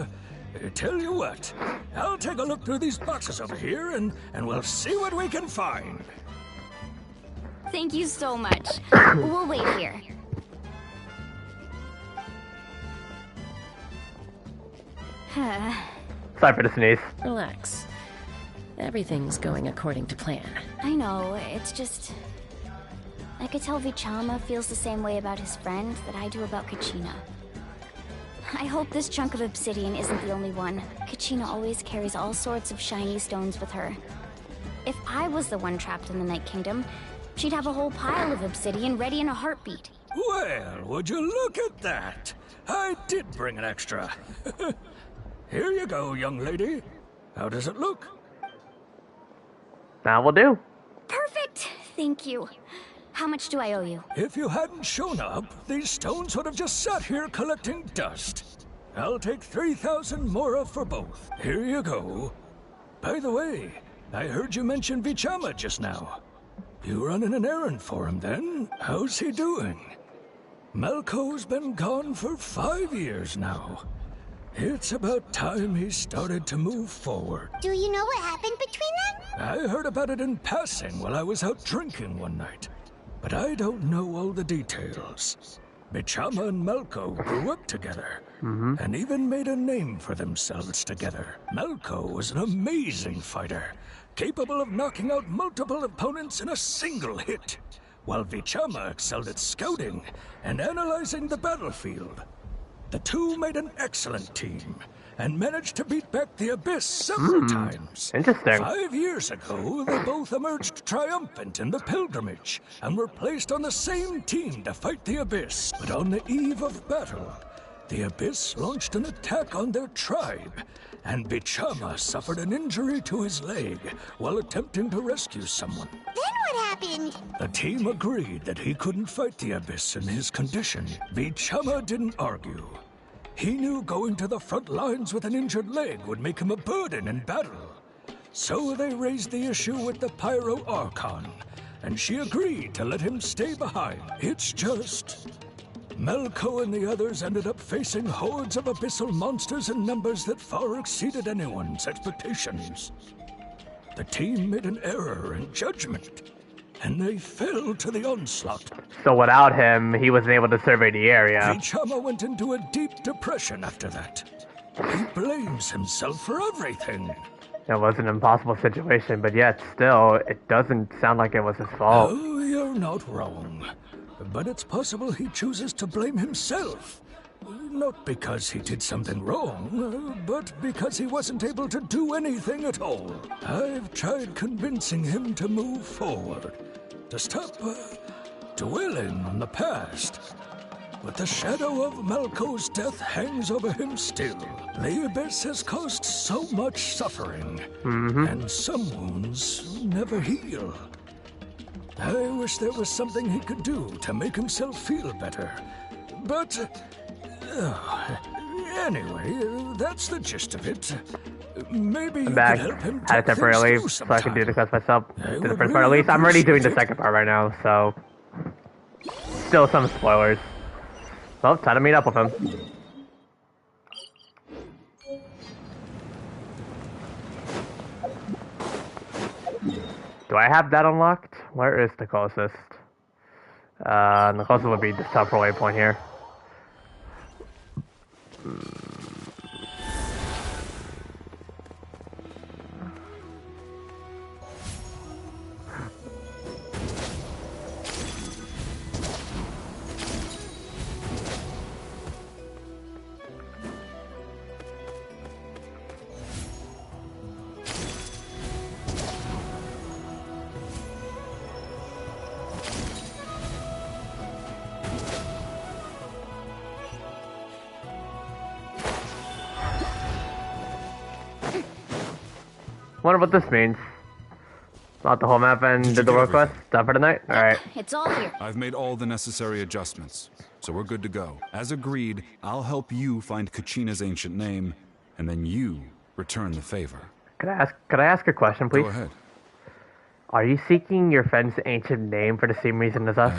Tell you what, I'll take a look through these boxes over here, and we'll see what we can find. Thank you so much. We'll wait here. Sorry for the sneeze. Relax. Everything's going according to plan. I know, it's just... I could tell Vichama feels the same way about his friend that I do about Kachina. I hope this chunk of obsidian isn't the only one. Kachina always carries all sorts of shiny stones with her. If I was the one trapped in the Night Kingdom, she'd have a whole pile of obsidian ready in a heartbeat. Well, would you look at that? I did bring an extra. Here you go, young lady. How does it look? Now will do. Perfect! Thank you. How much do I owe you? If you hadn't shown up, these stones would have just sat here collecting dust. I'll take 3,000 mora for both. Here you go. By the way, I heard you mention Vichama just now. You running an errand for him then? How's he doing? Malko's been gone for 5 years now. It's about time he started to move forward. Do you know what happened between them? I heard about it in passing while I was out drinking one night, but I don't know all the details. Vichama and Malko grew up together, and even made a name for themselves together. Malko was an amazing fighter, capable of knocking out multiple opponents in a single hit, while Vichama excelled at scouting and analyzing the battlefield. The two made an excellent team, and managed to beat back the Abyss several times. Interesting. 5 years ago, they both emerged triumphant in the pilgrimage, and were placed on the same team to fight the Abyss. But on the eve of battle, the Abyss launched an attack on their tribe, and Vichama suffered an injury to his leg while attempting to rescue someone. Then what happened? The team agreed that he couldn't fight the Abyss in his condition. Vichama didn't argue. He knew going to the front lines with an injured leg would make him a burden in battle. So they raised the issue with the Pyro Archon, and she agreed to let him stay behind. It's just... Malko and the others ended up facing hordes of abyssal monsters in numbers that far exceeded anyone's expectations. The team made an error in judgment, and they fell to the onslaught. So without him, he wasn't able to survey the area. Vichama went into a deep depression after that. He blames himself for everything. It was an impossible situation, but yet still, it doesn't sound like it was his fault. Oh, you're not wrong. But it's possible he chooses to blame himself. Not because he did something wrong, but because he wasn't able to do anything at all. I've tried convincing him to move forward, to stop dwelling on the past. But the shadow of Malko's death hangs over him still. The Abyss has caused so much suffering, and some wounds never heal. I wish there was something he could do to make himself feel better. But, anyway, that's the gist of it. Maybe you I'm back. could help him Had it talk temporarily things so through I can do the sometime. quest myself. I Do the would first part at really least. I'm already doing the appreciate it. second part right now, so... Still some spoilers. Well, time to meet up with him. Do I have that unlocked? Where is the closest? The closest would be this top waypoint here. Wonder what this means. Not the whole map and did the world quest. Done for tonight? Alright. It's all here. I've made all the necessary adjustments, so we're good to go. As agreed, I'll help you find Kachina's ancient name, and then you return the favor. Could I ask a question, please? Go ahead. Are you seeking your friend's ancient name for the same reason as us?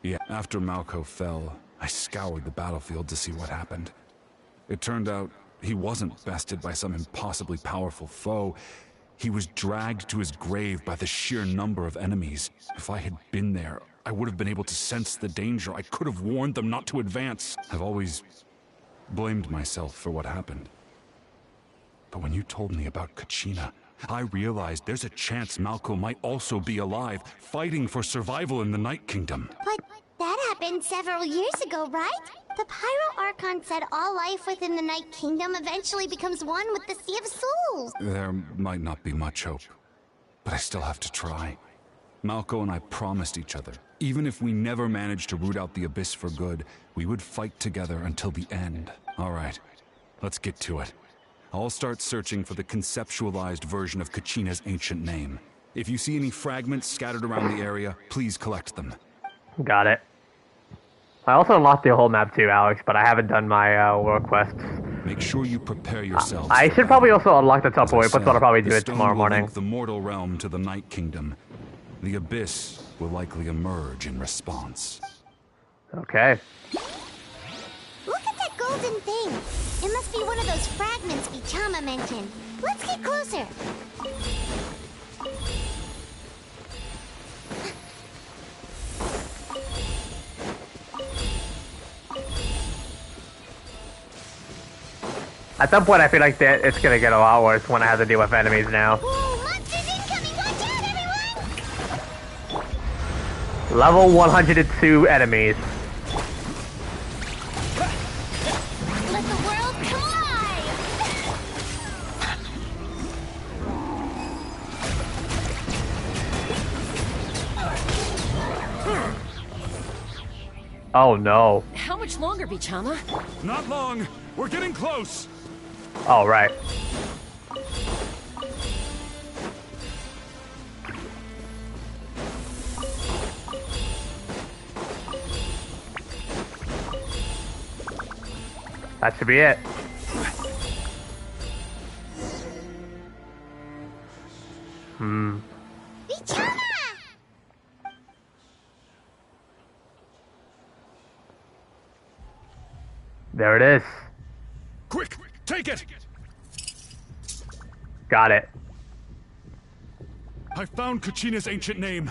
Yeah, after Malko fell, I scoured the battlefield to see what happened. It turned out he wasn't bested by some impossibly powerful foe. He was dragged to his grave by the sheer number of enemies. If I had been there, I would have been able to sense the danger. I could have warned them not to advance. I've always blamed myself for what happened. But when you told me about Kachina, I realized there's a chance Malco might also be alive, fighting for survival in the Night Kingdom. But that happened several years ago, right? The Pyro Archon said all life within the Night Kingdom eventually becomes one with the Sea of Souls. There might not be much hope, but I still have to try. Malco and I promised each other, even if we never managed to root out the Abyss for good, we would fight together until the end. All right, let's get to it. I'll start searching for the conceptualized version of Kachina's ancient name. If you see any fragments scattered around the area, please collect them. Got it. I also unlocked the whole map too, Alex, but I haven't done my world quests. Make sure you prepare yourselves. I should probably also unlock the top way, but I'll probably do it tomorrow morning. The mortal realm to the Night Kingdom. The Abyss will likely emerge in response. Okay. Look at that golden thing. It must be one of those fragments Vichama mentioned. Let's get closer. At some point, I feel like that it's gonna get a lot worse when I have to deal with enemies now. Whoa, monsters incoming! Watch out, everyone! Level 102 enemies. Let the world come alive! Oh no. How much longer, Vichama? Not long. We're getting close. Oh, right. That should be it. Vichama! There it is. Quick, take it! Got it. I found Kachina's ancient name.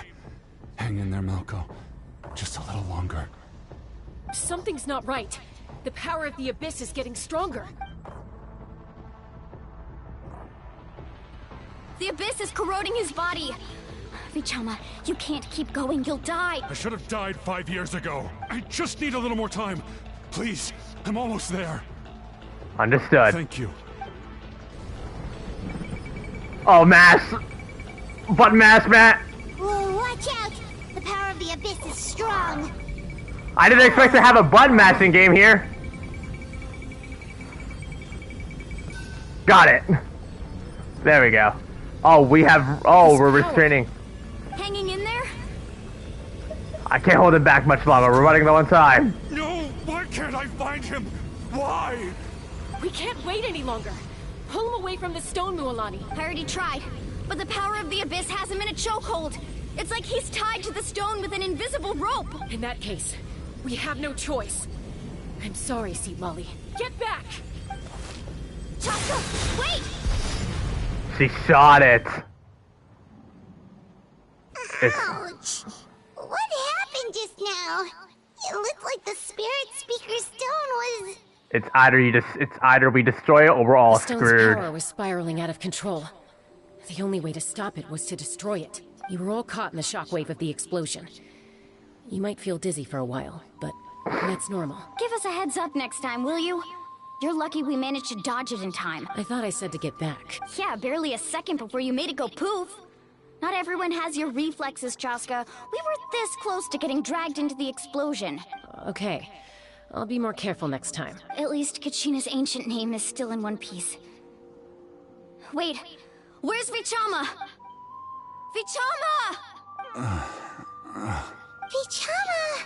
Hang in there, Malco. Just a little longer. Something's not right. The power of the Abyss is getting stronger. The Abyss is corroding his body. Vichama, you can't keep going. You'll die. I should have died 5 years ago. I just need a little more time. Please, I'm almost there. Understood. Thank you. Oh, mass! Button mass, Matt! Whoa, watch out! The power of the Abyss is strong. I didn't expect to have a button mashing game here. Got it. There we go. Oh, we have... Oh, we're restraining. Hanging in there? I can't hold it back much longer. We're running low on time. No! Why can't I find him? Why? We can't wait any longer. Pull him away from the stone, Mualani. I already tried, but the power of the Abyss has him in a chokehold. It's like he's tied to the stone with an invisible rope. In that case, we have no choice. I'm sorry, Seat Molly. Get back! Chaska, wait! She shot it. Ouch! What happened just now? It looked like the Spirit Speaker Stone was... It's either we destroy it or we're all The stone's screwed. power was spiraling out of control. The only way to stop it was to destroy it. You were all caught in the shockwave of the explosion. You might feel dizzy for a while, but that's normal. Give us a heads up next time, will you? You're lucky we managed to dodge it in time. I thought I said to get back. Yeah, barely a second before you made it go poof. Not everyone has your reflexes, Chaska. We were this close to getting dragged into the explosion. Okay. I'll be more careful next time. At least Kachina's ancient name is still in one piece. Wait, where's Vichama? Vichama! Vichama!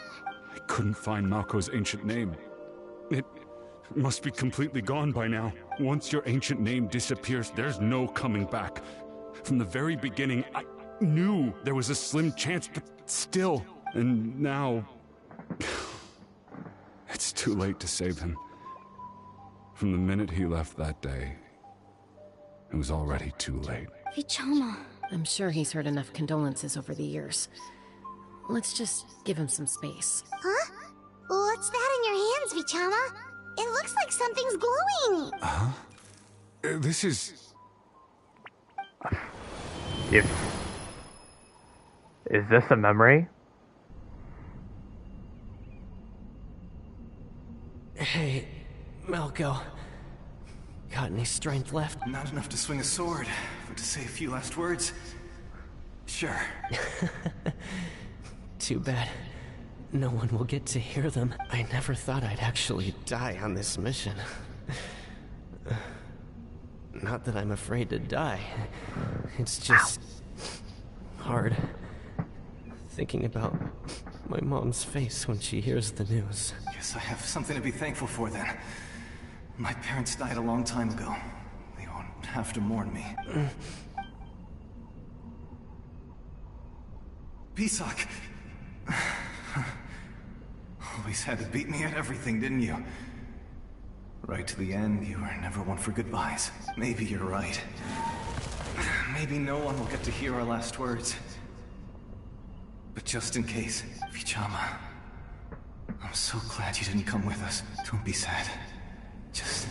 I couldn't find Malco's ancient name. It must be completely gone by now. Once your ancient name disappears, there's no coming back. From the very beginning, I knew there was a slim chance, but still. And now... It's too late to save him. From the minute he left that day, it was already too late. Vichama. I'm sure he's heard enough condolences over the years. Let's just give him some space. Huh? What's that in your hands, Vichama? It looks like something's glowing. Huh? This is... Is this a memory? Hey, Malco. Got any strength left? Not enough to swing a sword, but to say a few last words. Sure. Too bad. No one will get to hear them. I never thought I'd actually die on this mission. Not that I'm afraid to die. It's just... hard. Thinking about my mom's face when she hears the news. Guess I have something to be thankful for then. My parents died a long time ago. They won't have to mourn me. Pisak! Always had to beat me at everything, didn't you? Right to the end, you were never one for goodbyes. Maybe you're right. Maybe no one will get to hear our last words. But just in case, Vichama, I'm so glad you didn't come with us. Don't be sad. Just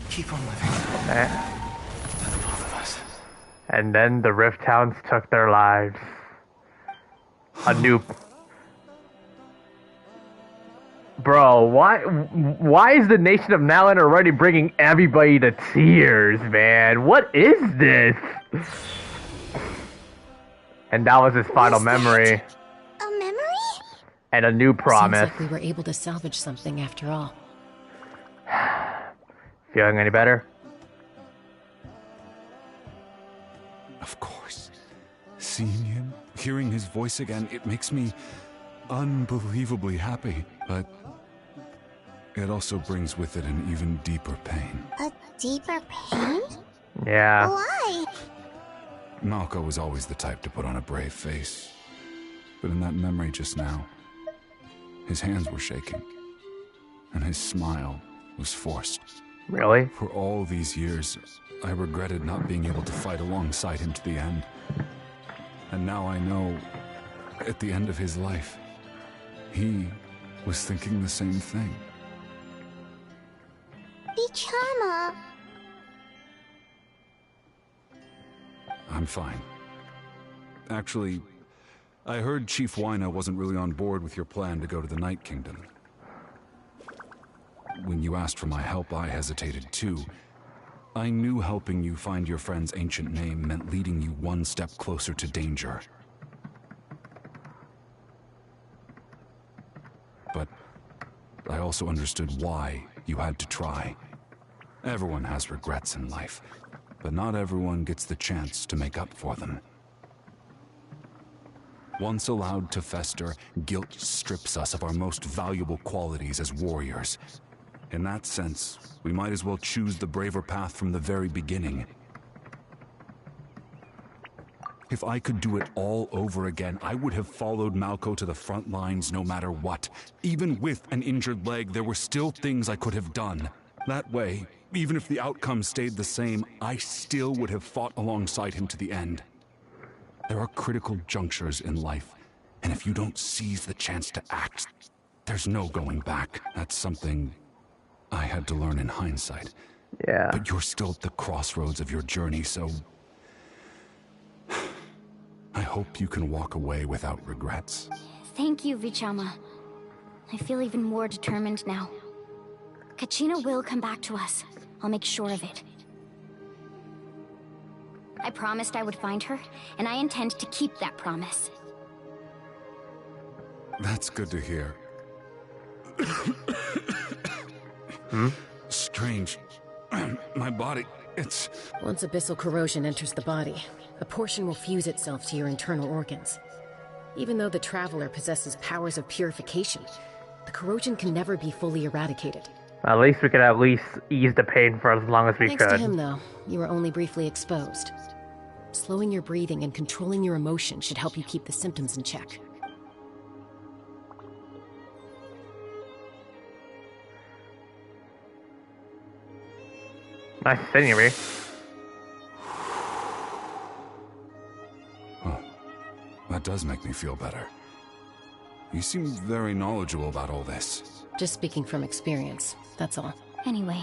keep on living. For the both of us. And then the Rift Towns took their lives. A new... Bro, why is the nation of Natlan already bringing everybody to tears, man? What is this? And that was his final memory. A memory? And a new promise. Seems like we were able to salvage something after all. Feeling any better? Of course. Seeing him, hearing his voice again, it makes me unbelievably happy, but it also brings with it an even deeper pain. A deeper pain? Yeah. Why? Malco was always the type to put on a brave face, but in that memory just now, his hands were shaking, and his smile was forced. Really? For all these years, I regretted not being able to fight alongside him to the end. And now I know, at the end of his life, he was thinking the same thing. Vichama. I'm fine. Actually, I heard Chief Wyna wasn't really on board with your plan to go to the Night Kingdom. When you asked for my help, I hesitated too. I knew helping you find your friend's ancient name meant leading you one step closer to danger. But I also understood why you had to try. Everyone has regrets in life, but not everyone gets the chance to make up for them. Once allowed to fester, guilt strips us of our most valuable qualities as warriors. In that sense, we might as well choose the braver path from the very beginning. If I could do it all over again, I would have followed Malco to the front lines no matter what. Even with an injured leg, there were still things I could have done. That way, even if the outcome stayed the same, I still would have fought alongside him to the end. There are critical junctures in life, and if you don't seize the chance to act, there's no going back. That's something I had to learn in hindsight. Yeah. But you're still at the crossroads of your journey, so I hope you can walk away without regrets. Thank you, Vichama. I feel even more determined now. Kachina will come back to us. I'll make sure of it. I promised I would find her, and I intend to keep that promise. That's good to hear. Strange. My body, it's... Once abyssal corrosion enters the body, a portion will fuse itself to your internal organs. Even though the Traveler possesses powers of purification, the corrosion can never be fully eradicated. At least we could at least ease the pain for as long as we Thanks could. to him, though, you were only briefly exposed. Slowing your breathing and controlling your emotions should help you keep the symptoms in check. Nice scenery. That does make me feel better. You seem very knowledgeable about all this. Just speaking from experience, that's all. Anyway,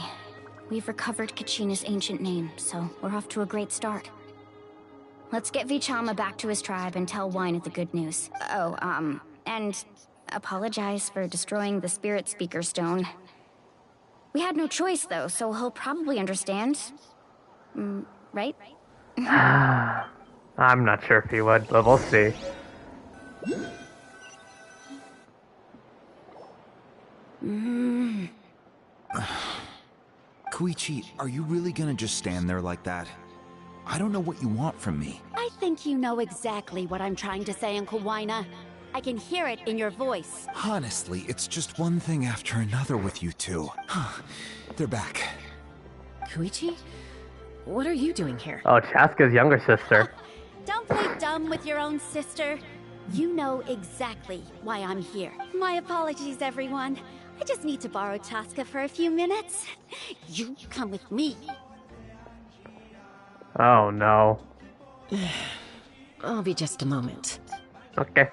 we've recovered Kachina's ancient name, so we're off to a great start. Let's get Vichama back to his tribe and tell Wynette the good news. Oh, and apologize for destroying the Spirit Speaker Stone. We had no choice, though, so he'll probably understand. Right? I'm not sure if he would, but we'll see. Koichi, are you really gonna just stand there like that? I don't know what you want from me. I think you know exactly what I'm trying to say, Uncle Wynette. I can hear it in your voice. Honestly, it's just one thing after another with you two. They're back. Koichi? What are you doing here? Oh, Chaska's younger sister. Don't play dumb with your own sister. You know exactly why I'm here. My apologies, everyone. I just need to borrow Chaska for a few minutes. You come with me. Oh, no. I'll be just a moment. Okay.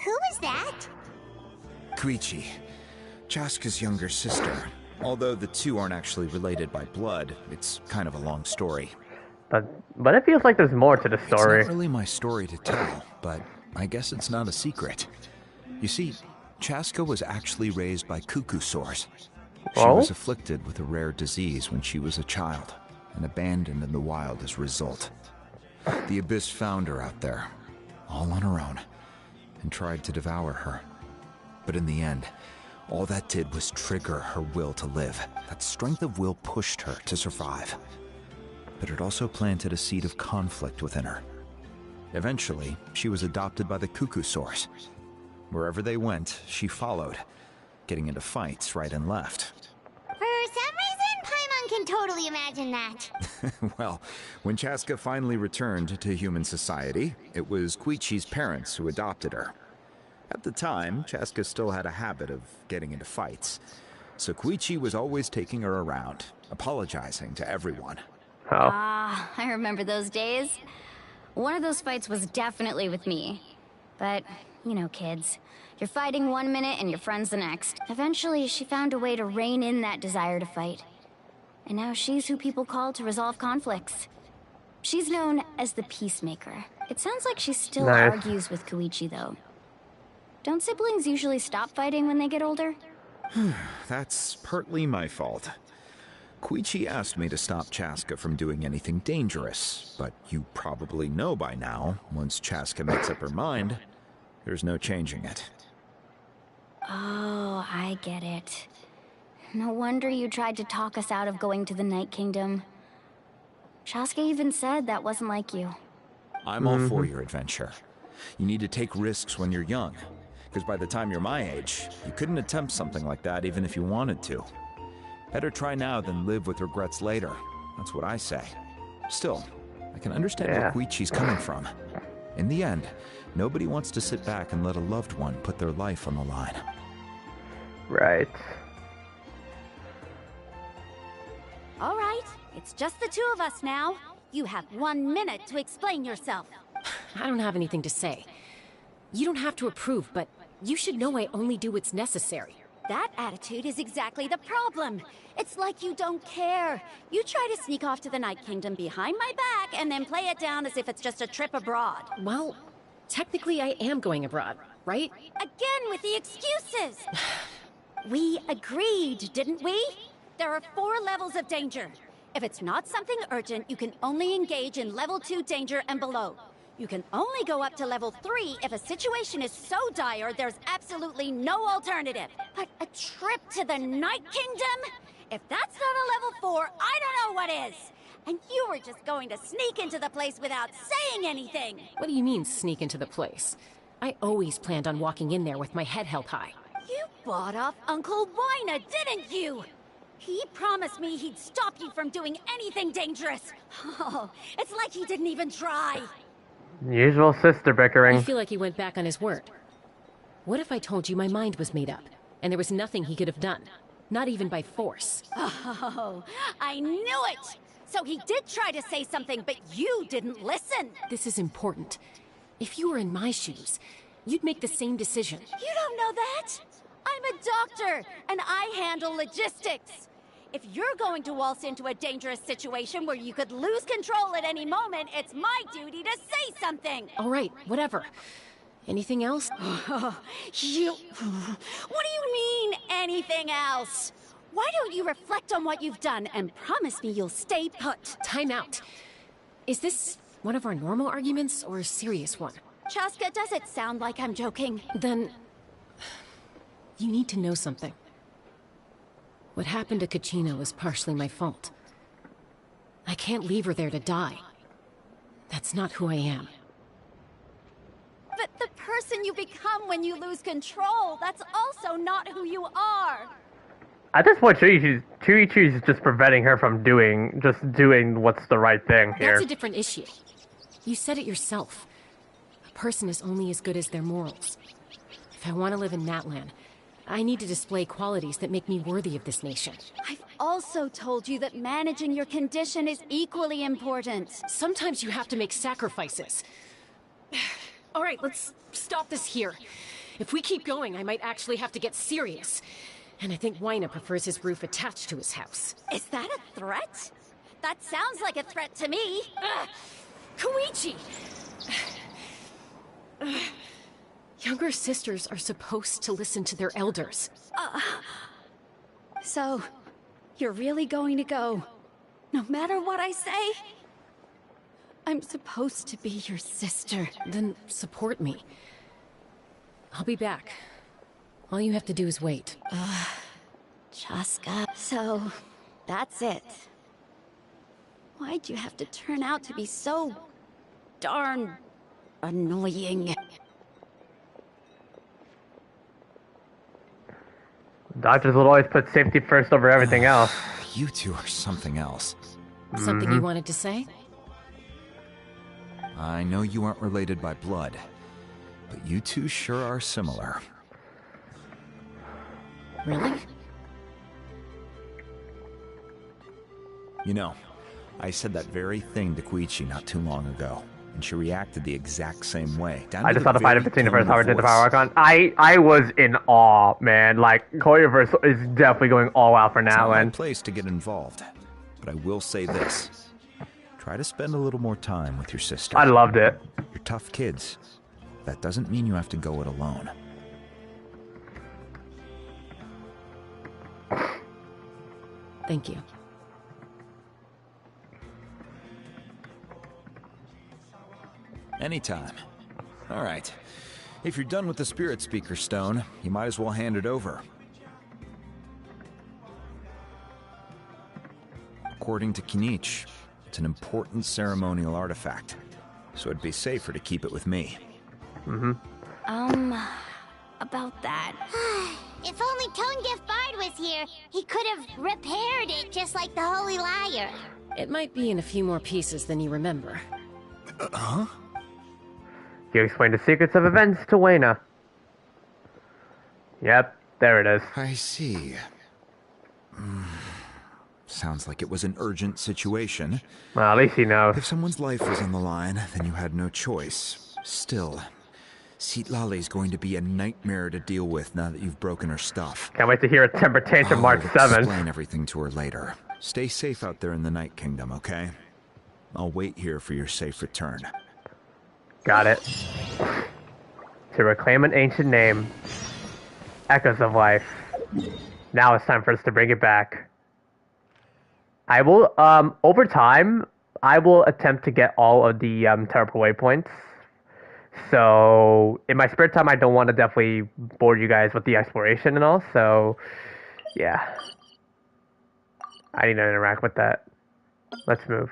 Who was that? Koichi, Chaska's younger sister. Although the two aren't actually related by blood, it's kind of a long story. But it feels like there's more to the story. It's not really my story to tell, but I guess it's not a secret. You see, Chaska was actually raised by cuckoo sores. She was afflicted with a rare disease when she was a child, and abandoned in the wild as a result. The Abyss found her out there, all on her own, and tried to devour her. But in the end, all that did was trigger her will to live. That strength of will pushed her to survive. But it also planted a seed of conflict within her. Eventually, she was adopted by the cuckoo sores. Wherever they went, she followed, getting into fights right and left. For some reason, Paimon can totally imagine that. Well, when Chaska finally returned to human society, it was Koichi's parents who adopted her. At the time, Chaska still had a habit of getting into fights, so Koichi was always taking her around, apologizing to everyone. I remember those days. One of those fights was definitely with me. But, you know, kids. You're fighting one minute and your friend's the next. Eventually, she found a way to rein in that desire to fight. And now she's who people call to resolve conflicts. She's known as the Peacemaker. It sounds like she still argues with Koichi, though. Don't siblings usually stop fighting when they get older? That's partly my fault. Koichi asked me to stop Chaska from doing anything dangerous, but you probably know by now, once Chaska makes up her mind, there's no changing it. Oh, I get it. No wonder you tried to talk us out of going to the Night Kingdom. Chaska even said that wasn't like you. I'm all for your adventure. You need to take risks when you're young, because by the time you're my age, you couldn't attempt something like that even if you wanted to. Better try now than live with regrets later. That's what I say. Still, I can understand where Koichi's coming from. In the end, nobody wants to sit back and let a loved one put their life on the line. Right. All right, it's just the two of us now. You have 1 minute to explain yourself. I don't have anything to say. You don't have to approve, but you should know I only do what's necessary. That attitude is exactly the problem. It's like you don't care. You try to sneak off to the Night Kingdom behind my back and then play it down as if it's just a trip abroad. Well, technically I am going abroad, right? Again with the excuses! We agreed, didn't we? There are 4 levels of danger. If it's not something urgent, you can only engage in level 2 danger and below. You can only go up to level 3 if a situation is so dire there's absolutely no alternative. But a trip to the Night Kingdom? If that's not a level 4, I don't know what is. And you were just going to sneak into the place without saying anything. What do you mean, sneak into the place? I always planned on walking in there with my head held high. You bought off Uncle Wynette, didn't you? He promised me he'd stop you from doing anything dangerous. Oh, it's like he didn't even try. Usual sister bickering. I feel like he went back on his word. What if I told you my mind was made up, and there was nothing he could have done? Not even by force. Oh, I knew it! So he did try to say something, but you didn't listen! This is important. If you were in my shoes, you'd make the same decision. You don't know that? I'm a doctor, and I handle logistics. If you're going to waltz into a dangerous situation where you could lose control at any moment, it's my duty to say something! All right, whatever. Anything else? What do you mean, anything else? Why don't you reflect on what you've done and promise me you'll stay put? Time out. Is this one of our normal arguments or a serious one? Chaska, does it sound like I'm joking? Then... you need to know something. What happened to Kachina was partially my fault. I can't leave her there to die. That's not who I am. But the person you become when you lose control, that's also not who you are. At this point, Chuichu's just preventing her from doing what's the right thing here. That's a different issue. You said it yourself. A person is only as good as their morals. If I want to live in Natlan, I need to display qualities that make me worthy of this nation. I've also told you that managing your condition is equally important. Sometimes you have to make sacrifices. All right, let's stop this here. If we keep going, I might actually have to get serious. And I think Waina prefers his roof attached to his house. Is that a threat? That sounds like a threat to me. Koichi! Younger sisters are supposed to listen to their elders. So, you're really going to go, no matter what I say? I'm supposed to be your sister. Then support me. I'll be back. All you have to do is wait. Chaska. So, that's it. Why'd you have to turn out to be so darn annoying? Doctors will always put safety first over everything else. You two are something else. Something you wanted to say? I know you aren't related by blood, but you two sure are similar. Really? You know, I said that very thing to Koichi not too long ago, and she reacted the exact same way. I just saw the fight between the first Howard did the Power Archon. I was in awe, man. Like, Choreoverse is definitely going all out for It's not my Natlan. place to get involved, but I will say this. Try to spend a little more time with your sister. I loved it. You're tough kids. That doesn't mean you have to go it alone. Thank you. Anytime. All right. If you're done with the Spirit Speaker Stone, you might as well hand it over. According to Kinich, it's an important ceremonial artifact, so it'd be safer to keep it with me. About that. If only Tonegif Bard was here, he could have repaired it just like the Holy Liar. It might be in a few more pieces than you remember. Huh? You explained the secrets of events to Waina. Yep, there it is. I see. Sounds like it was an urgent situation. Well, at least he knows. If someone's life was on the line, then you had no choice. Still, Citlali's going to be a nightmare to deal with now that you've broken her stuff. Can't wait to hear a temper tantrum March 7th. Explain everything to her later. Stay safe out there in the Night Kingdom, okay? I'll wait here for your safe return. Got it. To reclaim an ancient name. Echoes of life. Now it's time for us to bring it back. I will, over time, I will attempt to get all of the teleport waypoints. So, in my spare time, I don't want to definitely bore you guys with the exploration and all, so, yeah. I need to interact with that. Let's move.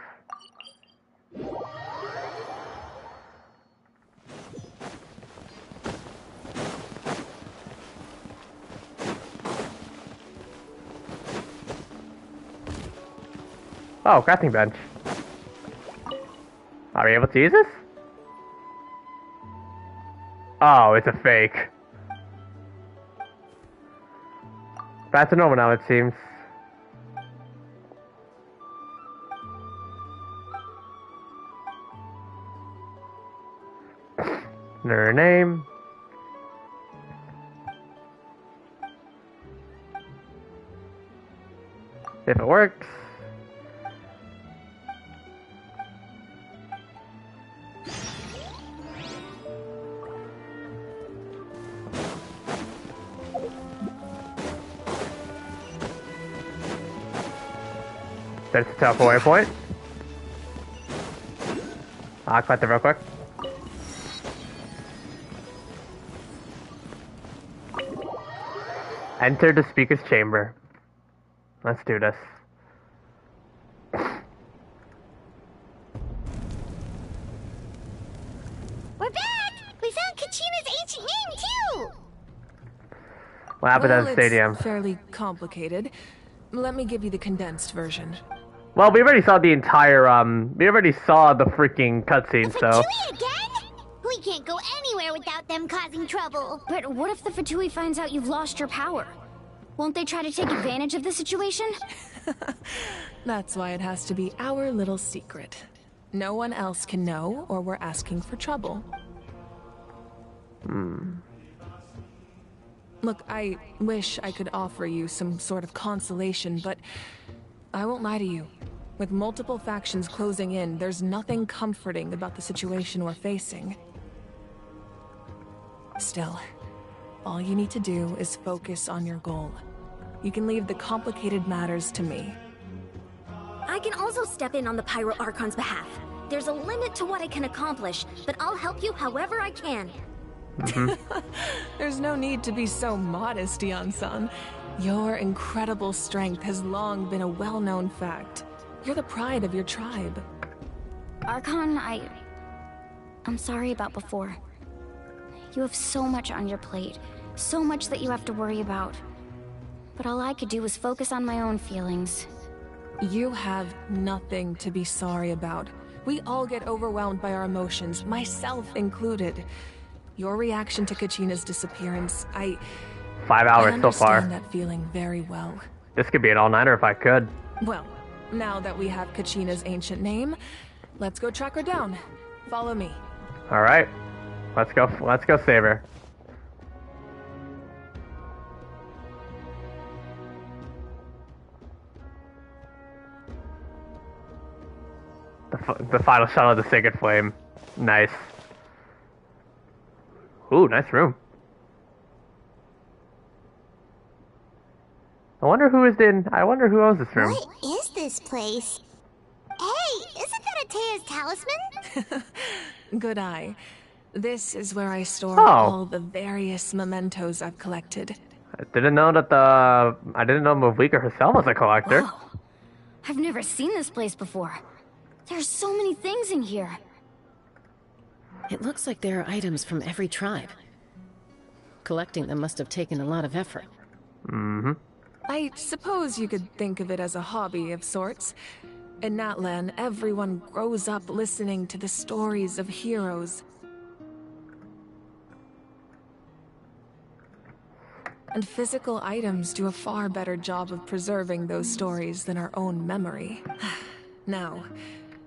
Oh, crafting bench. Are we able to use this? Oh, it's a fake. Back to normal now, it seems. Her name. If it works. There's the teleport waypoint. I'll collect it real quick. Enter the speaker's chamber. Let's do this. We're back! We found Kachina's ancient name, too! What happened at the stadium? It's fairly complicated. Let me give you the condensed version. Well, we already saw the entire, we already saw the freaking cutscene, so... Again? We can't go anywhere without them causing trouble. But what if the Fatui finds out you've lost your power? Won't they try to take advantage of the situation? That's why it has to be our little secret. No one else can know, or we're asking for trouble. Look, I wish I could offer you some sort of consolation, but I won't lie to you. With multiple factions closing in, there's nothing comforting about the situation we're facing. Still, all you need to do is focus on your goal. You can leave the complicated matters to me. I can also step in on the Pyro Archon's behalf. There's a limit to what I can accomplish, but I'll help you however I can. There's no need to be so modest, Yan-san. Your incredible strength has long been a well-known fact. You're the pride of your tribe. Archon, I'm sorry about before. You have so much on your plate, so much that you have to worry about. But all I could do was focus on my own feelings. You have nothing to be sorry about. We all get overwhelmed by our emotions, myself included. Your reaction to Kachina's disappearance, 5 hours so far. I understand that feeling very well. This could be an all-nighter if I could. Well, now that we have Kachina's ancient name, let's go track her down. Follow me. All right, let's go save her. The final shot of the Sacred Flame. Nice. Ooh, nice room. I wonder who owns this room. What is this place? Hey, isn't that Atea's talisman? Good eye. This is where I store all the various mementos I've collected. I didn't know Mavlika herself was a collector. Whoa. I've never seen this place before. There's so many things in here. It looks like there are items from every tribe. Collecting them must have taken a lot of effort. Mm-hmm. I suppose you could think of it as a hobby of sorts. In Natlan, everyone grows up listening to the stories of heroes. And physical items do a far better job of preserving those stories than our own memory. Now,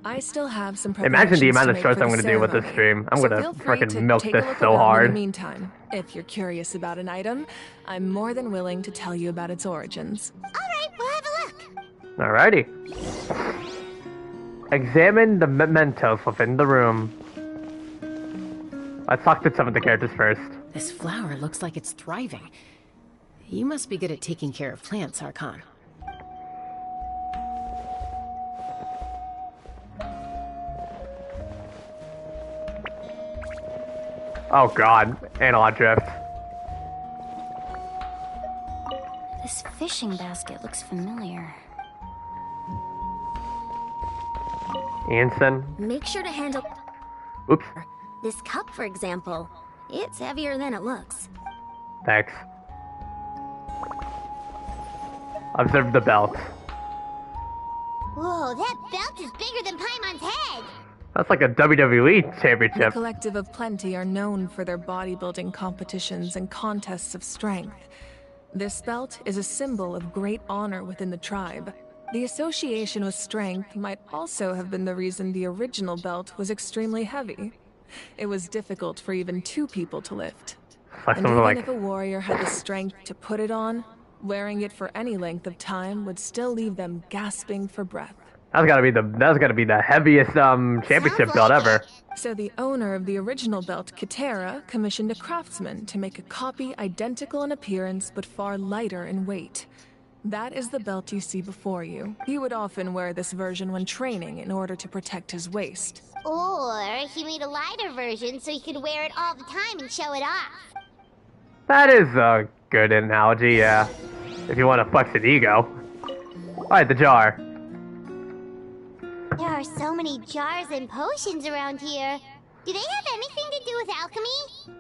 I still have some Imagine the amount of shorts I'm going to do with this stream. I'm going to freaking milk this so hard. In the meantime, if you're curious about an item, I'm more than willing to tell you about its origins. Alright, we'll have a look. Alrighty. Examine the mementos within the room. Let's talk to some of the characters first. This flower looks like it's thriving. You must be good at taking care of plants, Archon. Oh god, analog drift. This fishing basket looks familiar. Anson. Make sure to handle... Oops. This cup, for example. It's heavier than it looks. Thanks. Observe the belt. Whoa, that belt is bigger than Paimon's head! That's like a WWE The championship. Collective of Plenty are known for their bodybuilding competitions and contests of strength. This belt is a symbol of great honor within the tribe. The association with strength might also have been the reason the original belt was extremely heavy. It was difficult for even 2 people to lift. And even if a warrior had the strength to put it on, wearing it for any length of time would still leave them gasping for breath. That's gotta be the heaviest championship belt ever. So the owner of the original belt, Kitera, commissioned a craftsman to make a copy identical in appearance but far lighter in weight. That is the belt you see before you. He would often wear this version when training in order to protect his waist. Or he made a lighter version so he could wear it all the time and show it off. That is a good analogy, yeah. If you want to flex an ego. Alright, the jar. There are so many jars and potions around here. Do they have anything to do with alchemy?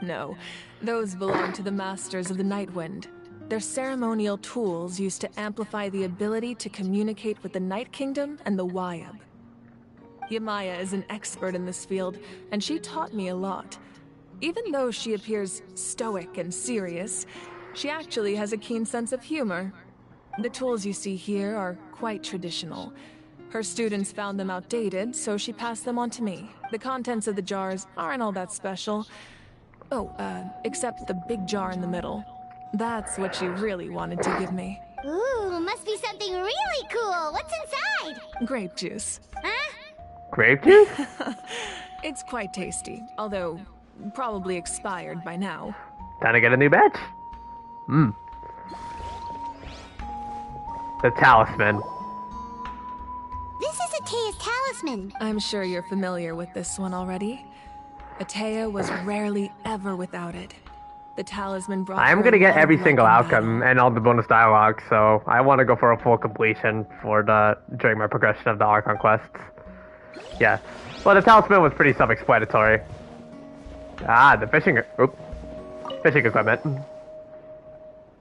No, those belong to the Masters of the Nightwind. They're ceremonial tools used to amplify the ability to communicate with the Night Kingdom and the Wyab. Yamaya is an expert in this field, and she taught me a lot. Even though she appears stoic and serious, she actually has a keen sense of humor. The tools you see here are quite traditional. Her students found them outdated, so she passed them on to me. The contents of the jars aren't all that special. Oh, except the big jar in the middle. That's what she really wanted to give me. Ooh, must be something really cool. What's inside? Grape juice. Huh? Grape juice? It's quite tasty, although probably expired by now. Time to get a new batch. The talisman. This is Atea's talisman. I'm sure you're familiar with this one already. Atea was rarely ever without it. The talisman brought I'm her gonna get every love single like outcome and all the bonus dialogue, so I want to go for a full completion during my progression of the Archon quests. Yeah. Well, the talisman was pretty self-explanatory. Ah, the fishing equipment.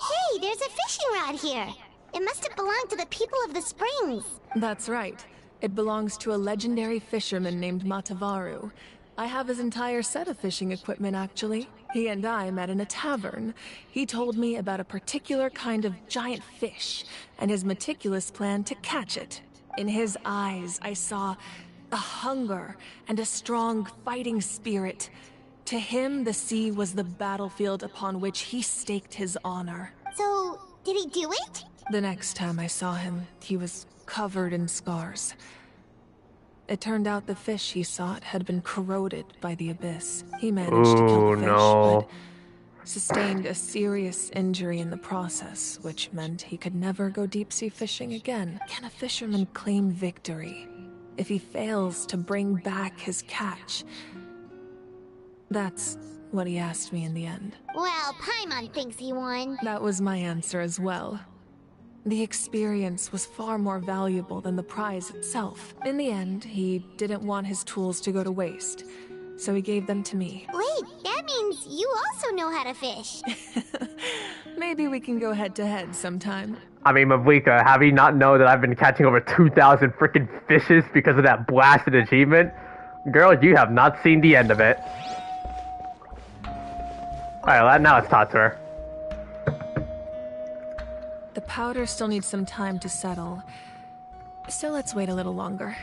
Hey, there's a fishing rod here. It must have belonged to the people of the springs. That's right. It belongs to a legendary fisherman named Matavaru. I have his entire set of fishing equipment, actually. He and I met in a tavern. He told me about a particular kind of giant fish, and his meticulous plan to catch it. In his eyes, I saw a hunger and a strong fighting spirit. To him, the sea was the battlefield upon which he staked his honor. So, did he do it? The next time I saw him, he was covered in scars. It turned out the fish he sought had been corroded by the abyss. He managed to kill the fish, but sustained a serious injury in the process, which meant he could never go deep-sea fishing again. Can a fisherman claim victory if he fails to bring back his catch? That's what he asked me in the end. Well, Paimon thinks he won. That was my answer as well. The experience was far more valuable than the prize itself. In the end, he didn't want his tools to go to waste, so he gave them to me. Wait, that means you also know how to fish. Maybe we can go head-to-head sometime. I mean, Mavlika, have you not know that I've been catching over 2,000 freaking fishes because of that blasted achievement? Girl, you have not seen the end of it. Alright, now let's talk to her. The powder still needs some time to settle, so let's wait a little longer.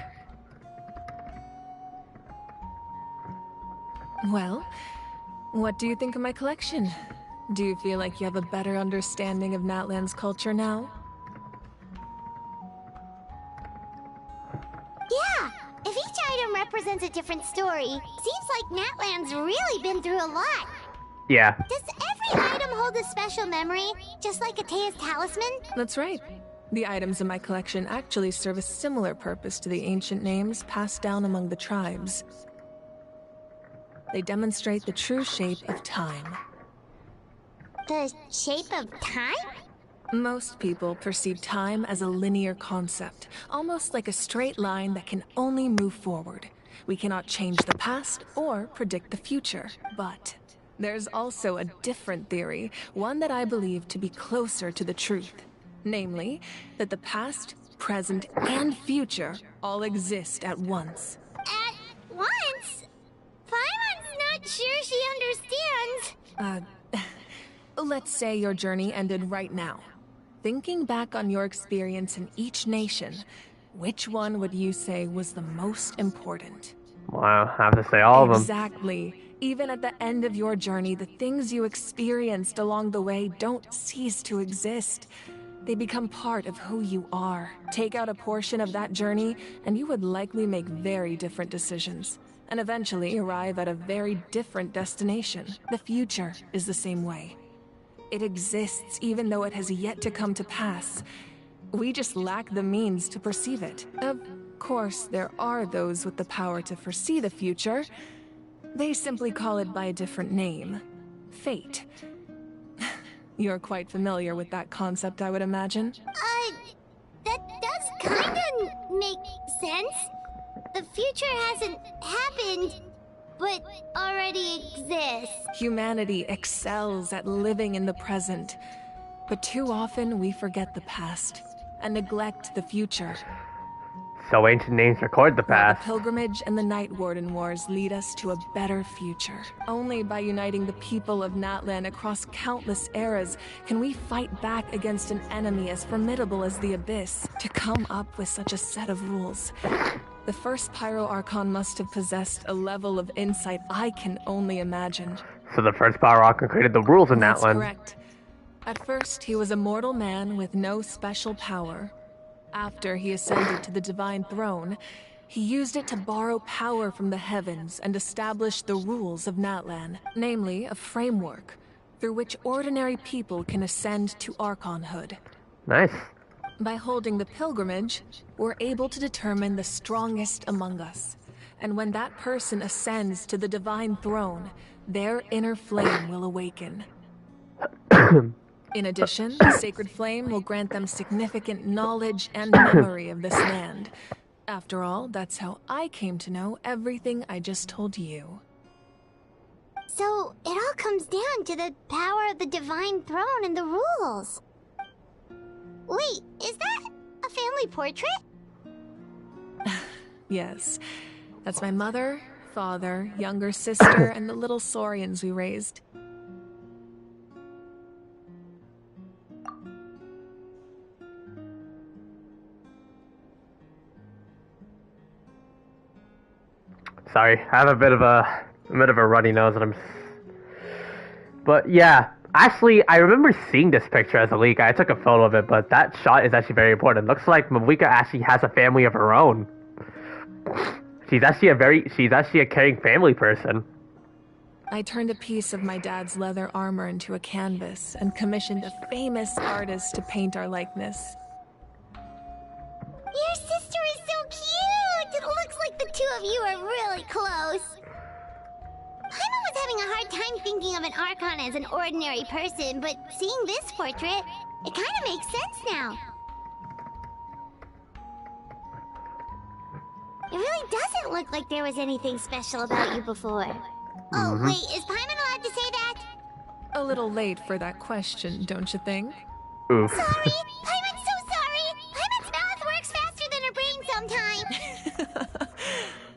Well, what do you think of my collection? Do you feel like you have a better understanding of Natlan's culture now? Yeah! If each item represents a different story, seems like Natlan's really been through a lot. Yeah. Does every item hold a special memory, just like Atea's talisman? That's right. The items in my collection actually serve a similar purpose to the ancient names passed down among the tribes. They demonstrate the true shape of time. The shape of time? Most people perceive time as a linear concept, almost like a straight line that can only move forward. We cannot change the past or predict the future, but there's also a different theory, one that I believe to be closer to the truth. Namely, that the past, present, and future all exist at once. At once? Paimon's not sure she understands. Let's say your journey ended right now. Thinking back on your experience in each nation, which one would you say was the most important? Wow, I have to say all of them. Exactly. Even at the end of your journey, the things you experienced along the way don't cease to exist. They become part of who you are. Take out a portion of that journey, and you would likely make very different decisions, and eventually arrive at a very different destination. The future is the same way. It exists even though it has yet to come to pass. We just lack the means to perceive it. Of course, there are those with the power to foresee the future. They simply call it by a different name. Fate. You're quite familiar with that concept, I would imagine. That does kinda make sense. The future hasn't happened, but already exists. Humanity excels at living in the present, but too often we forget the past and neglect the future. So ancient names record the past. The pilgrimage and the Night Warden Wars lead us to a better future. Only by uniting the people of Natlan across countless eras can we fight back against an enemy as formidable as the Abyss. To come up with such a set of rules, the first Pyro Archon must have possessed a level of insight I can only imagine. So the first Pyro Archon created the rules in That's Natlan. correct. At first, he was a mortal man with no special power. After he ascended to the divine throne, he used it to borrow power from the heavens and establish the rules of Natlan, namely a framework through which ordinary people can ascend to Archonhood. Nice. By holding the pilgrimage, we're able to determine the strongest among us. And when that person ascends to the divine throne, their inner flame will awaken. In addition, the sacred flame will grant them significant knowledge and memory of this land. After all, that's how I came to know everything I just told you. So, it all comes down to the power of the divine throne and the rules. Wait, is that a family portrait? Yes. That's my mother, father, younger sister, and the little Saurians we raised. Sorry, I have a bit of a runny nose, and But yeah, actually, I remember seeing this picture as a leak. I took a photo of it, but that shot is actually very important. Looks like Mavika actually has a family of her own. She's actually a caring family person. I turned a piece of my dad's leather armor into a canvas and commissioned a famous artist to paint our likeness. Your sister is so cute! It looks like the two of you are really close. Paimon was having a hard time thinking of an Archon as an ordinary person, but seeing this portrait, it kind of makes sense now. It really doesn't look like there was anything special about you before. Oh, wait, is Paimon allowed to say that? A little late for that question, don't you think? Oof. Sorry! Paimon's so sorry! Paimon's mouth works faster than her brain sometimes!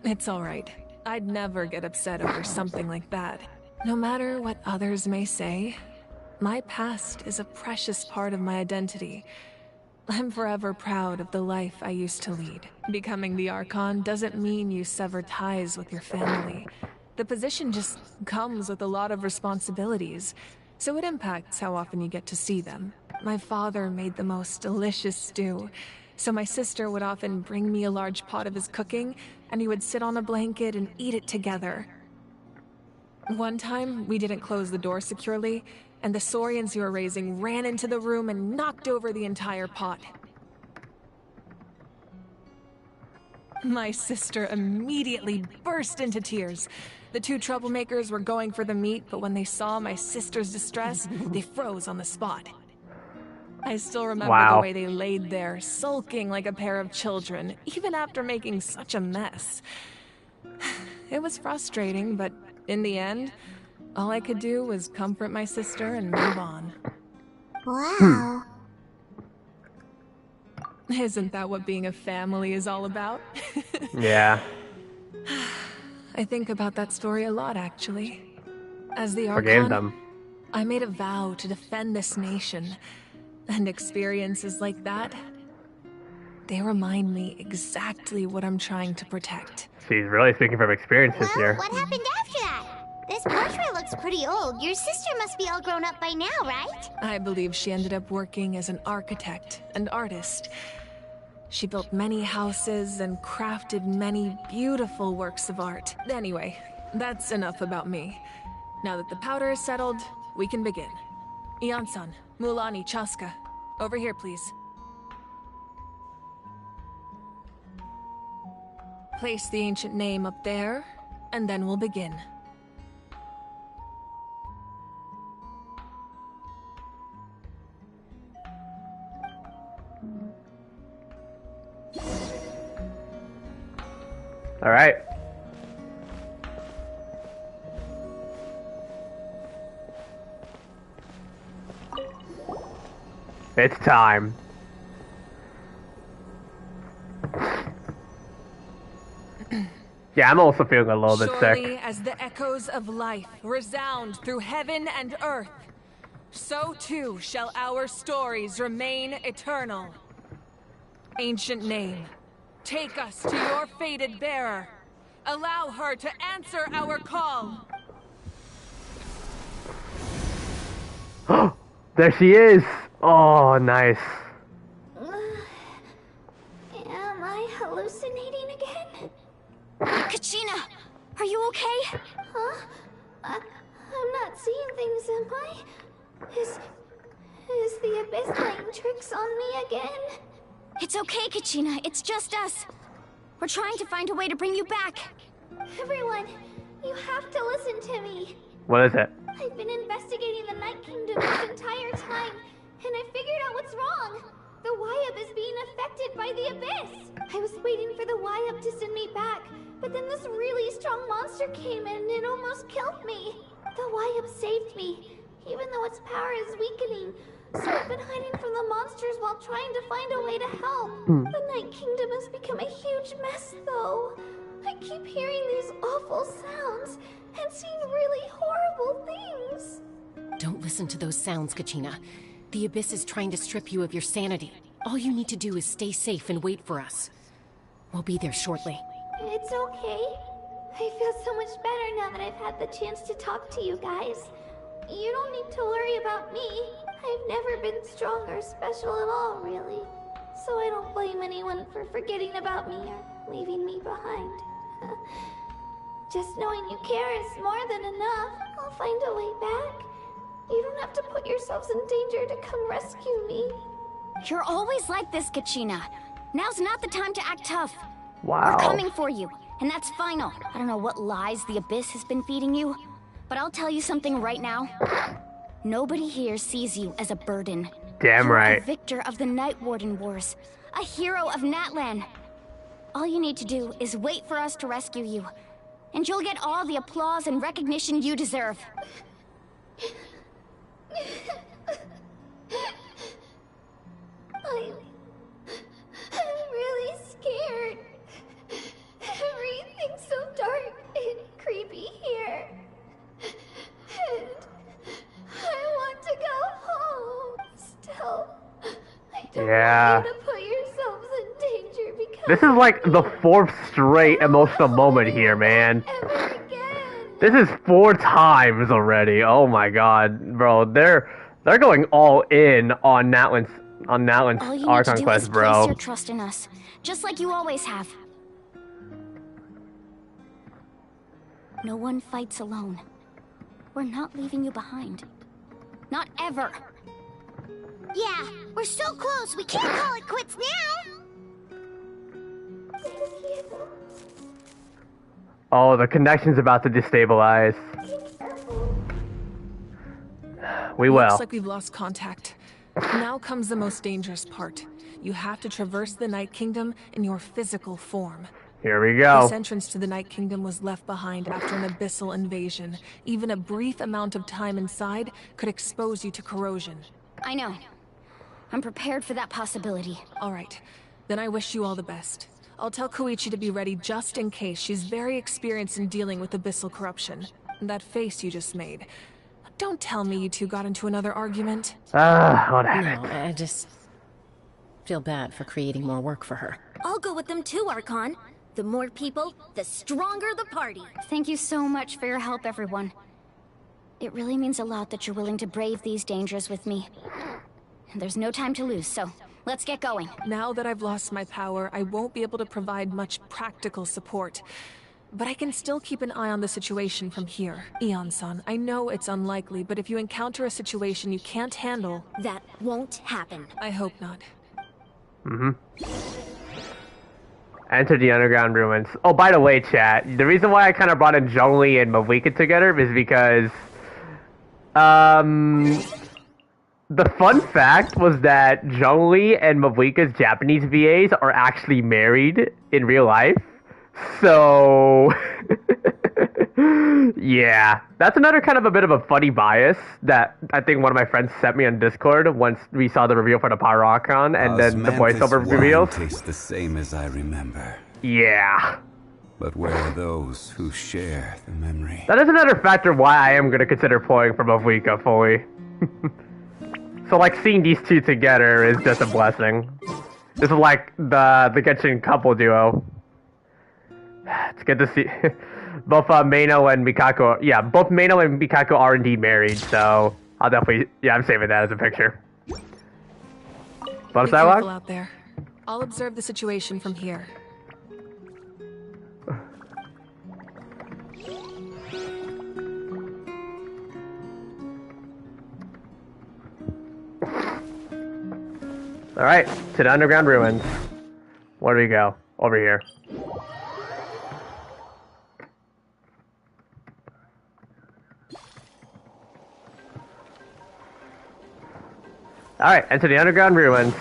It's alright. I'd never get upset over something like that. No matter what others may say, my past is a precious part of my identity. I'm forever proud of the life I used to lead. Becoming the Archon doesn't mean you sever ties with your family. The position just comes with a lot of responsibilities, so it impacts how often you get to see them. My father made the most delicious stew, so my sister would often bring me a large pot of his cooking, and we would sit on a blanket and eat it together. One time, we didn't close the door securely, and the Saurians you were raising ran into the room and knocked over the entire pot. My sister immediately burst into tears. The two troublemakers were going for the meat, but when they saw my sister's distress, they froze on the spot. I still remember the way they laid there, sulking like a pair of children, even after making such a mess. It was frustrating, but in the end, all I could do was comfort my sister and move on. Wow. Isn't that what being a family is all about? Yeah. I think about that story a lot, actually. As the Forgave Archon, them. I made a vow to defend this nation, and experiences like that, they remind me exactly what I'm trying to protect. She's really speaking from experiences here. What happened after that? This portrait looks pretty old. Your sister must be all grown up by now, right? I believe she ended up working as an architect and artist. She built many houses and crafted many beautiful works of art. Anyway, that's enough about me. Now that the powder is settled, we can begin. Ian-san, Mulani, Chaska, over here, please. Place the ancient name up there, and then we'll begin. All right. It's time. Yeah, I'm also feeling a little bit Surely, sick. as the echoes of life resound through heaven and earth, so too shall our stories remain eternal. Ancient name, take us to your fated bearer. Allow her to answer our call. There she is. Oh, nice. Am I hallucinating again? Kachina, are you okay? Huh? I'm not seeing things, am I? Is the Abyss playing tricks on me again? It's okay, Kachina. It's just us. We're trying to find a way to bring you back. Everyone, you have to listen to me. What is it? I've been investigating the Night Kingdom this entire time, and I figured out what's wrong. The Wyup is being affected by the Abyss. I was waiting for the Wyup to send me back, but then this really strong monster came in and it almost killed me. The Wyup saved me, even though its power is weakening. So I've been hiding from the monsters while trying to find a way to help. The Night Kingdom has become a huge mess, though. I keep hearing these awful sounds and seeing really horrible things. Don't listen to those sounds, Kachina. The Abyss is trying to strip you of your sanity. All you need to do is stay safe and wait for us. We'll be there shortly. It's okay. I feel so much better now that I've had the chance to talk to you guys. You don't need to worry about me. I've never been strong or special at all, really. So I don't blame anyone for forgetting about me or leaving me behind. Just knowing you care is more than enough. I'll find a way back. You don't have to put yourselves in danger to come rescue me. You're always like this, Kachina. Now's not the time to act tough. Wow. We're coming for you, and that's final. I don't know what lies the Abyss has been feeding you, but I'll tell you something right now. Nobody here sees you as a burden. Damn You're right. a victor of the Night Warden Wars, a hero of Natlan. All you need to do is wait for us to rescue you, and you'll get all the applause and recognition you deserve. I'm really scared. Everything's so dark and creepy here. And I want to go home. Still, I don't want you to put yourselves in danger because This is like the 4th straight emotional moment here, man. This is 4 times already. Oh my god, bro. They're going all in on Natlan's All you need to Archon do quest, is place bro. your trust in us, just like you always have. No one fights alone. We're not leaving you behind. Not ever. Yeah, we're so close, we can't call it quits now! Oh, the connection's about to destabilize. We will. Looks like we've lost contact. Now comes the most dangerous part. You have to traverse the Night Kingdom in your physical form. Here we go. This entrance to the Night Kingdom was left behind after an abyssal invasion. Even a brief amount of time inside could expose you to corrosion. I know. I'm prepared for that possibility. All right. Then I wish you all the best. I'll tell Koichi to be ready just in case. She's very experienced in dealing with abyssal corruption. And that face you just made. Don't tell me you two got into another argument. What happened? No, I just feel bad for creating more work for her. I'll go with them too, Archon. The more people, the stronger the party. Thank you so much for your help, everyone. It really means a lot that you're willing to brave these dangers with me. And there's no time to lose, so let's get going. Now that I've lost my power, I won't be able to provide much practical support. But I can still keep an eye on the situation from here. Eon-san, I know it's unlikely, but if you encounter a situation you can't handle... That won't happen. I hope not. Enter the underground ruins. Oh, by the way, chat, the reason why I kind of brought in Zhongli and Mavika together is because... the fun fact was that Zhongli and Mavika's Japanese VAs are actually married in real life. So, yeah, that's another kind of a bit of a funny bias that I think one of my friends sent me on Discord once we saw the reveal for the Pyro Archon and then the voiceover reveals. Tastes the same as I remember. Yeah. But where are those who share the memory? That is another factor why I am going to consider pulling from Mavika fully. So, like, seeing these two together is just a blessing. This is like the Genshin couple duo. It's good to see both Meino and Mikako. Yeah, both Meino and Mikako are indeed married, so I'll definitely... Yeah, I'm saving that as a picture. Bonus Be dialogue? careful out there. I'll observe the situation from here. Alright, to the underground ruins. Where do we go? Over here. Alright, enter the underground ruins.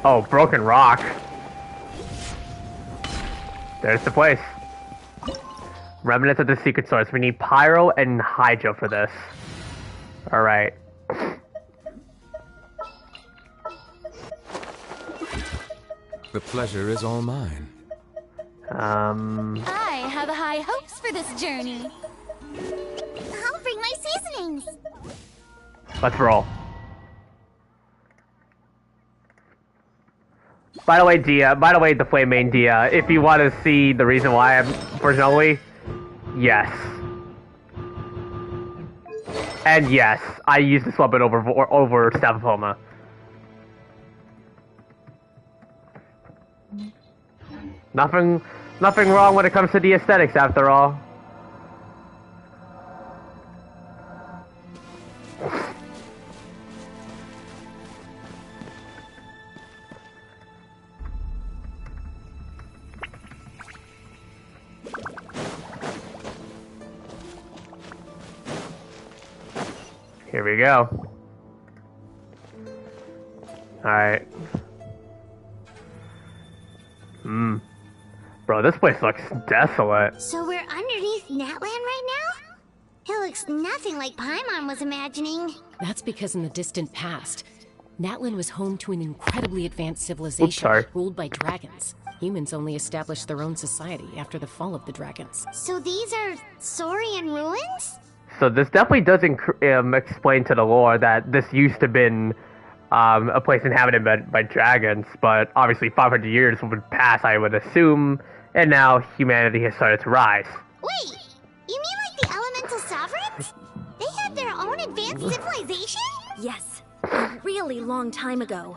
Oh, broken rock. There's the place. Remnants of the secret source. We need Pyro and Hydro for this. Alright. The pleasure is all mine. I have high hopes for this journey. I'll bring my seasonings. Let's roll. By the way, the Flame Main Dia, if you want to see the reason why I'm personally, yes. And yes, I use this weapon over Staff of Homa. Nothing wrong when it comes to the aesthetics, after all. Here we go. Alright. Bro, this place looks desolate. So we're underneath Natlan right now? It looks nothing like Paimon was imagining. That's because in the distant past, Natlan was home to an incredibly advanced civilization ruled by dragons. Humans only established their own society after the fall of the dragons. So these are Saurian ruins? So this definitely does explain to the lore that this used to have been a place inhabited by dragons, but obviously 500 years would pass, I would assume, and now humanity has started to rise. Wait, you mean like the elemental sovereigns? They had their own advanced civilization? Yes, a really long time ago.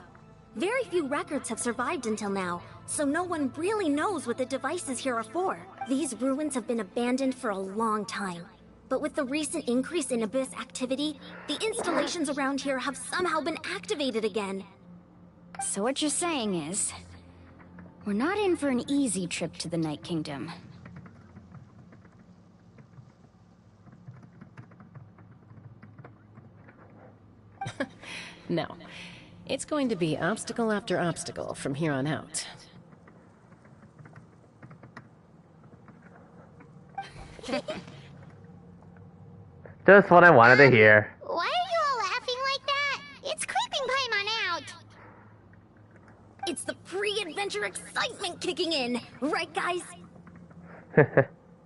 Very few records have survived until now, so no one really knows what the devices here are for. These ruins have been abandoned for a long time. But with the recent increase in Abyss activity, the installations around here have somehow been activated again. So what you're saying is, we're not in for an easy trip to the Night Kingdom. No. It's going to be obstacle after obstacle from here on out. Just what I wanted to hear. Why are you all laughing like that? It's creeping Paimon out. It's the pre-adventure excitement kicking in, right guys?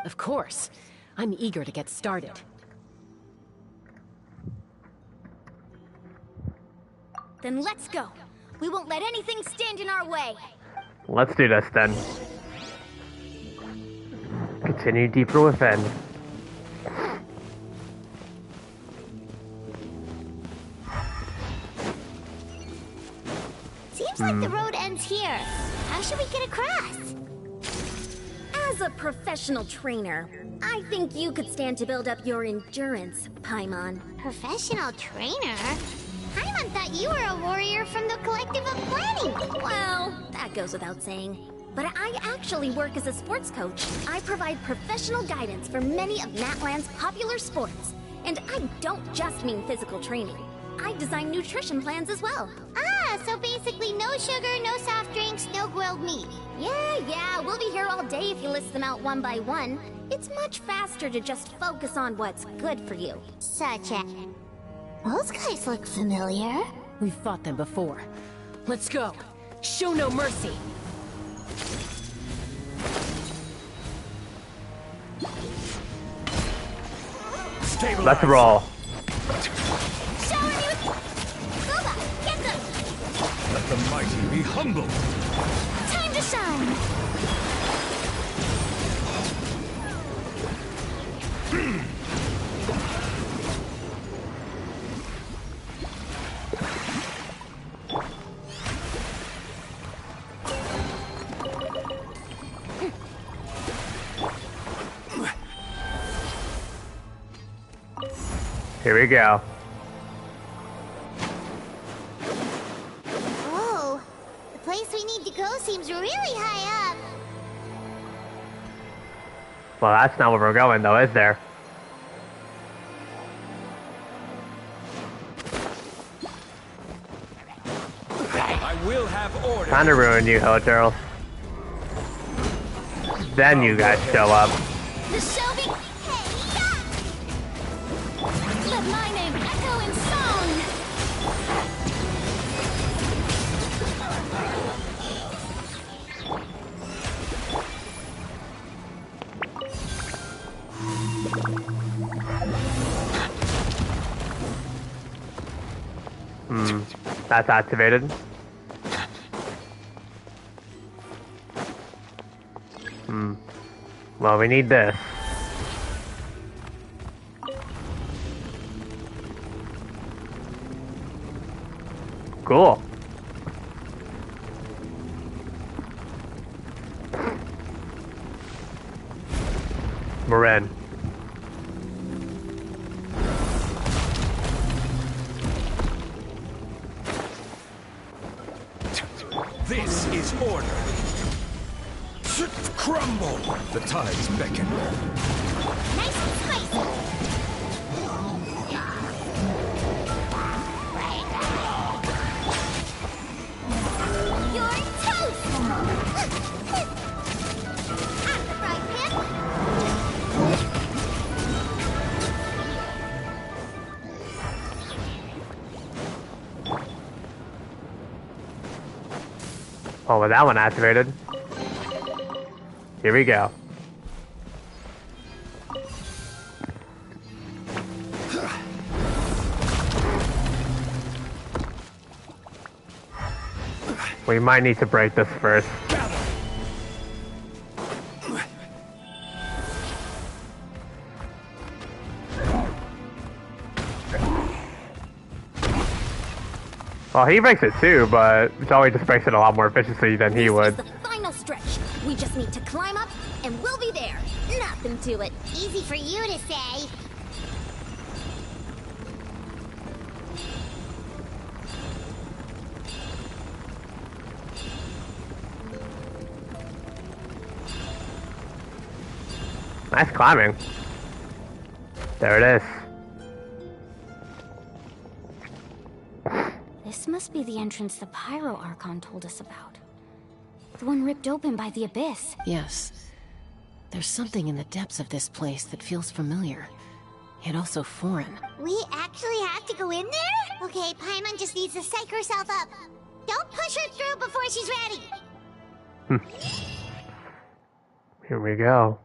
Of course. I'm eager to get started. Then let's go. We won't let anything stand in our way. Let's do this then. Continue deeper within. Seems like the road ends here. How should we get across? As a professional trainer, I think you could stand to build up your endurance, Paimon. Professional trainer? Paimon thought you were a warrior from the Collective of Planning. Well, that goes without saying. But I actually work as a sports coach. I provide professional guidance for many of Natlan's popular sports. And I don't just mean physical training. I design nutrition plans as well. Ah, so basically no sugar, no soft drinks, no grilled meat. Yeah, we'll be here all day if you list them out one by one. It's much faster to just focus on what's good for you. Such a... Those guys look familiar. We've fought them before. Let's go. Show no mercy. Let's roll. Let the mighty be humble. Time to shine. Here we go. Whoa, the place we need to go seems really high up. Well, that's not where we're going, though, is there? I will have order. Kinda ruined you, Hotel. Then you guys show up. The show be... Let my name echo in song! That's activated. Well, we need this. Cool. We're in. This is order. Crumble! The tides beckon. Nice and spicy. You're toast! At the fry pan. Oh, with that one activated. Here we go. We might need to break this first. Well, he breaks it too, but Joey just breaks it a lot more efficiently than he would. This is the final stretch. We just need to climb up, and we'll be there. Nothing to it. Easy for you to say. Nice climbing. There it is. This must be the entrance the Pyro Archon told us about. The one ripped open by the Abyss. Yes. There's something in the depths of this place that feels familiar. and also foreign. We actually have to go in there? Okay, Paimon just needs to psych herself up. Don't push her through before she's ready. Here we go.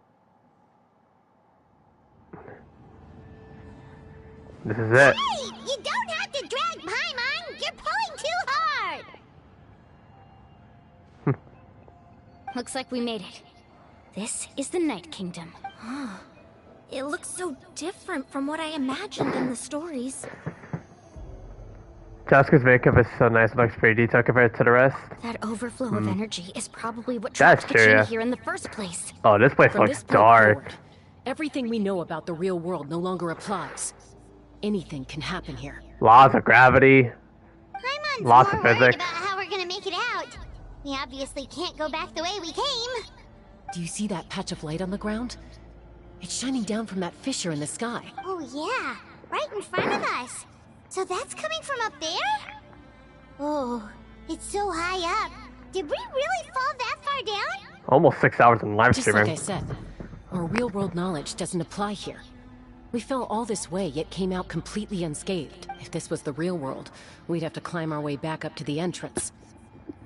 This is it. Hey! You don't have to drag Paimon! You're pulling too hard! Looks like we made it. This is the Night Kingdom. It looks so different from what I imagined in the stories. Jessica's makeup is so nice. It looks pretty detailed compared to the rest. That overflow of energy is probably what That's trapped true, Kachina yeah. here in the first place. Oh, this place From looks this point dark. forward, everything we know about the real world no longer applies. Anything can happen here. Laws of gravity. Paimon's Lots more of worried physics. about how we're gonna make it out. We obviously can't go back the way we came. Do you see that patch of light on the ground? It's shining down from that fissure in the sky. Oh yeah, right in front of us. So that's coming from up there? Oh, it's so high up. Did we really fall that far down? Almost 6 hours in live Just streaming. like I said, our real-world knowledge doesn't apply here. We fell all this way, yet came out completely unscathed. If this was the real world, we'd have to climb our way back up to the entrance.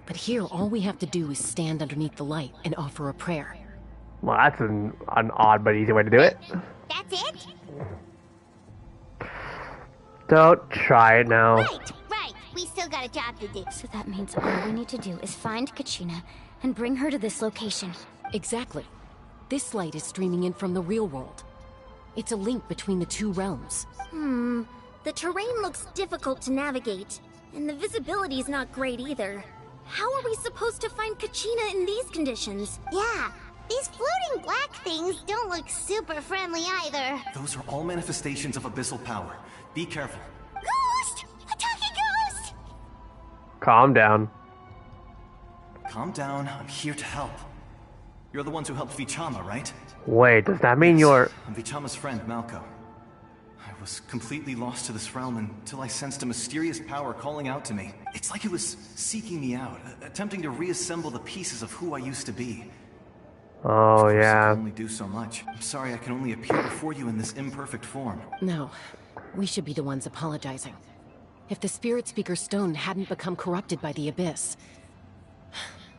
But here, all we have to do is stand underneath the light and offer a prayer. Well, that's an odd but easy way to do it. That's it? Don't try it now. Right. We still got a job to do. So that means all we need to do is find Kachina and bring her to this location. Exactly. This light is streaming in from the real world. It's a link between the two realms. The terrain looks difficult to navigate, and the visibility's not great either. How are we supposed to find Kachina in these conditions? Yeah, these floating black things don't look super friendly either. Those are all manifestations of abyssal power. Be careful. Ghost! A talking ghost! Calm down. Calm down, I'm here to help. You're the ones who helped Vichama, right? Wait, does that mean you're... I'm Vichama's friend, Malko. I was completely lost to this realm until I sensed a mysterious power calling out to me. It's like it was seeking me out, attempting to reassemble the pieces of who I used to be. Oh, I yeah. can only do so much. I'm sorry I can only appear before you in this imperfect form. No, we should be the ones apologizing. If the Spirit Speaker's stone hadn't become corrupted by the Abyss,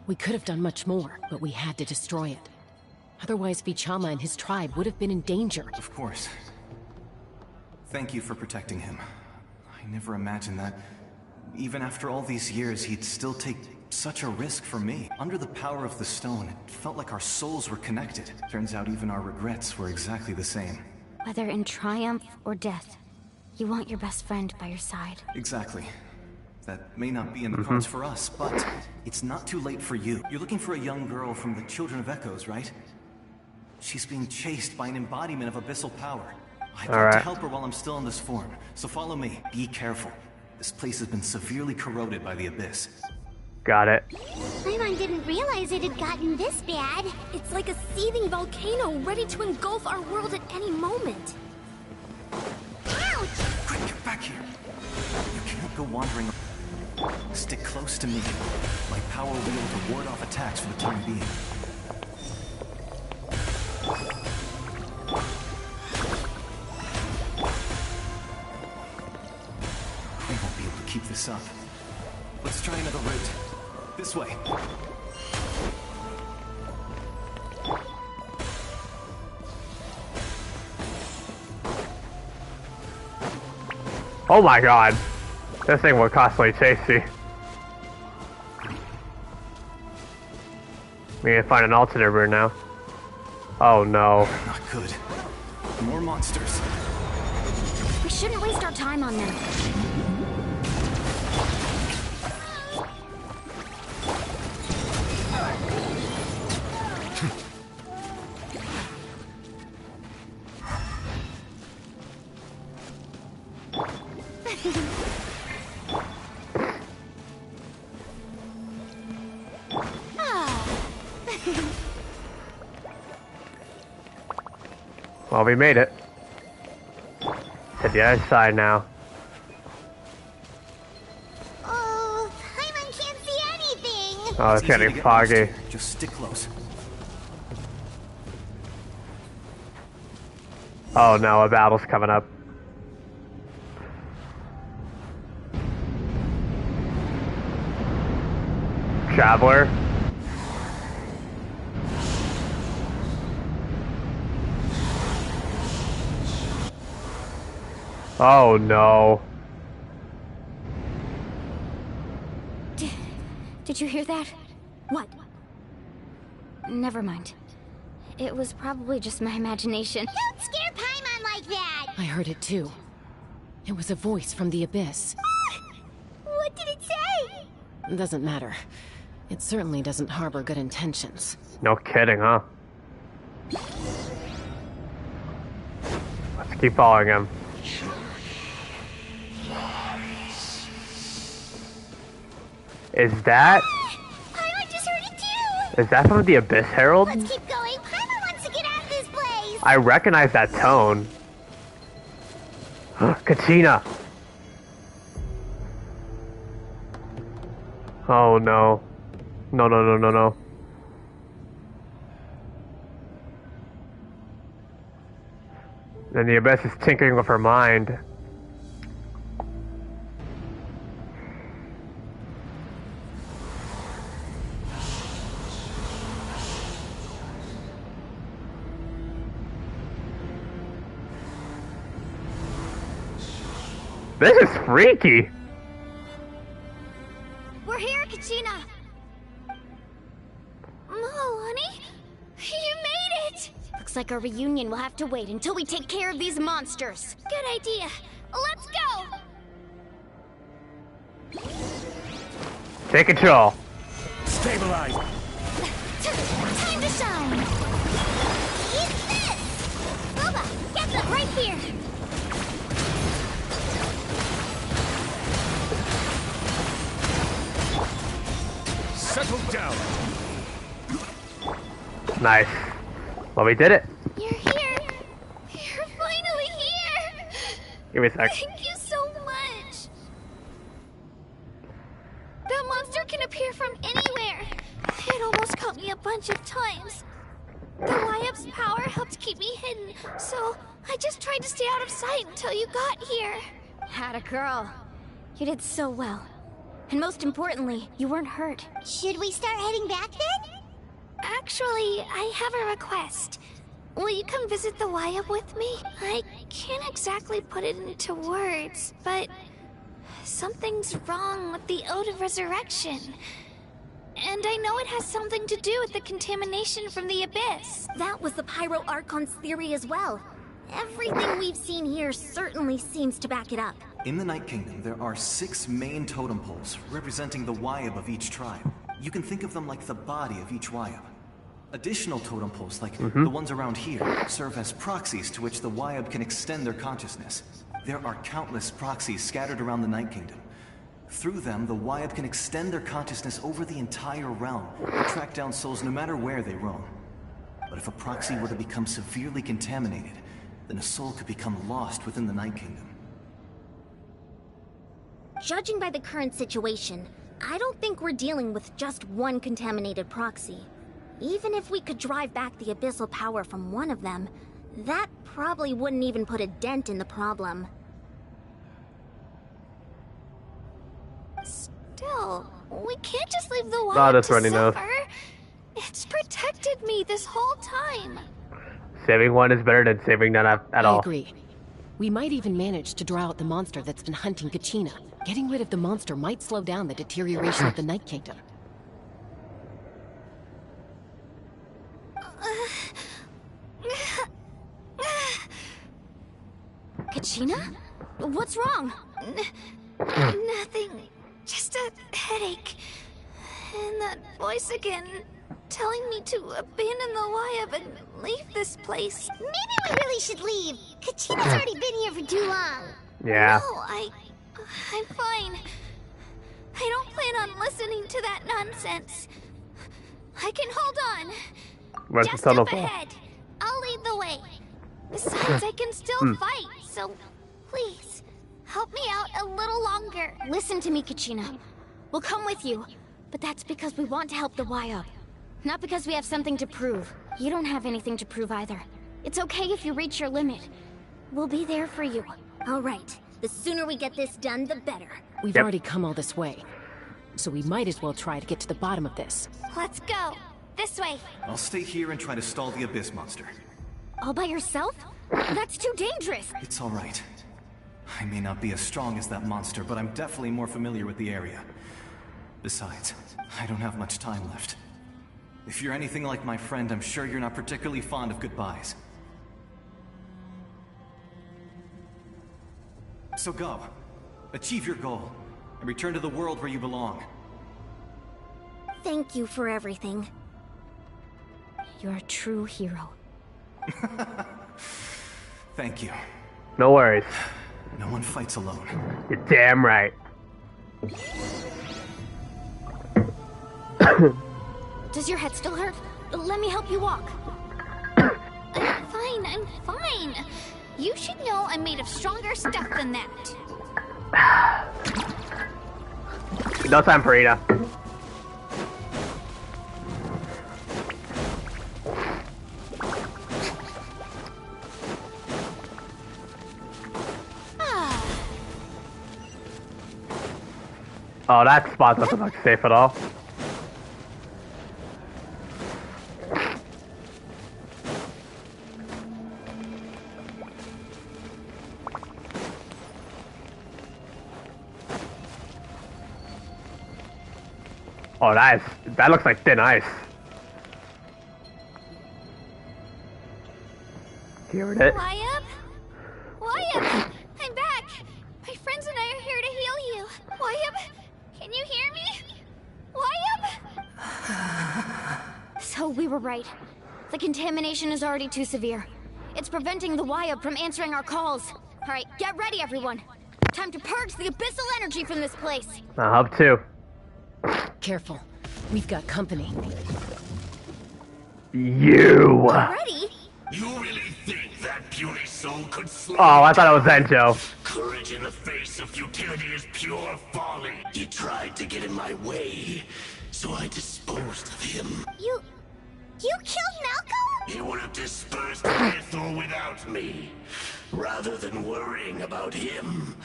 we could have done much more, but we had to destroy it. Otherwise, Vichama and his tribe would have been in danger. Of course. Thank you for protecting him. I never imagined that, even after all these years, he'd still take such a risk for me. Under the power of the stone, it felt like our souls were connected. Turns out even our regrets were exactly the same. Whether in triumph or death, you want your best friend by your side. Exactly. That may not be in the cards for us, but it's not too late for you. You're looking for a young girl from the Children of Echoes, right? She's being chased by an embodiment of abyssal power. I'd like to help her while I'm still in this form, so follow me. Be careful. This place has been severely corroded by the Abyss. Got it. Paimon didn't realize it had gotten this bad. It's like a seething volcano ready to engulf our world at any moment. Ouch! Quick, get back here. You can't go wandering. Stick close to me. My power will be able to ward off attacks for the time being. I won't be able to keep this up. Let's try another route. This way. Oh my god. This thing will constantly chase you. We need to find an alternate route now. Oh no. Not good. More monsters. We shouldn't waste our time on them. Well, we made it. To the other side now. Oh, Paimon can't see anything! Oh, it's getting foggy. Just stick close. Oh no, a battle's coming up. Traveler. Oh no. Did you hear that? What? Never mind. It was probably just my imagination. Don't scare Paimon like that! I heard it too. It was a voice from the abyss. What did it say? It doesn't matter. It certainly doesn't harbor good intentions. No kidding, huh? Let's keep following him. Is that... Paimon just heard it too! Is that from the Abyss Herald? Let's keep going. Paimon wants to get out of this place! I recognize that tone. Kachina! Oh no. No, no, no, no, no. And the Abyss is tinkering with her mind. This is freaky. We're here, Kachina. Honey, you made it. Looks like our reunion will have to wait until we take care of these monsters. Good idea. Let's go. Take control. Stabilize. Time to shine. Eat this. Boba, get them right here. Settle down. Nice. Well, we did it. You're here. You're finally here. Give me a sec. Thank you so much. That monster can appear from anywhere. It almost caught me a bunch of times. The Wyap's power helped keep me hidden, so I just tried to stay out of sight until you got here. Atta girl. You did so well. And most importantly, you weren't hurt. Should we start heading back then? Actually, I have a request. Will you come visit the Wyap with me? I can't exactly put it into words, but something's wrong with the Ode of Resurrection. And I know it has something to do with the contamination from the Abyss. That was the Pyro Archon's theory as well. Everything we've seen here certainly seems to back it up. In the Night Kingdom, there are 6 main totem poles representing the Wyap of each tribe. You can think of them like the body of each Wyap. Additional totem poles, like the ones around here, serve as proxies to which the Wyap can extend their consciousness. There are countless proxies scattered around the Night Kingdom. Through them, the Wyap can extend their consciousness over the entire realm, and track down souls no matter where they roam. But if a proxy were to become severely contaminated, then a soul could become lost within the Night Kingdom. Judging by the current situation, I don't think we're dealing with just one contaminated proxy. Even if we could drive back the abyssal power from one of them, that probably wouldn't even put a dent in the problem. Still, we can't just leave the Wyap that's to running off. suffer. It's protected me this whole time. Saving one is better than saving none at all. I agree. We might even manage to draw out the monster that's been hunting Kachina. Getting rid of the monster might slow down the deterioration of the Night Kingdom. Kachina? What's wrong? Nothing. Just a headache. And that voice again, telling me to abandon the Wyap and leave this place. Maybe we really should leave. Kachina's already been here for too long. Yeah. No, I'm fine. I don't plan on listening to that nonsense. I can hold on. Where's Just the tunnel up for? ahead. I'll lead the way. Besides, I can still fight, so please, help me out a little longer. Listen to me, Kachina. We'll come with you, but that's because we want to help the Wyap. Not because we have something to prove. You don't have anything to prove either. It's okay if you reach your limit. We'll be there for you. All right. The sooner we get this done, the better. We've already come all this way, so we might as well try to get to the bottom of this. Let's go. This way. I'll stay here and try to stall the Abyss monster. All by yourself? That's too dangerous. It's all right. I may not be as strong as that monster, but I'm definitely more familiar with the area. Besides, I don't have much time left. If you're anything like my friend, I'm sure you're not particularly fond of goodbyes. So go. Achieve your goal, and return to the world where you belong. Thank you for everything. You're a true hero. Thank you. No worries. No one fights alone. You're damn right. Does your head still hurt? Let me help you walk. I'm fine. You should know I'm made of stronger stuff than that. No time for Ida. Oh, that spot doesn't look safe at all. Oh, that looks like thin ice. Hear it? Wyatt? Wyatt! I'm back! My friends and I are here to heal you. Wyatt? Can you hear me? Wyatt? So we were right. The contamination is already too severe. It's preventing the Wyatt from answering our calls. Alright, get ready everyone. Time to purge the abyssal energy from this place. I hope too. Careful. We've got company. You! Ready? You really think that puny soul could slay? Oh, I thought it was Zenjo. Courage in the face of futility is pure folly. He tried to get in my way, so I disposed of him. You killed Malcolm? He would have dispersed with or without me. Rather than worrying about him,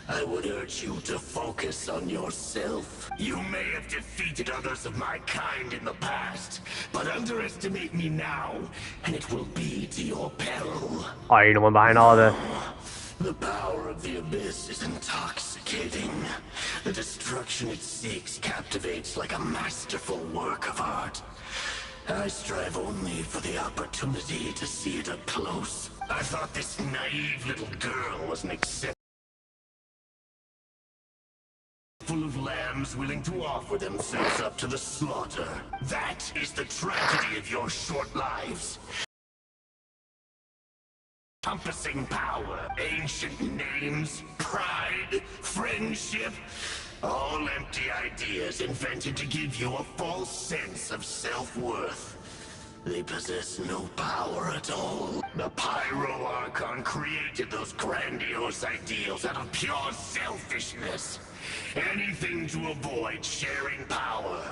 I would urge you to focus on yourself. You may have defeated others of my kind in the past, but underestimate me now, and it will be to your peril. Oh, you're the one behind all of this. The power of the Abyss is intoxicating. The destruction it seeks captivates like a masterful work of art. I strive only for the opportunity to see it up close. I thought this naive little girl was an exception. Full of lambs willing to offer themselves up to the slaughter. That is the tragedy of your short lives. Encompassing power, ancient names, pride, friendship, all empty ideas invented to give you a false sense of self-worth. They possess no power at all. The Pyro Archon created those grandiose ideals out of pure selfishness. Anything to avoid sharing power.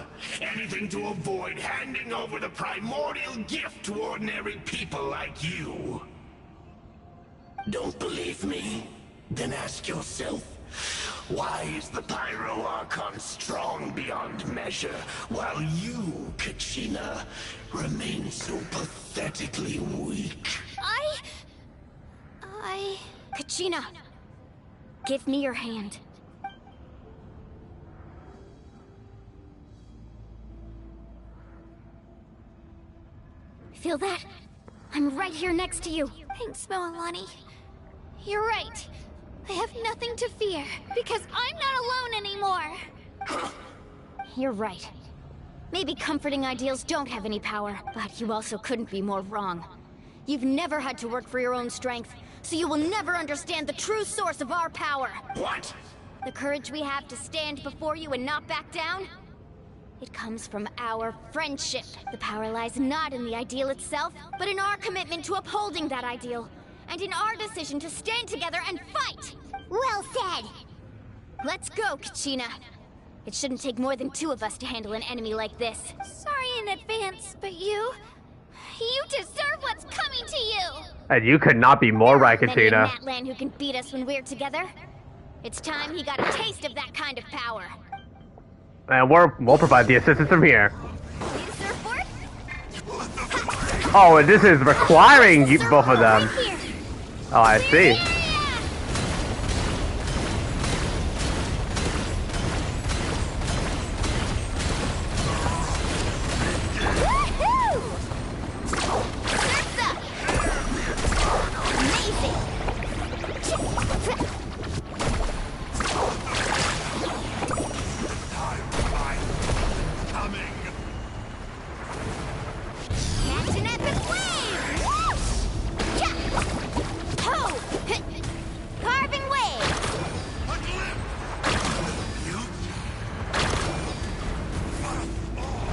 Anything to avoid handing over the primordial gift to ordinary people like you. Don't believe me? Then ask yourself, why is the Pyro Archon strong beyond measure, while you, Kachina, remain so pathetically weak? Kachina, give me your hand. Feel that? I'm right here next to you. Thanks, Moalani. You're right. I have nothing to fear, because I'm not alone anymore. You're right. Maybe comforting ideals don't have any power, but you also couldn't be more wrong. You've never had to work for your own strength, so you will never understand the true source of our power. What? The courage we have to stand before you and not back down? It comes from our friendship. The power lies not in the ideal itself, but in our commitment to upholding that ideal. And in our decision to stand together and fight! Well said! Let's go, Kachina. It shouldn't take more than two of us to handle an enemy like this. Sorry in advance, but you You deserve what's coming to you! And you could not be more right, Many in Kachina. Natlan who can beat us when we're together. It's time he got a taste of that kind of power. And we'll provide the assistance from here. Oh, and this is requiring you, both of them. Oh, I see.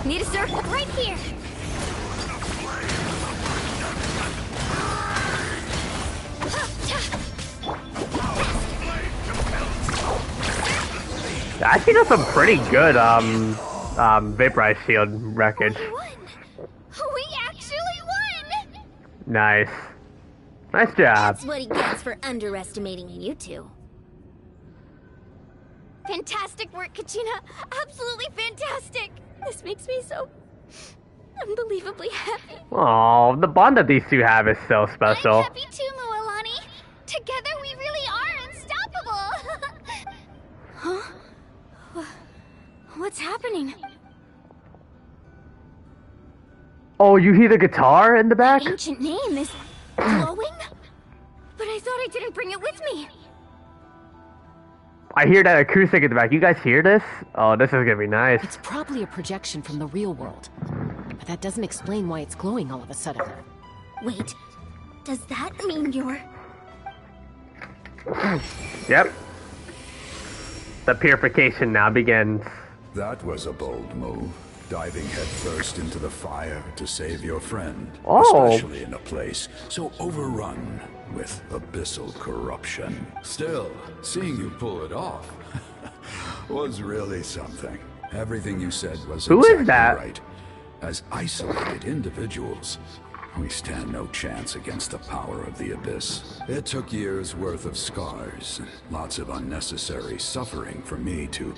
Need a circle right here. That actually does some pretty good vaporized shield wreckage. We actually won! Nice. Nice job. That's what he gets for underestimating you two. Fantastic work, Kachina. Absolutely fantastic. This makes me so unbelievably happy. Oh, the bond that these two have is so special. I'm happy too, Mualani. Together we really are unstoppable. Huh? What's happening? Oh, you hear the guitar in the back? The ancient name is glowing? But I thought I didn't bring it with me. I hear that acoustic in the back. You guys hear this? Oh, this is gonna be nice. It's probably a projection from the real world. But that doesn't explain why it's glowing all of a sudden. Wait, does that mean you're... Yep. The purification now begins. That was a bold move. Diving headfirst into the fire to save your friend. Oh. Especially in a place so overrun with abyssal corruption. Still, seeing you pull it off was really something. Everything you said was Who exactly is that? right. As isolated individuals, we stand no chance against the power of the Abyss. It took years' worth of scars, and lots of unnecessary suffering for me to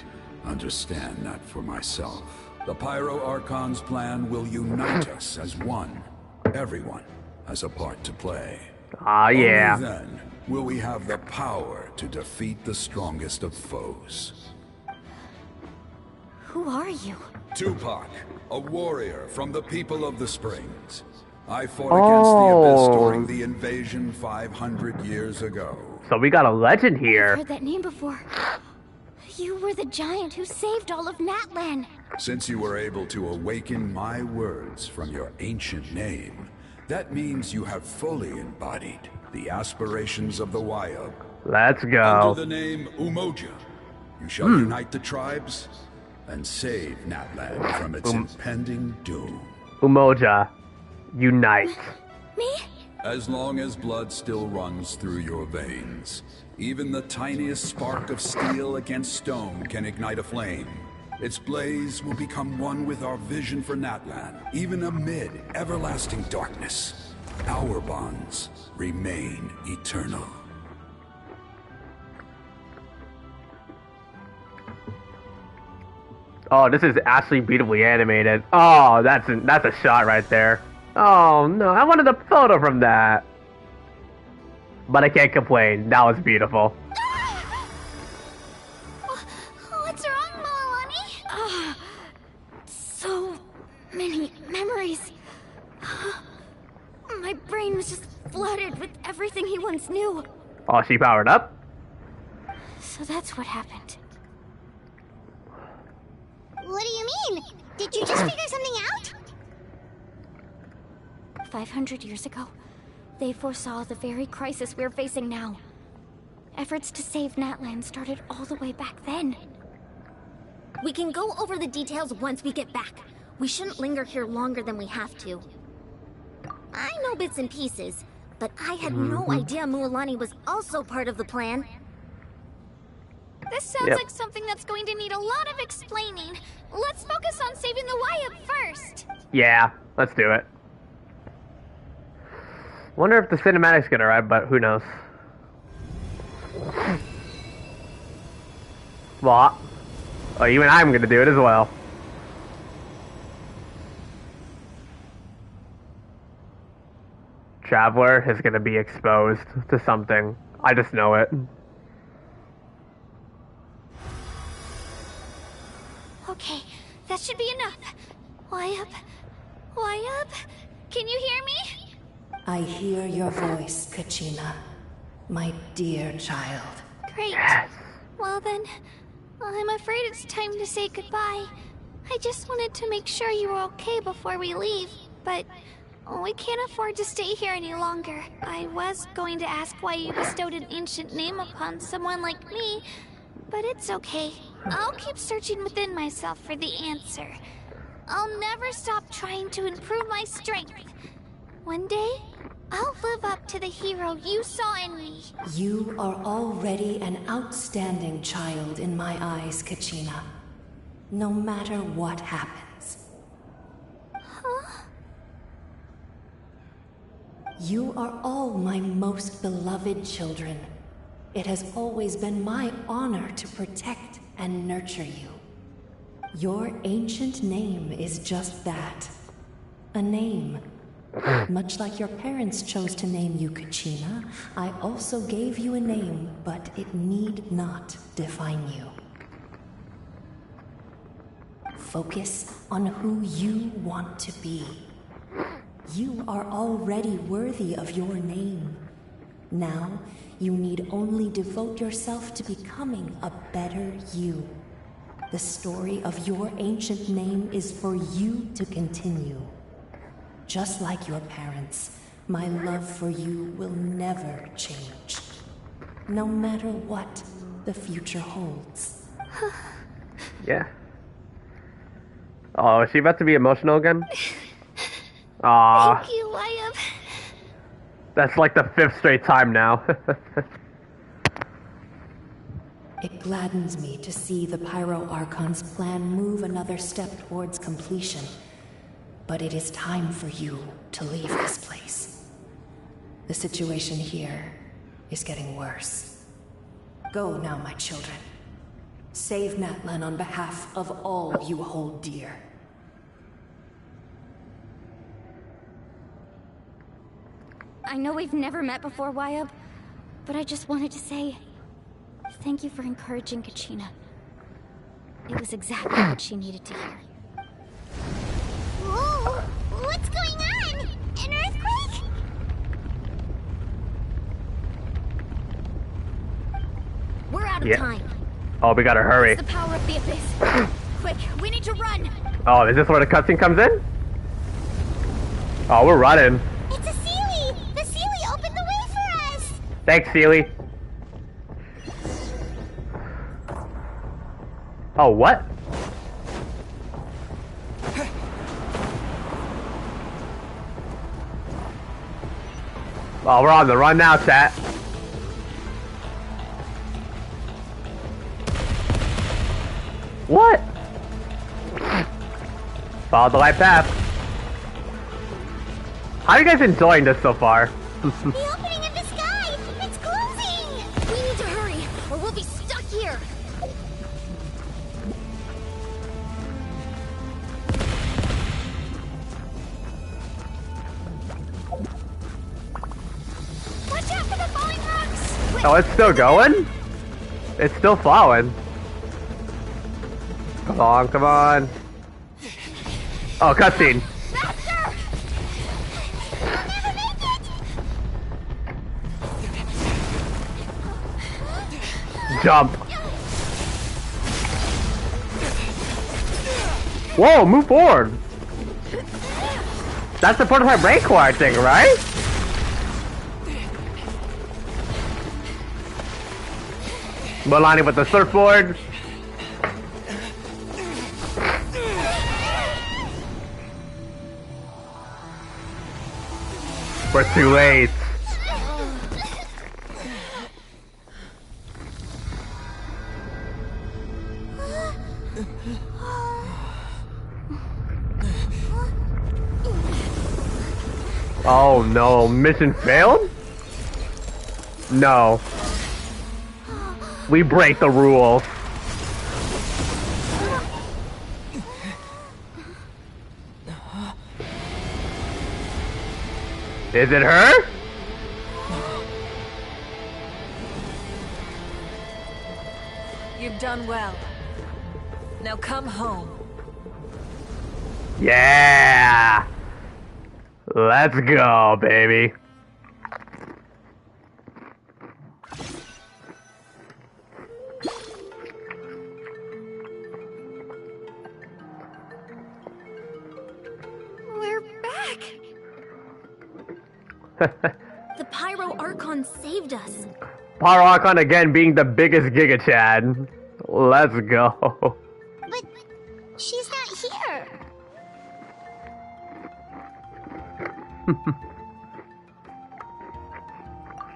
understand that for myself. The Pyro Archon's plan will unite us as one. Everyone has a part to play. Ah, yeah. Only then will we have the power to defeat the strongest of foes. Who are you? Tupac, a warrior from the people of the Springs. I fought against the Abyss during the invasion 500 years ago. So we got a legend here. I've heard that name before. You were the giant who saved all of Natlan. Since you were able to awaken my words from your ancient name, that means you have fully embodied the aspirations of the Wayab. Let's go. Under the name Umoja, you shall unite the tribes and save Natlan from its impending doom. Umoja, unite. Me? As long as blood still runs through your veins, even the tiniest spark of steel against stone can ignite a flame. Its blaze will become one with our vision for Natlan, even amid everlasting darkness. Our bonds remain eternal. Oh, this is actually beautifully animated. Oh, that's a shot right there. Oh no, I wanted a photo from that. But I can't complain. That was beautiful. What's wrong, Mualani? So many memories. My brain was just flooded with everything he once knew. Oh, she powered up? So that's what happened. What do you mean? Did you just figure something out? 500 years ago, they foresaw the very crisis we're facing now. Efforts to save Natlan started all the way back then. We can go over the details once we get back. We shouldn't linger here longer than we have to. I know bits and pieces, but I had no idea Mualani was also part of the plan. This sounds like something that's going to need a lot of explaining. Let's focus on saving the Wayab first. Yeah, let's do it. Wonder if the cinematic's gonna arrive, but who knows. Well, even I'm gonna do it as well. Traveler is gonna be exposed to something. I just know it. Okay, that should be enough. Why up? Why up? Can you hear me? I hear your voice, Kachina. My dear child. Great. Yes. Well then, I'm afraid it's time to say goodbye. I just wanted to make sure you were okay before we leave, but we can't afford to stay here any longer. I was going to ask why you bestowed an ancient name upon someone like me, but it's okay. I'll keep searching within myself for the answer. I'll never stop trying to improve my strength. One day, I'll live up to the hero you saw in me. You are already an outstanding child in my eyes, Kachina. No matter what happens. Huh? You are all my most beloved children. It has always been my honor to protect and nurture you. Your ancient name is just that. A name. Much like your parents chose to name you Kachina, I also gave you a name, but it need not define you. Focus on who you want to be. You are already worthy of your name. Now, you need only devote yourself to becoming a better you. The story of your ancient name is for you to continue. Just like your parents, my love for you will never change. No matter what the future holds. Yeah. Oh, is she about to be emotional again? Aww. Thank you, Wyatt. That's like the 5th straight time now. It gladdens me to see the Pyro Archon's plan move another step towards completion. But it is time for you to leave this place. The situation here is getting worse. Go now, my children. Save Natlan on behalf of all you hold dear. I know we've never met before, Wyatt, but I just wanted to say thank you for encouraging Kachina. It was exactly what she needed to hear. Whoa! What's going on? An earthquake? We're out of time. Oh, we gotta hurry. It's the power of the abyss. Quick, we need to run. Oh, is this where the cutscene comes in? Oh, we're running. It's a Sealy! The Sealy opened the way for us! Thanks, Sealy. Oh, what? Oh, we're on the run now, chat. What? Follow the light path. How are you guys enjoying this so far? The opening in the sky! It's closing! We need to hurry, or we'll be stuck here. Watch out for the falling rocks! Oh, it's still going? It's still falling. Come on, come on. Oh, cutscene. Jump. Whoa, move forward. That's the prototype Rancor, I think, right? Milani with the surfboard. We're too late. Oh no, mission failed? No. We break the rules. Is it her? You've done well. Now come home. Yeah! Let's go, baby. We're back! The Pyro Archon saved us. Pyro Archon again being the biggest Giga Chad. Let's go. But she's not here.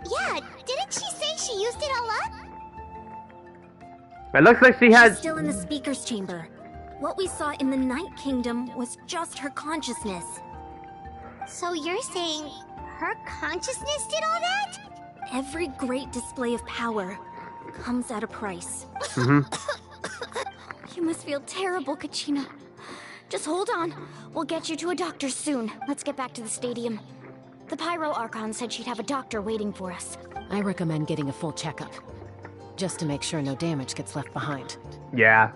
Yeah, didn't she say she used it all up? It looks like she has. She's still in the speaker's chamber. What we saw in the Night Kingdom was just her consciousness. So you're saying her consciousness did all that? Every great display of power comes at a price. You must feel terrible, Kachina. Just hold on. We'll get you to a doctor soon. Let's get back to the stadium. The Pyro Archon said she'd have a doctor waiting for us. I recommend getting a full checkup, just to make sure no damage gets left behind. Yeah.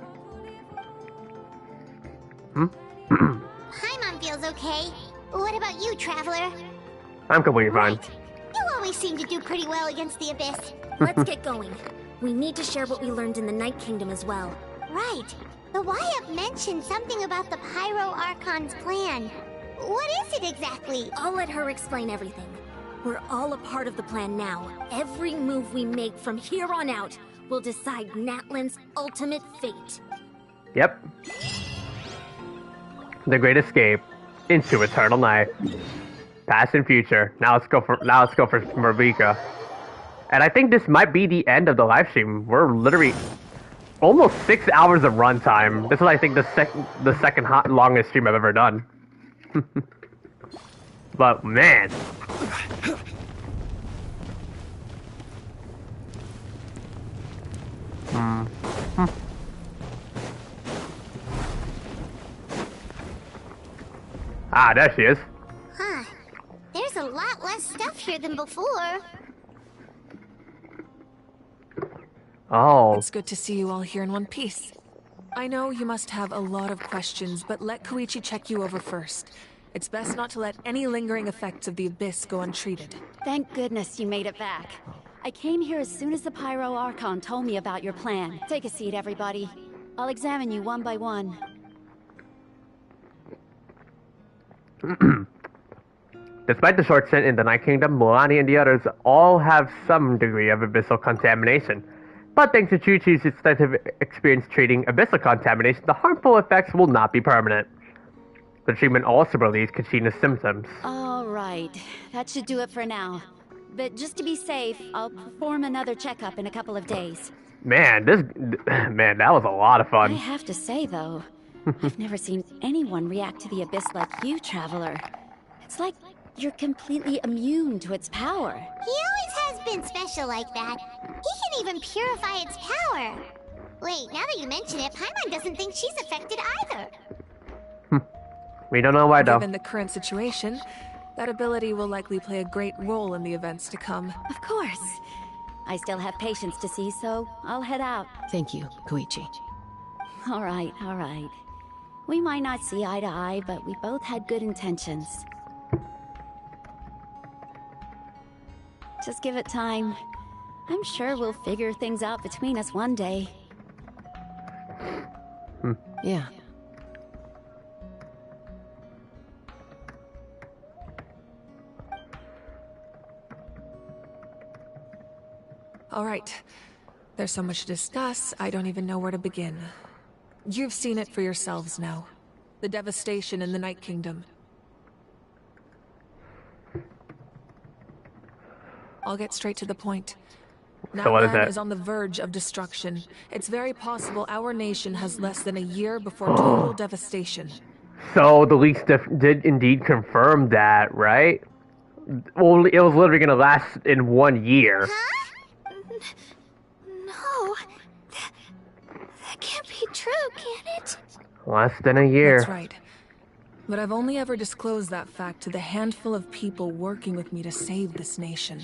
Paimon feels okay. What about you, Traveler? I'm completely fine. You always seem to do pretty well against the Abyss. Let's get going. We need to share what we learned in the Night Kingdom as well. Right. The YUP mentioned something about the Pyro Archon's plan. What is it exactly? I'll let her explain everything. We're all a part of the plan now. Every move we make from here on out will decide Natlan's ultimate fate. Yep. The Great Escape into Eternal Night. Past and future. Now let's go for Marvika. And I think this might be the end of the live stream. We're literally almost 6 hours of runtime. This is, I think, the second longest stream I've ever done. But man, ah, there she is. Huh. There's a lot less stuff here than before. Oh. It's good to see you all here in one piece. I know you must have a lot of questions, but let Koichi check you over first. It's best not to let any lingering effects of the Abyss go untreated. Thank goodness you made it back. I came here as soon as the Pyro Archon told me about your plan. Take a seat, everybody. I'll examine you one by one. Despite the short stint in the Night Kingdom, Milani and the others all have some degree of abyssal contamination. But thanks to Chuchi's extensive experience treating abyssal contamination, the harmful effects will not be permanent. The treatment also relieves Kachina's symptoms. All right, that should do it for now. But just to be safe, I'll perform another checkup in a couple of days. Man, that was a lot of fun. I have to say, though, I've never seen anyone react to the Abyss like you, Traveler. It's like you're completely immune to its power. He always has been special like that. He can even purify its power. Wait, now that you mention it, Paimon doesn't think she's affected either. We don't know why, though. Given the current situation, that ability will likely play a great role in the events to come. Of course. I still have patients to see, so I'll head out. Thank you, Koichi. All right, all right. We might not see eye to eye, but we both had good intentions. Just give it time. I'm sure we'll figure things out between us one day. Yeah. All right. There's so much to discuss, I don't even know where to begin. You've seen it for yourselves now. The devastation in the Night Kingdom. I'll get straight to the point. So what is Natlan that? is on the verge of destruction. It's very possible our nation has less than a year before total devastation. So the leaks did indeed confirm that, right? Well, it was literally gonna last in 1 year. Huh? No. That can't be true, can it? Less than a year. That's right. But I've only ever disclosed that fact to the handful of people working with me to save this nation.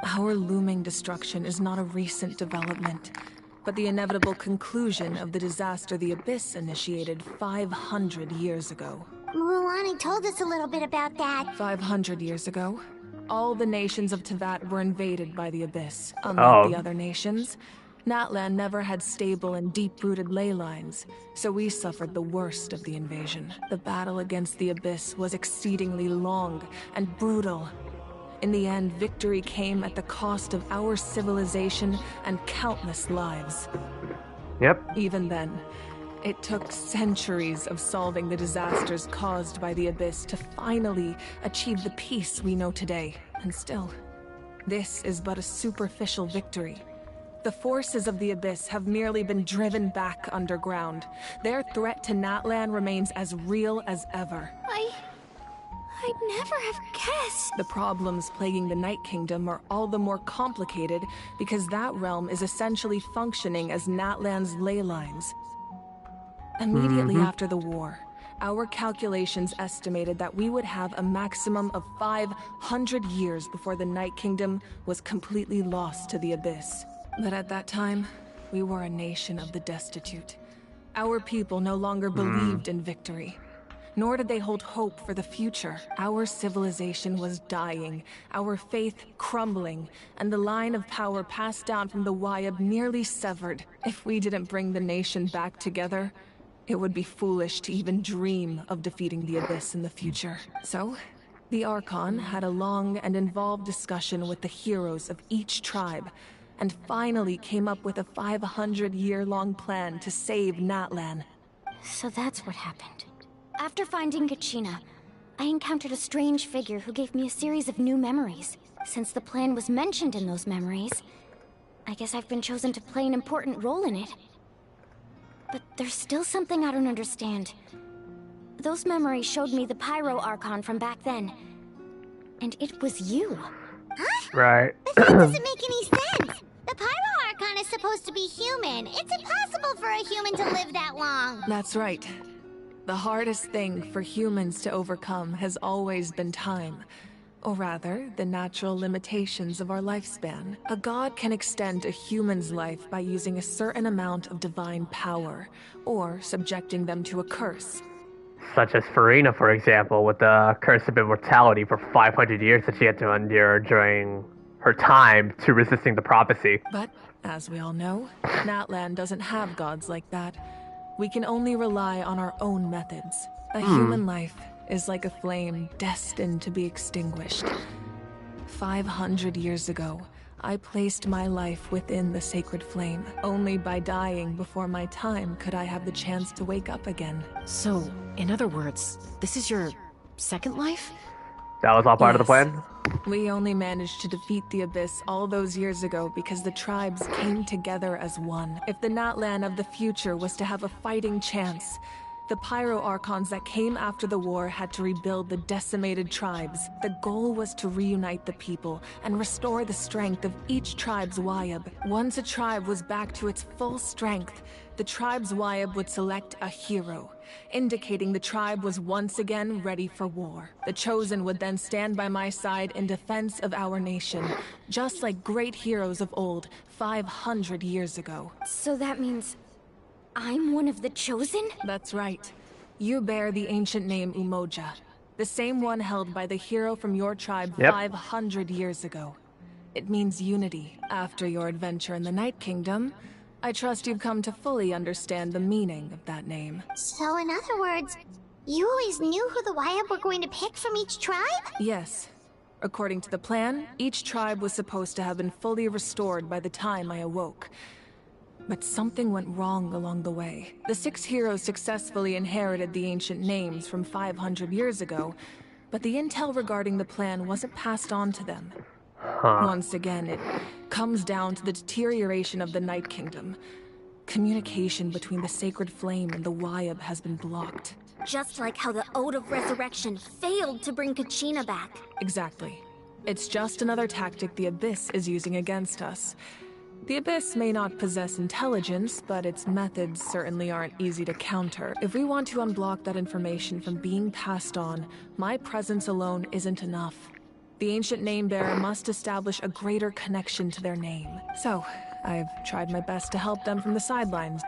Our looming destruction is not a recent development, but the inevitable conclusion of the disaster the Abyss initiated 500 years ago. Mulan told us a little bit about that. 500 years ago, all the nations of TEYVAT were invaded by the Abyss. Unlike the other nations, Natlan never had stable and deep-rooted ley lines, so we suffered the worst of the invasion. The battle against the Abyss was exceedingly long and brutal. In the end, victory came at the cost of our civilization and countless lives. Yep. Even then, it took centuries of solving the disasters caused by the Abyss to finally achieve the peace we know today. And still, this is but a superficial victory. The forces of the Abyss have merely been driven back underground. Their threat to Natlan remains as real as ever. I'd never have guessed. The problems plaguing the Night Kingdom are all the more complicated because that realm is essentially functioning as Natlan's ley lines. Immediately after the war, our calculations estimated that we would have a maximum of 500 years before the Night Kingdom was completely lost to the Abyss. But at that time, we were a nation of the destitute. Our people no longer believed in victory, nor did they hold hope for the future. Our civilization was dying, our faith crumbling, and the line of power passed down from the Wayab nearly severed. If we didn't bring the nation back together, it would be foolish to even dream of defeating the Abyss in the future. So, the Archon had a long and involved discussion with the heroes of each tribe, and finally came up with a 500-year-long plan to save Natlan. So that's what happened. After finding Kachina, I encountered a strange figure who gave me a series of new memories. Since the plan was mentioned in those memories, I guess I've been chosen to play an important role in it. But there's still something I don't understand. Those memories showed me the Pyro Archon from back then. And it was you. Huh? Right. But that doesn't make any sense. The Pyro Archon is supposed to be human. It's impossible for a human to live that long. That's right. The hardest thing for humans to overcome has always been time. Or rather, the natural limitations of our lifespan. A god can extend a human's life by using a certain amount of divine power, or subjecting them to a curse. Such as Farina, for example, with the curse of immortality for 500 years that she had to endure during her time to resisting the prophecy. But, as we all know, Natlan doesn't have gods like that. We can only rely on our own methods. A human life is like a flame destined to be extinguished. 500 years ago, I placed my life within the sacred flame. Only by dying before my time could I have the chance to wake up again. So, in other words, this is your second life? That was all part of the plan? We only managed to defeat the Abyss all those years ago because the tribes came together as one. If the Natlan of the future was to have a fighting chance, the Pyro Archons that came after the war had to rebuild the decimated tribes. The goal was to reunite the people and restore the strength of each tribe's Wayab. Once a tribe was back to its full strength, the tribe's Wayab would select a hero, indicating the tribe was once again ready for war. The Chosen would then stand by my side in defense of our nation, just like great heroes of old, 500 years ago. So that means I'm one of the Chosen? That's right. You bear the ancient name Umoja, the same one held by the hero from your tribe 500 years ago. It means unity. After your adventure in the Night Kingdom, I trust you've come to fully understand the meaning of that name. So in other words, you always knew who the Wayab were going to pick from each tribe? Yes. According to the plan, each tribe was supposed to have been fully restored by the time I awoke. But something went wrong along the way. The 6 heroes successfully inherited the ancient names from 500 years ago, but the intel regarding the plan wasn't passed on to them. Once again, it comes down to the deterioration of the Night Kingdom. Communication between the Sacred Flame and the Wayab has been blocked. Just like how the Ode of Resurrection failed to bring Kachina back. Exactly. It's just another tactic the Abyss is using against us. The Abyss may not possess intelligence, but its methods certainly aren't easy to counter. If we want to unblock that information from being passed on, my presence alone isn't enough. The ancient name-bearer must establish a greater connection to their name. So, I've tried my best to help them from the sidelines.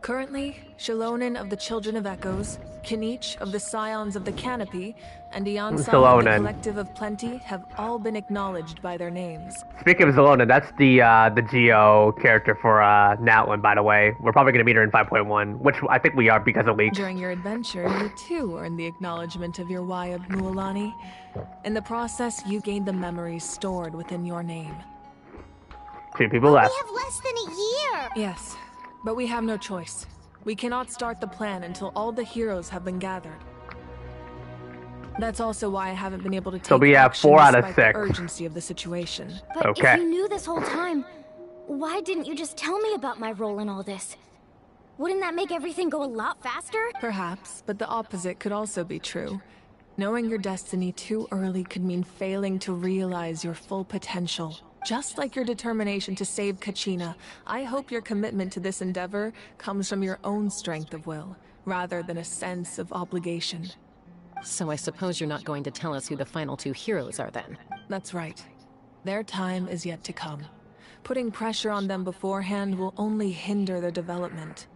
Currently, Shilonen of the Children of Echoes, Kinich of the Scions of the Canopy, and Iansan of the Collective of Plenty have all been acknowledged by their names. Speaking of Zelona, that's the Geo character for Natlan, by the way. We're probably going to meet her in 5.1, which I think we are because of leaks. During your adventure, you too earned the acknowledgement of your Wayab Mualani. In the process, you gained the memories stored within your name. 2 people left. We have less than a year! Yes, but we have no choice. We cannot start the plan until all the heroes have been gathered. That's also why I haven't been able to take so we have 4 out of 6. The urgency of the situation. But if you knew this whole time, why didn't you just tell me about my role in all this? Wouldn't that make everything go a lot faster? Perhaps, but the opposite could also be true. Knowing your destiny too early could mean failing to realize your full potential. Just like your determination to save Kachina, I hope your commitment to this endeavor comes from your own strength of will, rather than a sense of obligation. So I suppose you're not going to tell us who the final 2 heroes are then? That's right. Their time is yet to come. Putting pressure on them beforehand will only hinder their development.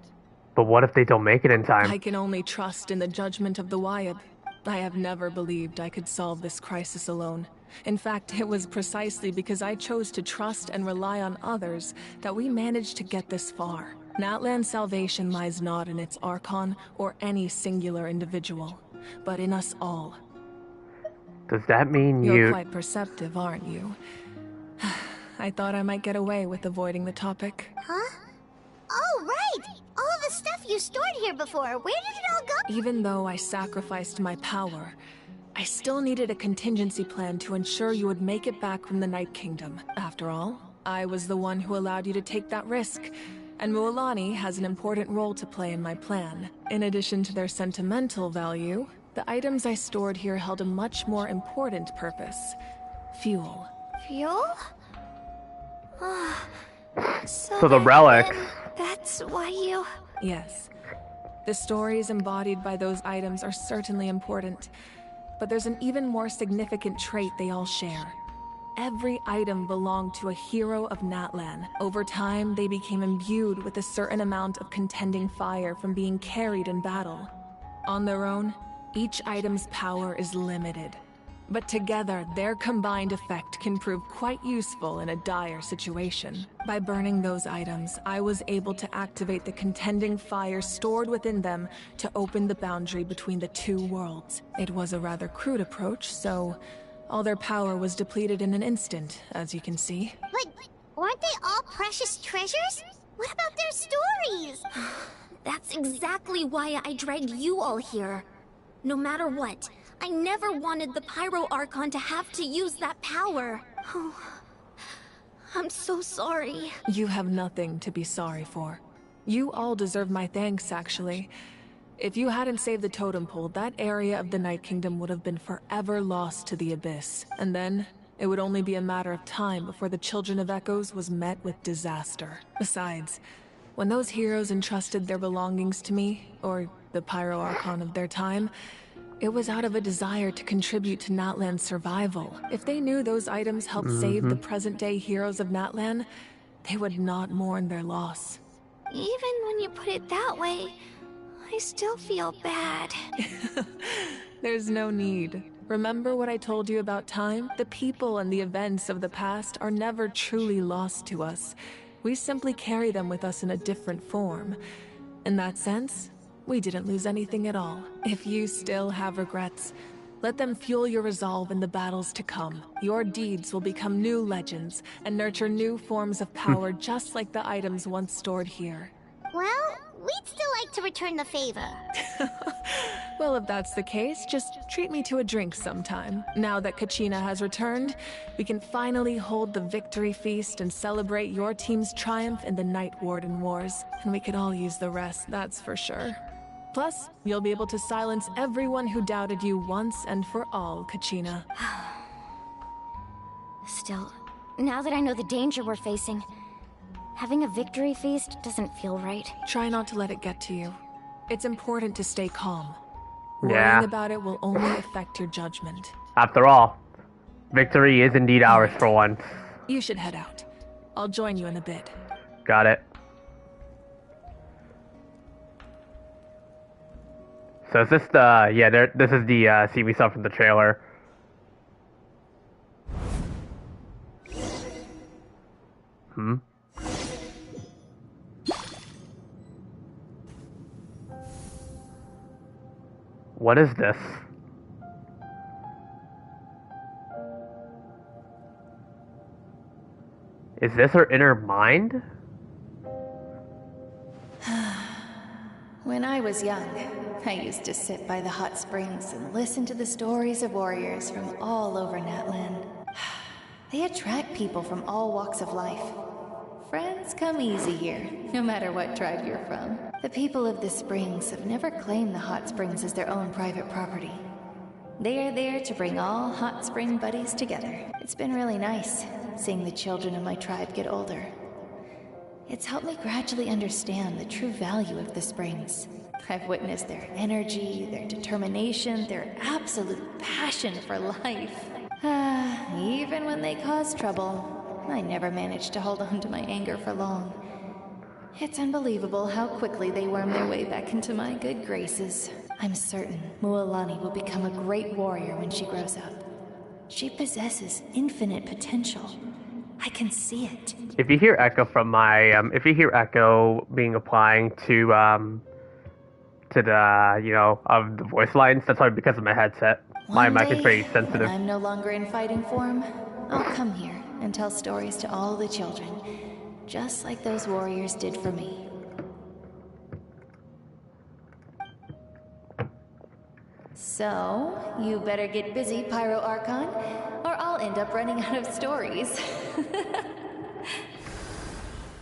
But what if they don't make it in time? I can only trust in the judgment of the Wayab. I have never believed I could solve this crisis alone. In fact, it was precisely because I chose to trust and rely on others that we managed to get this far. Natlan's salvation lies not in its Archon or any singular individual, but in us all. Does that mean You're quite perceptive, aren't you? I thought I might get away with avoiding the topic. Huh? Oh, right! All the stuff you stored here before, where did it all go? Even though I sacrificed my power, I still needed a contingency plan to ensure you would make it back from the Night Kingdom. After all, I was the one who allowed you to take that risk, and Mualani has an important role to play in my plan. In addition to their sentimental value, the items I stored here held a much more important purpose. Fuel. Fuel? So the relics. That's why you... Yes. The stories embodied by those items are certainly important, but there's an even more significant trait they all share. Every item belonged to a hero of Natlan. Over time, they became imbued with a certain amount of contending fire from being carried in battle. On their own, each item's power is limited. But together, their combined effect can prove quite useful in a dire situation. By burning those items, I was able to activate the contending fire stored within them to open the boundary between the 2 worlds. It was a rather crude approach, so all their power was depleted in an instant, as you can see. But weren't they all precious treasures? What about their stories? That's exactly why I dragged you all here. No matter what, I never wanted the Pyro Archon to have to use that power. Oh, I'm so sorry. You have nothing to be sorry for. You all deserve my thanks, actually. If you hadn't saved the totem pole, that area of the Night Kingdom would have been forever lost to the Abyss. And then, it would only be a matter of time before the Children of Echoes was met with disaster. Besides, when those heroes entrusted their belongings to me, or the Pyro Archon of their time, it was out of a desire to contribute to Natlan's survival. If they knew those items helped save the present-day heroes of Natlan, they would not mourn their loss. Even when you put it that way, I still feel bad. There's no need. Remember what I told you about time? The people and the events of the past are never truly lost to us. We simply carry them with us in a different form. In that sense, we didn't lose anything at all. If you still have regrets, let them fuel your resolve in the battles to come. Your deeds will become new legends and nurture new forms of power just like the items once stored here. Well, we'd still like to return the favor. Well, if that's the case, just treat me to a drink sometime. Now that Kachina has returned, we can finally hold the victory feast and celebrate your team's triumph in the Night Warden Wars. And we could all use the rest, that's for sure. Plus, you'll be able to silence everyone who doubted you once and for all, Kachina. Still, now that I know the danger we're facing, having a victory feast doesn't feel right. Try not to let it get to you. It's important to stay calm. Yeah. Worrying about it will only affect your judgment. After all, victory is indeed ours for once. You should head out. I'll join you in a bit. Got it. So is this the... Yeah, this is the scene we saw from the trailer. Hmm? What is this? Is this her inner mind? When I was young, I used to sit by the hot springs and listen to the stories of warriors from all over Natlan. They attract people from all walks of life. Friends come easy here, no matter what tribe you're from. The people of the springs have never claimed the hot springs as their own private property. They are there to bring all hot spring buddies together. It's been really nice, seeing the children of my tribe get older. It's helped me gradually understand the true value of the springs. I've witnessed their energy, their determination, their absolute passion for life. Even when they cause trouble, I never managed to hold on to my anger for long. It's unbelievable how quickly they worm their way back into my good graces. I'm certain Mualani will become a great warrior when she grows up. She possesses infinite potential. I can see it. If you hear echo from my, if you hear echo being applying to the, you know, of the voice lines, that's probably because of my headset. My mic is pretty sensitive. When I'm no longer in fighting form, I'll come here and tell stories to all the children, just like those warriors did for me. So, you better get busy, Pyro Archon, or I'll end up running out of stories.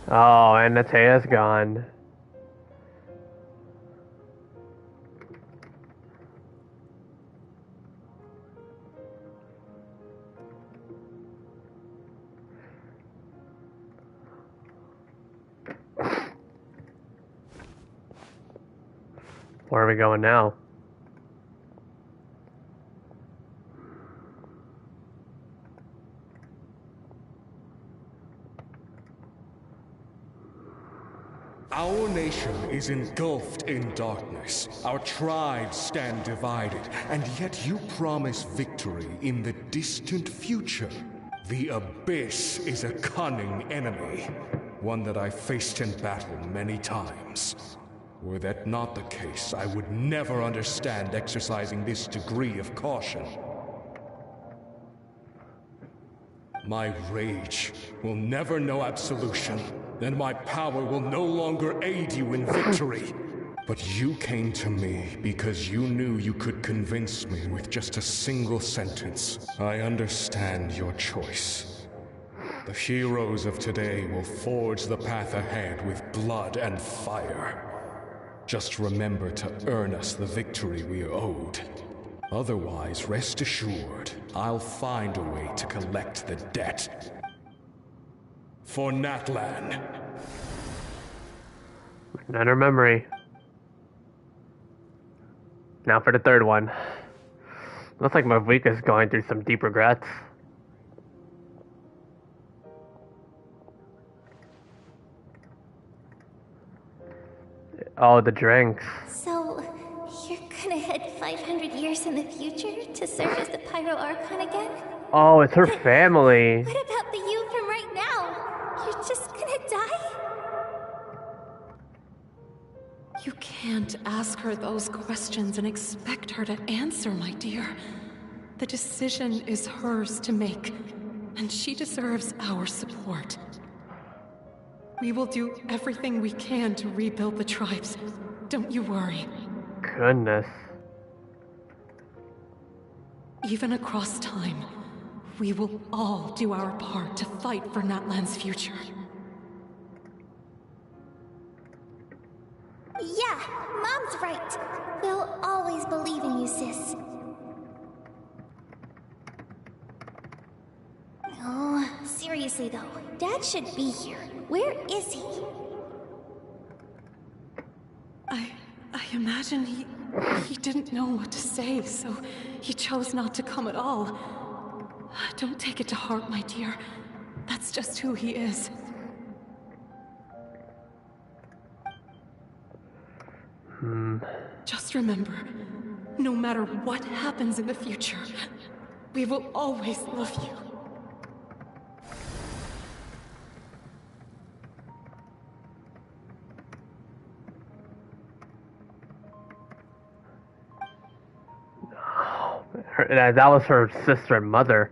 Oh, and Natea's gone. Where are we going now? Our nation is engulfed in darkness. Our tribes stand divided, and yet you promise victory in the distant future. The Abyss is a cunning enemy, one that I faced in battle many times. Were that not the case, I would never understand exercising this degree of caution. My rage will never know absolution, and my power will no longer aid you in victory. But you came to me because you knew you could convince me with just a single sentence. I understand your choice. The heroes of today will forge the path ahead with blood and fire. Just remember to earn us the victory we are owed. Otherwise, rest assured, I'll find a way to collect the debt. For Natlan. Not her memory. Now for the third one. Looks like Mavika's going through some deep regrets. Oh, the drinks. So, you're gonna head 500 years in the future to serve as the Pyro Archon again? Oh, it's her family. What about the you from right now? You're just gonna die? You can't ask her those questions and expect her to answer, my dear. The decision is hers to make, and she deserves our support. We will do everything we can to rebuild the tribes. Don't you worry. Goodness. Even across time, we will all do our part to fight for Natlan's future. Yeah, Mom's right. We'll always believe in you, sis. Oh, Seriously though, Dad should be here. Where is he? I imagine he didn't know what to say, so he chose not to come at all. Don't take it to heart, my dear. That's just who he is. Just remember, no matter what happens in the future, we will always love you. That was her sister and mother.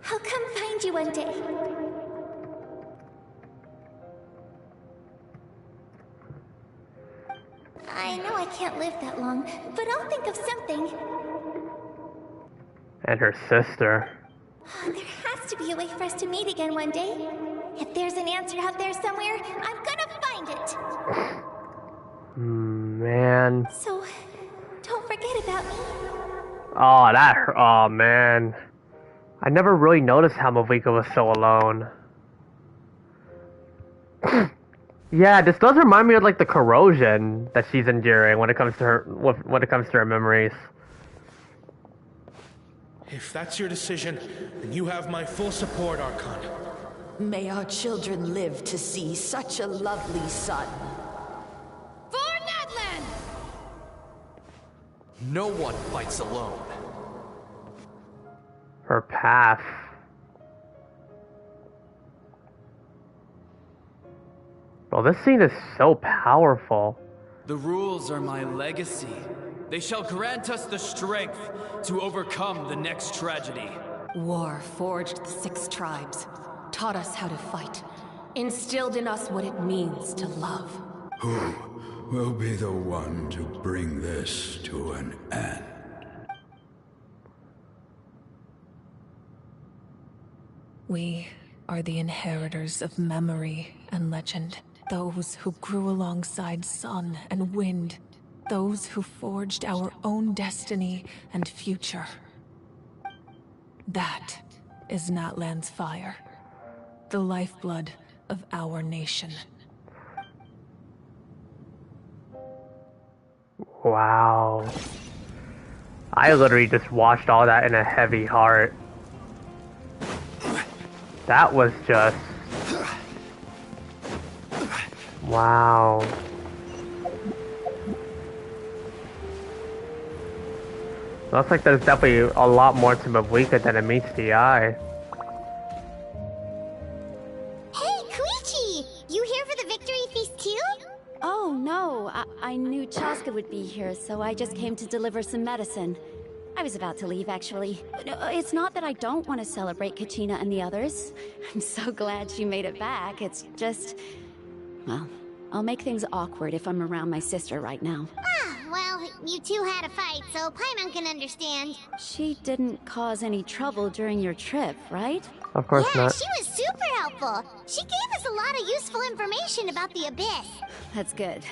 I'll come find you one day. I know I can't live that long, but I'll think of something. And her sister. There has to be a way for us to meet again one day. If there's an answer out there somewhere, I'm gonna find it. Man. So, don't forget about me. Oh man. I never really noticed how Malvika was so alone. Yeah, this does remind me of like the corrosion that she's enduring when it comes to her memories. If that's your decision, then you have my full support, Archon. May our children live to see such a lovely son. For Natlan! No one fights alone. Her path. Well, this scene is so powerful. The rules are my legacy. They shall grant us the strength to overcome the next tragedy. War forged the 6 tribes, taught us how to fight, instilled in us what it means to love. Who will be the one to bring this to an end? We are the inheritors of memory and legend. Those who grew alongside sun and wind. Those who forged our own destiny and future. That is Natlan's fire. The lifeblood of our nation. Wow. I literally just watched all that in a heavy heart. That was just... Wow. Looks like there's definitely a lot more to Malvika than it meets the eye. Hey, Koichi! You here for the victory feast too? Oh, no. I knew Chaska would be here, so I just came to deliver some medicine. I was about to leave, actually. No, it's not that I don't want to celebrate Kachina and the others. I'm so glad she made it back. It's just... Well, I'll make things awkward if I'm around my sister right now. Ah, well, you two had a fight, so Paimon can understand. She didn't cause any trouble during your trip, right? Of course yeah, not. She was super helpful. She gave us a lot of useful information about the Abyss. That's good.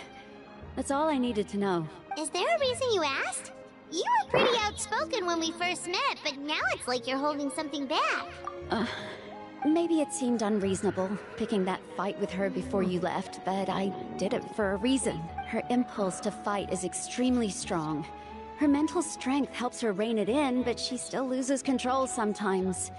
That's all I needed to know. Is there a reason you asked? You were pretty outspoken when we first met, but now it's like you're holding something back. Maybe it seemed unreasonable, picking that fight with her before you left, but I did it for a reason. Her impulse to fight is extremely strong. Her mental strength helps her rein it in, but she still loses control sometimes.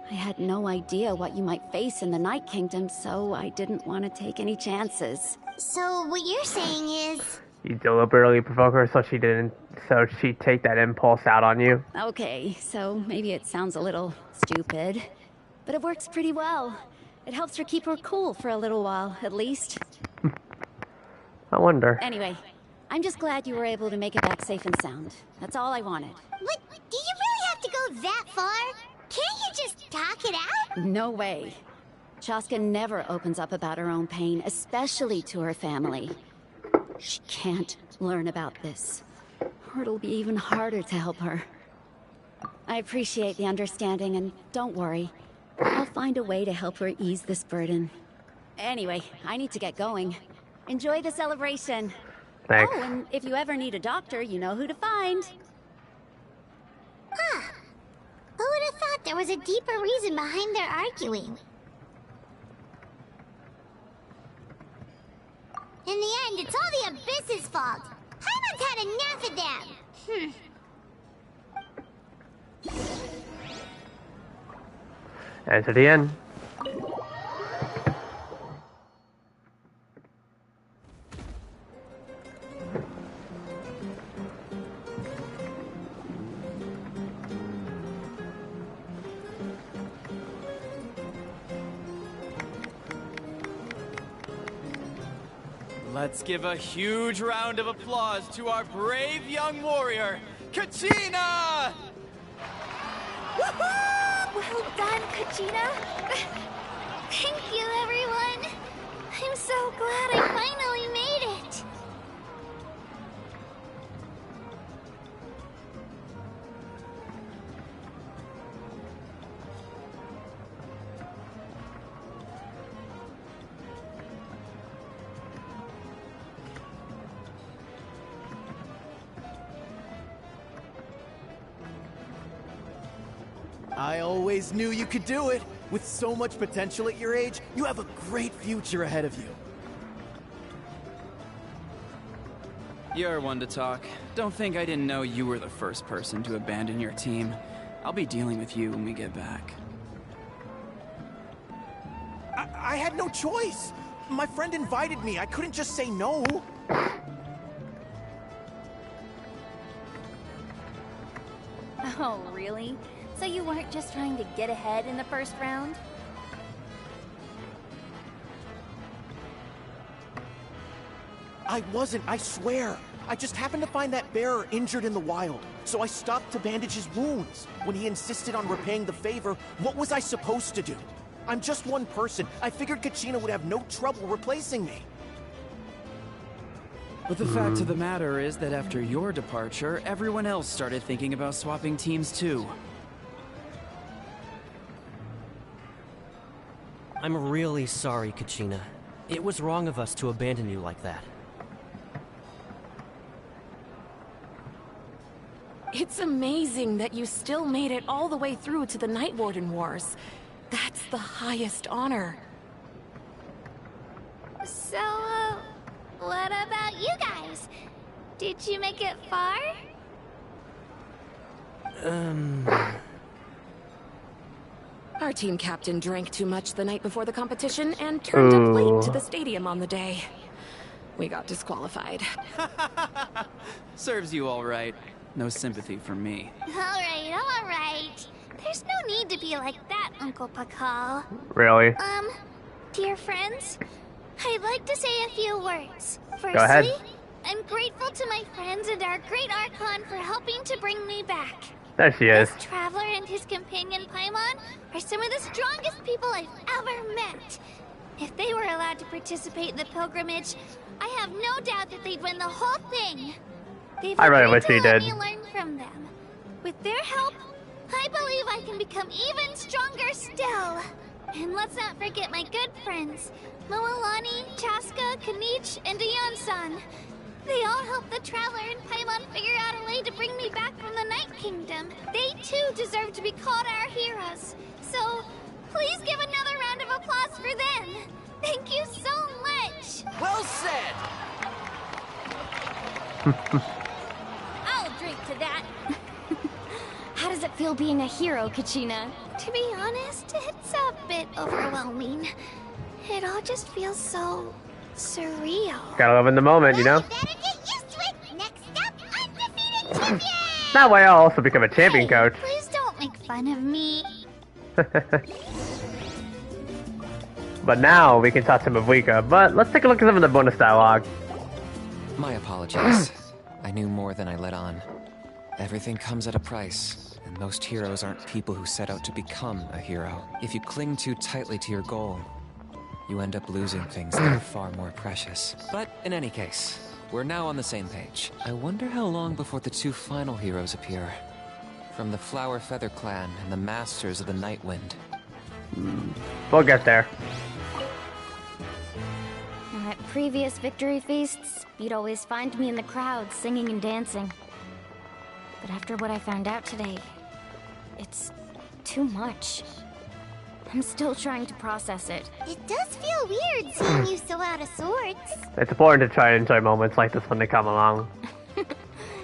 I had no idea what you might face in the Night Kingdom, so I didn't want to take any chances. So what you're saying is... You deliberately provoke her so she'd take that impulse out on you? Okay, so maybe it sounds a little stupid, but it works pretty well. It helps her keep her cool for a little while, at least. I wonder. Anyway, I'm just glad you were able to make it back safe and sound. That's all I wanted. But do you really have to go that far? Can't you just talk it out? No way. Chaska never opens up about her own pain, especially to her family. She can't learn about this, or it'll be even harder to help her. I appreciate the understanding, and don't worry. I'll find a way to help her ease this burden. Anyway, I need to get going. Enjoy the celebration. Thanks. Oh, and if you ever need a doctor, you know who to find. there was a deeper reason behind their arguing. In the end, it's all the Abyss's fault. Paimon's had enough of them. And to the end. Let's give a huge round of applause to our brave young warrior, Kachina! Well done, Kachina. Thank you, everyone. I'm so glad I finally made it. I always knew you could do it. With so much potential at your age, you have a great future ahead of you. You're one to talk. Don't think I didn't know you were the first person to abandon your team. I'll be dealing with you when we get back. I had no choice. My friend invited me. I couldn't just say no. Oh, really? So you weren't just trying to get ahead in the first round? I wasn't, I swear. I just happened to find that bearer injured in the wild, so I stopped to bandage his wounds. When he insisted on repaying the favor, what was I supposed to do? I'm just one person. I figured Kachina would have no trouble replacing me. But the fact of the matter is that after your departure, everyone else started thinking about swapping teams too. I'm really sorry, Kachina. It was wrong of us to abandon you like that. It's amazing that you still made it all the way through to the Night Warden Wars. That's the highest honor. So, what about you guys? Did you make it far? Our team captain drank too much the night before the competition and turned up late to the stadium on the day. We got disqualified. Serves you all right. No sympathy for me. Alright. There's no need to be like that, Uncle Pakal. Really? Dear friends, I'd like to say a few words. Firstly, Go ahead. I'm grateful to my friends and our great Archon for helping to bring me back. There she is. This traveler and his companion Paimon are some of the strongest people I've ever met. If they were allowed to participate in the pilgrimage, I have no doubt that they'd win the whole thing. They've I really agreed wish to he let did. me learn from them. With their help, I believe I can become even stronger still. And let's not forget my good friends, Moalani, Chaska, Kanich, and Ayan-san. They all helped the Traveler and Paimon figure out a way to bring me back from the Night Kingdom. They too deserve to be called our heroes. So, please give another round of applause for them. Thank you so much. Well said. I'll drink to that. How does it feel being a hero, Kachina? To be honest, it's a bit overwhelming. It all just feels so surreal. Gotta live in the moment, you know? Better get used to it. Next up, undefeated champion! That way I'll also become a champion coach. Please don't make fun of me. But now we can talk to Mavwika. But let's take a look at some of the bonus dialogue. My apologies. I knew more than I let on. Everything comes at a price, and most heroes aren't people who set out to become a hero. If you cling too tightly to your goal, you end up losing things that are far more precious. But in any case, we're now on the same page. I wonder how long before the two final heroes appear. From the Flower Feather Clan and the Masters of the Night Wind. We'll get there. At previous victory feasts, you'd always find me in the crowd singing and dancing. But after what I found out today, it's too much. I'm still trying to process it. It does feel weird seeing you so out of sorts. It's important to try and enjoy moments like this when they come along.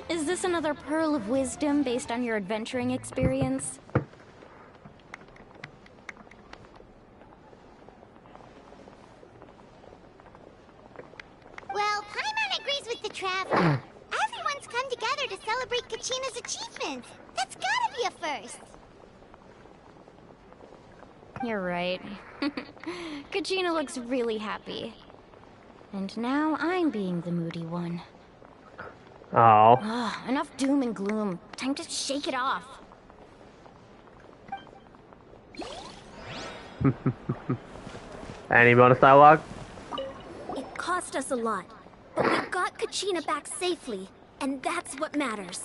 Is this another pearl of wisdom based on your adventuring experience? Well, Paimon agrees with the traveler. Everyone's come together to celebrate Kachina's achievements. That's gotta be a first. You're right. Kachina looks really happy. And now I'm being the moody one. Oh. Ugh, enough doom and gloom. Time to shake it off. Any bonus dialogue? It cost us a lot, but we got Kachina back safely, and that's what matters.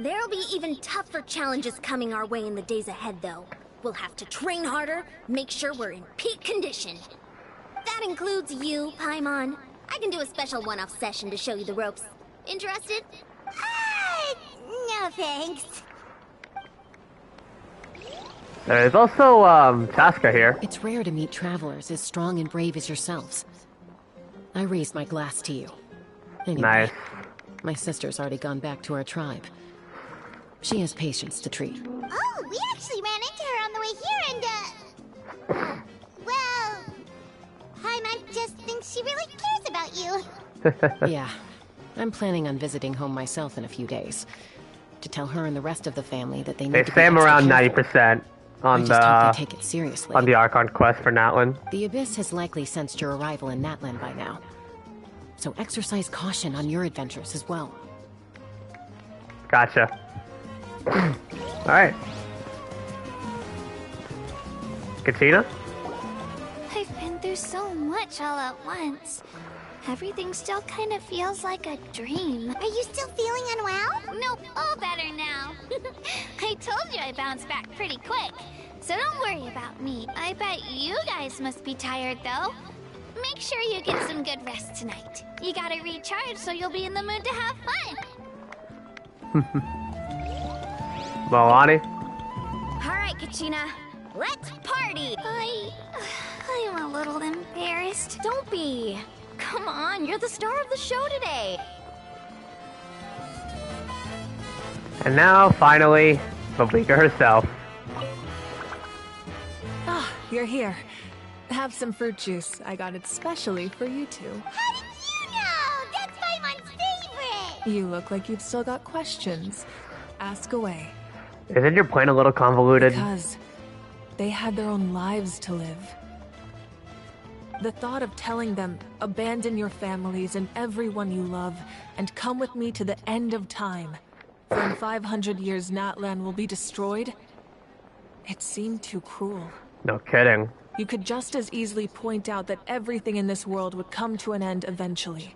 There'll be even tougher challenges coming our way in the days ahead, though. We'll have to train harder, make sure we're in peak condition. That includes you, Paimon. I can do a special one-off session to show you the ropes. Interested? No thanks. There's also, Taska here. It's rare to meet travelers as strong and brave as yourselves. I raised my glass to you. Anyway, Nice. My sister's already gone back to our tribe. She has patients to treat. Oh, we actually ran into her on the way here and, well, Paimon just thinks she really cares about you. Yeah. I'm planning on visiting home myself in a few days. To tell her and the rest of the family that they need They to say I'm be extra around careful. 90% on I just hope they the take it seriously. on the Archon quest for Natlan. The Abyss has likely sensed your arrival in Natlan by now. So exercise caution on your adventures as well. Gotcha. Alright. Kachina? I've been through so much all at once. Everything still kind of feels like a dream. Are you still feeling unwell? Nope, all better now. I told you I bounced back pretty quick, so don't worry about me. I bet you guys must be tired, though. Make sure you get some good rest tonight. You gotta recharge so you'll be in the mood to have fun. Moani? Alright, Kachina. Let's party! I'm a little embarrassed. Don't be. Come on, you're the star of the show today. And now, finally, Malika herself. Ah, you're here. Have some fruit juice. I got it specially for you two. How did you know? That's Paimon's favorite! You look like you've still got questions. Ask away. Isn't your plan a little convoluted? Because they had their own lives to live. The thought of telling them, abandon your families and everyone you love, and come with me to the end of time, for in 500 years Natlan will be destroyed, it seemed too cruel. No kidding. You could just as easily point out that everything in this world would come to an end eventually.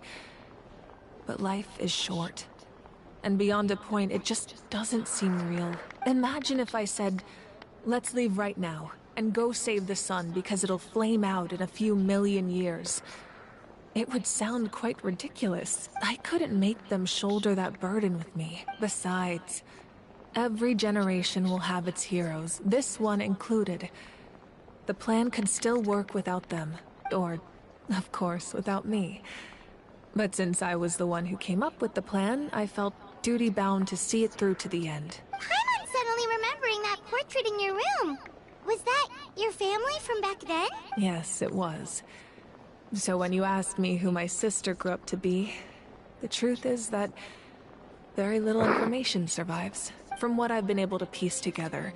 But life is short. And beyond a point, it just doesn't seem real. Imagine if I said, let's leave right now, and go save the sun because it'll flame out in a few million years. It would sound quite ridiculous. I couldn't make them shoulder that burden with me. Besides, every generation will have its heroes, this one included. The plan could still work without them, or, of course, without me. But since I was the one who came up with the plan, I felt duty-bound to see it through to the end. Paimon's suddenly remembering that portrait in your room. Was that your family from back then? Yes, it was. So when you asked me who my sister grew up to be, the truth is that very little information survives. From what I've been able to piece together,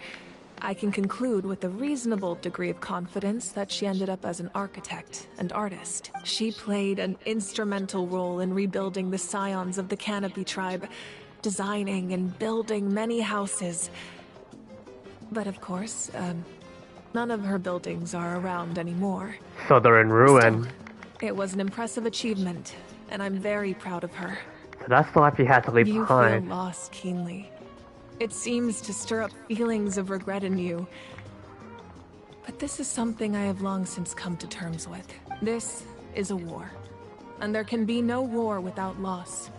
I can conclude with a reasonable degree of confidence that she ended up as an architect and artist. She played an instrumental role in rebuilding the scions of the Canopy tribe, designing and building many houses. But of course, none of her buildings are around anymore. So they're in ruin. Still, it was an impressive achievement, and I'm very proud of her. So that's the life you had to leave You behind. feel loss keenly. It seems to stir up feelings of regret in you. But this is something I have long since come to terms with. This is a war. And there can be no war without loss.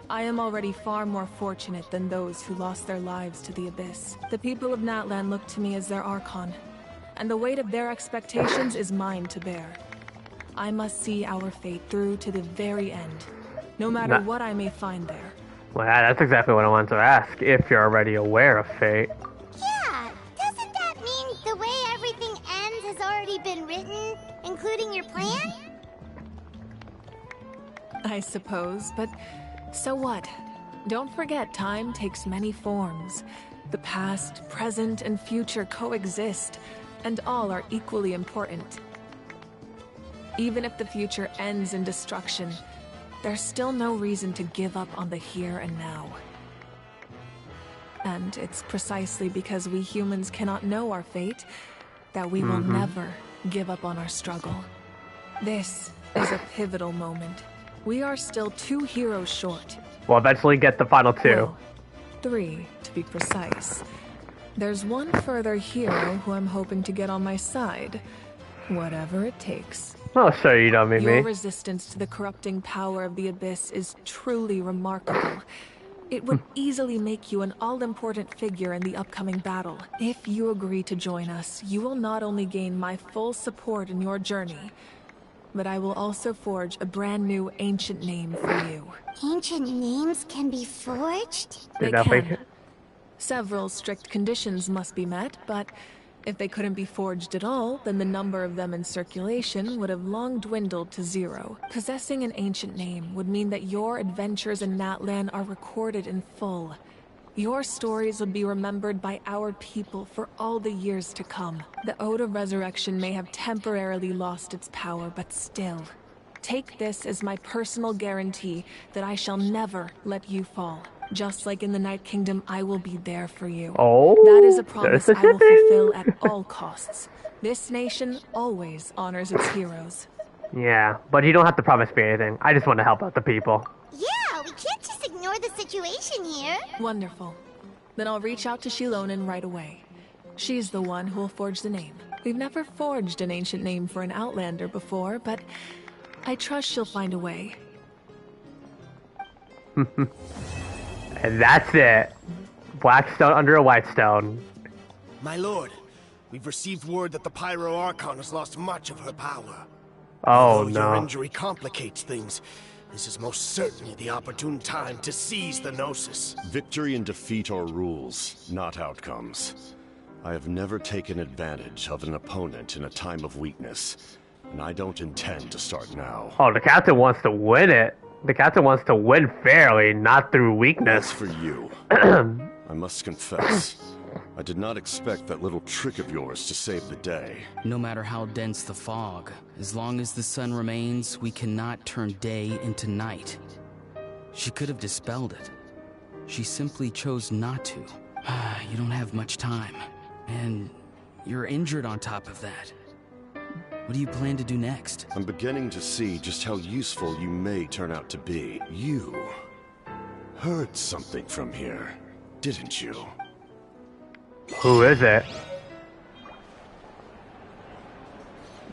I am already far more fortunate than those who lost their lives to the Abyss. The people of Natlan look to me as their Archon, and the weight of their expectations is mine to bear. I must see our fate through to the very end, no matter what I may find there. Well, that's exactly what I wanted to ask, if you're already aware of fate. Yeah, doesn't that mean the way everything ends has already been written, including your plan? I suppose, but so what? Don't forget, time takes many forms. The past, present, and future coexist, and all are equally important. Even if the future ends in destruction, there's still no reason to give up on the here and now. And it's precisely because we humans cannot know our fate that we will never give up on our struggle. This is a pivotal moment. We are still 2 heroes short. We'll eventually get the final 2. Well, 3, to be precise. There's one further hero who I'm hoping to get on my side, whatever it takes. I'll show you, don't mean Your me. resistance to the corrupting power of the Abyss is truly remarkable. It would easily make you an all-important figure in the upcoming battle. If you agree to join us, you will not only gain my full support in your journey, but I will also forge a brand new ancient name for you. Ancient names can be forged? They can. Several strict conditions must be met, but if they couldn't be forged at all, then the number of them in circulation would have long dwindled to 0. Possessing an ancient name would mean that your adventures in Natlan are recorded in full. Your stories would be remembered by our people for all the years to come. The Ode of Resurrection may have temporarily lost its power, but still, take this as my personal guarantee that I shall never let you fall. Just like in the Night Kingdom, I will be there for you. Oh, that is a promise I will fulfill at all costs. This nation always honors its heroes. Yeah, but you don't have to promise me anything. I just want to help out the people. Yeah, we can't just ignore the situation here. Wonderful. Then I'll reach out to Shilonen right away. She's the one who will forge the name. We've never forged an ancient name for an Outlander before, but I trust she'll find a way. And that's it. Black stone under a white stone. My lord, we've received word that the Pyro Archon has lost much of her power. Oh, Although no. your injury complicates things, this is most certainly the opportune time to seize the Gnosis. Victory and defeat are rules, not outcomes. I have never taken advantage of an opponent in a time of weakness, and I don't intend to start now. Oh, the captain wants to win it. The captain wants to win fairly, not through weakness. As for you, I must confess, I did not expect that little trick of yours to save the day. No matter how dense the fog, as long as the sun remains, we cannot turn day into night. She could have dispelled it. She simply chose not to. You don't have much time, and you're injured on top of that. What do you plan to do next? I'm beginning to see just how useful you may turn out to be. You heard something from here, didn't you? Who is it?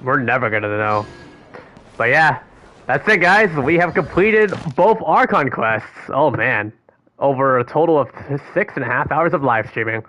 We're never gonna know. But yeah, that's it, guys. We have completed both Archon quests. Oh man, over a total of 6.5 hours of live streaming.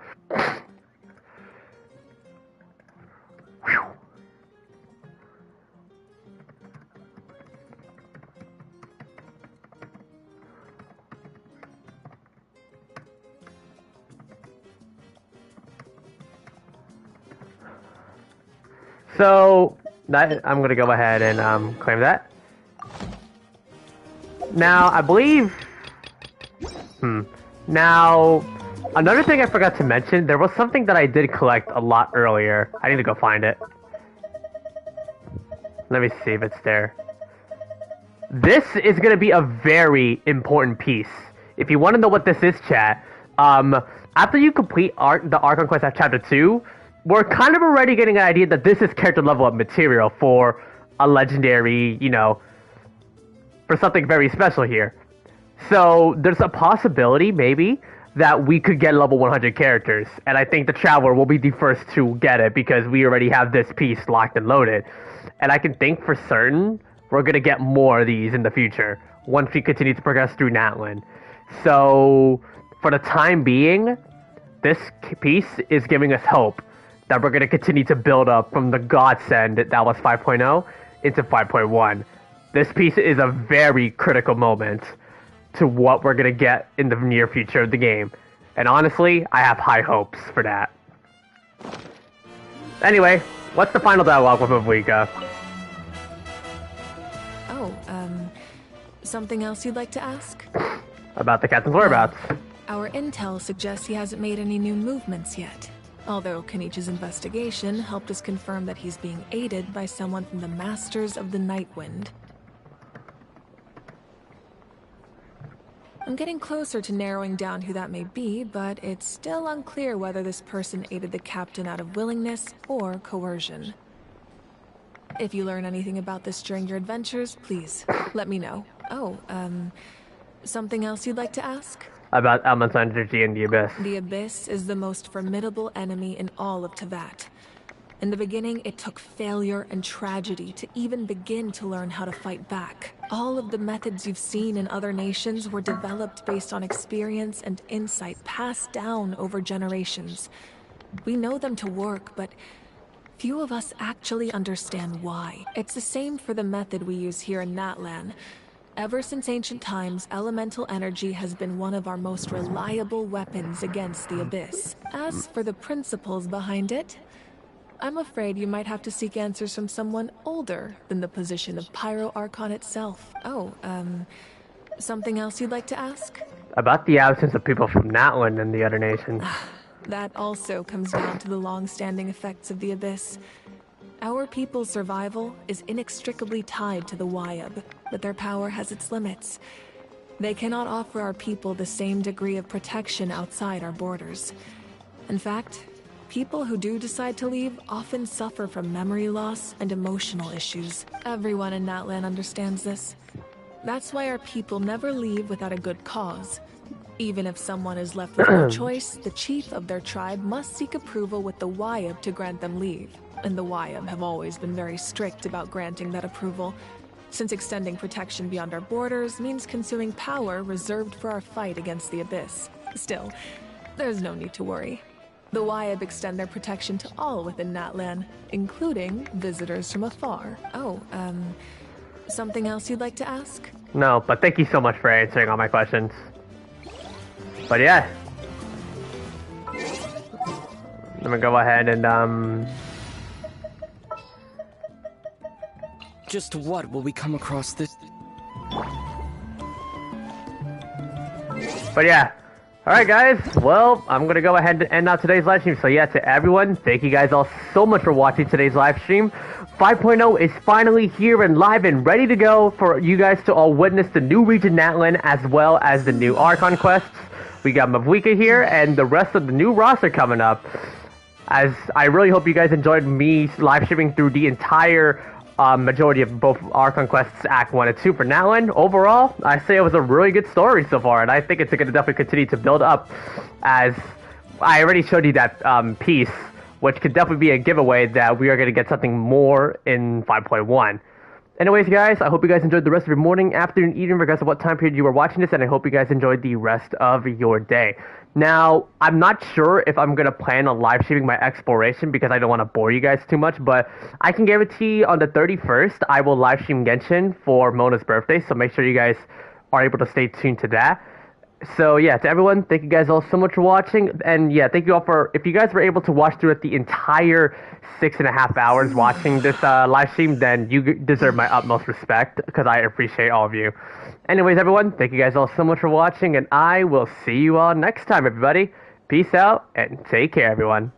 So, I'm going to go ahead and claim that. Now, I believe... Now, another thing I forgot to mention, there was something that I did collect a lot earlier. I need to go find it. Let me see if it's there. This is going to be a very important piece. If you want to know what this is, chat, after you complete the Archon Quest at Chapter 2, we're kind of already getting an idea that this is character level up material for a legendary, you know, for something very special here. So there's a possibility, maybe, that we could get level 100 characters. And I think the Traveler will be the first to get it because we already have this piece locked and loaded. And I can think for certain we're going to get more of these in the future once we continue to progress through Natlan. So, for the time being, this piece is giving us hope that we're going to continue to build up from the godsend that was 5.0 into 5.1. This piece is a very critical moment to what we're going to get in the near future of the game. And honestly, I have high hopes for that. Anyway, what's the final dialogue with Mavuika? Oh, something else you'd like to ask? About the captain's whereabouts. Our intel suggests he hasn't made any new movements yet. Although Kenichi's investigation helped us confirm that he's being aided by someone from the Masters of the Nightwind. I'm getting closer to narrowing down who that may be, but it's still unclear whether this person aided the captain out of willingness or coercion. If you learn anything about this during your adventures, please let me know. Oh, something else you'd like to ask? About elemental energy and the Abyss. The Abyss is the most formidable enemy in all of TEYVAT. In the beginning, it took failure and tragedy to even begin to learn how to fight back. All of the methods you've seen in other nations were developed based on experience and insight passed down over generations. We know them to work, but few of us actually understand why. It's the same for the method we use here in Natlan. Ever since ancient times, elemental energy has been one of our most reliable weapons against the Abyss. As for the principles behind it, I'm afraid you might have to seek answers from someone older than the position of Pyro Archon itself. Oh, something else you'd like to ask? About the absence of people from Natlan and the other nations. That also comes down to the long-standing effects of the Abyss. Our people's survival is inextricably tied to the Wyab, but their power has its limits. They cannot offer our people the same degree of protection outside our borders. In fact, people who do decide to leave often suffer from memory loss and emotional issues. Everyone in Natlan understands this. That's why our people never leave without a good cause. Even if someone is left with no choice, the chief of their tribe must seek approval with the Wyab to grant them leave. And the Wyab have always been very strict about granting that approval, since extending protection beyond our borders means consuming power reserved for our fight against the Abyss. Still, there's no need to worry. The Wyab extend their protection to all within Natlan, including visitors from afar. Oh, something else you'd like to ask? No, but thank you so much for answering all my questions. But yeah. I'm gonna go ahead and, Just what will we come across this? But yeah. Alright guys, well, I'm gonna go ahead and end out today's live stream. So yeah, to everyone, thank you guys all so much for watching today's live stream. 5.0 is finally here and live and ready to go for you guys to all witness the new region Natlan as well as the new Archon quests. We got Mavuika here and the rest of the new roster coming up. As I really hope you guys enjoyed me live streaming through the entire majority of both Archon quests Act 1 and 2 for Natlan. Overall, I say it was a really good story so far, and I think it's going to definitely continue to build up, as I already showed you that piece, which could definitely be a giveaway that we are going to get something more in 5.1. Anyways, guys, I hope you guys enjoyed the rest of your morning, afternoon, evening, regardless of what time period you are watching this, and I hope you guys enjoyed the rest of your day. Now, I'm not sure if I'm going to plan on live streaming my exploration because I don't want to bore you guys too much, but I can guarantee on the 31st, I will live stream Genshin for Mona's birthday, so make sure you guys are able to stay tuned to that. So yeah, to everyone, thank you guys all so much for watching, and yeah, thank you all for, if you guys were able to watch through it the entire 6.5 hours watching this live stream, then you deserve my utmost respect, because I appreciate all of you. Anyways, everyone, thank you guys all so much for watching, and I will see you all next time, everybody. Peace out, and take care, everyone.